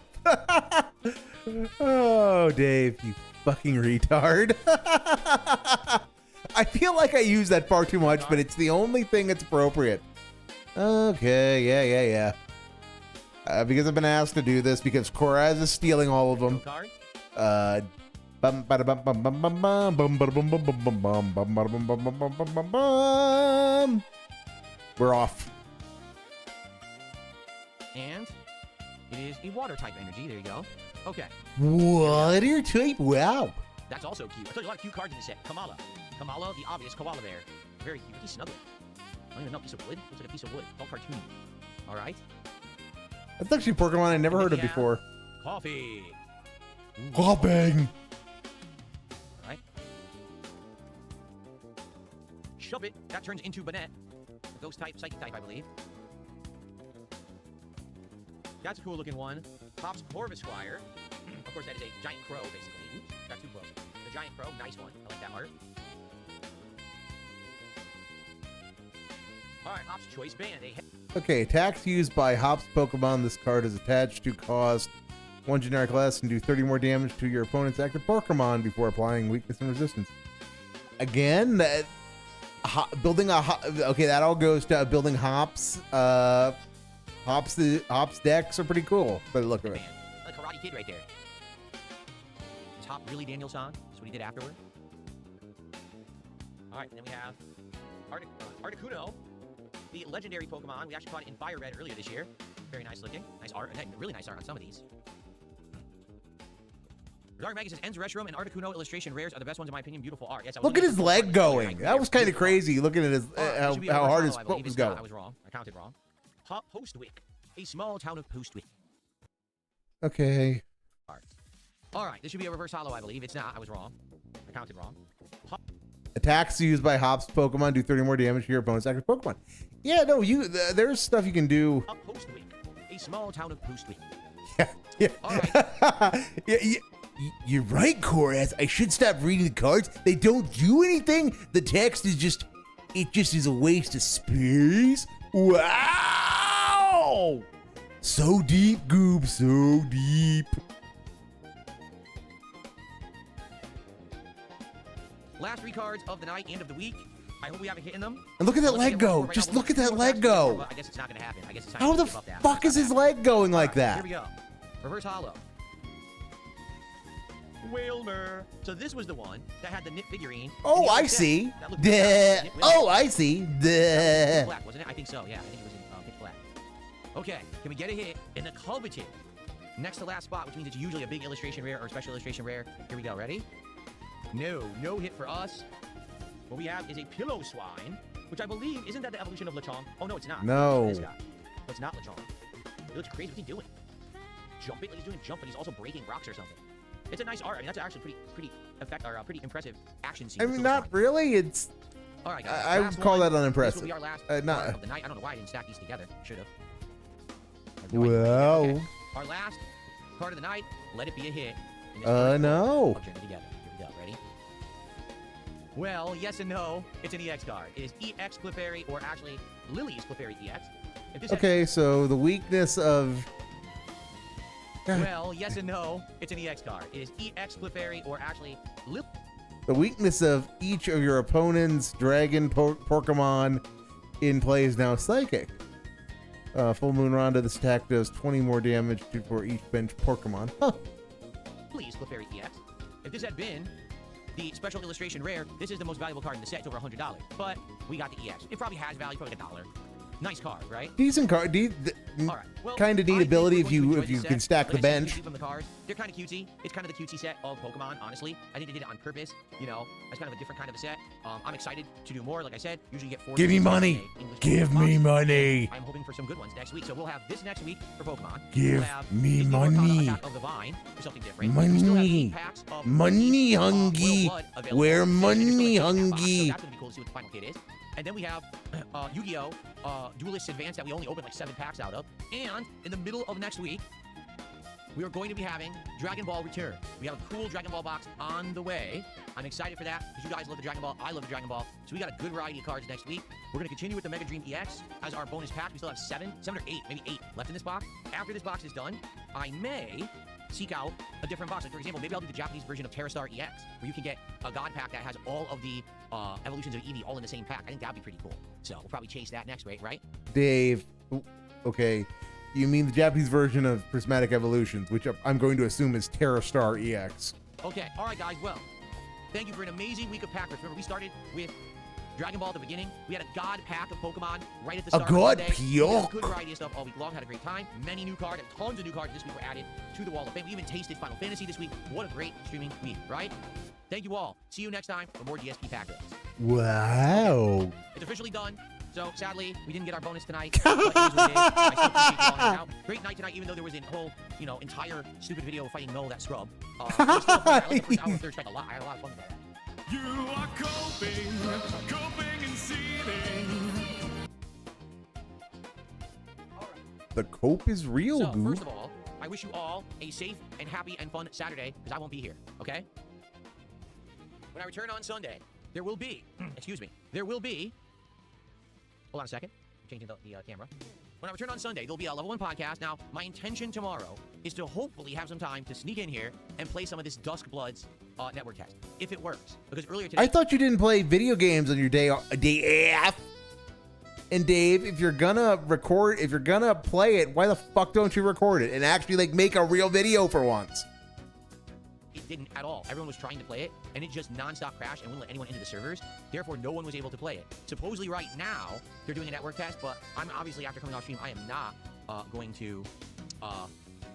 A: oh, Dave, you fucking retard. I feel like I use that far too much, but it's the only thing that's appropriate. Okay, yeah. Because I've been asked to do this because Koraz is stealing all of them. We're off.
B: And it is a water type energy. There you go. Okay.
A: Water type? Wow.
B: That's also cute. I told you a lot of cute cards in this set. Kamala, the obvious koala bear. Very cute. He's snuggling. I don't even know. Piece of wood? Looks like a piece of wood. All cartoony. All right.
A: That's actually a Pokemon I never heard of before.
B: Coffee.
A: Coughing.
B: All right. Shove it. That turns into Banette. Ghost type, psychic type, I believe. That's a cool looking one. Hops Corvisquire. Of course, that is a giant crow, basically. Oops, got too close. The giant crow, nice one. I like that art. All right, Hops Choice Band.
A: Okay, attacks used by Hops Pokemon. This card is attached to cost 1 generic less and do 30 more damage to your opponent's active Pokemon before applying weakness and resistance. Again, that building a okay, that all goes to building Hops. Hops decks are pretty cool, but look at it.
B: The Karate Kid right there. Is Hop really Daniel San? That's what he did afterward. All right, and then we have Articuno, the legendary Pokemon. We actually caught it in Fire Red earlier this year. Very nice looking. Nice art. And really nice art on some of these. Dark Magus says, Ends Restroom and Articuno illustration rares are the best ones in my opinion. Beautiful art. Yes, I was
A: Look at
B: looking
A: his
B: for
A: leg
B: one.
A: going.
B: Yeah,
A: That was kind of
B: beautiful art.
A: crazy looking at his
B: This should be a
A: how
B: reverse
A: hard
B: hollow,
A: his
B: I
A: foot
B: believe.
A: was
B: It's not.
A: going.
B: I was wrong. I counted wrong. Postwick. A small town of Postwick.
A: Okay.
B: All right, this should be a reverse hollow, I believe. It's not. I was wrong. I counted wrong.
A: Attacks used by Hop's Pokemon do 30 more damage to your opponent's active Pokemon. Yeah, no, there's stuff you can do.
B: Postwick. A small town of Postwick.
A: Yeah, yeah.
B: All right.
A: Yeah, you're right, Koraz. I should stop reading the cards. They don't do anything. The text is just, it just is a waste of space. Wow! So deep, Goob, so deep.
B: Last 3 cards of the night and of the week. I hope we have a hit in them.
A: And look at that
B: Let's
A: leg
B: get
A: go.
B: one right
A: Just
B: now.
A: look at that
B: We'll
A: leg
B: do
A: go.
B: but I guess it's not going to happen. I guess it's time
A: How
B: to
A: the
B: give up that.
A: fuck is his leg going like that?
B: Here we go. Reverse hollow. Whalmer. So this was the one that had the knit figurine.
A: Oh,
B: and the
A: I
B: other set
A: see.
B: that looked
A: Duh.
B: knit with
A: Oh,
B: it.
A: I see.
B: That was
A: Duh.
B: pitch black, wasn't it? I think so. Yeah, I think it was in pitch black. Okay, can we get a hit in the coveted next to last spot, which means it's usually a big illustration rare or special illustration rare. Here we go. Ready? No hit for us. What we have is a pillow swine, which I believe isn't that the evolution of Lechonk? Oh no, it's not.
A: No.
B: This guy. No, it's not Lechonk. He looks crazy. What's he doing? Jumping? Like he's doing a jump, but he's also breaking rocks or something. It's a nice art. I mean, that's actually pretty impressive action scene.
A: I
B: with
A: mean,
B: Pillow
A: not
B: Swine.
A: really. It's.
B: All right, guys.
A: I would
B: last
A: call
B: one.
A: that unimpressive.
B: This will be our last
A: Not-
B: card of the night. I don't know why I didn't stack these together. Should have.
A: Wow.
B: Okay. Our last card of the night. Let it be a hit. in this
A: No.
B: I'll journey together. Here we go. Ready? Well, yes and no. It's an EX card. It is EX Clefairy, or actually Lily's Clefairy EX. If this
A: Okay, so the weakness of.
B: Well, yes and no. It's an EX card. It is EX Clefairy, or actually Lily.
A: The weakness of each of your opponent's dragon Pokemon in play is now Psychic. Full Moon Ronda, this attack does 20 more damage for each bench Pokemon. Huh.
B: Please, Clefairy EX. If this had been the special illustration rare, this is the most valuable card in the set. It's over $100. But we got the EX. It probably has value, probably like $1. Nice card, right?
A: Decent card.
B: All right. Well,
A: Kind of neat
B: I think
A: ability
B: we're
A: if
B: going to
A: you
B: enjoy this
A: can
B: set.
A: stack the
B: Like I said, you
A: bench.
B: see from the cards, they're kind of cutesy. It's kind of the cutesy set of Pokemon, honestly. I think they did it on purpose. You know, it's kind of a different kind of a set. I'm excited to do more. Like I said, usually get 4.
A: Give me money. Give me money.
B: I'm hoping for some good ones next week. So we'll have this next week for Pokemon.
A: Give
B: we'll have
A: me
B: Disney Arcana
A: money.
B: Attack of the Vine for something different. We still have 8
A: Money.
B: packs of
A: Money
B: Royal
A: hungry.
B: Blood available.
A: Where
B: And they're still
A: money
B: in that box, so
A: hungry.
B: that's gonna be cool to see what the final kit is. And then we have Yu-Gi-Oh! Duelist Advance that we only opened like 7 packs out of. And in the middle of next week, we are going to be having Dragon Ball Return. We have a cool Dragon Ball box on the way. I'm excited for that because you guys love the Dragon Ball. I love the Dragon Ball. So we got a good variety of cards next week. We're going to continue with the Mega Dream EX as our bonus pack. We still have 7 or 8, maybe 8 left in this box. After this box is done, I may seek out a different box. Like, for example, maybe I'll do the Japanese version of Terrastar EX, where you can get a God pack that has all of the evolutions of Eevee all in the same pack. I think that'd be pretty cool. So we'll probably chase that next week, right?
A: Dave. Okay. You mean the Japanese version of Prismatic Evolutions, which I'm going to assume is Terrastar EX.
B: Okay, all right, guys. Well, thank you for an amazing week of pack rips. Remember, we started with Dragon Ball at the beginning. We had a God pack of Pokemon right at the start.
A: God
B: of the day. We had
A: pack.
B: a good variety of stuff all week long. Had a great time. Many new cards, and tons of new cards this week were added to the Wall of Fame. We even tasted Final Fantasy this week. What a great streaming week, right? Thank you all. See you next time for more DSP pack rips.
A: Wow.
B: It's officially done. So sadly, we didn't get our bonus tonight. But it is what it is. I still appreciate you all hanging out. Great night tonight, even though there was a whole, entire stupid video fighting Null, that scrub. It was still fun. I like the first hour of Third Strike a lot. I had a lot of fun with that.
C: You are coping and seething.
A: The cope is real,
B: So,
A: Goob.
B: first of all, I wish you all a safe and happy and fun Saturday, because I won't be here, okay? When I return on Sunday, there will be, hold on a second, I'm changing the camera. When I return on Sunday, there'll be a Level 1 podcast. Now, my intention tomorrow is to hopefully have some time to sneak in here and play some of this Dusk Bloods network test, if it works. Because earlier today,
A: I thought you didn't play video games on your day off. And Dave, if you're gonna play it, why the fuck don't you record it and actually make a real video for once?
B: it didn't at all. Everyone was trying to play it, and it just nonstop crashed and wouldn't let anyone into the servers. Therefore, no one was able to play it. Supposedly right now, they're doing a network test, but I'm obviously, after coming off stream, I am not going to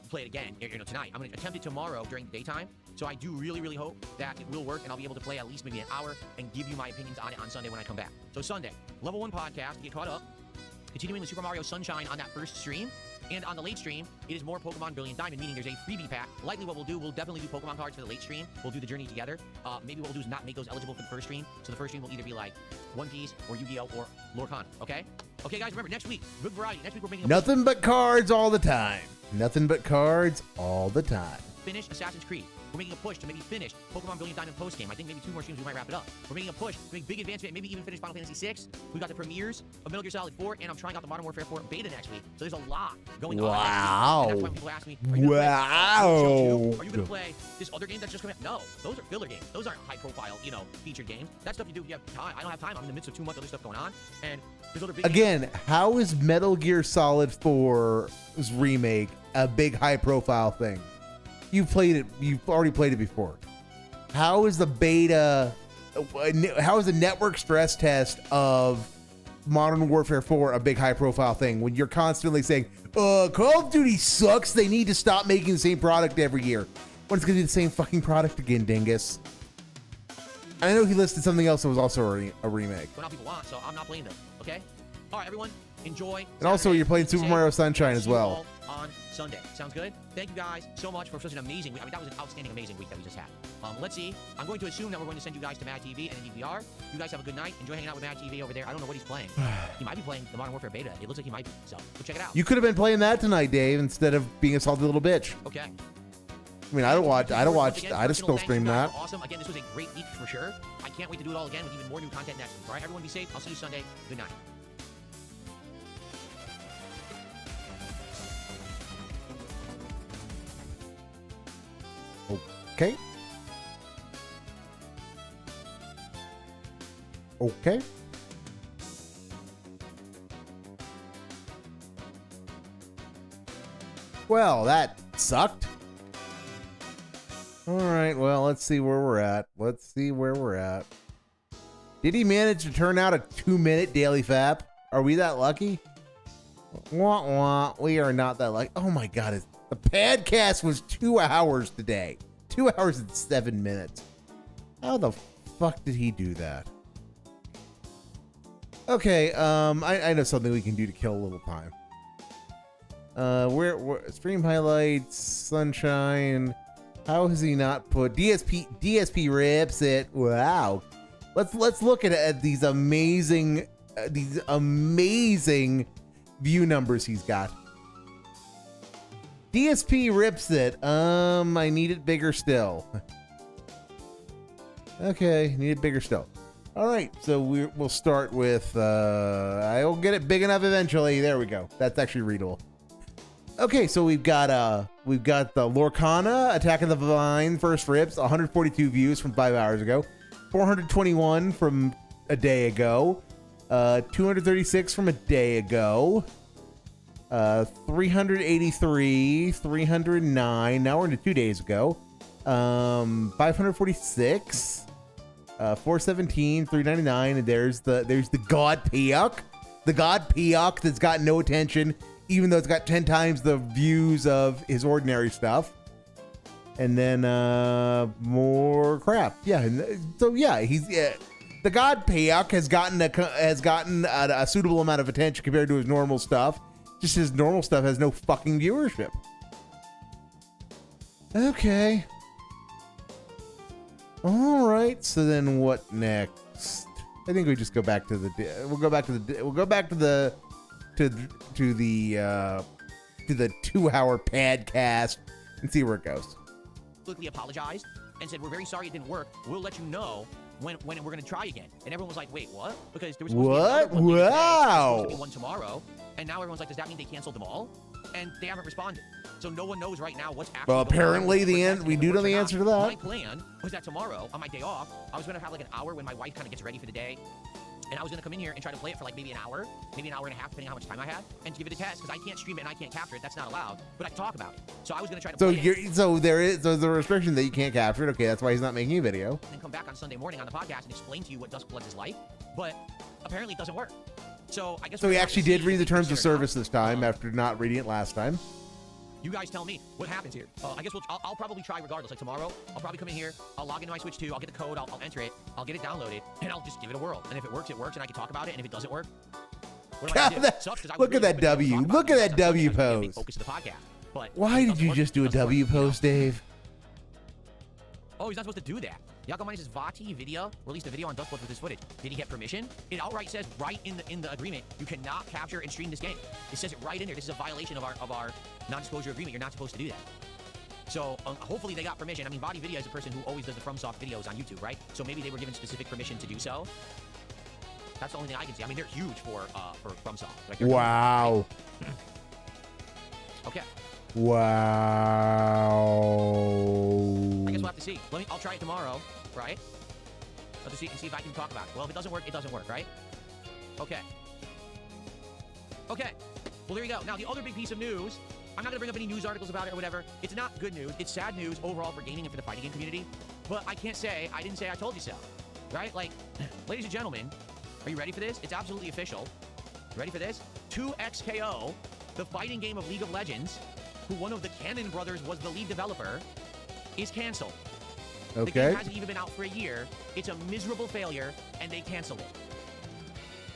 B: play it again, tonight. I'm going to attempt it tomorrow during the daytime. So I do really, really hope that it will work, and I'll be able to play at least maybe an hour and give you my opinions on it on Sunday when I come back. So Sunday, Level 1 podcast, get caught up. Continuing the Super Mario Sunshine on that first stream. And on the late stream, it is more Pokemon Brilliant Diamond, meaning there's a freebie pack. Likely what we'll do, we'll definitely do Pokemon cards for the late stream. We'll do the journey together. Maybe what we'll do is not make those eligible for the first stream. So the first stream will either be like One Piece or Yu-Gi-Oh! Or Lorcana, okay? Okay, guys, remember, next week, good variety. Next week, we're making a
A: Nothing but cards all the time. Nothing but cards all the time.
B: finish Assassin's Creed. We're making a push to maybe finish Pokemon Brilliant Diamond post-game. I think maybe 2 more streams we might wrap it up. We're making a push to make big advancement, maybe even finish Final Fantasy VI. We've got the premieres of Metal Gear Solid 4, and I'm trying out the Modern Warfare 4 beta next week. So there's a lot going on.
A: Wow.
B: And that's why people ask me, are you going to play this other game that's just coming out? No, those are filler games. Those aren't high-profile, featured games. That's stuff you do if you have time. I don't have time. I'm in the midst of too much other stuff going on. And there's other big
A: Again, how is Metal Gear Solid 4's remake a big high-profile thing? You've played it. You've already played it before. How is the beta? How is the network stress test of Modern Warfare 4 a big high-profile thing when you're constantly saying, Call of Duty sucks. They need to stop making the same product every year. When it's going to be the same fucking product again, dingus. I know he listed something else that was also a remake.
B: What people want, so I'm not playing them. Okay. All right, everyone. Enjoy.
A: And also, you're playing Super Mario Sunshine as well.
B: On Sunday. Sounds good? Thank you guys so much for such an amazing week. I mean, that was an outstanding, amazing week that we just had. Let's see. I'm going to assume that we're going to send you guys to Mad TV and DVR. You guys have a good night. Enjoy hanging out with Mad TV over there. I don't know what he's playing. He might be playing the Modern Warfare beta. It looks like he might be. So, go check it out.
A: You could have been playing that tonight, Dave, instead of being a salty little bitch.
B: Okay.
A: I mean, I'd still stream that.
B: Awesome. Again, this was a great week for sure. I can't wait to do it all again with even more new content next week. All right, everyone be safe. I'll see you Sunday. Good night.
A: Okay. Okay. Well, that sucked. All right, well, let's see where we're at. Did he manage to turn out a 2-minute daily fap? Are we that lucky? Wah, wah. We are not that lucky. Oh my God, the podcast was 2 hours today. 2 hours and 7 minutes. How the fuck did he do that? Okay, I know something we can do to kill a little time. Where stream highlights, Sunshine. How has he not put DSP rips it? Wow. Let's look at these amazing view numbers he's got. DSP rips it. I need it bigger still. Okay, need it bigger still. All right, so we'll start with. I'll get it big enough eventually. There we go. That's actually readable. Okay, so we've got the Lorcana Attack of the Vine first rips, 142 views from 5 hours ago, 421 from a day ago, 236 from a day ago. 383, 309. Now we're into 2 days ago. 546, 417, 399, and there's the God Piok. The God Piok that's got no attention, even though it's got 10 times the views of his ordinary stuff. And then more crap. Yeah. So yeah, the God Piok has gotten a suitable amount of attention compared to his normal stuff. Just his normal stuff has no fucking viewership. Okay. All right. So then what next? I think we just go back to the 2-hour podcast and see where it goes.
B: Quickly apologized and said, we're very sorry it didn't work. We'll let you know when we're going to try again. And everyone was like, wait, what? Because there was supposed to be another one today,
A: Wow.
B: supposed to be one tomorrow. And now everyone's like, does that mean they canceled them all? And they haven't responded. So no one knows right now what's actually
A: Well, apparently we do know the answer to that.
B: My plan was that tomorrow, on my day off, I was going to have like an hour when my wife kind of gets ready for the day. And I was going to come in here and try to play it for like maybe an hour and a half, depending on how much time I had, and give it a test, because I can't stream it and I can't capture it. That's not allowed. But I can talk about it. So I was going to try to play it.
A: So there's a restriction that you can't capture it. Okay, that's why he's not making a video.
B: And then come back on Sunday morning on the podcast and explain to you what Duskbloods is like. But apparently it doesn't work. So I guess.
A: So he actually did read the terms of service this time after not reading it last time.
B: You guys tell me what happens here. I guess I'll probably try regardless. Like tomorrow, I'll probably come in here. I'll log into my Switch 2. I'll get the code. I'll enter it. I'll get it downloaded, and I'll just give it a whirl. And if it works, and I can talk about it. And if it doesn't work, what am I gonna do? Sucks, 'cause I
A: Look at
B: really
A: that W.
B: hoping to
A: Look
B: talk
A: at
B: about
A: that
B: it.
A: W
B: That's a big
A: pose.
B: focus of the podcast. But
A: Why
B: it
A: did
B: doesn't
A: you
B: work,
A: just do a
B: doesn't work,
A: W
B: you know?
A: post, Dave?
B: Oh, he's not supposed to do that. Yakumani says Vati Video released a video on Dustblood with this footage. Did he get permission? It outright says right in the agreement, you cannot capture and stream this game. It says it right in there. This is a violation of our non-disclosure agreement. You're not supposed to do that. So hopefully they got permission. I mean, Vati Video is a person who always does the FromSoft videos on YouTube, right? So maybe they were given specific permission to do so. That's the only thing I can see. I mean, they're huge for FromSoft. Like, they're
A: Wow.
B: huge. Okay.
A: Wow.
B: I guess we'll have to see. I'll try it tomorrow, right? I'll just see if I can talk about it. Well, if it doesn't work, it doesn't work, right? Okay. Okay. Well, there you go. Now, the other big piece of news, I'm not going to bring up any news articles about it or whatever. It's not good news. It's sad news overall for gaming and for the fighting game community. But I can't say, I didn't say I told you so, right? Like, ladies and gentlemen, are you ready for this? It's absolutely official. Ready for this? 2XKO, the fighting game of League of Legends, who one of the Cannon brothers was the lead developer, is canceled. The
A: Okay.
B: game hasn't even been out for a year. It's a miserable failure, and they canceled it.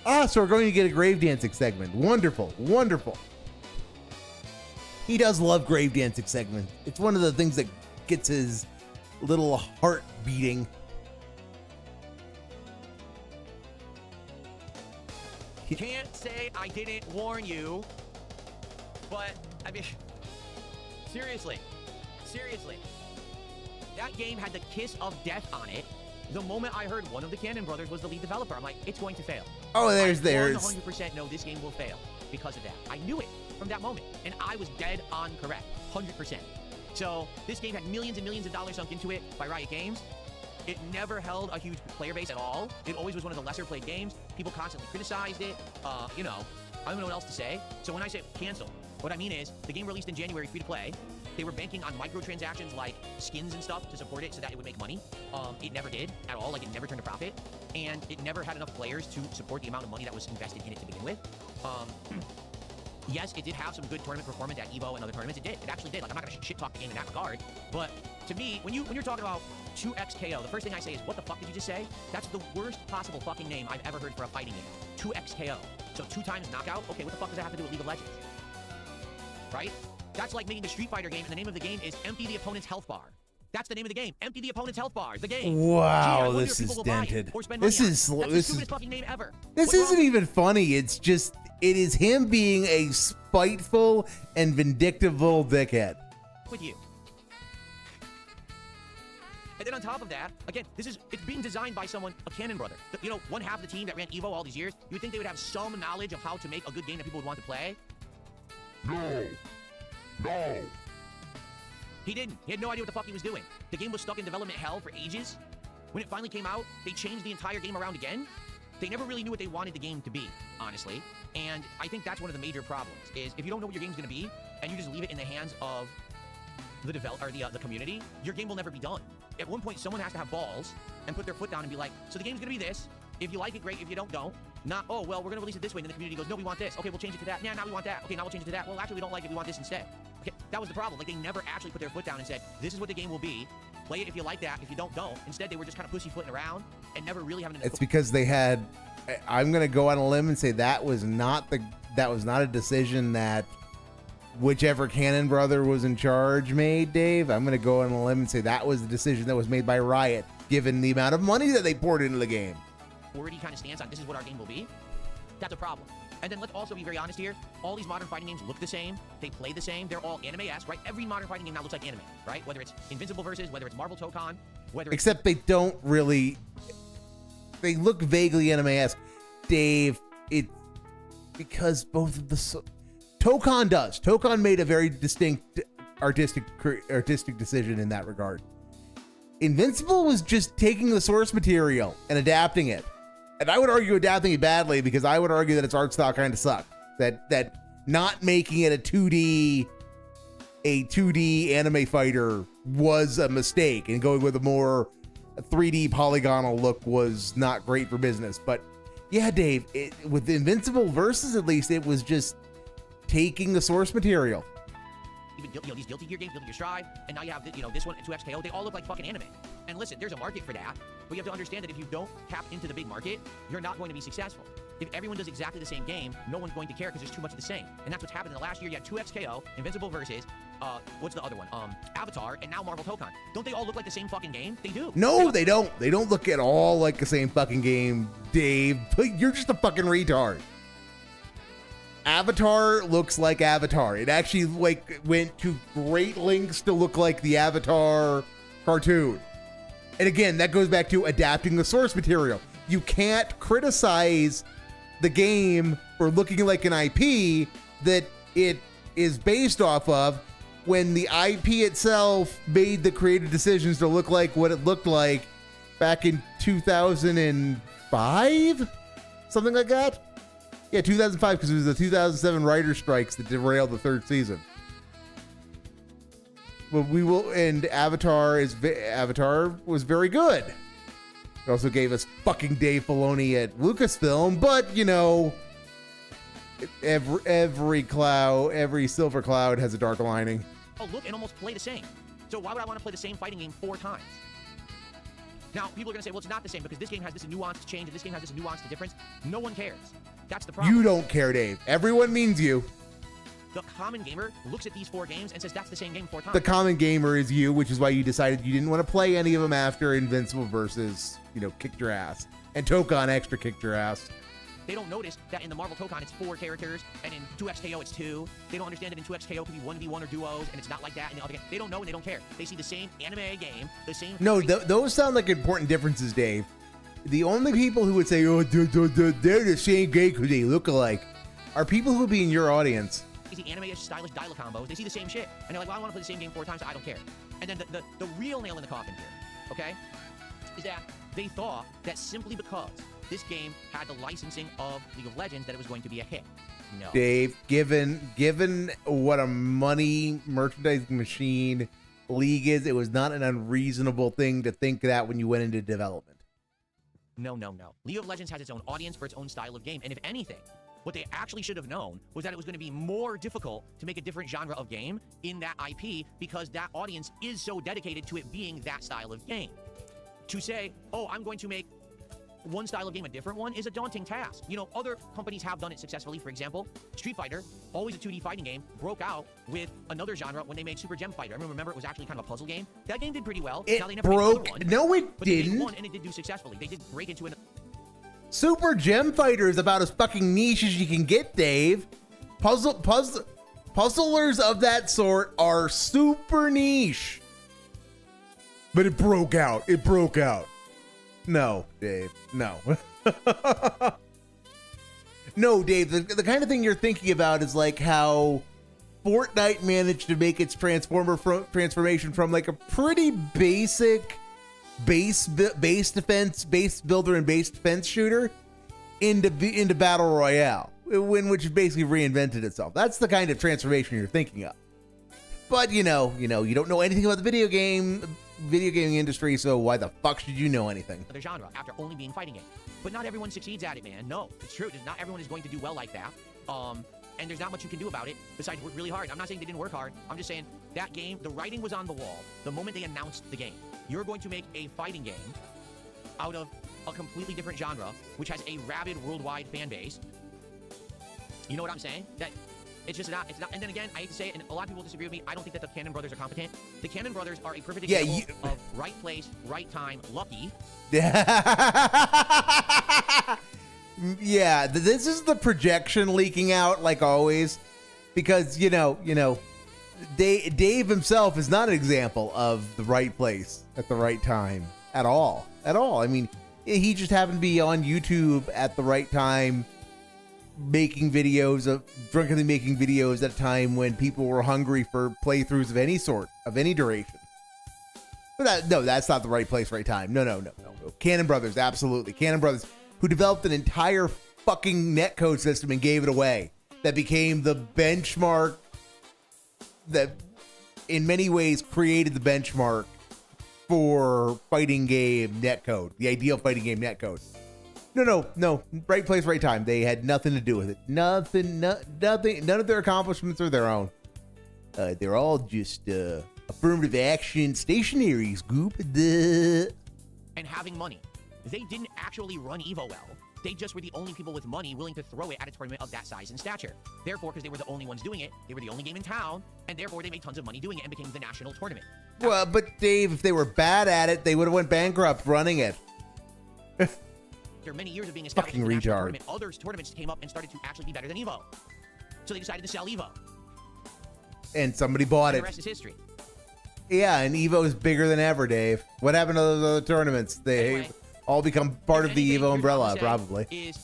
A: Ah, so we're going to get a grave dancing segment. Wonderful. Wonderful. He does love grave dancing segment. It's one of the things that gets his little heart beating.
B: Can't say I didn't warn you, but, I mean, seriously, that game had the kiss of death on it. The moment I heard one of the Cannon brothers was the lead developer, I'm like, it's going to fail.
A: Oh, there's.
B: I 100% know this game will fail because of that. I knew it from that moment, and I was dead on correct, 100%. So this game had millions and millions of dollars sunk into it by Riot Games. It never held a huge player base at all. It always was one of the lesser played games. People constantly criticized it. You know, I don't know what else to say. So when I say cancel, what I mean is the game released in January, free to play. They were banking on microtransactions like skins and stuff to support it so that it would make money. It never did at all. Like, it never turned a profit. And it never had enough players to support the amount of money that was invested in it to begin with. Yes, it did have some good tournament performance at EVO and other tournaments. It did. It actually did. Like, I'm not going to shit talk the game in that regard. But to me, when you're talking about 2XKO, the first thing I say is, what the fuck did you just say? That's the worst possible fucking name I've ever heard for a fighting game. 2XKO. So 2 times knockout? Okay, what the fuck does that have to do with League of Legends? Right? That's like making a Street Fighter game and the name of the game is Empty the Opponent's Health Bar. That's the name of the game. Empty the Opponent's Health Bar. The game.
A: Wow,
B: Gee, I wonder
A: this
B: if people
A: is
B: will buy it
A: dented.
B: or spend money
A: This
B: on it.
A: is
B: That's
A: this
B: the stupidest
A: is
B: fucking name ever.
A: this
B: What's wrong
A: isn't
B: with
A: even funny. It's just it is him being a spiteful and vindictive little dickhead.
B: with you? And then on top of that, again, it's being designed by someone, a Cannon brother. You know, one half of the team that ran EVO all these years, you would think they would have some knowledge of how to make a good game that people would want to play.
C: No.
B: He didn't. He had no idea what the fuck he was doing. The game was stuck in development hell for ages. When it finally came out, they changed the entire game around again. They never really knew what they wanted the game to be, honestly. And I think that's one of the major problems, is if you don't know what your game's going to be, and you just leave it in the hands of the the community, your game will never be done. At one point, someone has to have balls and put their foot down and be like, so the game's going to be this. If you like it, great. If you don't. Not, oh, well, we're going to release it this way. And then the community goes, no, we want this. Okay, we'll change it to that. Yeah, now we want that. Okay, now we'll change it to that. Well, actually, we don't like it. We want this instead. Okay, that was the problem. Like, they never actually put their foot down and said, this is what the game will be. Play it if you like that. If you don't. Instead, they were just kind of pussyfooting around and never really having...
A: It's because they had... I'm going to go on a limb and say that was not a decision that whichever Cannon brother was in charge made, Dave. I'm going to go on a limb and say that was the decision that was made by Riot, given the amount of money that they poured into the game.
B: Already kind of stance on this is what our game will be. That's a problem. And then let's also be very honest here. All these modern fighting games look the same. They play the same. They're all anime-esque, right? Every modern fighting game now looks like anime, right? Whether it's Invincible versus, whether it's Marvel Toukon, whether it's...
A: Except they don't really... They look vaguely anime-esque. Dave, it's because both of the... Toukon does. Toukon made a very distinct artistic decision in that regard. Invincible was just taking the source material and adapting it. And I would argue adapting it badly because I would argue that its art style kind of sucked. That not making it a 2D anime fighter was a mistake, and going with a more 3D polygonal look was not great for business. But yeah, Dave, with Invincible Versus, at least it was just taking the source material.
B: these Guilty Gear games, Guilty Gear Strive, and now you have this one, 2XKO. They all look like fucking anime. And listen, there's a market for that, but you have to understand that if you don't tap into the big market, you're not going to be successful. If everyone does exactly the same game, no one's going to care because there's too much of the same. And that's what's happened in the last year. You had 2XKO, Invincible versus, what's the other one? Avatar, and now Marvel Toukon. Don't they all look like the same fucking game? They do.
A: No, they don't. They don't look at all like the same fucking game, Dave. You're just a fucking retard. Avatar looks like Avatar. It actually went to great lengths to look like the Avatar cartoon. And again, that goes back to adapting the source material. You can't criticize the game for looking like an IP that it is based off of when the IP itself made the creative decisions to look like what it looked like back in 2005? Something like that? Yeah, 2005, because it was the 2007 writer strikes that derailed the third season. But Avatar was very good. It also gave us fucking Dave Filoni at Lucasfilm, but every silver cloud has a dark lining.
B: Oh, look, and almost play the same. So why would I want to play the same fighting game 4 times? Now, people are going to say, well, it's not the same because this game has this nuanced change and this game has this nuanced difference. No one cares. That's the problem.
A: You don't care, Dave. Everyone means you.
B: The common gamer looks at these 4 games and says that's the same game 4 times.
A: The common gamer is you, which is why you decided you didn't want to play any of them after Invincible versus, kicked your ass. And Toukon extra kicked your ass.
B: They don't notice that in the Marvel Toukon it's 4 characters, and in 2XKO it's 2. They don't understand that in 2XKO it could be 1v1 or duos, and it's not like that in the other game. They don't know and they don't care. They see the same anime game, the same...
A: No, those sound like important differences, Dave. The only people who would say, oh, they're the same game because they look alike, are people who would be in your audience.
B: They see anime-ish, stylish dialogue combos. They see the same shit. And they're like, well, I want to play the same game 4 times, so I don't care. And then the real nail in the coffin here, okay, is that they thought that simply because this game had the licensing of League of Legends that it was going to be a hit. No.
A: Dave, given what a money merchandising machine League is, it was not an unreasonable thing to think that when you went into development.
B: No. League of Legends has its own audience for its own style of game. And if anything, what they actually should have known was that it was going to be more difficult to make a different genre of game in that IP because that audience is so dedicated to it being that style of game. To say, oh, I'm going to make one style of game a different one is a daunting task. Other companies have done it successfully. For example, Street Fighter, always a 2D fighting game, broke out with another genre when they made Super Gem Fighter. I remember it was actually kind of a puzzle game. That game did pretty well.
A: It
B: now they never made another one,
A: no, it
B: but
A: didn't.
B: They made one and it did do successfully. They did break into an...
A: Super Gem Fighter is about as fucking niche as you can get, Dave. Puzzlers of that sort are super niche. But it broke out. No, Dave. No. No, Dave. The kind of thing you're thinking about is like how Fortnite managed to make its transformation from like a pretty basic base defense, base builder and base defense shooter into battle royale, which basically reinvented itself. That's the kind of transformation you're thinking of. But you don't know anything about the video gaming industry, so why the fuck should you know anything?
B: Other genre after only being fighting game. But not everyone succeeds at it, man. No, it's true. Not everyone is going to do well like that. And there's not much you can do about it besides work really hard. I'm not saying they didn't work hard. I'm just saying that game, the writing was on the wall the moment they announced the game. You're going to make a fighting game out of a completely different genre, which has a rabid worldwide fan base. You know what I'm saying? That it's not. And then again, I hate to say it, and a lot of people disagree with me. I don't think that the Cannon brothers are competent. The Cannon brothers are a perfect example of right place, right time, lucky.
A: Yeah, this is the projection leaking out, like always, because Dave himself is not an example of the right place at the right time at all. I mean, he just happened to be on YouTube at the right time, drunkenly making videos at a time when people were hungry for playthroughs of any sort, of any duration. But that's not the right place, right time. No. Cannon Brothers, absolutely. Cannon Brothers, who developed an entire fucking netcode system and gave it away. That became the benchmark, that in many ways created the benchmark for fighting game netcode, the ideal fighting game netcode. No. Right place, right time. They had nothing to do with it. Nothing. None of their accomplishments are their own. They're all just affirmative action stationaries group. Duh.
B: And having money. They didn't actually run Evo well. They just were the only people with money willing to throw it at a tournament of that size and stature. Therefore, because they were the only ones doing it, they were the only game in town, and therefore they made tons of money doing it and became the national tournament.
A: Well, but Dave, if they were bad at it, they would have went bankrupt running it.
B: After many years of being established
A: Fucking
B: as a national
A: retard.
B: tournament, other tournaments came up and started to actually be better than Evo. So they decided to sell Evo.
A: And somebody bought
B: And
A: it.
B: the rest is history.
A: Yeah, and Evo is bigger than ever, Dave. What happened to those other tournaments? They
B: Anyway,
A: all become part
B: if
A: of the
B: anything,
A: Evo
B: here's what I'm
A: umbrella,
B: gonna say
A: probably.
B: Is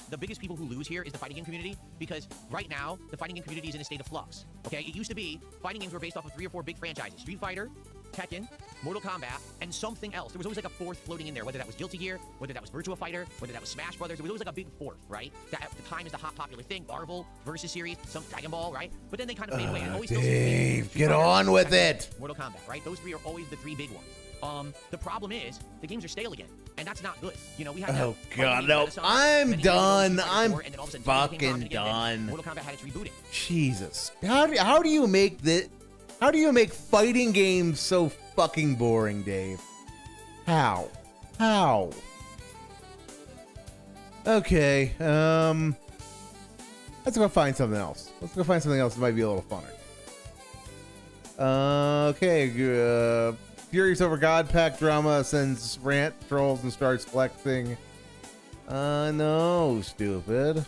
B: the biggest people who lose here is the fighting game community, because right now the fighting game community is in a state of flux. Okay, it used to be fighting games were based off of 3 or 4 big franchises: Street Fighter, Tekken, Mortal Kombat, and something else. There was always like a fourth floating in there, whether that was Guilty Gear, whether that was Virtua Fighter, whether that was Smash Brothers. There was always like a big fourth, right? That at the time is the hot popular thing. Marvel versus series, some Dragon Ball, right? But then they kind of fade away. And it always feels like
A: Dave,
B: Street
A: get
B: Fighter,
A: on with
B: Tekken,
A: it.
B: Mortal Kombat, right? Those 3 are always the 3 big ones. The problem is the games are stale again, and that's not good. You know, we had
A: Oh,
B: that
A: God,
B: fighting
A: no.
B: renaissance,
A: I'm
B: many years ago,
A: done.
B: Street Fighter
A: I'm
B: 4, and then all of a sudden, Tekken became
A: fucking
B: dominant again, then
A: done.
B: Mortal Kombat had its rebooting.
A: Jesus. How do you make that? How do you make fighting games so fucking boring, Dave? How? How? Okay, let's go find something else. Let's go find something else that might be a little funner. Okay, furious over God Pack drama, sends rant trolls and starts flexing. No, stupid.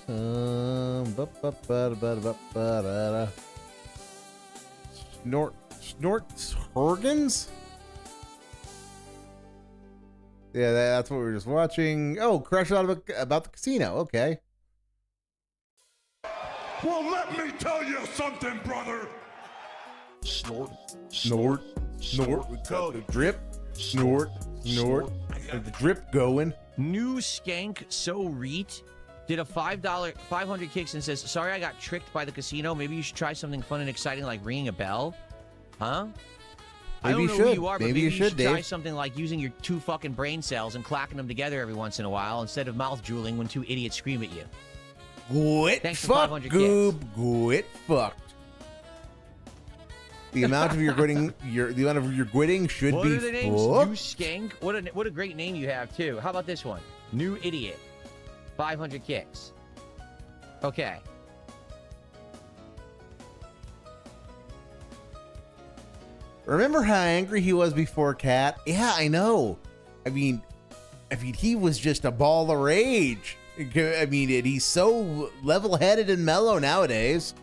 A: Snorts Horgans? Yeah, that's what we were just watching. Oh, crash out about the casino. Okay.
C: Well, let me tell you something, brother.
A: Snort. We got the drip. Snort. Got the drip going.
B: New skank so reet did a $500 kicks and says, sorry I got tricked by the casino. Maybe you should try something fun and exciting like ringing a bell. Huh? I
A: Maybe
B: don't
A: you
B: know who
A: should.
B: you are, but
A: Maybe you should,
B: try
A: Dave.
B: something like using your 2 fucking brain cells and clacking them together every once in a while instead of mouth drooling when 2 idiots scream at you.
A: Get
B: Thanks for
A: fucked,
B: 500
A: goob. Get fucked. The amount of your quitting, the amount of your quitting should
B: What
A: be
B: are the names?
A: fucked.
B: New skank. What a great name you have too. How about this one? New idiot. 500 kicks. Okay.
A: Remember how angry he was before Cat? Yeah, I know. I mean, he was just a ball of rage. I mean, he's so level-headed and mellow nowadays.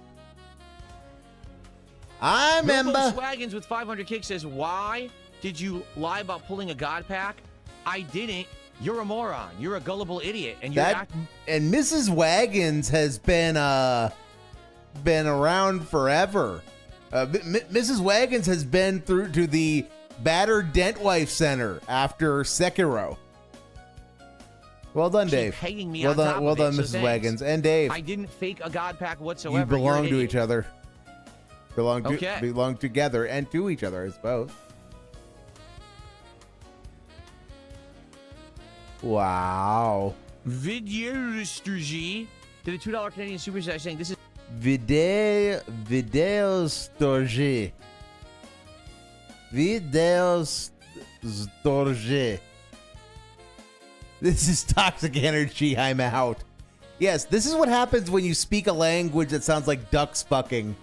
A: I remember.
B: Swaggins with 500 kicks says, why did you lie about pulling a God Pack? I didn't. You're a moron. You're a gullible idiot. And you're
A: And Mrs. Wagons has been around forever. Mrs. Wagons has been through to the battered Dentwife Center after Sekiro. Well done, Dave.
B: Paying me
A: well
B: on
A: done,
B: top
A: well
B: of it,
A: done,
B: so
A: Mrs.
B: thanks.
A: Wagons and Dave.
B: I didn't fake a God Pack whatsoever.
A: You belong
B: You're
A: to
B: an
A: each
B: idiot.
A: other.
B: Okay.
A: Belong together and to each other, I suppose. Wow.
B: Reeestream did a $2 Canadian super chat saying this is
A: Video storage. This is toxic energy. I'm out. Yes, this is what happens when you speak a language that sounds like ducks fucking,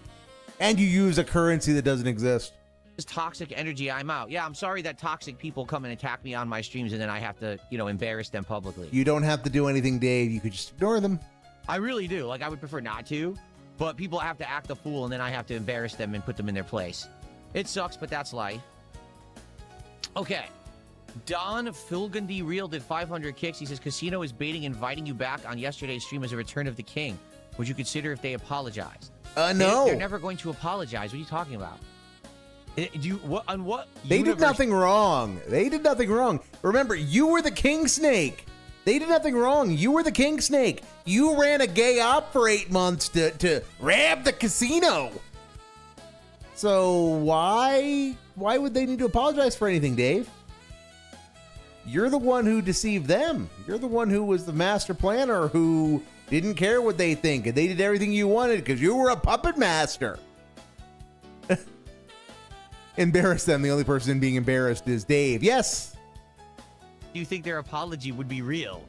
A: and you use a currency that doesn't exist.
B: toxic energy. I'm out. Yeah, I'm sorry that toxic people come and attack me on my streams and then I have to, embarrass them publicly.
A: You don't have to do anything, Dave. You could just ignore them.
B: I really do. Like, I would prefer not to, but people have to act a fool and then I have to embarrass them and put them in their place. It sucks, but that's life. Okay. Don Filgundy Real did 500 kicks. He says, Casino is baiting inviting you back on yesterday's stream as a return of the king. Would you consider if they apologized?
A: No.
B: They're never going to apologize. What are you talking about? Do you, what, on what
A: They did nothing wrong. They did nothing wrong. Remember, you were the king snake. They did nothing wrong. You were the king snake. You ran a gay op for 8 months to rob the casino. So why would they need to apologize for anything, Dave? You're the one who deceived them. You're the one who was the master planner who didn't care what they think, and they did everything you wanted because you were a puppet master. Embarrass them. The only person being embarrassed is Dave. Yes.
B: Do you think their apology would be real?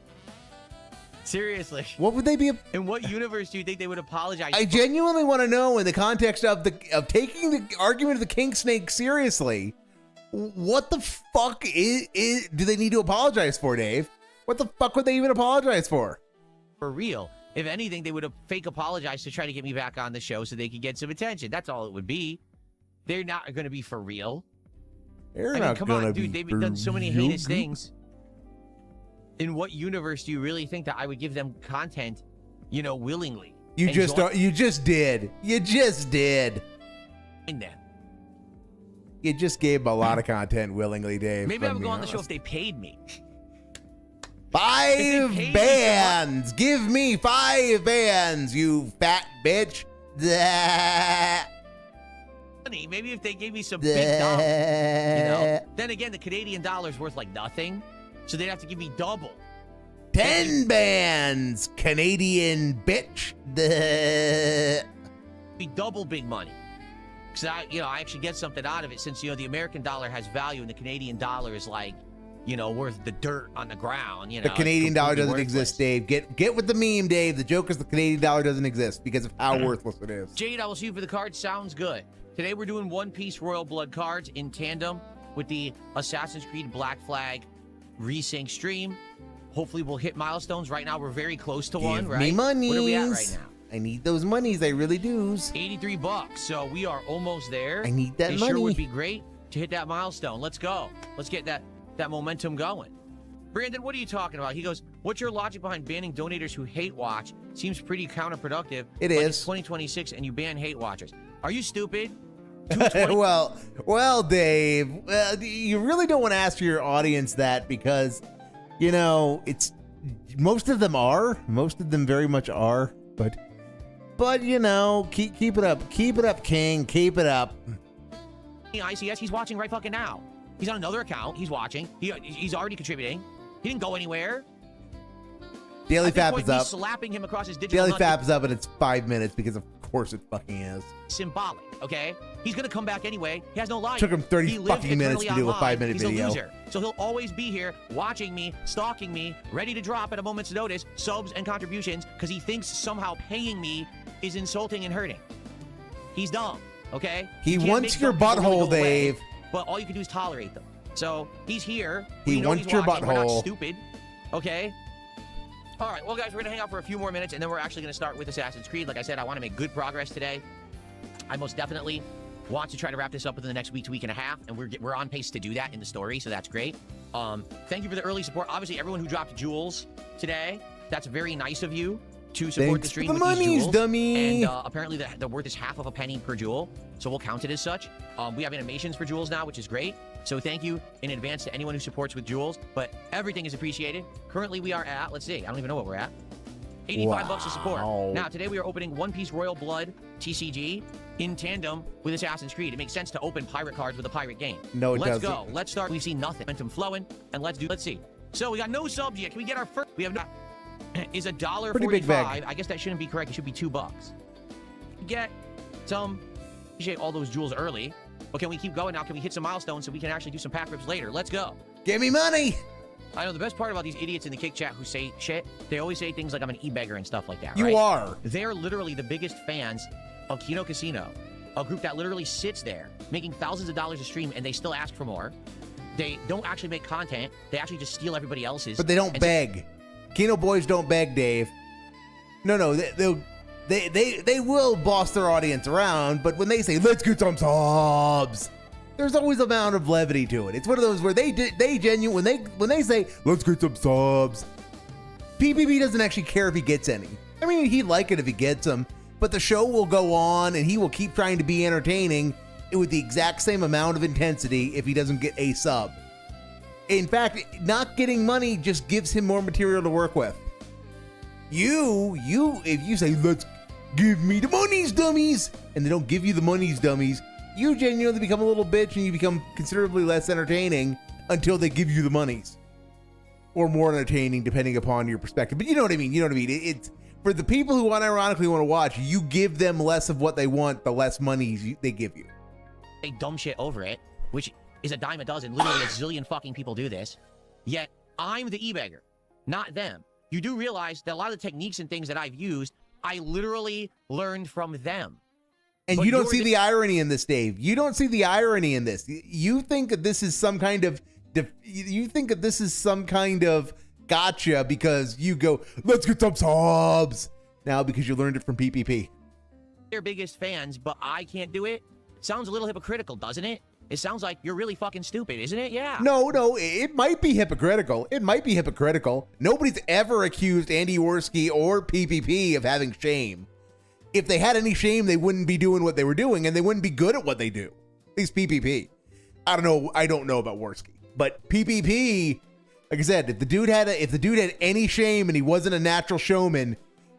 B: Seriously.
A: What would they be?
B: In what universe do you think they would apologize?
A: I genuinely want to know, in the context of taking the argument of the king snake seriously, what the fuck do they need to apologize for, Dave? What the fuck would they even apologize for?
B: For real. If anything, they would have fake apologized to try to get me back on the show so they could get some attention. That's all it would be. They're not going to be for real.
A: They're
B: I
A: not
B: mean, come
A: gonna
B: on,
A: be
B: dude. They've
A: for
B: done so many
A: real.
B: heinous things. In what universe do you really think that I would give them content, willingly?
A: You just did. You just did.
B: In them.
A: You just gave them a lot of content willingly, Dave.
B: Maybe I would go on the show if they paid me.
A: 5
B: If they paid me
A: bands. Give me 5 bands, you fat bitch.
B: Money. Maybe if they gave me some big dollars, Then again, the Canadian dollar's worth like nothing, so they'd have to give me double.
A: 10 bands, Canadian bitch.
B: Be double big money. Because I actually get something out of it, since the American dollar has value and the Canadian dollar is like, worth the dirt on the ground.
A: The Canadian dollar doesn't exist, Dave. Get with the meme, Dave. The joke is the Canadian dollar doesn't exist because of how worthless it is.
B: Jade, I will see you for the cards. Sounds good. Today we're doing One Piece Royal Blood cards in tandem with the Assassin's Creed Black Flag resync stream. Hopefully we'll hit milestones. Right now we're very close to one, right?
A: Give me monies.
B: What are we at right now?
A: I need those monies. I really do.
B: $83. So we are almost there.
A: I need that
B: It
A: money.
B: sure would be great to hit that milestone. Let's go. Let's get that momentum going. Brandon, what are you talking about? He goes, what's your logic behind banning donators who hate watch? Seems pretty counterproductive.
A: It
B: Like
A: is.
B: It's 2026 and you ban hate watchers. Are you stupid?
A: well, Dave, you really don't want to ask your audience that because, it's most of them very much are, but keep it up, King, keep it up.
B: ICS, he's watching right fucking now. He's on another account. He's watching. He's already contributing. He didn't go anywhere.
A: Daily Fap is up.
B: Slapping him across his digital.
A: Daily Fap is up, and it's 5 minutes because of course it fucking is.
B: Symbolic, okay? He's gonna come back anyway. He has no life.
A: Took him 30
B: He lived
A: fucking minutes to
B: eternally
A: do a
B: online.
A: 5-minute
B: He's
A: video.
B: A loser. So he'll always be here watching me, stalking me, ready to drop at a moment's notice subs and contributions because he thinks somehow paying me is insulting and hurting. He's dumb, okay?
A: He
B: You can't
A: wants
B: make
A: your
B: some people really
A: butthole,
B: go away,
A: Dave.
B: But all you can do is tolerate them. So he's here.
A: He
B: We know
A: wants
B: he's
A: your
B: watching. We're not
A: butthole.
B: stupid, okay? All right, well, guys, we're going to hang out for a few more minutes, and then we're actually going to start with Assassin's Creed. Like I said, I want to make good progress today. I most definitely want to try to wrap this up within the next week to week and a half, and we're on pace to do that in the story, so that's great. Thank you for the early support. Obviously, everyone who dropped jewels today, that's very nice of you to support
A: Thanks
B: the
A: for
B: stream
A: the
B: with
A: monies,
B: these jewels.
A: dummy.
B: And apparently the worth is half of a penny per jewel, so we'll count it as such. We have animations for jewels now, which is great. So thank you in advance to anyone who supports with jewels, but everything is appreciated. Currently, we are at, let's see, I don't even know what we're at. 85 bucks to support. Now, today we are opening One Piece Royal Blood TCG in tandem with Assassin's Creed. It makes sense to open pirate cards with a pirate game.
A: No, it
B: Let's
A: doesn't.
B: go. Let's start. We've seen nothing. Momentum flowing, and let's see. So we got no subs yet. Can we get our first? We have not. Is $1.45.
A: Pretty big bag.
B: I guess that shouldn't be correct. It should be $2. Get some. Appreciate all those jewels early. But can we keep going now? Can we hit some milestones so we can actually do some pack rips later? Let's go.
A: Give me money.
B: I know the best part about these idiots in the kick chat who say shit, they always say things like I'm an e-beggar and stuff like that, right?
A: You are.
B: They're literally the biggest fans of Kino Casino, a group that literally sits there making thousands of dollars a stream and they still ask for more. They don't actually make content. They actually just steal everybody else's.
A: But they don't beg. Kino boys don't beg, Dave. No, they will boss their audience around, but when they say, let's get some subs, there's always an amount of levity to it. It's one of those where they genuinely, when they say, let's get some subs, PPP doesn't actually care if he gets any. I mean, he'd like it if he gets them, but the show will go on and he will keep trying to be entertaining with the exact same amount of intensity if he doesn't get a sub. In fact, not getting money just gives him more material to work with. If you say, let's give me the monies, dummies, and they don't give you the monies, dummies, you genuinely become a little bitch and you become considerably less entertaining until they give you the monies. Or more entertaining, depending upon your perspective. But you know what I mean. It's for the people who unironically want to watch, you give them less of what they want, the less money they give you.
B: say dumb shit over it, which is a dime a dozen. Literally a zillion fucking people do this. Yet I'm the e-beggar, not them. You do realize that a lot of the techniques and things that I've used, I literally learned from them.
A: And
B: But
A: you don't
B: you're
A: see the irony in this, Dave. You don't see the irony in this. You think that this is some kind of gotcha because you go, let's get some subs now because you learned it from PPP.
B: Their biggest fans, but I can't do it. Sounds a little hypocritical, doesn't it? It sounds like you're really fucking stupid, isn't it? Yeah.
A: No, it might be hypocritical. It might be hypocritical. Nobody's ever accused Andy Worski or PPP of having shame. If they had any shame, they wouldn't be doing what they were doing, and they wouldn't be good at what they do. At least PPP. I don't know about Worski, but PPP, like I said, if the dude had any shame and he wasn't a natural showman,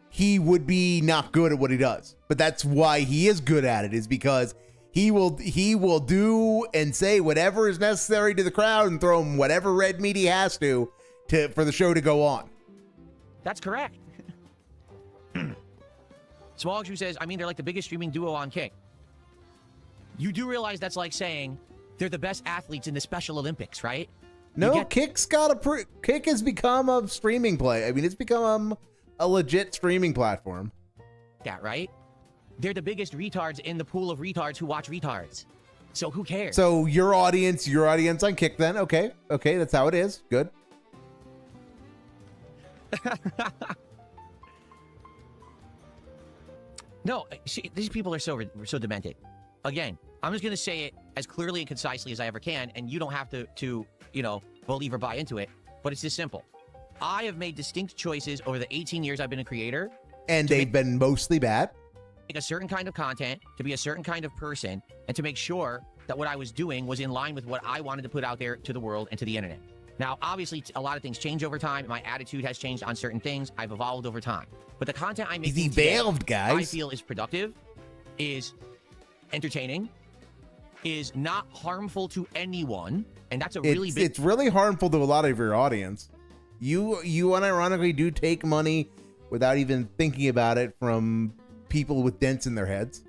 A: he would be not good at what he does. But that's why he is good at it, is because he will do and say whatever is necessary to the crowd and throw him whatever red meat he has to for the show to go on.
B: That's correct. Smogs, who says, I mean, they're like the biggest streaming duo on Kick. You do realize that's like saying they're the best athletes in the Special Olympics, right?
A: No, Kick has become a streaming play. I mean, it's become a legit streaming platform.
B: That, right? They're the biggest retards in the pool of retards who watch retards. So who cares?
A: So your audience on Kick then. Okay, that's how it is. Good.
B: No, see, these people are so demented. Again, I'm just going to say it as clearly and concisely as I ever can, and you don't have to believe or buy into it, but it's this simple. I have made distinct choices over the 18 years I've been a creator.
A: And they've been mostly bad.
B: Make a certain kind of content, to be a certain kind of person, and to make sure that what I was doing was in line with what I wanted to put out there to the world and to the internet. Now, obviously, a lot of things change over time. My attitude has changed on certain things. I've evolved over time. But the content I make today, I feel is productive, is entertaining, is not harmful to anyone, and that's it's
A: really harmful to a lot of your audience. You unironically do take money without even thinking about it from people with dents in their heads.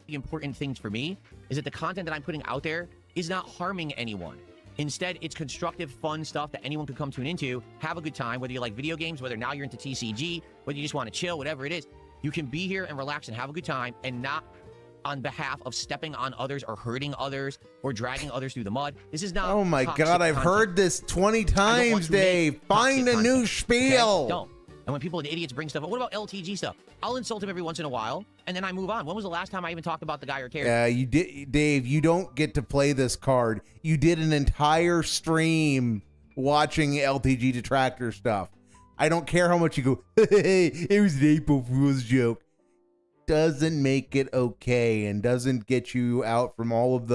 B: The important things for me is that the content that I'm putting out there is not harming anyone. Instead, it's constructive, fun stuff that anyone could come tune into, have a good time, whether you like video games, whether now you're into TCG, whether you just want to chill, whatever it is. You can be here and relax and have a good time, and not on behalf of stepping on others or hurting others or dragging others through the mud. This is not.
A: Oh my God, I've heard this 20 times, Dave. Find a new spiel.
B: Okay? Don't. And when people and idiots bring stuff up, what about LTG stuff? I'll insult him every once in a while, and then I move on. When was the last time I even talked about the guy or character?
A: You did, Dave. You don't get to play this card. You did an entire stream watching LTG detractor stuff. I don't care how much you go, hey, it was an April Fool's joke. Doesn't make it okay and doesn't get you out from all of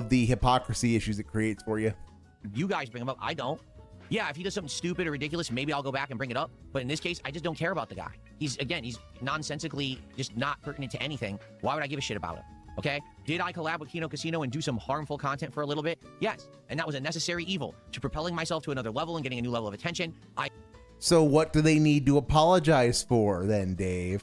A: the hypocrisy issues it creates for you.
B: You guys bring him up. I don't. Yeah, if he does something stupid or ridiculous, maybe I'll go back and bring it up. But in this case, I just don't care about the guy. He's nonsensically just not pertinent to anything. Why would I give a shit about him? Okay? Did I collab with Kino Casino and do some harmful content for a little bit? Yes. And that was a necessary evil to propelling myself to another level and getting a new level of attention.
A: So what do they need to apologize for then, Dave?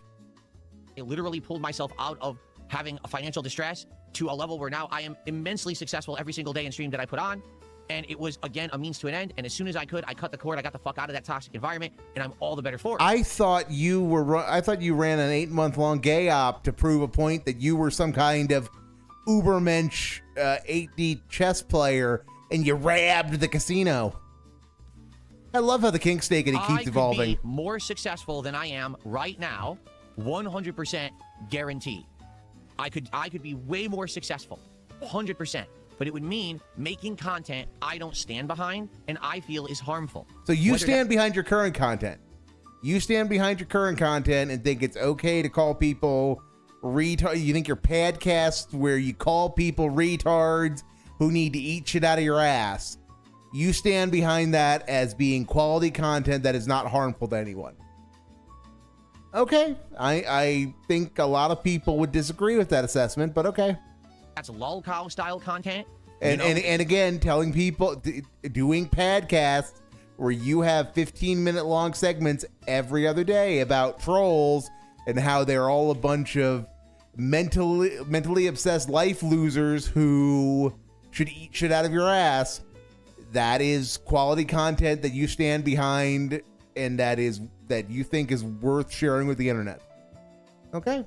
B: I literally pulled myself out of having a financial distress to a level where now I am immensely successful every single day in stream that I put on. And it was, again, a means to an end. And as soon as I could, I cut the cord. I got the fuck out of that toxic environment, and I'm all the better for it.
A: I thought you ran an 8-month-long gay op to prove a point that you were some kind of ubermensch 8D chess player, and you rabbed the casino. I love how the kink stake and it keeps evolving.
B: I could be more successful than I am right now, 100% guaranteed. I could be way more successful, 100%. But it would mean making content I don't stand behind and I feel is harmful.
A: So you stand behind your current content. You stand behind your current content and think it's okay to call people retard. You think your podcast where you call people retards who need to eat shit out of your ass. You stand behind that as being quality content that is not harmful to anyone. Okay. I think a lot of people would disagree with that assessment, but okay.
B: That's lolcow style content.
A: And again, telling people, doing podcasts where you have 15-minute long segments every other day about trolls and how they're all a bunch of mentally obsessed life losers who should eat shit out of your ass. That is quality content that you stand behind and that you think is worth sharing with the internet. Okay.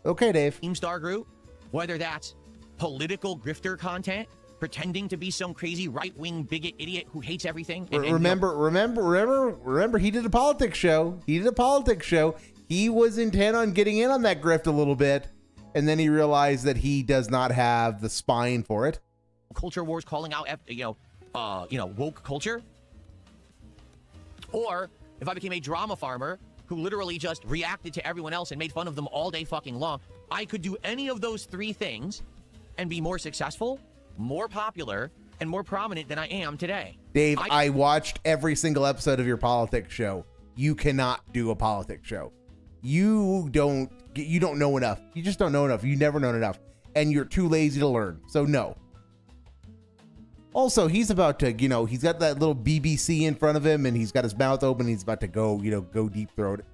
A: Okay, Dave.
B: Star group, whether that's political grifter content, pretending to be some crazy right-wing bigot idiot who hates everything.
A: Remember, he did a politics show. He was intent on getting in on that grift a little bit, and then he realized that he does not have the spine for it.
B: Culture wars calling out, woke culture. Or if I became a drama farmer who literally just reacted to everyone else and made fun of them all day fucking long, I could do any of those three things and be more successful, more popular, and more prominent than I am today.
A: Dave, I watched every single episode of your politics show. You cannot do a politics show. You don't know enough. You just don't know enough. You never known enough. And you're too lazy to learn. So no. Also, he's about to, he's got that little BBC in front of him and he's got his mouth open. He's about to go deep throat.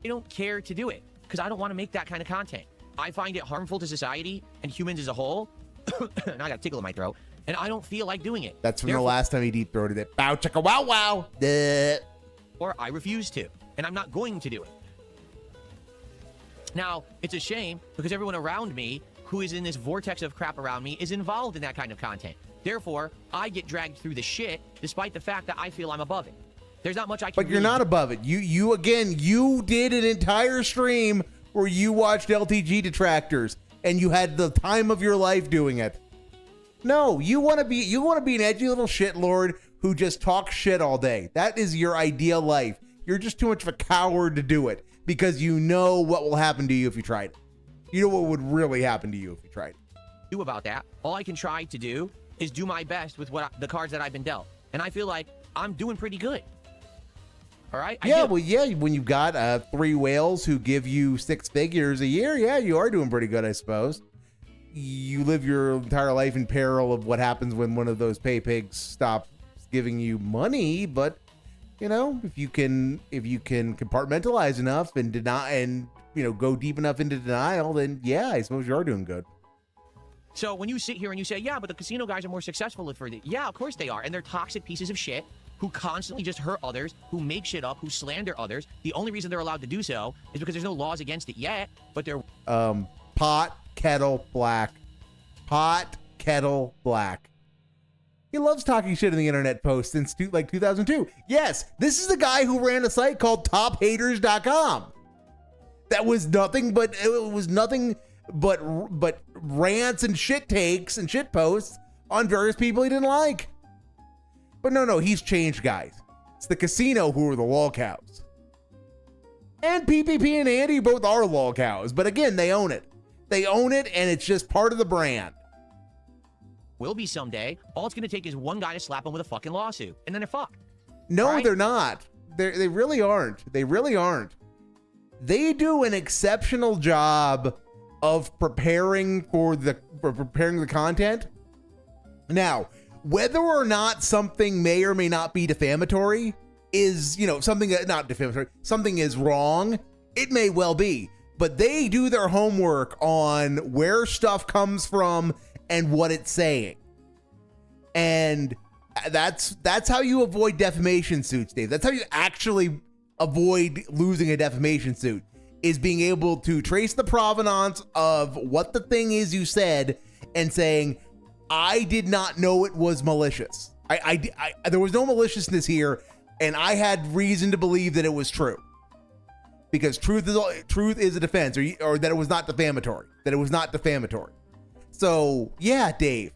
B: I don't care to do it because I don't want to make that kind of content. I find it harmful to society and humans as a whole. And I got a tickle in my throat. And I don't feel like doing it.
A: That's from the last time he deep throated it. Bow chicka wow wow. Duh.
B: Or I refuse to. And I'm not going to do it. Now, it's a shame because everyone around me who is in this vortex of crap around me is involved in that kind of content. Therefore, I get dragged through the shit despite the fact that I feel I'm above it. There's not much I can
A: But you're not above it. You did an entire stream where you watched LTG detractors and you had the time of your life doing it. No, you want to be an edgy little shitlord who just talks shit all day. That is your ideal life. You're just too much of a coward to do it because you know what will happen to you if you tried it. You know what would really happen to you if you tried it.
B: Do about that. All I can try to do is do my best with the cards that I've been dealt. And I feel like I'm doing pretty good. All right?
A: When you've got 3 whales who give you 6 figures a year, yeah, you are doing pretty good, I suppose. You live your entire life in peril of what happens when one of those pay pigs stops giving you money, but if you can compartmentalize enough and go deep enough into denial, then yeah, I suppose you are doing good.
B: So when you sit here and you say, yeah, but the casino guys are more successful for the, yeah, of course they are. And they're toxic pieces of shit who constantly just hurt others, who make shit up, who slander others. The only reason they're allowed to do so is because there's no laws against it yet, but they're...
A: Pot, kettle, black. Pot, kettle, black. He loves talking shit in the internet posts since 2002. Yes, this is the guy who ran a site called tophaters.com. That was nothing but rants and shit takes and shit posts on various people he didn't like. But no, he's changed, guys. It's the casino who are the lol cows. And PPP and Andy both are lol cows, but again, they own it. They own it, and it's just part of the brand.
B: Will be someday. All it's going to take is one guy to slap him with a fucking lawsuit, and then they're fucked.
A: No,
B: right?
A: They're not. They really aren't. They really aren't. They do an exceptional job of preparing the content. Now, whether or not something may or may not be defamatory is, something not defamatory, something is wrong. It may well be, but they do their homework on where stuff comes from and what it's saying. And that's how you avoid defamation suits, Dave. That's how you actually avoid losing a defamation suit, is being able to trace the provenance of what the thing is you said and saying, I did not know it was malicious. There was no maliciousness here, and I had reason to believe that it was true. Because truth is a defense, or that it was not defamatory. So yeah, Dave,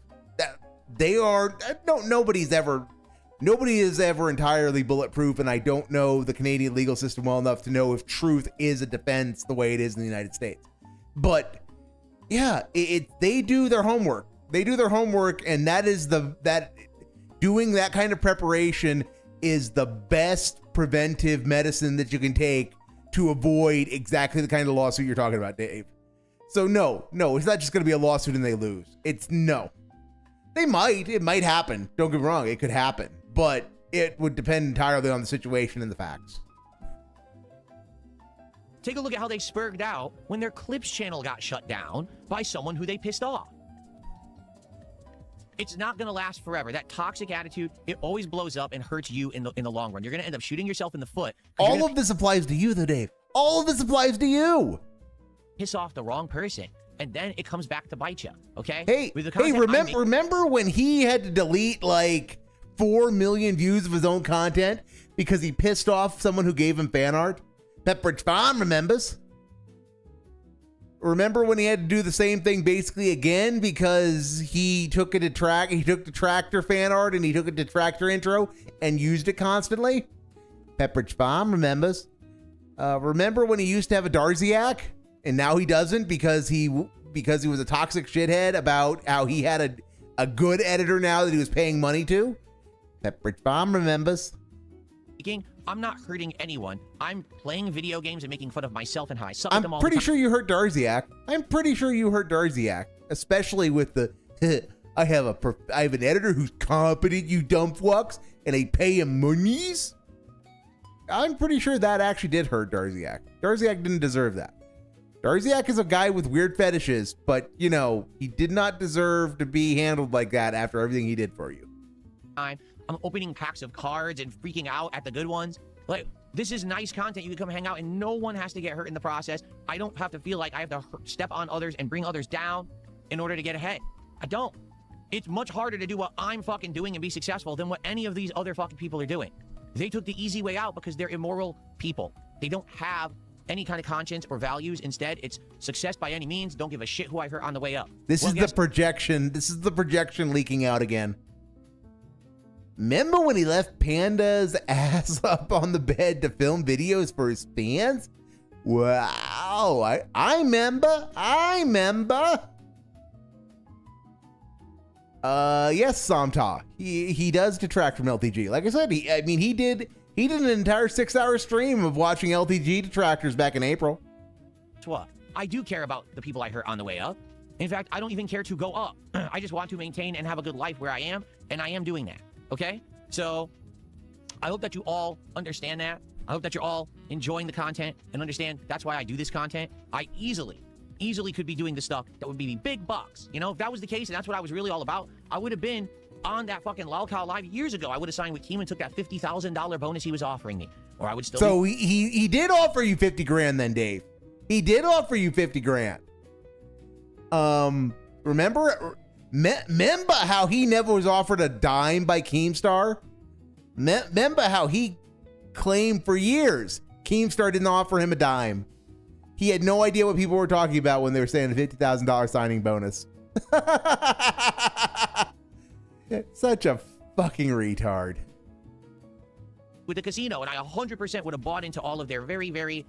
A: nobody is ever entirely bulletproof, and I don't know the Canadian legal system well enough to know if truth is a defense the way it is in the United States. But yeah, they do their homework. And that doing that kind of preparation is the best preventive medicine that you can take to avoid exactly the kind of lawsuit you're talking about, Dave. So no, it's not just going to be a lawsuit and they lose. It might happen. Don't get me wrong. It could happen, but it would depend entirely on the situation and the facts.
B: Take a look at how they spurged out when their Clips channel got shut down by someone who they pissed off. It's not going to last forever. That toxic attitude, it always blows up and hurts you in the long run. You're going to end up shooting yourself in the foot.
A: All of this applies to you, though, Dave. All of this applies to you.
B: Piss off the wrong person, and then it comes back to bite you, okay?
A: Hey, remember when he had to delete like 4 million views of his own content because he pissed off someone who gave him fan art? Pepperidge Farm remembers. Remember when he had to do the same thing basically again because he took the tractor fan art and he took a detractor intro and used it constantly? Pepperidge Farm remembers. Remember when he used to have a Darziak and now he doesn't because he was a toxic shithead about how he had a good editor now that he was paying money to? Pepperidge Farm remembers.
B: I'm not hurting anyone. I'm playing video games and making fun of myself and how I suck at
A: I'm
B: them all
A: pretty
B: the time.
A: sure you hurt Darziak. I'm pretty sure you hurt Darziak, especially with the I have an editor who's competent, you dumb fucks, and I pay him monies. I'm pretty sure that actually did hurt Darziak. Darziak didn't deserve that. Darziak is a guy with weird fetishes, but you know, he did not deserve to be handled like that after everything he did for you.
B: I'm opening packs of cards and freaking out at the good ones. Like, this is nice content. You can come hang out and no one has to get hurt in the process. I don't have to feel like I have to step on others and bring others down in order to get ahead. I don't. It's much harder to do what I'm fucking doing and be successful than what any of these other fucking people are doing. They took the easy way out because they're immoral people. They don't have any kind of conscience or values. Instead, it's success by any means. Don't give a shit who I hurt on the way up.
A: This is the projection. This is the projection leaking out again. Remember when he left Panda's ass up on the bed to film videos for his fans? Wow, I remember. Yes, Samta. He does detract from LTG. Like I said, he did an entire 6-hour stream of watching LTG detractors back in April.
B: Guess what? I do care about the people I hurt on the way up. In fact, I don't even care to go up. I just want to maintain and have a good life where I am, and I am doing that. Okay? So, I hope that you all understand that. I hope that you're all enjoying the content and understand that's why I do this content. I easily could be doing the stuff that would be big bucks. You know, if that was the case and that's what I was really all about, I would have been on that fucking Lolcow Live years ago. I would have signed with Keem and took that $50,000 bonus he was offering me. Or I would still
A: So he did offer you 50 grand then, Dave. He did offer you 50 grand. Remember how he never was offered a dime by Keemstar? Remember how he claimed for years Keemstar didn't offer him a dime. He had no idea what people were talking about when they were saying a $50,000 signing bonus. Such a fucking retard.
B: with the casino, and I 100% would have bought into all of their very, very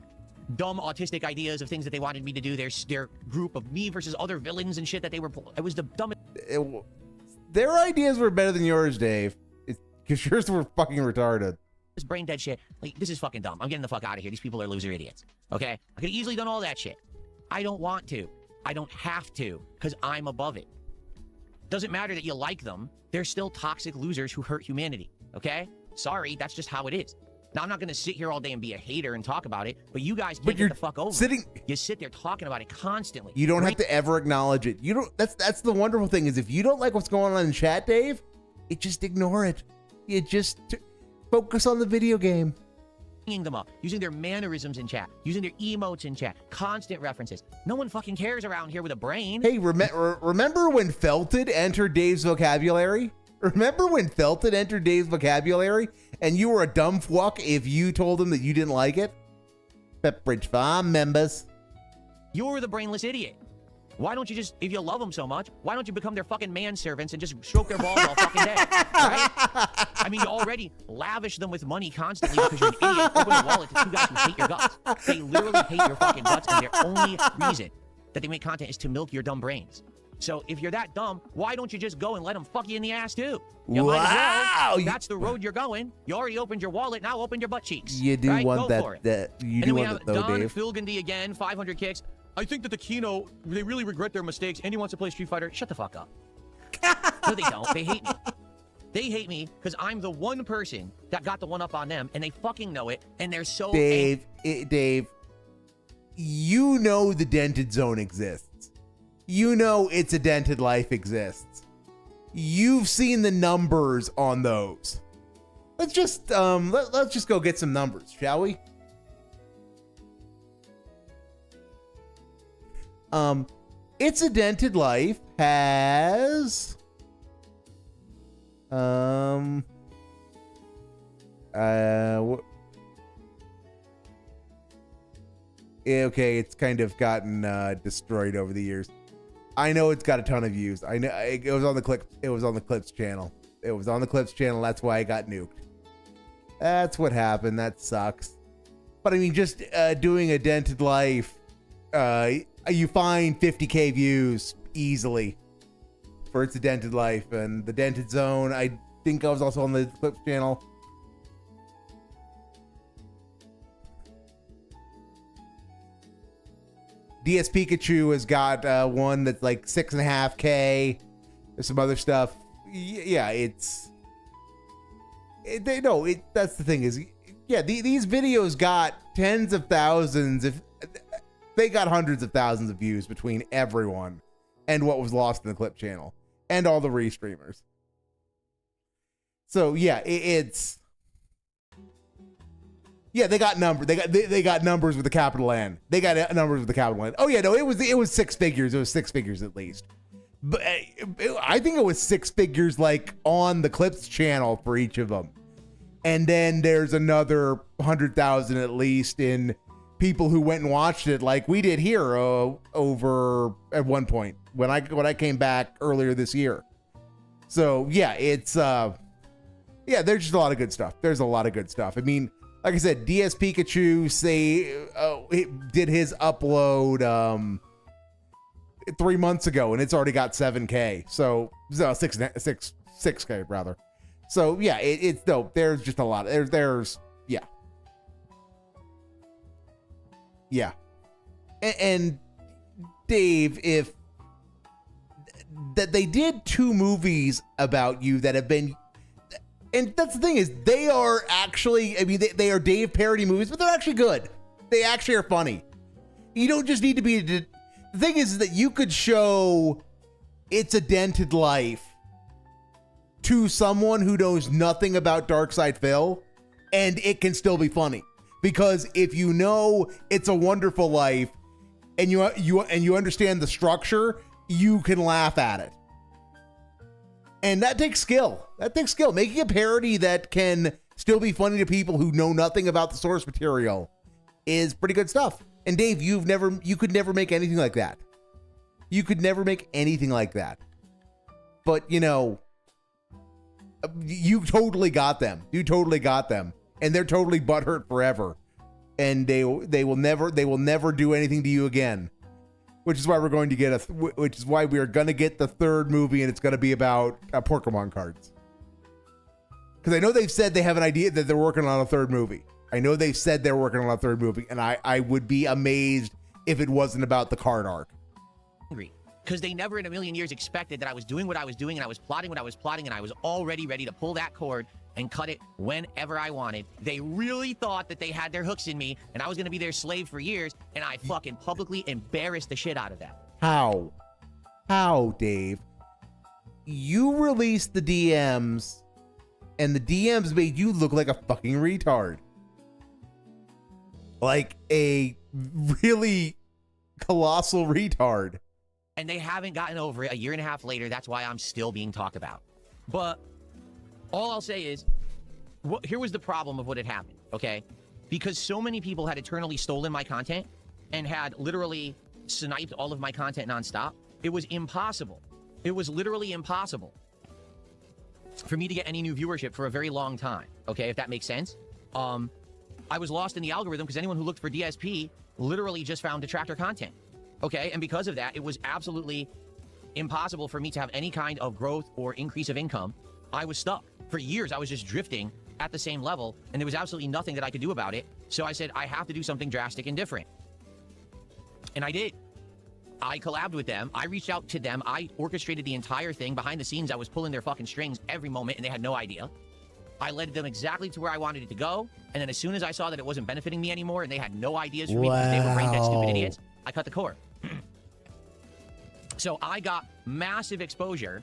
B: dumb autistic ideas of things that they wanted me to do. Their group of me versus other villains and shit that they were. It was the dumbest.
A: Their ideas were better than yours, Dave. Because yours were fucking retarded.
B: This brain dead shit. Like, this is fucking dumb. I'm getting the fuck out of here. These people are loser idiots. Okay? I could have easily done all that shit. I don't want to. I don't have to, because I'm above it. Doesn't matter that you like them. They're still toxic losers who hurt humanity. Okay? Sorry, that's just how it is. Now, I'm not going to sit here all day and be a hater and talk about it, but you guys can't get the fuck over it. You sit there talking about it constantly.
A: You don't have to ever acknowledge it. You don't. That's the wonderful thing is if you don't like what's going on in chat, Dave, just ignore it. You just focus on the video game.
B: Them up, using their mannerisms in chat, using their emotes in chat, constant references. No one fucking cares around here with a brain.
A: Hey, remember when Felted entered Dave's vocabulary? Remember when Felted entered Dave's vocabulary and you were a dumb fuck if you told him that you didn't like it? Pepperidge Farm members.
B: You're the brainless idiot. Why don't you just, if you love them so much, why don't you become their fucking manservants and just stroke their balls all fucking day, right? I mean, you already lavish them with money constantly because you're an idiot. Open a wallet to two guys who hate your guts. They literally hate your fucking guts, and their only reason that they make content is to milk your dumb brains. So if you're that dumb, why don't you just go and let them fuck you in the ass too? You might as well. That's the road you're going. You already opened your wallet, now open your butt cheeks.
A: You do
B: right?
A: want
B: go
A: that. You
B: and
A: do
B: then we
A: want
B: have
A: it though,
B: Don
A: Dave.
B: Filgandy again, 500 kicks. I think that the Kino, they really regret their mistakes, and he wants to play Street Fighter. Shut the fuck up. No, they don't. They hate me. They hate me because I'm the one person that got the one up on them, and they fucking know it, and they're so...
A: Dave, you know the dented zone exists. You know It's a Dented Life exists. You've seen the numbers on those. Let's just let's just go get some numbers, shall we? It's a Dented Life has okay, it's kind of gotten destroyed over the years. I know it's got a ton of views. I know it was on the clip. It was on the Clips channel. It was on the Clips channel. That's why I got nuked. That's what happened. That sucks. But I mean, just doing a Dented Life, you find 50K views easily for It's a Dented Life, and the Dented Zone. I think I was also on the Clips channel. DS Pikachu has got one that's like 6.5K. There's some other stuff. Yeah, that's the thing is, yeah, these videos got tens of thousands. If they got hundreds of thousands of views between everyone and what was lost in the Clip channel and all the Reestreamers. So yeah, yeah, they got numbers. They got numbers with a capital N. They got numbers with a capital N. Oh yeah, no, it was six figures. It was six figures at least. But I think it was six figures like on the Clips channel for each of them. And then there's another 100,000 at least in people who went and watched it, like we did here over at one point when I came back earlier this year. So yeah, it's yeah, there's just a lot of good stuff. There's a lot of good stuff. I mean, like I said, DS Pikachu it did his upload 3 months ago, and it's already got 7K. So 6K rather. So yeah, it's dope. There's just a lot. There's yeah. And Dave, if that they did 2 movies about you that have been. And that's the thing is, they are actually, I mean, they are Dave parody movies, but they're actually good. They actually are funny. You don't just need to be, the thing is that you could show It's a Dented Life to someone who knows nothing about Darkside Phil, and it can still be funny. Because if you know It's a Wonderful Life, and you understand the structure, you can laugh at it. And that takes skill. That takes skill. Making a parody that can still be funny to people who know nothing about the source material is pretty good stuff. And Dave, you could never make anything like that. You could never make anything like that. But you know, you totally got them. You totally got them. And they're totally butthurt forever. And they will never do anything to you again. Which is why we're going to get which is why we are going to get the 3rd movie, and it's going to be about Pokemon cards. Because I know they've said they have an idea that they're working on a 3rd movie. I know they've said they're working on a 3rd movie, and I would be amazed if it wasn't about the card arc.
B: Because they never in a million years expected that I was doing what I was doing, and I was plotting what I was plotting, and I was already ready to pull that cord and cut it whenever I wanted. They really thought that they had their hooks in me, and I was going to be their slave for years, and I fucking publicly embarrassed the shit out of them.
A: How? How, Dave? You released the DMs, and the DMs made you look like a fucking retard. Like a really colossal retard.
B: And they haven't gotten over it a year and a half later. That's why I'm still being talked about. But all I'll say is, here was the problem of what had happened, okay? Because so many people had eternally stolen my content and had literally sniped all of my content nonstop, it was impossible. It was literally impossible for me to get any new viewership for a very long time, okay, if that makes sense. I was lost in the algorithm because anyone who looked for DSP literally just found detractor content, okay? And because of that, it was absolutely impossible for me to have any kind of growth or increase of income. I was stuck. For years, I was just drifting at the same level, and there was absolutely nothing that I could do about it. So I said, I have to do something drastic and different. And I did. I collabed with them. I reached out to them. I orchestrated the entire thing. Behind the scenes, I was pulling their fucking strings every moment, and they had no idea. I led them exactly to where I wanted it to go. And then as soon as I saw that it wasn't benefiting me anymore and they had no ideas for me because they were brain dead stupid idiots, I cut the cord. So I got massive exposure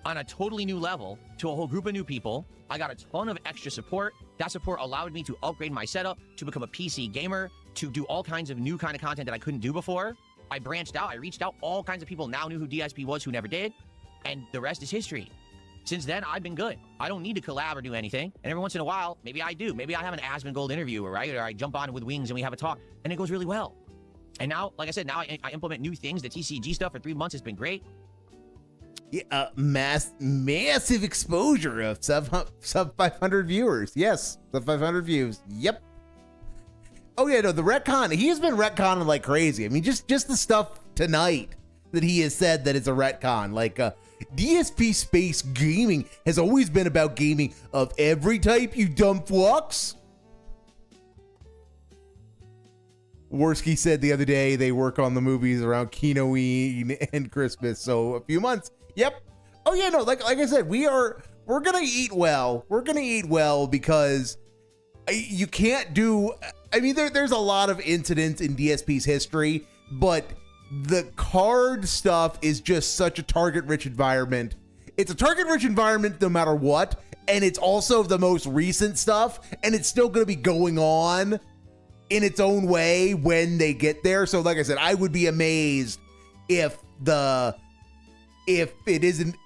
B: on a totally new level to a whole group of new people. I got a ton of extra support. That support allowed me to upgrade my setup, to become a PC gamer, to do all kinds of new kind of content that I couldn't do before. I branched out. I reached out. All kinds of people now knew who DSP was who never did. And the rest is history. Since then, I've been good. I don't need to collab or do anything. And every once in a while, maybe I do. Maybe I have an Asmongold interview, right? Or I jump on with Wings and we have a talk. And it goes really well. And now, like I said, now I implement new things. The TCG stuff for 3 months has been great.
A: Yeah, massive exposure of sub 500 viewers. Yes, sub 500 views. Yep. Oh yeah, no, the retcon. He has been retconning like crazy. I mean, just the stuff tonight that he has said that it's a retcon. Like DSP Space Gaming has always been about gaming of every type, you dumb fucks. Worski said the other day they work on the movies around Kinoeen and Christmas, so a few months. Yep. Oh yeah, no, like I said, we're gonna eat well. We're gonna eat well because you can't do. I mean, there's a lot of incidents in DSP's history, but the card stuff is just such a target-rich environment. It's a target-rich environment no matter what, and it's also the most recent stuff, and it's still gonna be going on in its own way when they get there. So like I said, I would be amazed if it isn't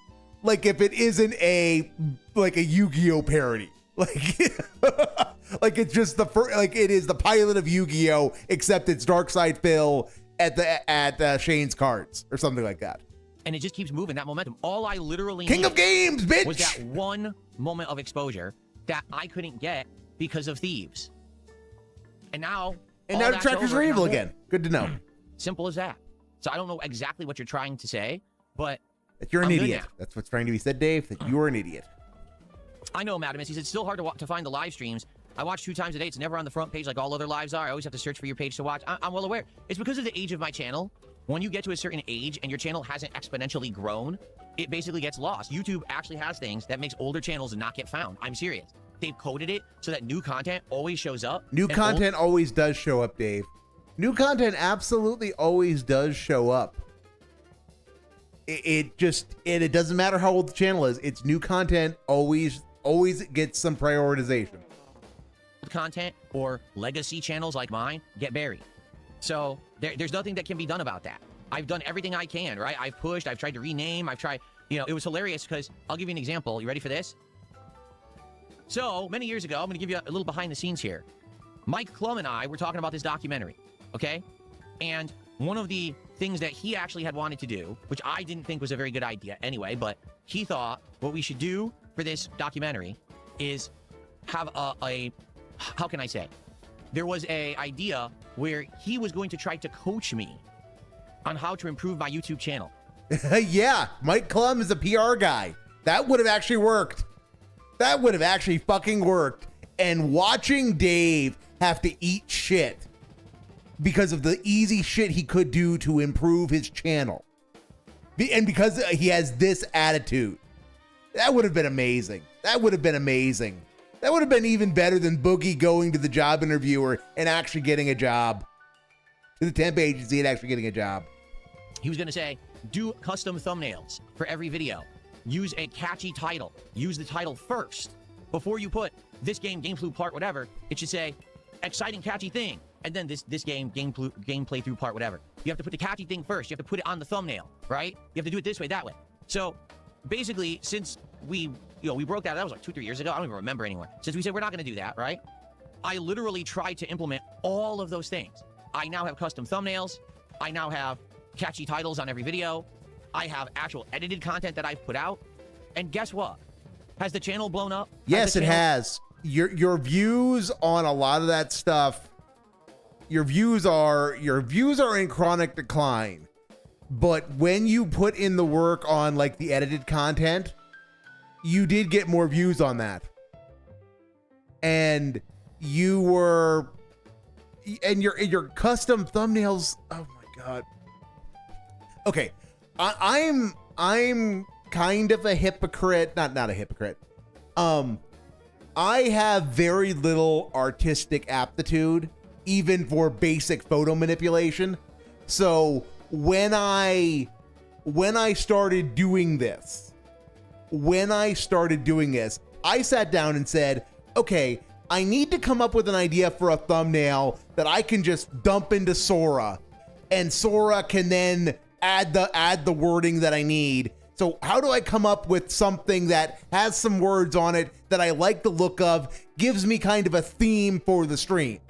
A: a Yu-Gi-Oh parody. Like it's just the first, like it is the pilot of Yu-Gi-Oh, except it's Darkside Phil at Shane's cards or something like that.
B: And it just keeps moving, that momentum. All I literally
A: King of Games, bitch!
B: Was that one moment of exposure that I couldn't get because of Thieves. And now
A: the trackers are evil again. Good to know.
B: Simple as that. So I don't know exactly what you're trying to say, but
A: that you're an idiot. That's what's trying to be said, Dave. That you're an idiot.
B: I know, Madamus. He said it's still hard to find the live streams. I watch 2 times a day. It's never on the front page like all other lives are. I always have to search for your page to watch. I'm well aware. It's because of the age of my channel. When you get to a certain age and your channel hasn't exponentially grown, it basically gets lost. YouTube actually has things that makes older channels not get found. I'm serious. They've coded it so that new content always shows up.
A: New content always does show up, Dave. New content absolutely always does show up. It doesn't matter how old the channel is. It's new content always gets some prioritization.
B: Content or legacy channels like mine get buried. So there's nothing that can be done about that. I've done everything I can, right? I've pushed, I've tried to rename, I've tried, it was hilarious because I'll give you an example. You ready for this? So many years ago, I'm going to give you a little behind the scenes here. Mike Klum and I were talking about this documentary, okay? And one of the things that he actually had wanted to do, which I didn't think was a very good idea anyway, but he thought what we should do for this documentary is have a how can I say? There was a idea where he was going to try to coach me on how to improve my YouTube channel.
A: Yeah, Mike Klum is a PR guy. That would have actually worked. That would have actually fucking worked. And watching Dave have to eat shit because of the easy shit he could do to improve his channel. And because he has this attitude, that would have been amazing. That would have been amazing. That would have been even better than Boogie going to the job interviewer and actually getting a job. To the temp agency and actually getting a job.
B: He was going to say, do custom thumbnails for every video. Use a catchy title. Use the title first. Before you put this game, gameplay part, whatever, it should say, exciting, catchy thing. And then this game, gameplay through part, whatever. You have to put the catchy thing first. You have to put it on the thumbnail, right? You have to do it this way, that way. So basically, since we broke that was like 2-3 years ago. I don't even remember anymore. Since we said we're not going to do that, right? I literally tried to implement all of those things. I now have custom thumbnails. I now have catchy titles on every video. I have actual edited content that I've put out. And guess what? Has the channel blown up?
A: Yes, it has. Your views on a lot of that stuff, your views are in chronic decline. But when you put in the work on like the edited content, you did get more views on that. And your custom thumbnails, oh my god. Okay, I'm kind of a hypocrite, not a hypocrite. I have very little artistic aptitude, even for basic photo manipulation. So when I started doing this, I sat down and said, okay, I need to come up with an idea for a thumbnail that I can just dump into Sora, and Sora can then add the wording that I need. So how do I come up with something that has some words on it that I like the look of, gives me kind of a theme for the streams?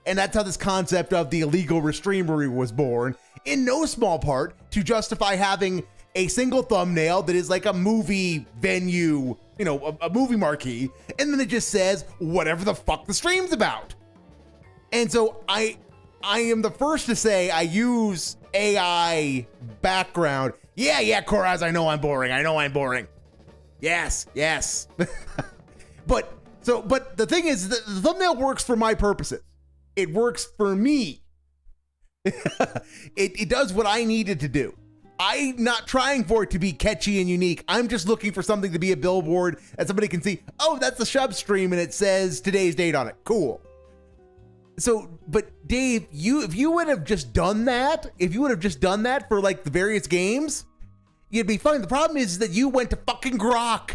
A: And that's how this concept of the illegal Reestreamery was born, in no small part to justify having a single thumbnail that is like a movie venue, you know, a movie marquee, and then it just says whatever the fuck the stream's about. And so I am the first to say I use AI background. Yeah, Koraz, I know I'm boring. Yes. But the thing is, the thumbnail works for my purposes. It works for me. It does what I needed to do. I'm not trying for it to be catchy and unique. I'm just looking for something to be a billboard that somebody can see, oh, that's the Shub-Stream and it says today's date on it. Cool. So, but Dave, if you would have just done that, for like the various games, you'd be fine. The problem is that you went to fucking Grok.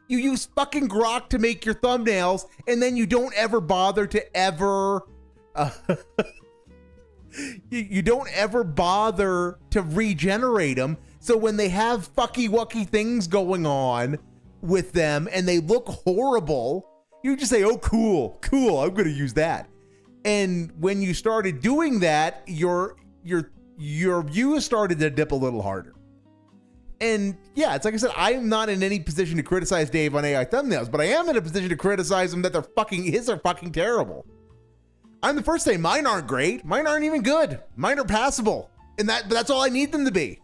A: You use fucking Grok to make your thumbnails, and then you don't ever bother to ever... you don't ever bother to regenerate them. So when they have fucky wucky things going on with them and they look horrible, you just say, oh, cool, I'm going to use that. And when you started doing that, your views started to dip a little harder. And yeah, it's like I said, I'm not in any position to criticize Dave on AI thumbnails, but I am in a position to criticize him that his are fucking terrible. I'm the first to say mine aren't great. Mine aren't even good. Mine are passable. And that's all I need them to be.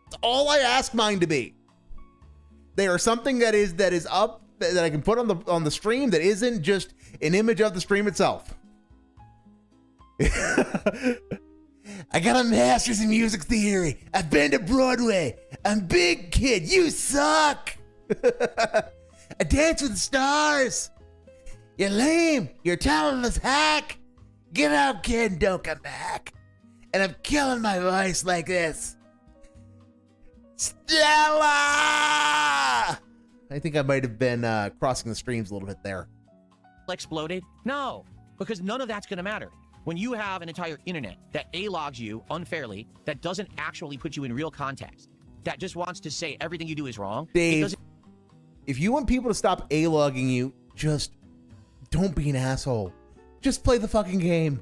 A: That's all I ask mine to be. They are something that is up, that I can put on the stream, that isn't just an image of the stream itself. I got a master's in music theory. I've been to Broadway. I'm big, kid. You suck. I dance with the stars. You're lame. You're a talentless hack. Get out, kid, and don't come back. And I'm killing my voice like this. Stella! I think I might have been crossing the streams a little bit there.
B: Exploded? No, because none of that's going to matter. When you have an entire internet that A-logs you unfairly, that doesn't actually put you in real context, that just wants to say everything you do is wrong.
A: Dave, if you want people to stop A-logging you, just don't be an asshole. Just play the fucking game.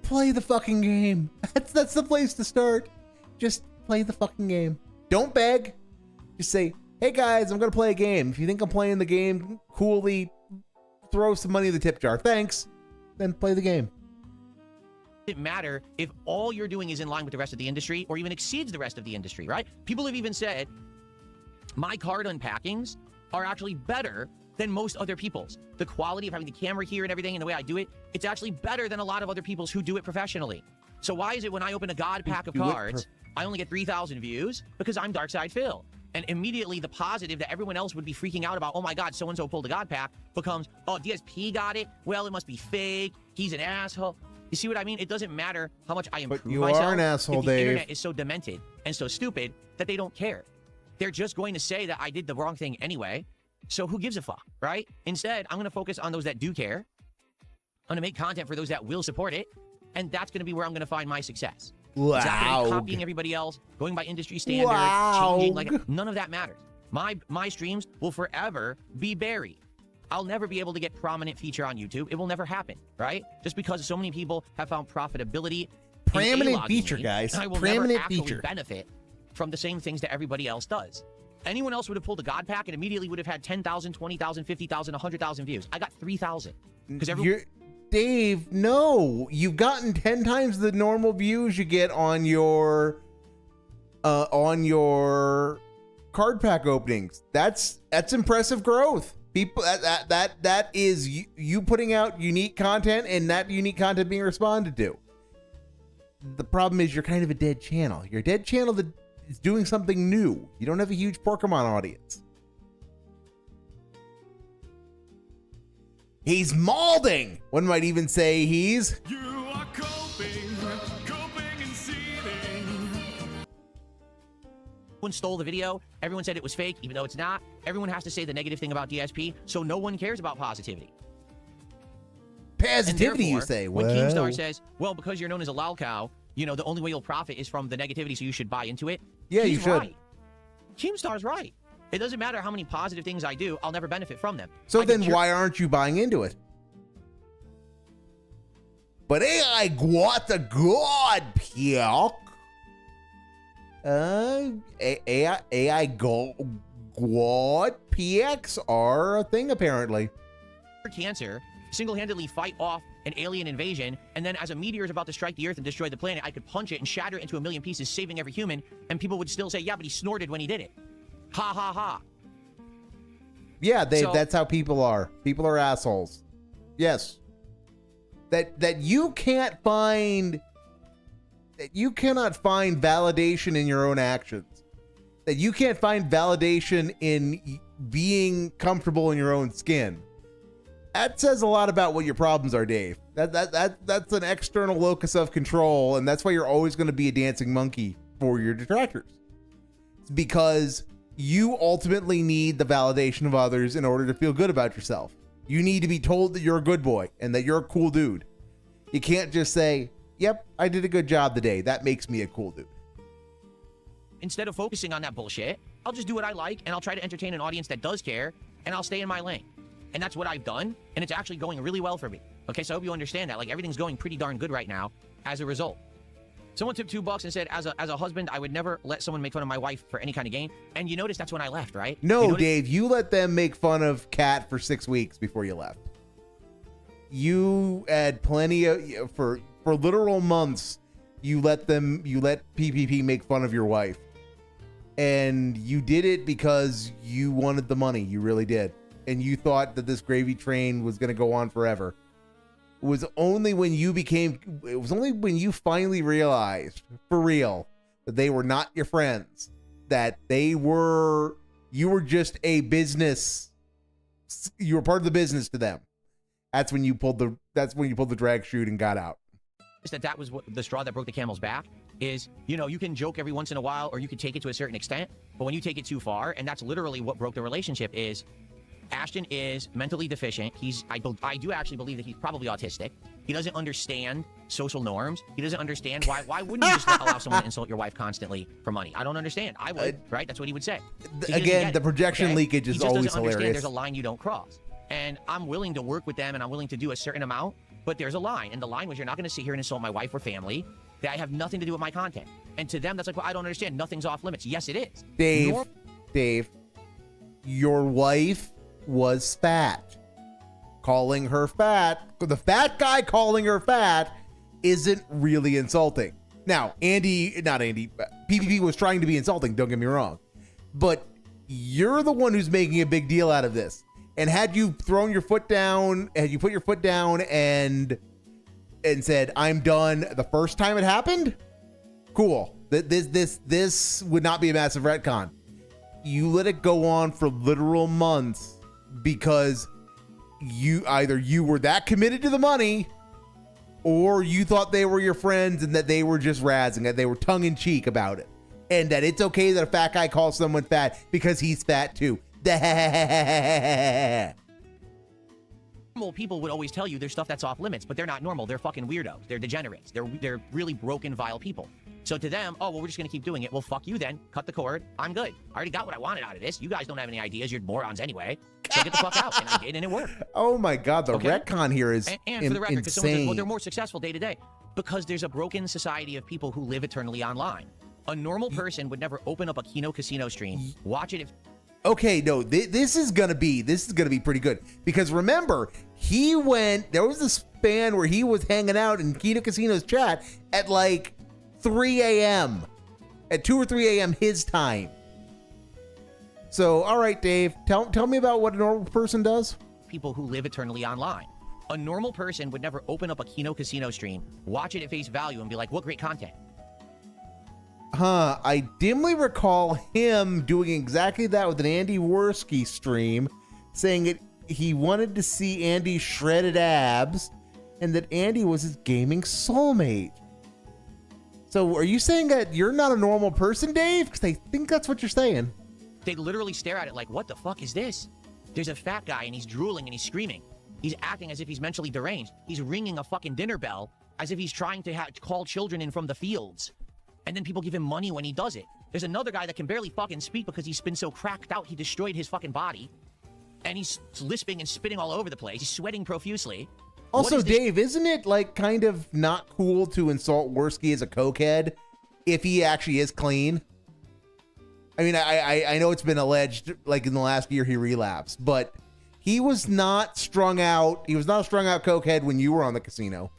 A: Play the fucking game. That's the place to start. Just play the fucking game. Don't beg. Just say, hey guys, I'm going to play a game. If you think I'm playing the game, coolly throw some money in the tip jar. Thanks. Then play the game.
B: It doesn't matter if all you're doing is in line with the rest of the industry or even exceeds the rest of the industry, right? People have even said my card unpackings are actually better than most other people's. The quality of having the camera here and everything and the way I do it, it's actually better than a lot of other people's who do it professionally. So why is it when I open a God pack of cards, I only get 3,000 views? Because I'm Darkside Phil. And immediately the positive that everyone else would be freaking out about, oh my God, so-and-so pulled a God pack, becomes, oh, DSP got it? Well, it must be fake. He's an asshole. You see what I mean? It doesn't matter how much I improve myself.
A: But you are an asshole,
B: if the
A: Dave.
B: internet is so demented and so stupid that they don't care. They're just going to say that I did the wrong thing anyway. So who gives a fuck, right? Instead, I'm going to focus on those that do care. I'm going to make content for those that will support it. And that's going to be where I'm going to find my success.
A: Wow.
B: It's not going to be copying everybody else, going by industry standard, changing, like, none of that matters. My streams will forever be buried. I'll never be able to get prominent feature on YouTube. It will never happen, right? Just because so many people have found profitability.
A: Prominent feature, guys.
B: I will
A: Prominent
B: never actually
A: feature.
B: benefit from the same things that everybody else does. Anyone else would have pulled a God pack and immediately would have had 10,000, 20,000, 50,000, 100,000 views. I got 3,000. Because
A: Dave, no. You've gotten 10 times the normal views you get on your card pack openings. That's impressive growth. People, that is you putting out unique content and that unique content being responded to. The problem is you're kind of a dead channel. You're a dead channel that is doing something new. You don't have a huge Pokemon audience. He's maulding. One might even say he's...
C: You are coping and seething.
B: Everyone stole the video. Everyone said it was fake, even though it's not. Everyone has to say the negative thing about DSP, so no one cares about positivity.
A: Positivity, you
B: therefore,
A: say?
B: When
A: Well,
B: Keemstar says, well, because you're known as a lol cow, you know, the only way you'll profit is from the negativity, so you should buy into it.
A: Yeah, you
B: He's
A: should.
B: Right. Keemstar's right. It doesn't matter how many positive things I do, I'll never benefit from them.
A: so
B: I
A: then
B: can
A: why aren't you buying into it? But AI guata god piok. AI god PX are a thing apparently.
B: cure cancer, single-handedly fight off an alien invasion, and then as a meteor is about to strike the Earth and destroy the planet, I could punch it and shatter it into a million pieces, saving every human, and people would still say, yeah, but he snorted when he did it. Ha ha ha.
A: Yeah,
B: So-
A: that's how people are. People are assholes. Yes. That you cannot find validation in your own actions. That you can't find validation in being comfortable in your own skin. That says a lot about what your problems are, Dave. That's an external locus of control, and that's why you're always going to be a dancing monkey for your detractors. It's because you ultimately need the validation of others in order to feel good about yourself. You need to be told that you're a good boy and that you're a cool dude. You can't just say, yep, I did a good job today. That makes me a cool dude.
B: Instead of focusing on that bullshit, I'll just do what I like, and I'll try to entertain an audience that does care, and I'll stay in my lane. And that's what I've done, and it's actually going really well for me. Okay, so I hope you understand that. Like, everything's going pretty darn good right now as a result. Someone tipped $2 and said, as a husband, I would never let someone make fun of my wife for any kind of gain. And you notice that's when I left, right? You
A: No,
B: notice-
A: Dave, you let them make fun of Kat for 6 weeks before you left. You had plenty of, for literal months, you let PPP make fun of your wife. And you did it because you wanted the money. You really did. And you thought that this gravy train was going to go on forever. It was only when you finally realized, for real, that they were not your friends, that you were just a business. You were part of the business to them. That's when you pulled the drag chute and got out.
B: that was what the straw that broke the camel's back is, you know, you can joke every once in a while, or you can take it to a certain extent, but when you take it too far, and that's literally what broke the relationship, is Ashton is mentally deficient. I do actually believe that he's probably autistic. He doesn't understand social norms. He doesn't understand why wouldn't you just allow someone to insult your wife constantly for money? I don't understand. I would, right? That's what he would say. He doesn't
A: Again,
B: get
A: the
B: it,
A: projection
B: okay?
A: leakage is
B: He just
A: always
B: doesn't understand
A: hilarious.
B: there's a line you don't cross. And I'm willing to work with them, and I'm willing to do a certain amount, but there's a line. And the line was, you're not going to sit here and insult my wife or family. That have nothing to do with my content. And to them, that's like, well, I don't understand. Nothing's off limits. Yes, it is.
A: Dave, your wife was fat. Calling her fat, the fat guy calling her fat isn't really insulting. Now, PPP was trying to be insulting, don't get me wrong. But you're the one who's making a big deal out of this. And had you thrown your foot down, had you put your foot down and said, I'm done the first time it happened, cool. This would not be a massive retcon. You let it go on for literal months because you were that committed to the money, or you thought they were your friends and that they were just razzing, that they were tongue-in-cheek about it, and that it's okay that a fat guy calls someone fat because he's fat too.
B: Normal people would always tell you there's stuff that's off limits, but they're not normal. They're fucking weirdos. They're degenerates. They're really broken, vile people. So to them, oh, well, we're just going to keep doing it. Well, fuck you then. Cut the cord. I'm good. I already got what I wanted out of this. You guys don't have any ideas. You're morons anyway. So get the fuck out. And I did, and it worked.
A: Oh my God, the
B: Okay?
A: retcon here is
B: and for the record, because someone says,
A: insane.
B: well, they're more successful day to day. Because there's a broken society of people who live eternally online. A normal person would never open up a Kino Casino stream, watch it if...
A: Okay, no, this is gonna be pretty good, because remember, there was a span where he was hanging out in Kino Casino's chat at like 3 a.m. at 2 or 3 a.m. his time. So, all right, Dave, tell me about what a normal person does.
B: people who live eternally online. A normal person would never open up a Kino Casino stream, watch it at face value, and be like, what great content.
A: I dimly recall him doing exactly that with an Andy Worski stream, saying it he wanted to see Andy's shredded abs and that Andy was his gaming soulmate. So are you saying that you're not a normal person, Dave? Because I think that's what you're saying.
B: They literally stare at it like, what the fuck is this? There's a fat guy and he's drooling and he's screaming. He's acting as if he's mentally deranged. He's ringing a fucking dinner bell as if he's trying to call children in from the fields. And then people give him money when he does it. There's another guy that can barely fucking speak because he's been so cracked out he destroyed his fucking body. And he's lisping and spitting all over the place. He's sweating profusely.
A: Also, Dave, isn't it like kind of not cool to insult Worski as a cokehead if he actually is clean? I mean, I know it's been alleged like in the last year he relapsed, but he was not strung out. He was not a strung out cokehead when you were on the casino.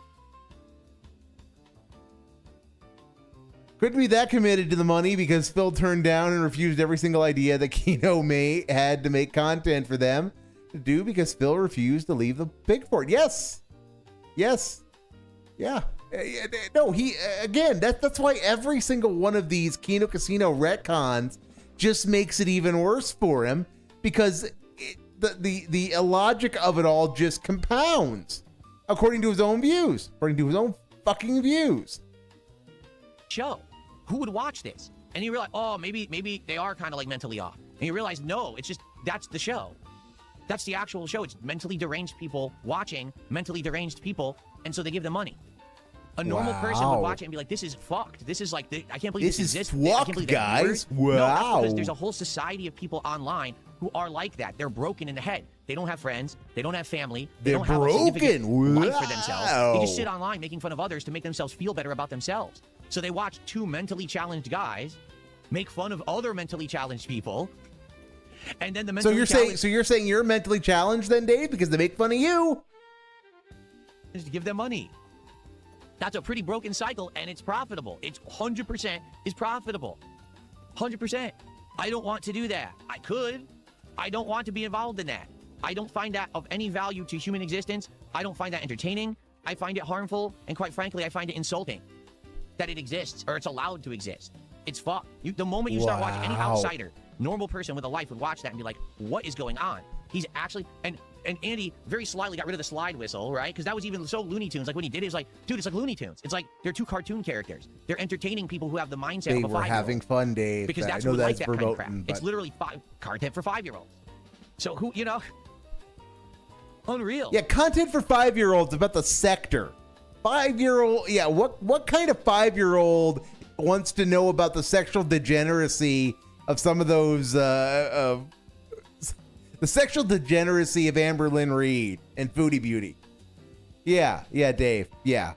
A: Couldn't be that committed to the money because Phil turned down and refused every single idea that Keno had to make content for them to do because Phil refused to leave the pig fort. Yes. Yes. Yeah. No, again, that's why every single one of these Keno Casino retcons just makes it even worse for him because the illogic of it all just compounds according to his own views, according to his own fucking views.
B: Show. Who would watch this? And you realize, oh, maybe they are kind of like mentally off. And you realize, no, it's just, that's the show. That's the actual show. It's mentally deranged people watching mentally deranged people, and so they give them money. A normal person would watch it and be like, this is fucked. This is like, I can't believe this exists.
A: This is fucked, guys. Wow.
B: No, because there's a whole society of people online who are like that. They're broken in the head. They don't have friends. They don't have family. They don't have a significant life for themselves. They just sit online making fun of others to make themselves feel better about themselves. So they watch two mentally challenged guys make fun of other mentally challenged people. And then the mentally
A: So you're saying you're mentally challenged then, Dave, because they make fun of you?
B: Just give them money. That's a pretty broken cycle, and it's profitable. It's 100% is profitable. 100%. I don't want to do that. I could. I don't want to be involved in that. I don't find that of any value to human existence. I don't find that entertaining. I find it harmful, and quite frankly, I find it insulting that it exists, or it's allowed to exist. It's fucked. The moment you start watching, any outsider, normal person with a life would watch that and be like, what is going on? He's actually, and Andy very slyly got rid of the slide whistle, right? Because that was even so Looney Tunes. Like when he did it, was like, dude, it's like Looney Tunes. It's like they're two cartoon characters. They're entertaining people who have the mindset of a 5-year-old.
A: We're having fun, Dave.
B: Because that's what like that kind of crap. It's literally content for 5-year-olds. So who, unreal.
A: Yeah, content for 5-year-olds about the sector. 5-year-old, yeah, what kind of 5-year-old wants to know about the sexual degeneracy of some of those, the sexual degeneracy of Amber Lynn Reed and Foodie Beauty? Yeah, Dave, yeah.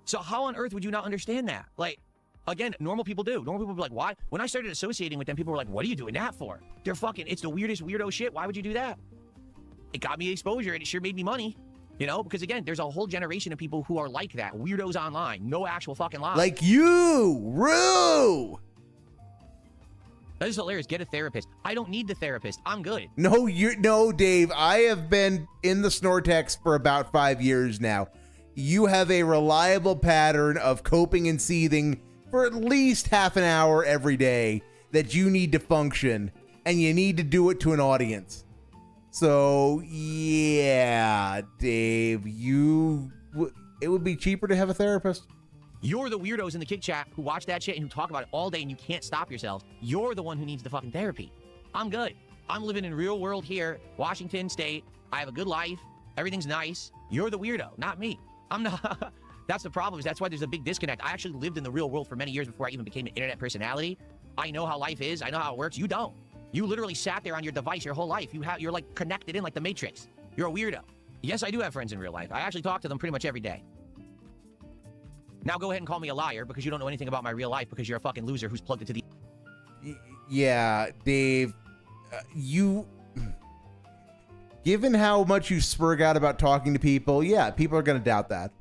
B: So how on earth would you not understand that? Like, again, normal people do. Normal people be like, why? When I started associating with them, people were like, what are you doing that for? They're fucking, it's the weirdest weirdo shit. Why would you do that? It got me exposure and it sure made me money. Because again, there's a whole generation of people who are like that. Weirdos online. No actual fucking lie.
A: Like you, Rue.
B: That is hilarious. Get a therapist. I don't need the therapist. I'm good.
A: No, Dave. I have been in the Snortex for about 5 years now. You have a reliable pattern of coping and seething for at least half an hour every day that you need to function, and you need to do it to an audience. So, yeah, Dave, it would be cheaper to have a therapist.
B: You're the weirdos in the Kick Chat who watch that shit and who talk about it all day and you can't stop yourselves. You're the one who needs the fucking therapy. I'm good. I'm living in real world here, Washington State. I have a good life. Everything's nice. You're the weirdo, not me. I'm not. That's the problem. That's why there's a big disconnect. I actually lived in the real world for many years before I even became an internet personality. I know how life is. I know how it works. You don't. You literally sat there on your device your whole life. You're like connected in like the Matrix. You're a weirdo. Yes, I do have friends in real life. I actually talk to them pretty much every day. Now go ahead and call me a liar because you don't know anything about my real life because you're a fucking loser who's plugged into the...
A: Yeah, Dave, given how much you spurg out about talking to people, yeah, people are going to doubt that.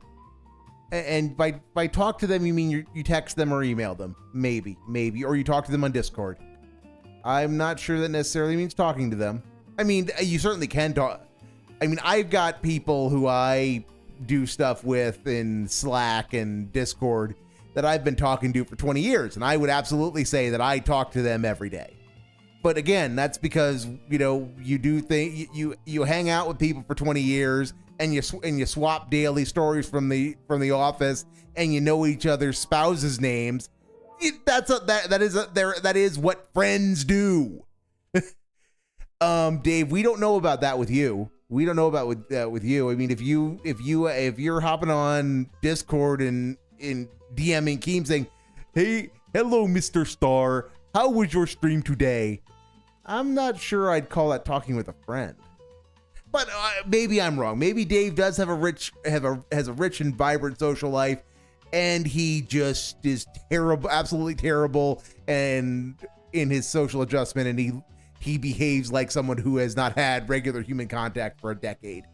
A: And by talk to them, you mean you text them or email them. Maybe, or you talk to them on Discord. I'm not sure that necessarily means talking to them. I mean, you certainly can talk. I mean, I've got people who I do stuff with in Slack and Discord that I've been talking to for 20 years, and I would absolutely say that I talk to them every day. But again, that's because, you know, you do think you hang out with people for 20 years and you swap daily stories from the office, and you know each other's spouses' names. That is what friends do. Dave, we don't know about that with you. We don't know about with you. I mean, if you're hopping on Discord and in DMing Keem saying, "Hey, hello, Mr. Star, how was your stream today?" I'm not sure I'd call that talking with a friend. But maybe I'm wrong. Maybe Dave does have has a rich and vibrant social life, and he just is terrible, absolutely terrible, and in his social adjustment, and he behaves like someone who has not had regular human contact for a decade.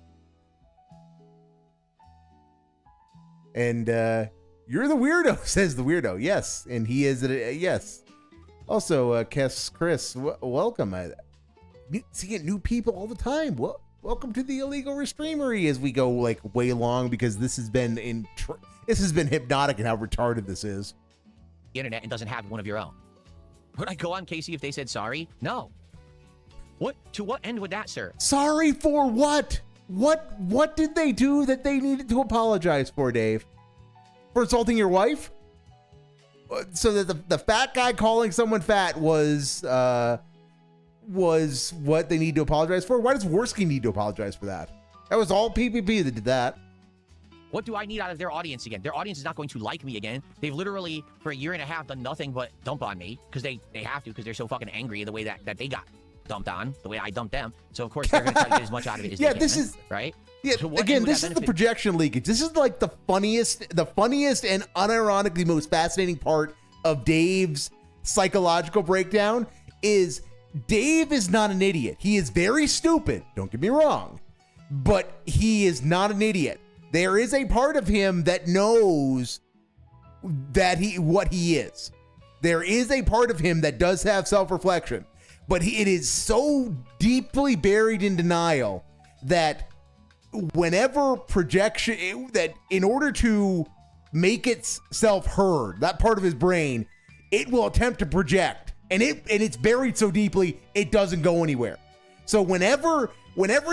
A: And you're the weirdo, says the weirdo. Yes, and he is. Yes. Also, Chris, welcome. Seeing new people all the time. Welcome to the illegal Reestreamery as we go like way long, because this has been hypnotic in how retarded this is.
B: The internet and doesn't have one of your own. Would I go on Casey if they said sorry? No. To what end would that serve?
A: Sorry for what? What did they do that they needed to apologize for, Dave? For insulting your wife? So that the fat guy calling someone fat was what they need to apologize for? Why does Worski need to apologize for that? That was all PPP that did that.
B: What do I need out of their audience again? Their audience is not going to like me again. They've literally, for a year and a half, done nothing but dump on me, because they have to, because they're so fucking angry the way that they got dumped on, the way I dumped them. So, of course, they're going to try to get as much out of it as they can.
A: This is...
B: Right?
A: Yeah,
B: so
A: again, this is the projection leakage. This is like the funniest and unironically most fascinating part of Dave's psychological breakdown is Dave is not an idiot. He is very stupid, don't get me wrong, but he is not an idiot. There is a part of him that knows that what he is. There is a part of him that does have self-reflection, but it is so deeply buried in denial that whenever projection, that in order to make itself heard, that part of his brain, it will attempt to project, and it's buried so deeply it doesn't go anywhere. So whenever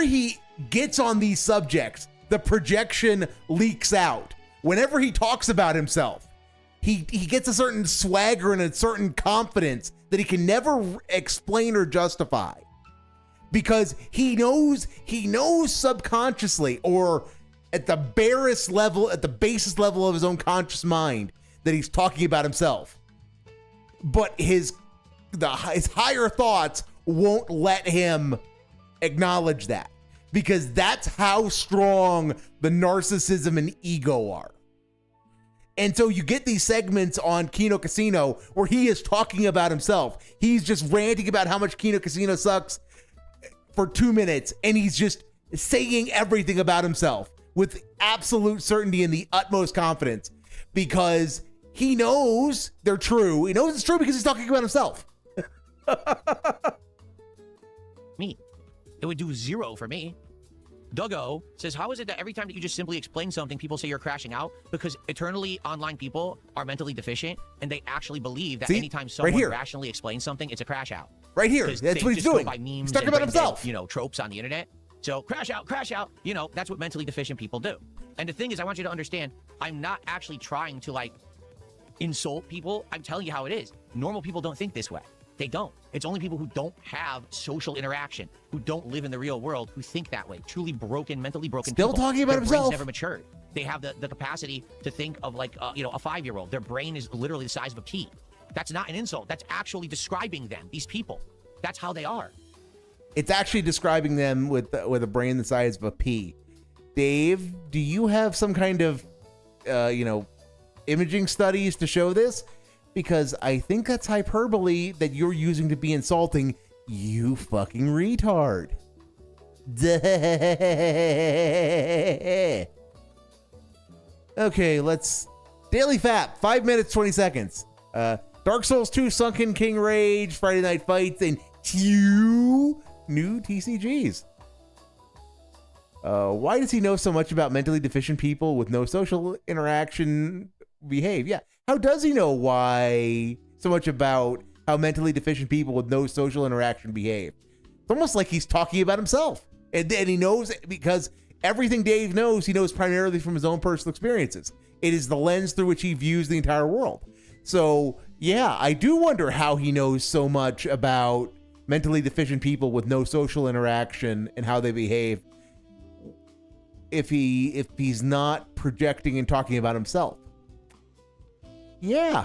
A: he gets on these subjects, the projection leaks out. Whenever he talks about himself, he gets a certain swagger and a certain confidence that he can never explain or justify. Because he knows subconsciously, or at the barest level, at the basest level of his own conscious mind, that he's talking about himself. But his higher thoughts won't let him acknowledge that, because that's how strong the narcissism and ego are. And so you get these segments on Kino Casino where he is talking about himself. He's just ranting about how much Kino Casino sucks for 2 minutes, and he's just saying everything about himself with absolute certainty and the utmost confidence, because he knows they're true. He knows it's true because he's talking about himself.
B: Me. It would do zero for me. Duggo says, how is it that every time that you just simply explain something, people say you're crashing out? Because eternally online people are mentally deficient, and they actually believe that anytime someone rationally explains something, it's a crash out.
A: Right here. That's what he's doing. He's talking about himself.
B: Tropes on the internet. So crash out, that's what mentally deficient people do. And the thing is, I want you to understand, I'm not actually trying to insult people. I'm telling you how it is. Normal people don't think this way. They don't. It's only people who don't have social interaction, who don't live in the real world, who think that way. Truly broken, mentally broken
A: people. Still talking about himself.
B: Their brains never matured. They have the capacity to think of a 5-year-old. Their brain is literally the size of a pea. That's not an insult. That's actually describing them, these people. That's how they are.
A: It's actually describing them with a brain the size of a pea. Dave, do you have some kind of, imaging studies to show this? Because I think that's hyperbole that you're using to be insulting, you fucking retard. Okay, let's... Daily Fap, 5 minutes, 20 seconds. Dark Souls 2, Sunken King Rage, Friday Night Fights, and 2 new TCGs. Why does he know so much about mentally deficient people with no social interaction behave? Yeah. How does he know why so much about how mentally deficient people with no social interaction behave. It's almost like he's talking about himself. And he knows, because everything Dave knows, he knows primarily from his own personal experiences. It is the lens through which he views the entire world. So, yeah, I do wonder how he knows so much about mentally deficient people with no social interaction and how they behave if he's not projecting and talking about himself. Yeah.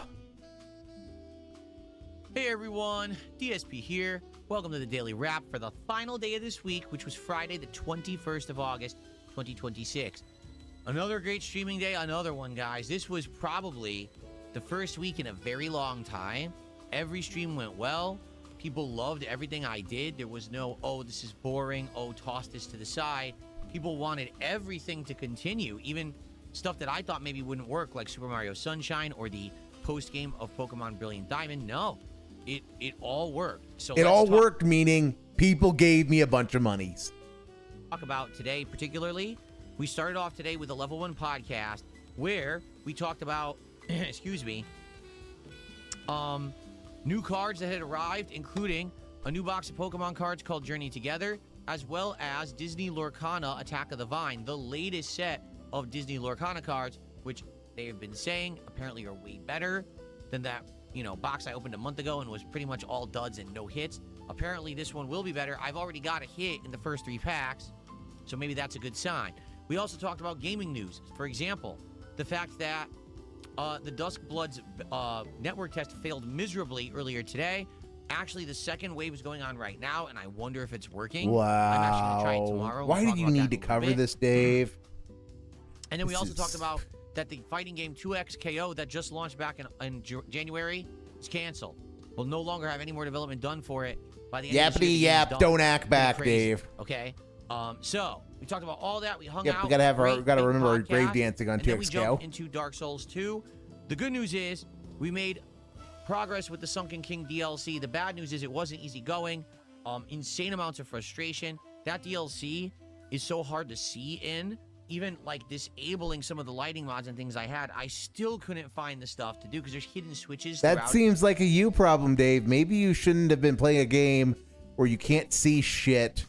B: Hey everyone, DSP here. Welcome to the Daily Wrap for the final day of this week, which was Friday the 21st of August, 2026. Another great streaming day, another one, guys. This was probably the first week in a very long time. Every stream went well. People loved everything I did. There was no, oh, this is boring, oh, toss this to the side. People wanted everything to continue, even stuff that I thought maybe wouldn't work, like Super Mario Sunshine or the post-game of Pokemon Brilliant Diamond. No, it all worked. So
A: it all worked, meaning people gave me a bunch of monies.
B: Talk about today particularly. We started off today with a Level 1 podcast where we talked about, excuse me, new cards that had arrived, including a new box of Pokemon cards called Journey Together, as well as Disney Lorcana Attack of the Vine, the latest set of Disney Lorcana cards, which they have been saying apparently are way better than that, box I opened a month ago and was pretty much all duds and no hits. Apparently this one will be better. I've already got a hit in the first 3 packs, so maybe that's a good sign. We also talked about gaming news. For example, the fact that the Dusk Bloods network test failed miserably earlier today. Actually, the second wave is going on right now, and I wonder if it's working.
A: Wow.
B: I'm actually going to try it tomorrow.
A: Why
B: We'll
A: do you
B: talk about
A: need
B: that
A: to
B: in a
A: cover
B: bit.
A: this, Dave?
B: And then we also talked about that the fighting game 2XKO that just launched back in January is canceled. We'll no longer have any more development done for it. By the end of this year, the
A: Yappity
B: game's
A: yap,
B: done.
A: don't act
B: Pretty
A: back,
B: crazy,
A: Dave.
B: Okay? So, we talked about all that. We hung
A: Yep,
B: out.
A: we gotta have
B: Great
A: gotta
B: big
A: remember our
B: podcast.
A: grave dancing on
B: And then we
A: 2XKO.
B: jumped into Dark Souls 2. The good news is we made progress with the Sunken King DLC. The bad news is it wasn't easy going. Insane amounts of frustration. That DLC is so hard to see in. Even like disabling some of the lighting mods and things I had, I still couldn't find the stuff to do because there's hidden switches
A: That
B: throughout.
A: seems like a you problem, Dave. Maybe you shouldn't have been playing a game where you can't see shit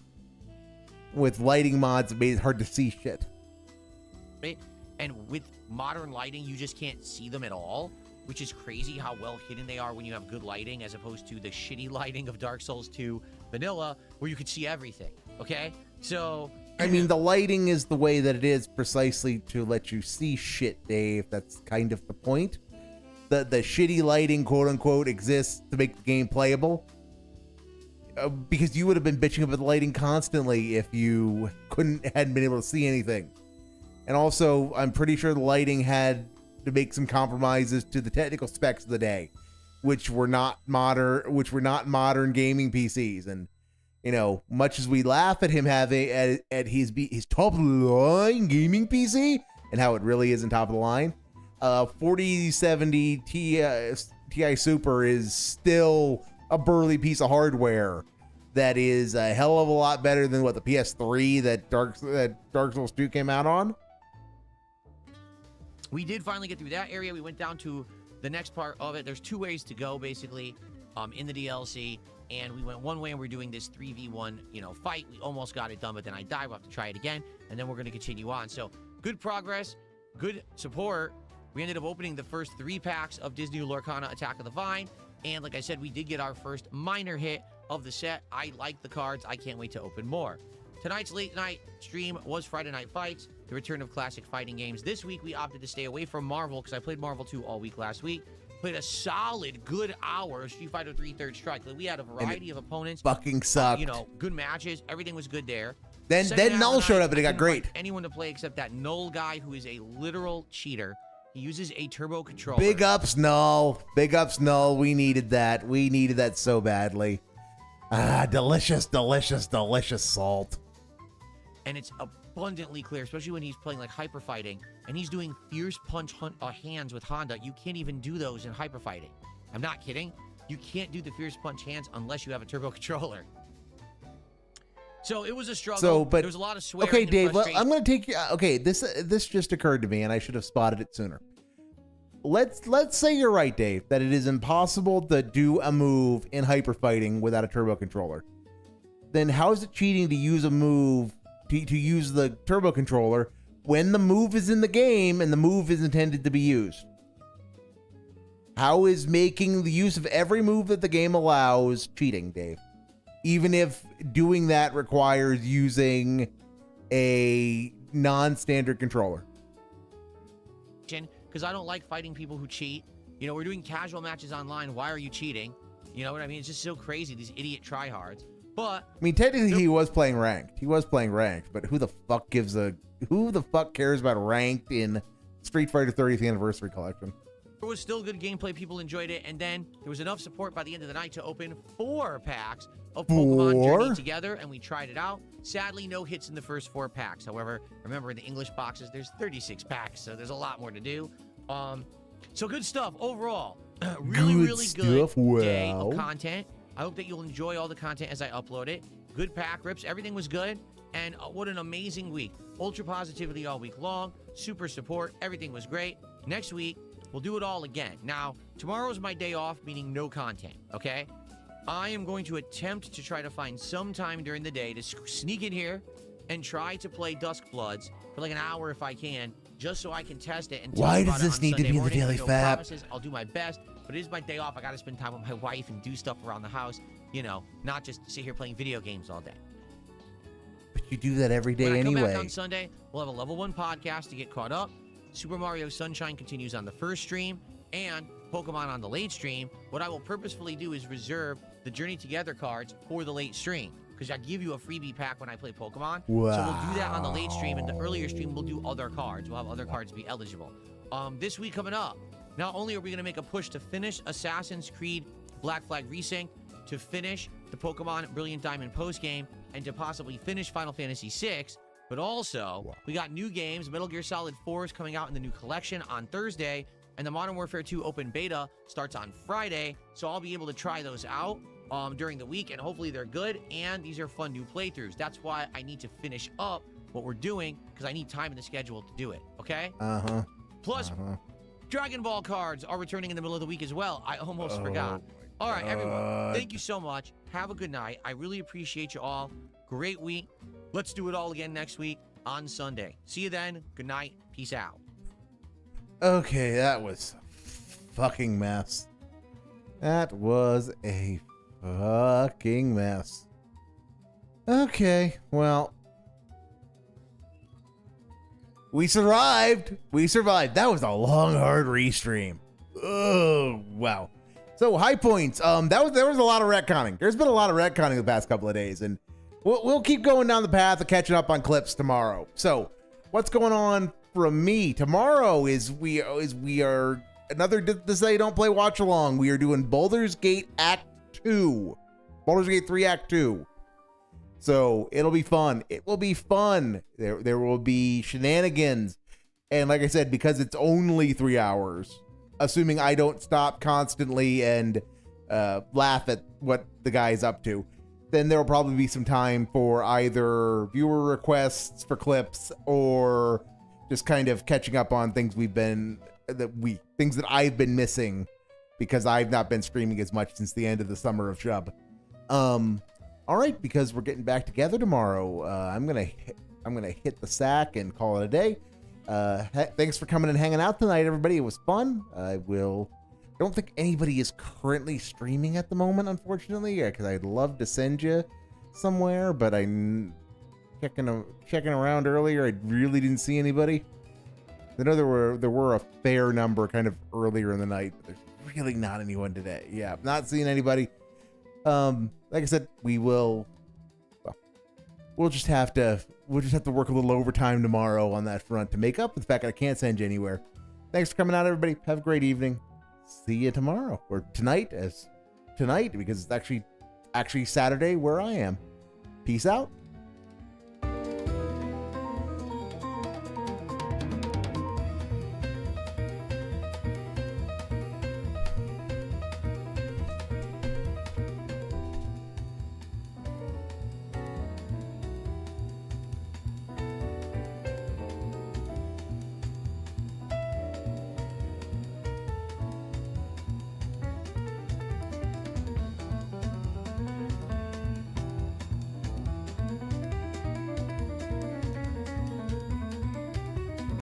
A: with lighting mods that made it hard to see shit.
B: Right? And with modern lighting, you just can't see them at all, which is crazy how well hidden they are when you have good lighting, as opposed to the shitty lighting of Dark Souls 2 Vanilla, where you could see everything. Okay? So,
A: I mean, the lighting is the way that it is precisely to let you see shit, Dave. That's kind of the point. The shitty lighting, quote unquote, exists to make the game playable. Because you would have been bitching about the lighting constantly if you hadn't been able to see anything. And also, I'm pretty sure the lighting had to make some compromises to the technical specs of the day, which were not modern gaming PCs. And much as we laugh at him having at his top of the line gaming PC and how it really isn't top of the line, 4070 Ti Super is still a burly piece of hardware that is a hell of a lot better than what the PS3 that Dark Souls 2 came out on.
B: we did finally get through that area. We went down to the next part of it. There's 2 ways to go, basically, in the DLC. And we went one way, and we're doing this 3v1, fight. We almost got it done, but then I died. We'll have to try it again, and then we're going to continue on. So, good progress, good support. We ended up opening the first 3 packs of Disney Lorcana Attack of the Vine. And like I said, we did get our first minor hit of the set. I like the cards. I can't wait to open more. Tonight's late night stream was Friday Night Fights, the return of classic fighting games. This week, we opted to stay away from Marvel because I played Marvel 2 all week last week. Played a solid, good hour of Street Fighter 3 Third Strike. Like, we had a variety of opponents.
A: Fucking sucked.
B: Good matches. Everything was good there.
A: Then Null showed up and it got great.
B: Anyone to play except that Null guy who is a literal cheater. He uses a turbo controller.
A: Big ups, Null. Big ups, Null. We needed that. We needed that so badly. Delicious, delicious, delicious salt.
B: And it's abundantly clear, especially when he's playing like hyper fighting and he's doing fierce punch hands with Honda. You can't even do those in hyper fighting. I'm not kidding. You can't do the fierce punch hands unless you have a turbo controller. So it was a struggle. There was a lot of swearing.
A: Okay,
B: and
A: Dave. Well,
B: frustration.
A: I'm going to take you. Okay, this just occurred to me, and I should have spotted it sooner. let's say you're right, Dave, that it is impossible to do a move in hyper fighting without a turbo controller. Then how is it cheating to use a move to use the turbo controller when the move is in the game and the move is intended to be used? How is making the use of every move that the game allows cheating, Dave? Even if doing that requires using a non-standard controller.
B: Because I don't like fighting people who cheat. You know, we're doing casual matches online. Why are you cheating? You know what I mean? It's just so crazy, these idiot tryhards. But
A: I mean, technically he was playing ranked. He was playing ranked, but who the fuck cares about ranked in Street Fighter 30th Anniversary Collection?
B: there was still good gameplay. People enjoyed it. And then there was enough support by the end of the night to open 4 packs of Pokemon Journey together, and we tried it out. Sadly, no hits in the first 4 packs. However, remember in the English boxes, there's 36 packs, so there's a lot more to do. So good stuff overall. Really good day of content. I hope that you'll enjoy all the content as I upload it. Good pack rips. Everything was good. And what an amazing week. Ultra positivity all week long. Super support. Everything was great. Next week, we'll do it all again. Now, tomorrow's my day off, meaning no content, okay? I am going to attempt to try to find some time during the day to sneak in here and try to play Dusk Bloods for like an hour if I can, just so I can test it. And
A: why does this need to be the daily fab?
B: I'll do my best, but it is my day off. I got to spend time with my wife and do stuff around the house, you know, not just sit here playing video games all day.
A: But you do that every day anyway.
B: When I come back on Sunday, we'll have a level 1 podcast to get caught up. Super Mario Sunshine continues on the first stream, and Pokemon on the late stream. What I will purposefully do is reserve the Journey Together cards for the late stream, because I give you a freebie pack when I play Pokemon.
A: Wow.
B: So we'll do that on the late stream, and the earlier stream we'll do other cards. We'll have other cards be eligible. This week coming up, not only are we going to make a push to finish Assassin's Creed Black Flag Resync, to finish the Pokemon Brilliant Diamond postgame, and to possibly finish Final Fantasy VI, but also, we got new games. Metal Gear Solid 4 is coming out in the new collection on Thursday, and the Modern Warfare 2 open beta starts on Friday, so I'll be able to try those out during the week, and hopefully they're good, and these are fun new playthroughs. That's why I need to finish up what we're doing, because I need time in the schedule to do it, okay? Plus, Dragon Ball cards are returning in the middle of the week as well. I almost forgot. All right, everyone, thank you so much. Have a good night. I really appreciate you all. Great week. Let's do it all again next week on Sunday. See you then. Good night. Peace out.
A: Okay, that was a fucking mess. That was a fucking mess. Okay, well, we survived. We survived. That was a long, hard restream. Oh, wow. So high points. There was a lot of retconning. There's been a lot of retconning the past couple of days, and we'll keep going down the path of catching up on clips tomorrow. So what's going on from me tomorrow is we are another This Day Don't Play watch along. We are doing Baldur's Gate Act 2, Baldur's Gate 3 Act 2. So it'll be fun. It will be fun. There will be shenanigans, and like I said, because it's only 3 hours, assuming I don't stop constantly and laugh at what the guy's up to, then there will probably be some time for either viewer requests for clips or just kind of catching up on things things that I've been missing because I've not been streaming as much since the end of the summer of Shub. All right, because we're getting back together tomorrow, I'm gonna hit the sack and call it a day. Thanks for coming and hanging out tonight, everybody. It was fun. I don't think anybody is currently streaming at the moment, unfortunately, because I'd love to send you somewhere, but I'm checking around earlier. I really didn't see anybody. I know there were a fair number kind of earlier in the night, but there's really not anyone today. Yeah, not seeing anybody. Like I said, we'll just have to work a little overtime tomorrow on that front to make up for the fact that I can't send you anywhere. Thanks for coming out, everybody. Have a great evening. See you tomorrow, or tonight, because it's actually Saturday where I am. Peace out.